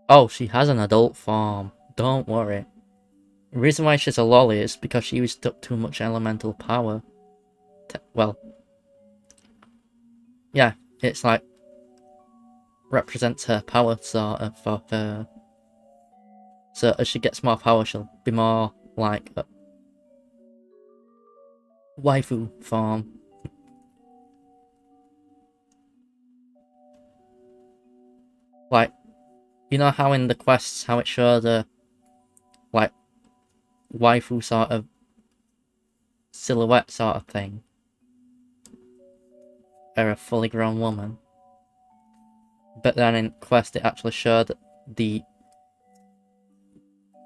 Oh, she has an adult form. Don't worry. The reason why she's a lolly is because she used up too much elemental power. Well, yeah, it's like represents her power sort of for her. So as she gets more power, she'll be more like a waifu form. Like, you know how in the quests, how it showed a like waifu sort of silhouette sort of thing, or a fully grown woman, but then in quest it actually showed the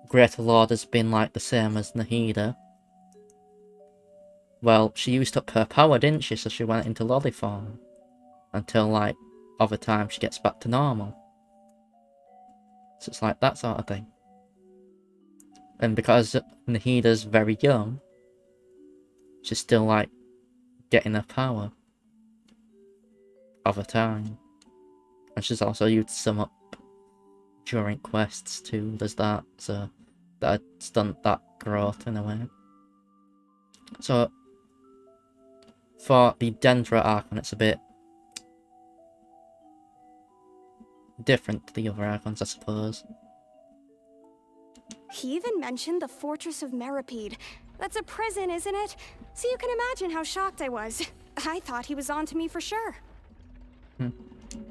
Greater Lord has been like the same as Nahida. Well, she used up her power, didn't she? So she went into lolly form until like over time she gets back to normal. So it's like that sort of thing. And because Nahida's very young, she's still like getting her power over time. And she's also used some up during quests too, there's that, so that stunt that growth in a way. So for the Dendra Archon, it's a bit different to the other Archons, I suppose. He even mentioned the Fortress of Meripede. That's a prison, isn't it? So you can imagine how shocked I was. I thought he was on to me for sure.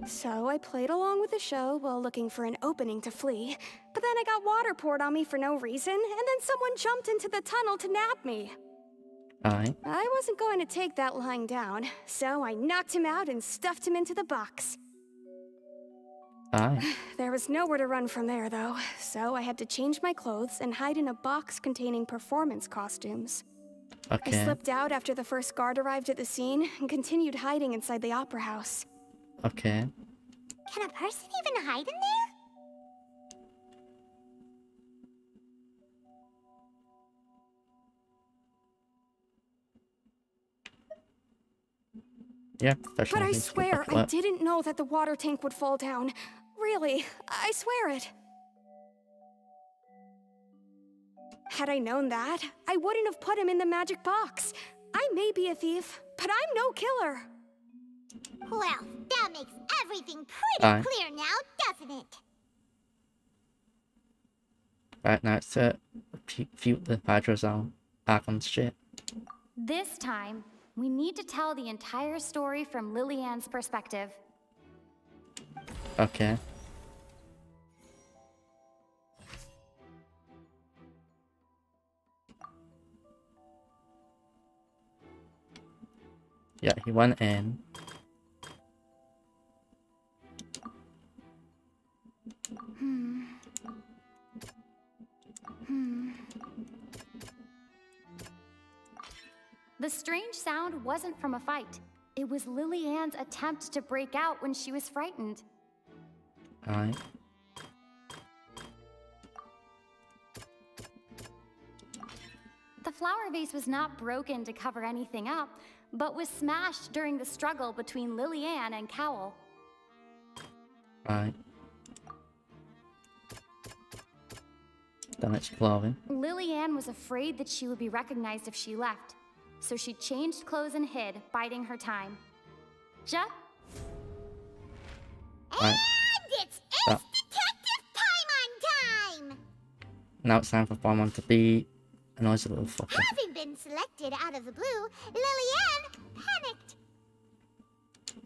So I played along with the show while looking for an opening to flee, but then I got water poured on me for no reason, and then someone jumped into the tunnel to nab me. Aye. I wasn't going to take that lying down, so I knocked him out and stuffed him into the box. Aye. There was nowhere to run from there, though, so I had to change my clothes and hide in a box containing performance costumes. Okay. I slipped out after the first guard arrived at the scene and continued hiding inside the opera house. Okay. Can a person even hide in there? Yeah, But I swear, I didn't know that the water tank would fall down. Really, I swear it. Had I known that, I wouldn't have put him in the magic box. I may be a thief, but I'm no killer. Well, that makes everything pretty clear now, doesn't it? Right, now it's to refute the Hydrozone Archon's shit. This time, we need to tell the entire story from Lillian's perspective. Okay. Yeah, he went in. The strange sound wasn't from a fight. It was Lillian's attempt to break out when she was frightened. Alright. The flower vase was not broken to cover anything up, but was smashed during the struggle between Lillian and Cowell. Right. Damage clothing. Lillian was afraid that she would be recognized if she left, so she changed clothes and hid, biding her time. Ja? And it's Ace Detective Paimon time! Now it's time for Paimon to be a noisy little fucker. Having been selected out of the blue, Lillian panicked.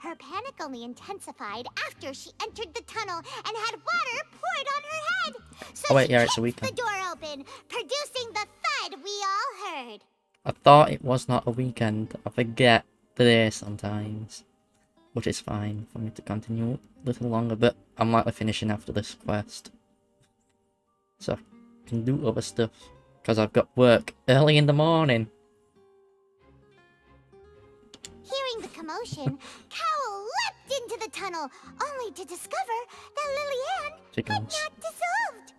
Her panic only intensified after she entered the tunnel and had water poured on her head. So Oh wait, she yeah, it's a kicked weekend. the door open, producing the thud we all heard. I thought it was not a weekend. I forget the day sometimes. Which is fine for me to continue a little longer, but I'm likely finishing after this quest. So I can do other stuff. Because I've got work early in the morning. Hearing the commotion, Cowell leapt into the tunnel, only to discover that Lillian had not dissolved.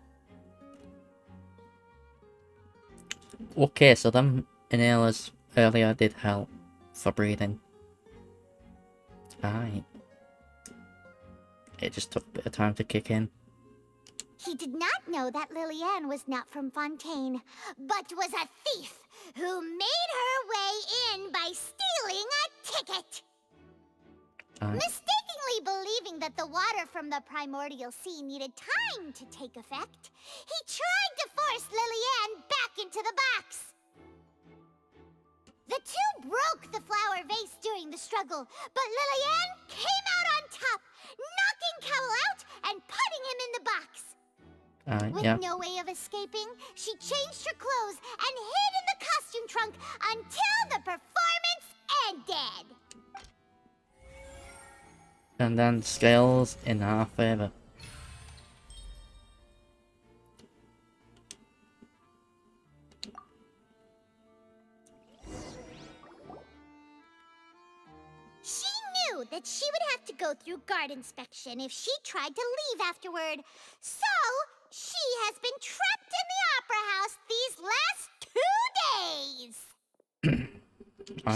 Okay, so them inhalers earlier did help for breathing. Aye. It just took a bit of time to kick in. He did not know that Lillian was not from Fontaine, but was a thief who made her way in by stealing a ticket. Mistakenly believing that the water from the primordial sea needed time to take effect, he tried to force Lillian back into the box. The two broke the flower vase during the struggle, but Lillian came out on top, knocking Cowell out and putting him in the box. With no way of escaping, she changed her clothes and hid in the costume trunk until the performance ended. And then scales in our favor. She knew that she would have to go through guard inspection if she tried to leave afterward. So, she has been trapped in the Opera House these last 2 days.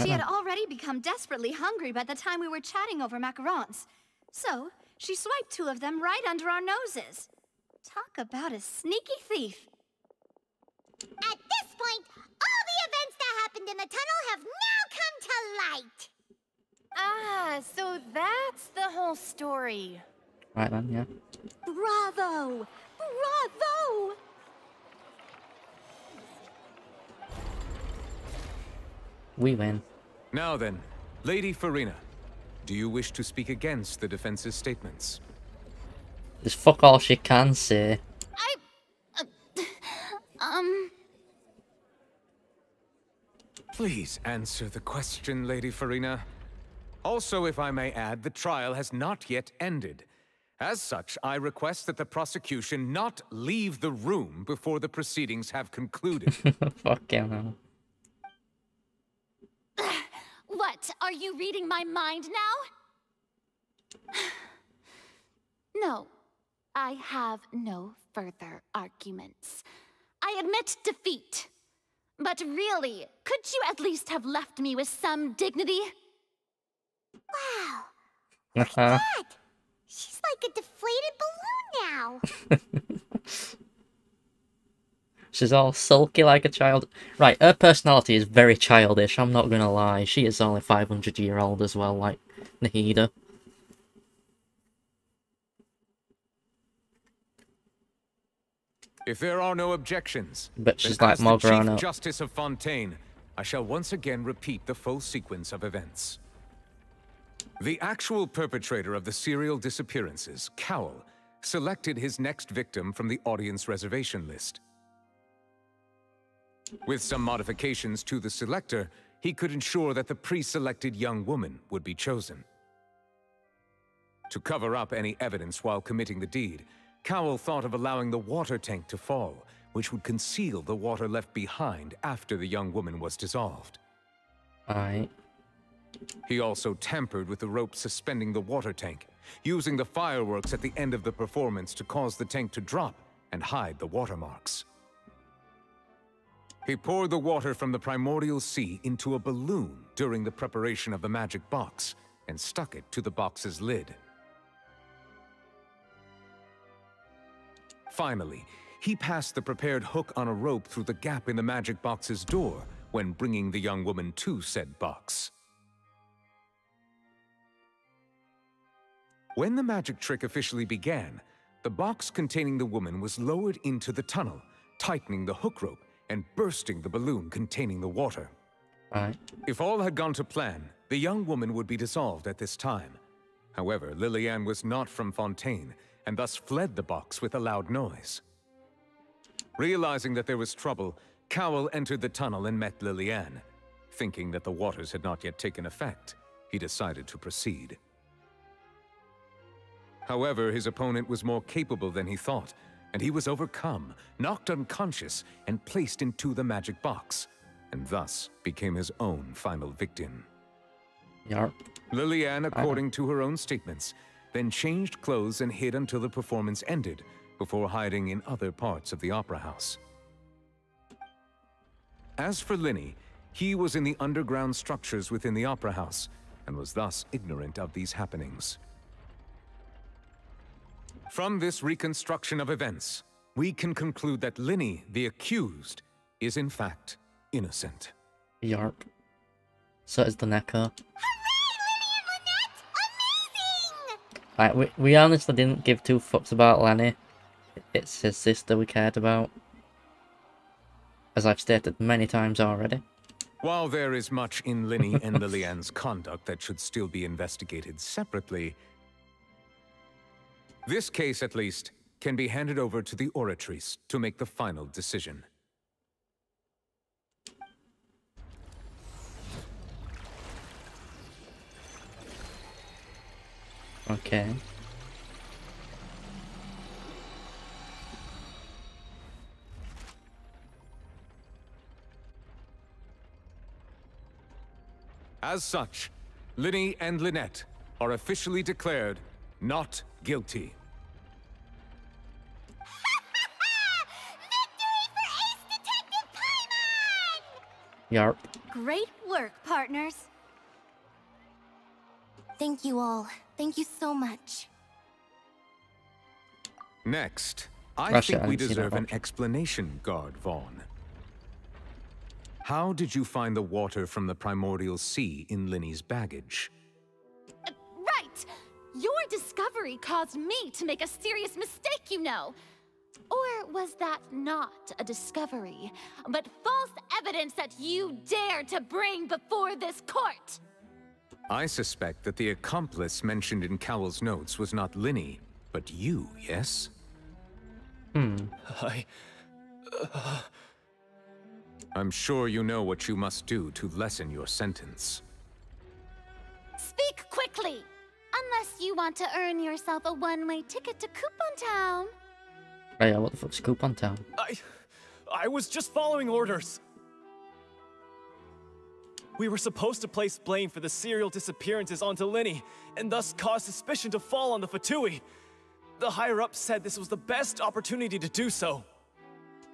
She had already become desperately hungry by the time we were chatting over macarons. So, she swiped 2 of them right under our noses. Talk about a sneaky thief. At this point, all the events that happened in the tunnel have now come to light. Ah, so that's the whole story. Right then, yeah. Bravo! Bravo! We win. Now then, Lady Farina, do you wish to speak against the defense's statements? There's fuck all she can say. Please answer the question, Lady Farina. Also, if I may add, the trial has not yet ended. As such, I request that the prosecution not leave the room before the proceedings have concluded. Fucking hell. What? Are you reading my mind now? No, I have no further arguments. I admit defeat. But really, could you at least have left me with some dignity? Wow, look at that! She's like a deflated balloon now. She's all sulky like a child. Right, her personality is very childish, I'm not gonna lie. She is only 500-year-old as well, like Nahida. If there are no objections, but she's then like as the more Chief grown up. Justice of Fontaine, I shall once again repeat the full sequence of events. The actual perpetrator of the serial disappearances, Cowell, selected his next victim from the audience reservation list. With some modifications to the selector, he could ensure that the pre-selected young woman would be chosen. To cover up any evidence while committing the deed, Cowell thought of allowing the water tank to fall, which would conceal the water left behind after the young woman was dissolved. Aye. He also tampered with the rope suspending the water tank, using the fireworks at the end of the performance to cause the tank to drop and hide the watermarks. He poured the water from the primordial sea into a balloon during the preparation of the magic box and stuck it to the box's lid. Finally, he passed the prepared hook on a rope through the gap in the magic box's door when bringing the young woman to said box. When the magic trick officially began, the box containing the woman was lowered into the tunnel, tightening the hook rope and bursting the balloon containing the water. Aye. If all had gone to plan, the young woman would be dissolved at this time. However, Lillian was not from Fontaine, and thus fled the box with a loud noise. Realizing that there was trouble, Cowell entered the tunnel and met Lillian. Thinking that the waters had not yet taken effect, he decided to proceed. However, his opponent was more capable than he thought, and he was overcome, knocked unconscious, and placed into the magic box, and thus became his own final victim. Yarp. Lillian, according to her own statements, then changed clothes and hid until the performance ended, before hiding in other parts of the opera house. As for Lyney, he was in the underground structures within the opera house, and was thus ignorant of these happenings. From this reconstruction of events, we can conclude that Lyney, the accused, is in fact innocent. Yarp. So is the Neko. Right, we honestly didn't give two fucks about Lyney. It's his sister we cared about. As I've stated many times already. While there is much in Lyney and Lillian's conduct that should still be investigated separately, this case, at least, can be handed over to the Oratrice to make the final decision. Okay. As such, Lyney and Lynette are officially declared not guilty. Yarp. Great work, partners. Thank you all. Thank you so much. Next, I Russia, think I we didn't see that deserve an much. explanation, Guard Vaughn. How did you find the water from the primordial sea in Lyney's baggage? Right! Your discovery caused me to make a serious mistake, you know. Or was that not a discovery, but false evidence that you dared to bring before this court? I suspect that the accomplice mentioned in Cowell's notes was not Lyney, but you, yes? I'm sure you know what you must do to lessen your sentence. Speak quickly! Unless you want to earn yourself a one-way ticket to Coupon Town. Oh yeah, what the fuck's Coupon Town? I was just following orders. We were supposed to place blame for the serial disappearances onto Lyney, and thus cause suspicion to fall on the Fatui. The higher-ups said this was the best opportunity to do so.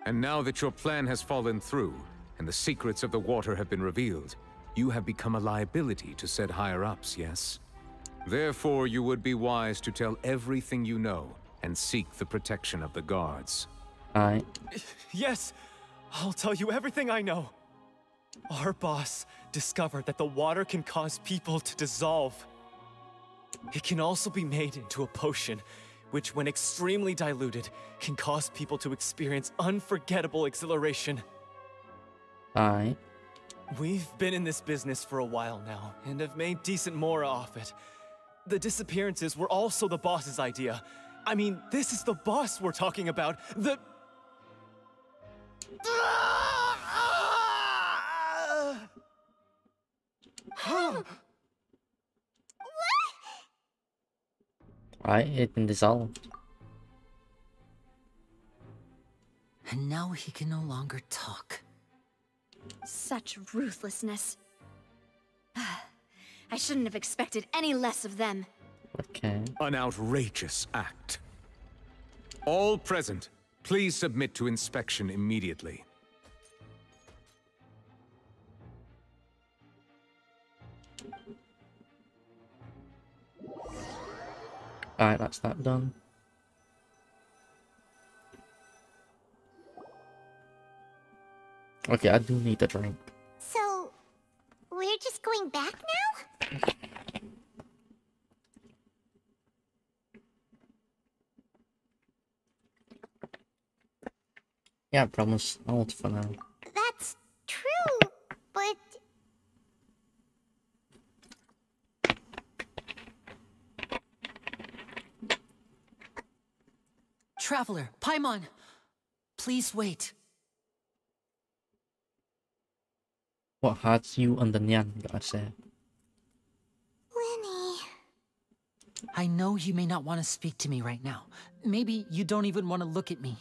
And now that your plan has fallen through, and the secrets of the water have been revealed, you have become a liability to said higher-ups, yes? Therefore, you would be wise to tell everything you know, and seek the protection of the guards. Aye. Yes, I'll tell you everything I know. Our boss discovered that the water can cause people to dissolve. It can also be made into a potion, which when extremely diluted, can cause people to experience unforgettable exhilaration. Aye. We've been in this business for a while now, and have made decent more off it. The disappearances were also the boss's idea. I mean, this is the boss we're talking about. The... Right, it's been dissolved. And now he can no longer talk. Such ruthlessness. I shouldn't have expected any less of them. Okay. An outrageous act. All present, please submit to inspection immediately. Alright, that's that done. Okay, I do need a drink. So, we're just going back now? Yeah, I promise. I'll for now. That's true, but... Traveler, Paimon! Please wait. What has you and the Nyan gotta say? Lyney... I know you may not want to speak to me right now. Maybe you don't even want to look at me.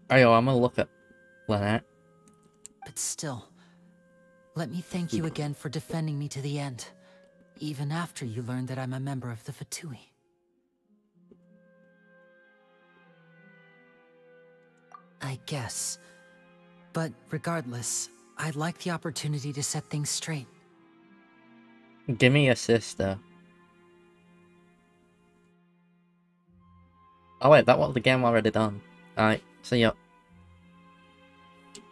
Ayo, I'm gonna look at Lynette. But still, let me thank you again for defending me to the end. Even after you learned that I'm a member of the Fatui. I guess. But regardless, I'd like the opportunity to set things straight. Give me your sister. Oh wait, that was the game already done. Alright, see ya.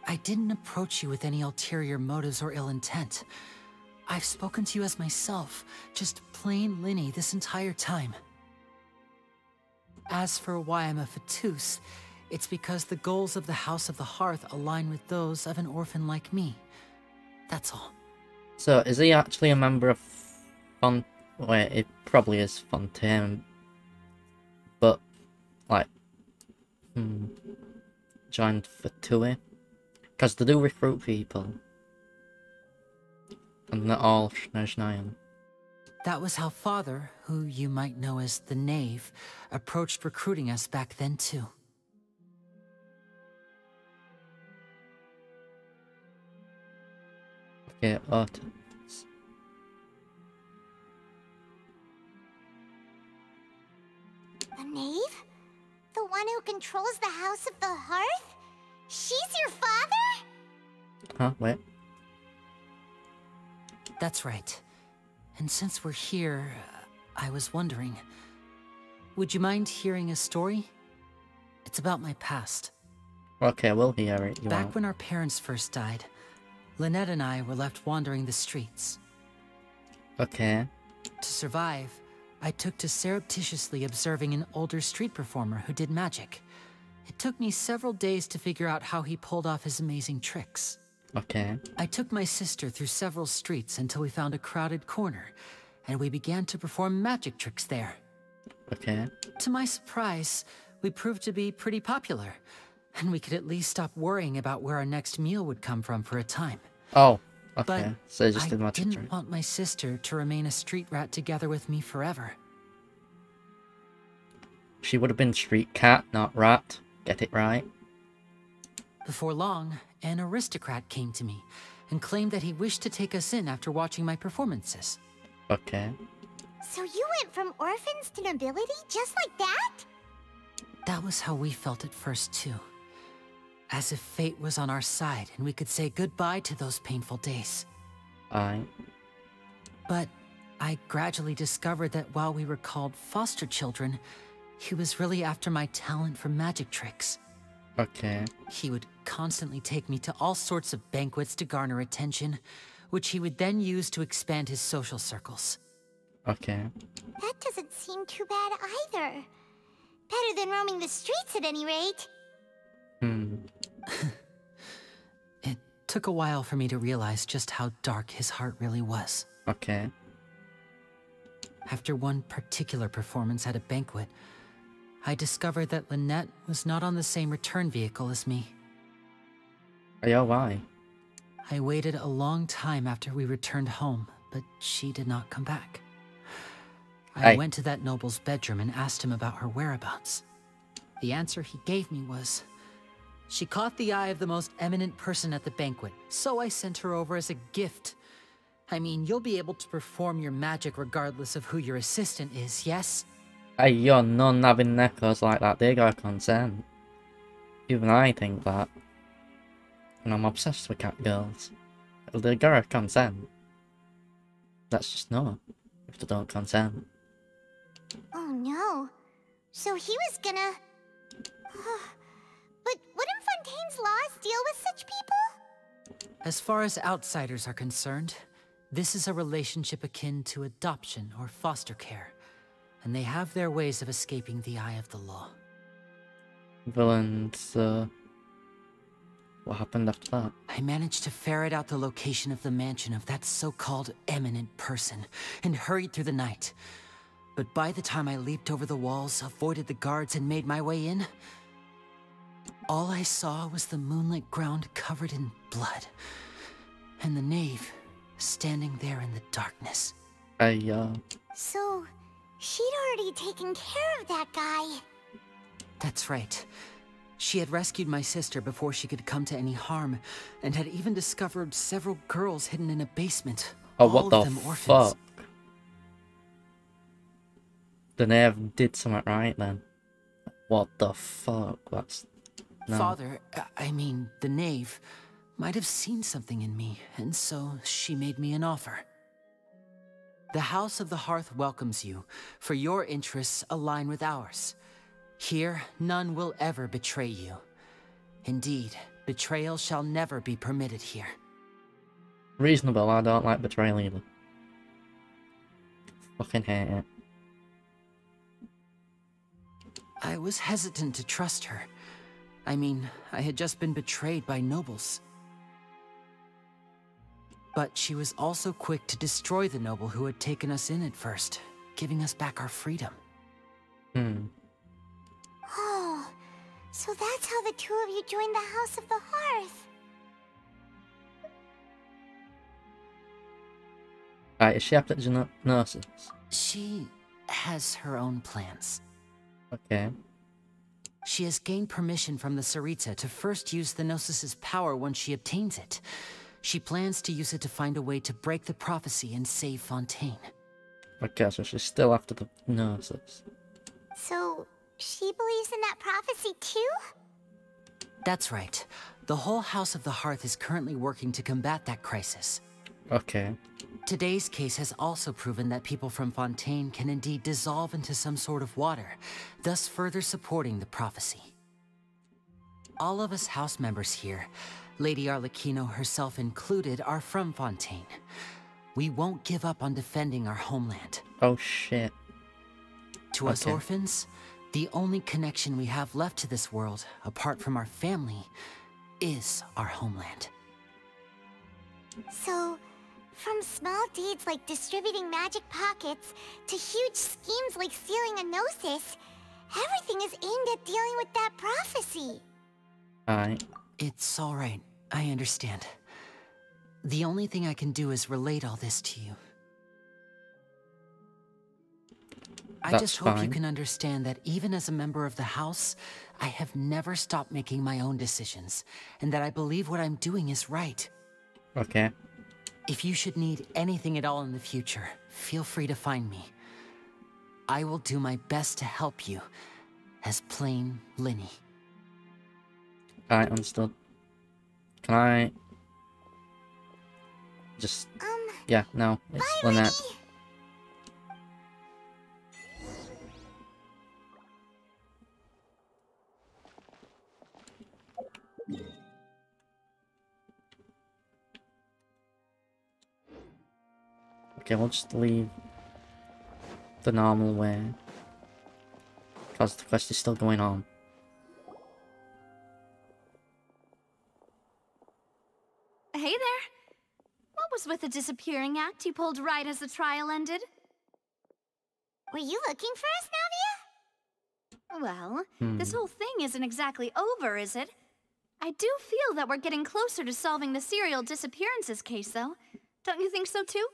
I didn't approach you with any ulterior motives or ill intent. I've spoken to you as myself, just plain Lyney this entire time. As for why I'm a Fatus, it's because the goals of the House of the Hearth align with those of an orphan like me. That's all. So, is he actually a member of Wait, it probably is Fontaine. But, like... joined Fatui? Because they do recruit people. And not all Snezhnayan. That was how Father, who you might know as the Knave, approached recruiting us back then too. Okay, The knave? The one who controls the House of the Hearth? She's your father? Huh, wait. That's right. And since we're here, I was wondering, would you mind hearing a story? It's about my past. Okay, we'll hear it. Back when our parents first died, Lynette and I were left wandering the streets. Okay. To survive, I took to surreptitiously observing an older street performer who did magic. It took me several days to figure out how he pulled off his amazing tricks. Okay. I took my sister through several streets until we found a crowded corner, and we began to perform magic tricks there. Okay. To my surprise, we proved to be pretty popular, and we could at least stop worrying about where our next meal would come from for a time. Oh, okay. But so just did I magic didn't trick. want my sister to remain a street rat together with me forever. She would have been street cat, not rat. Get it right. Before long, an aristocrat came to me and claimed that he wished to take us in after watching my performances. Okay. So you went from orphans to nobility just like that? That was how we felt at first, too. As if fate was on our side and we could say goodbye to those painful days. Aye. But I gradually discovered that while we were called foster children, he was really after my talent for magic tricks. Okay. He would constantly take me to all sorts of banquets to garner attention, which he would then use to expand his social circles. Okay. That doesn't seem too bad either. Better than roaming the streets at any rate. It took a while for me to realize just how dark his heart really was. Okay. After one particular performance at a banquet, I discovered that Lynette was not on the same return vehicle as me. Yeah, why? I waited a long time after we returned home, but she did not come back. I went to that noble's bedroom and asked him about her whereabouts. The answer he gave me was, she caught the eye of the most eminent person at the banquet, so I sent her over as a gift. I mean, you'll be able to perform your magic regardless of who your assistant is, yes? Hey, you're none having necklace like that, they gotta consent. Even I think that. And I'm obsessed with cat girls. They gotta consent. That's just no. If they don't consent. Oh no. So he was gonna... But wouldn't Fontaine's laws deal with such people? As far as outsiders are concerned, this is a relationship akin to adoption or foster care, and they have their ways of escaping the eye of the law. Villains, what happened after that? I managed to ferret out the location of the mansion of that so-called eminent person, and hurried through the night. But by the time I leaped over the walls, avoided the guards, and made my way in, all I saw was the moonlit ground covered in blood, and the knave standing there in the darkness. So, she'd already taken care of that guy. That's right. She had rescued my sister before she could come to any harm, and had even discovered several girls hidden in a basement. Oh, what the fuck? The knave did something right then. What the fuck? That's... No. Father, I mean, the knave, might have seen something in me, and so she made me an offer. The House of the Hearth welcomes you, for your interests align with ours. Here, none will ever betray you. Indeed, betrayal shall never be permitted here. Reasonable, I don't like betrayal either. Fucking hate it. I was hesitant to trust her. I mean, I had just been betrayed by nobles. But she was also quick to destroy the noble who had taken us in at first, giving us back our freedom. Oh, so that's how the two of you joined the House of the Hearth. Right, is she after nurses? She has her own plans. Okay. She has gained permission from the Tsaritsa to first use the Gnosis' power once she obtains it. She plans to use it to find a way to break the prophecy and save Fontaine. Okay, so she's still after the nurses. So, she believes in that prophecy too? That's right. The whole House of the Hearth is currently working to combat that crisis. Okay. Today's case has also proven that people from Fontaine can indeed dissolve into some sort of water, thus further supporting the prophecy. All of us house members here, Lady Arlecchino herself included, are from Fontaine. We won't give up on defending our homeland. Oh shit. To us orphans, the only connection we have left to this world, apart from our family, is our homeland. So, from small deeds like distributing magic pockets to huge schemes like stealing a Gnosis, everything is aimed at dealing with that prophecy. It's alright. I understand. The only thing I can do is relate all this to you. I just hope you can understand that even as a member of the House, I have never stopped making my own decisions, and that I believe what I'm doing is right. Okay. If you should need anything at all in the future, feel free to find me. I will do my best to help you, as plain Lyney. Alright, understood. Can I... just... yeah, no, it's Lynette. Okay, we'll just leave the normal way. Because the quest is still going on. Hey there! What was with the disappearing act you pulled right as the trial ended? Were you looking for us, Navia? Well, this whole thing isn't exactly over, is it? I do feel that we're getting closer to solving the serial disappearances case, though. Don't you think so, too?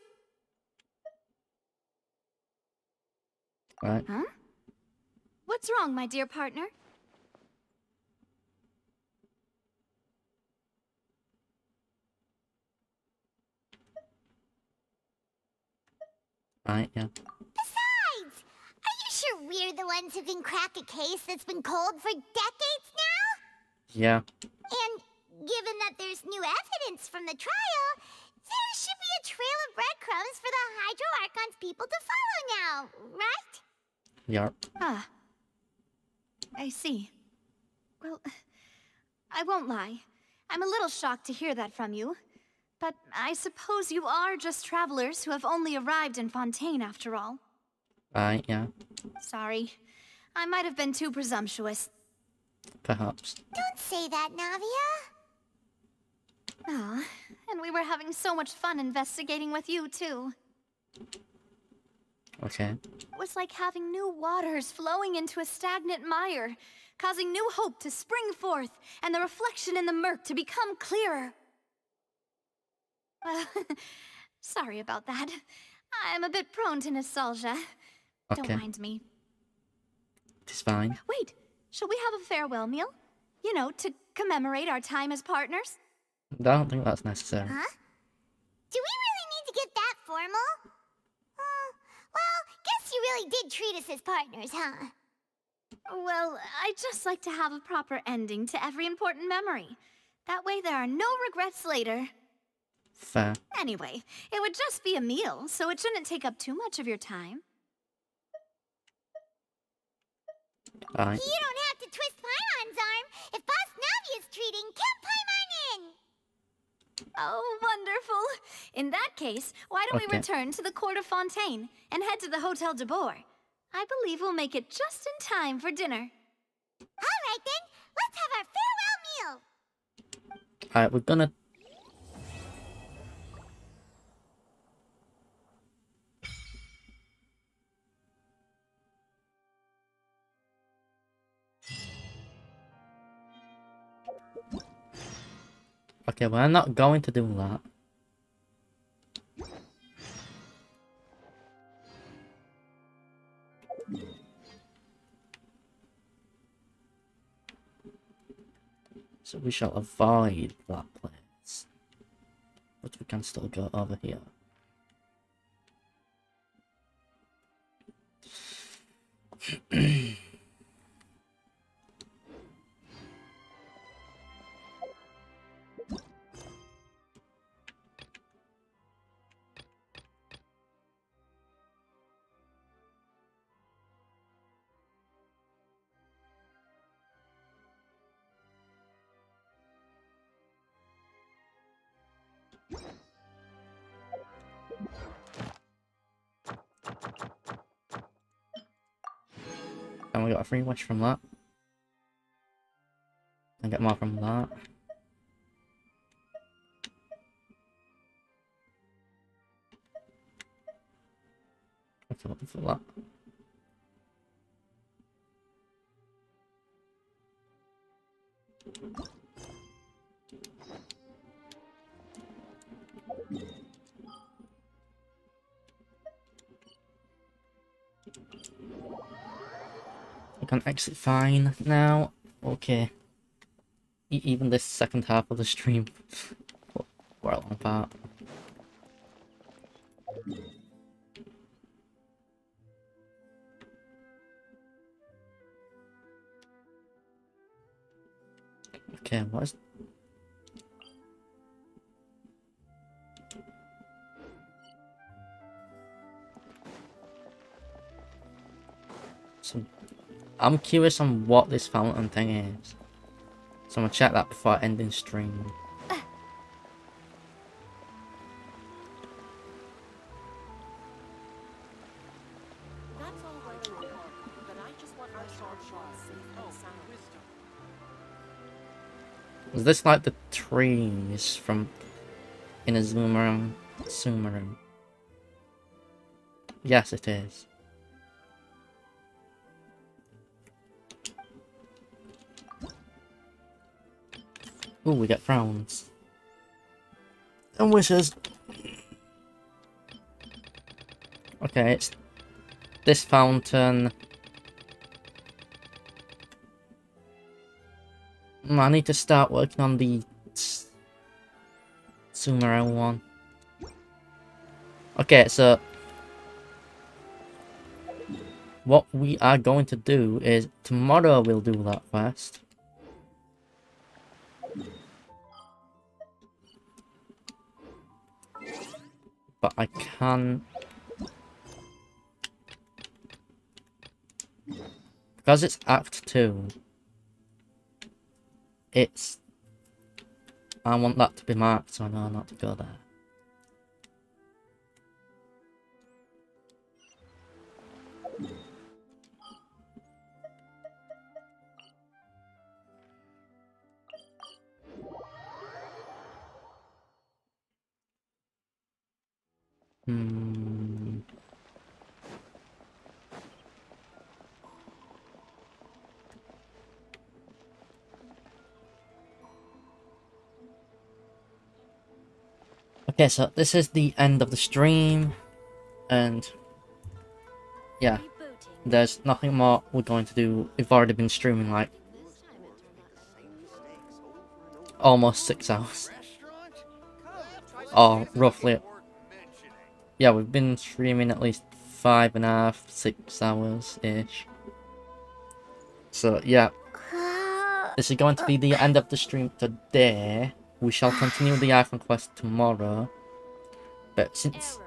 Right. Huh? What's wrong, my dear partner? Right, yeah. Besides, are you sure we're the ones who can crack a case that's been cold for decades now? Yeah. And given that there's new evidence from the trial, there should be a trail of breadcrumbs for the Hydro Archon's people to follow now, right? Yarp. Ah. I see. Well, I won't lie. I'm a little shocked to hear that from you. But I suppose you are just travelers who have only arrived in Fontaine after all. Right, yeah. Sorry. I might have been too presumptuous. Perhaps. Don't say that, Navia. Ah, and we were having so much fun investigating with you, too. Okay. It was like having new waters flowing into a stagnant mire, causing new hope to spring forth, and the reflection in the murk to become clearer. Sorry about that. I'm a bit prone to nostalgia. Okay. Don't mind me. It's fine. Wait, shall we have a farewell meal? You know, to commemorate our time as partners? I don't think that's necessary. Huh? Do we really need to get that formal? Well, guess you really did treat us as partners, huh? Well, I'd just like to have a proper ending to every important memory. That way there are no regrets later. Fair. Anyway, it would just be a meal, so it shouldn't take up too much of your time. Right. You don't have to twist Paimon's arm. If Boss Navia's treating, count Paimon in! Oh, wonderful. In that case, why don't we Okay. return to the Court of Fontaine and head to the Hotel de Boer? I believe we'll make it just in time for dinner. All right, then. Let's have our farewell meal. Alright, we're gonna... Okay, well, I'm not going to do that. So we shall avoid that place. But we can still go over here. And we got a free wish from that. And get more from that. What's up for that? I can exit fine now. Okay. Even this second half of the stream. Quite a long part. Okay, what is... So, I'm curious on what this fountain thing is. So I'm gonna check that before ending stream. Is this like the trees from Inazuma Sumeru? Yes, it is. Ooh, we get frowns. And wishes. Okay, it's this fountain. I need to start working on the Sumeru one. Okay, so what we are going to do is tomorrow we'll do that quest. But I can... Because it's Act 2, it's... I want that to be marked so I know not to go there. Okay, so this is the end of the stream, and yeah, there's nothing more we're going to do. We've already been streaming like almost 6 hours. Or roughly. Yeah, we've been streaming at least 5.5, 6 hours-ish. So yeah, this is going to be the end of the stream today. We shall continue the Icon quest tomorrow. But since,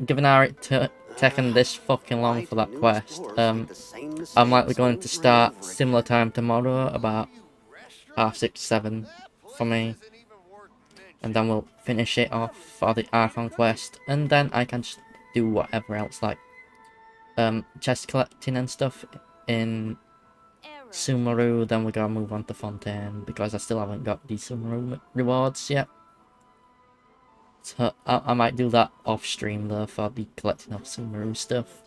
given how it taken this fucking long for that quest, I'm likely going to start similar time tomorrow, about 6:30, 7 for me. And then we'll finish it off for the Icon quest. And then I can just do whatever else, like chest collecting and stuff in Sumeru. Then we're gonna move on to Fontaine, because I still haven't got the Sumeru rewards yet. So I might do that off stream though, for the collecting of Sumeru stuff.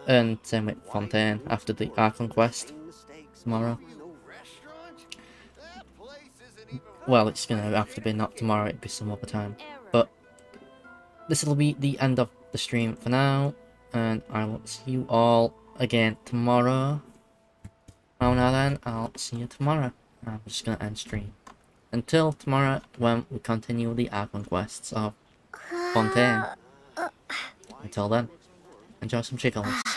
And same with Fontaine after the Icon quest tomorrow. Well, it's gonna have to be not tomorrow, it'll be some other time. But this will be the end of the stream for now, and I will see you all again tomorrow. Now then, I'll see you tomorrow. I'm just gonna end stream. Until tomorrow, when we continue the Icon quests of Fontaine. Until then, enjoy some chickles.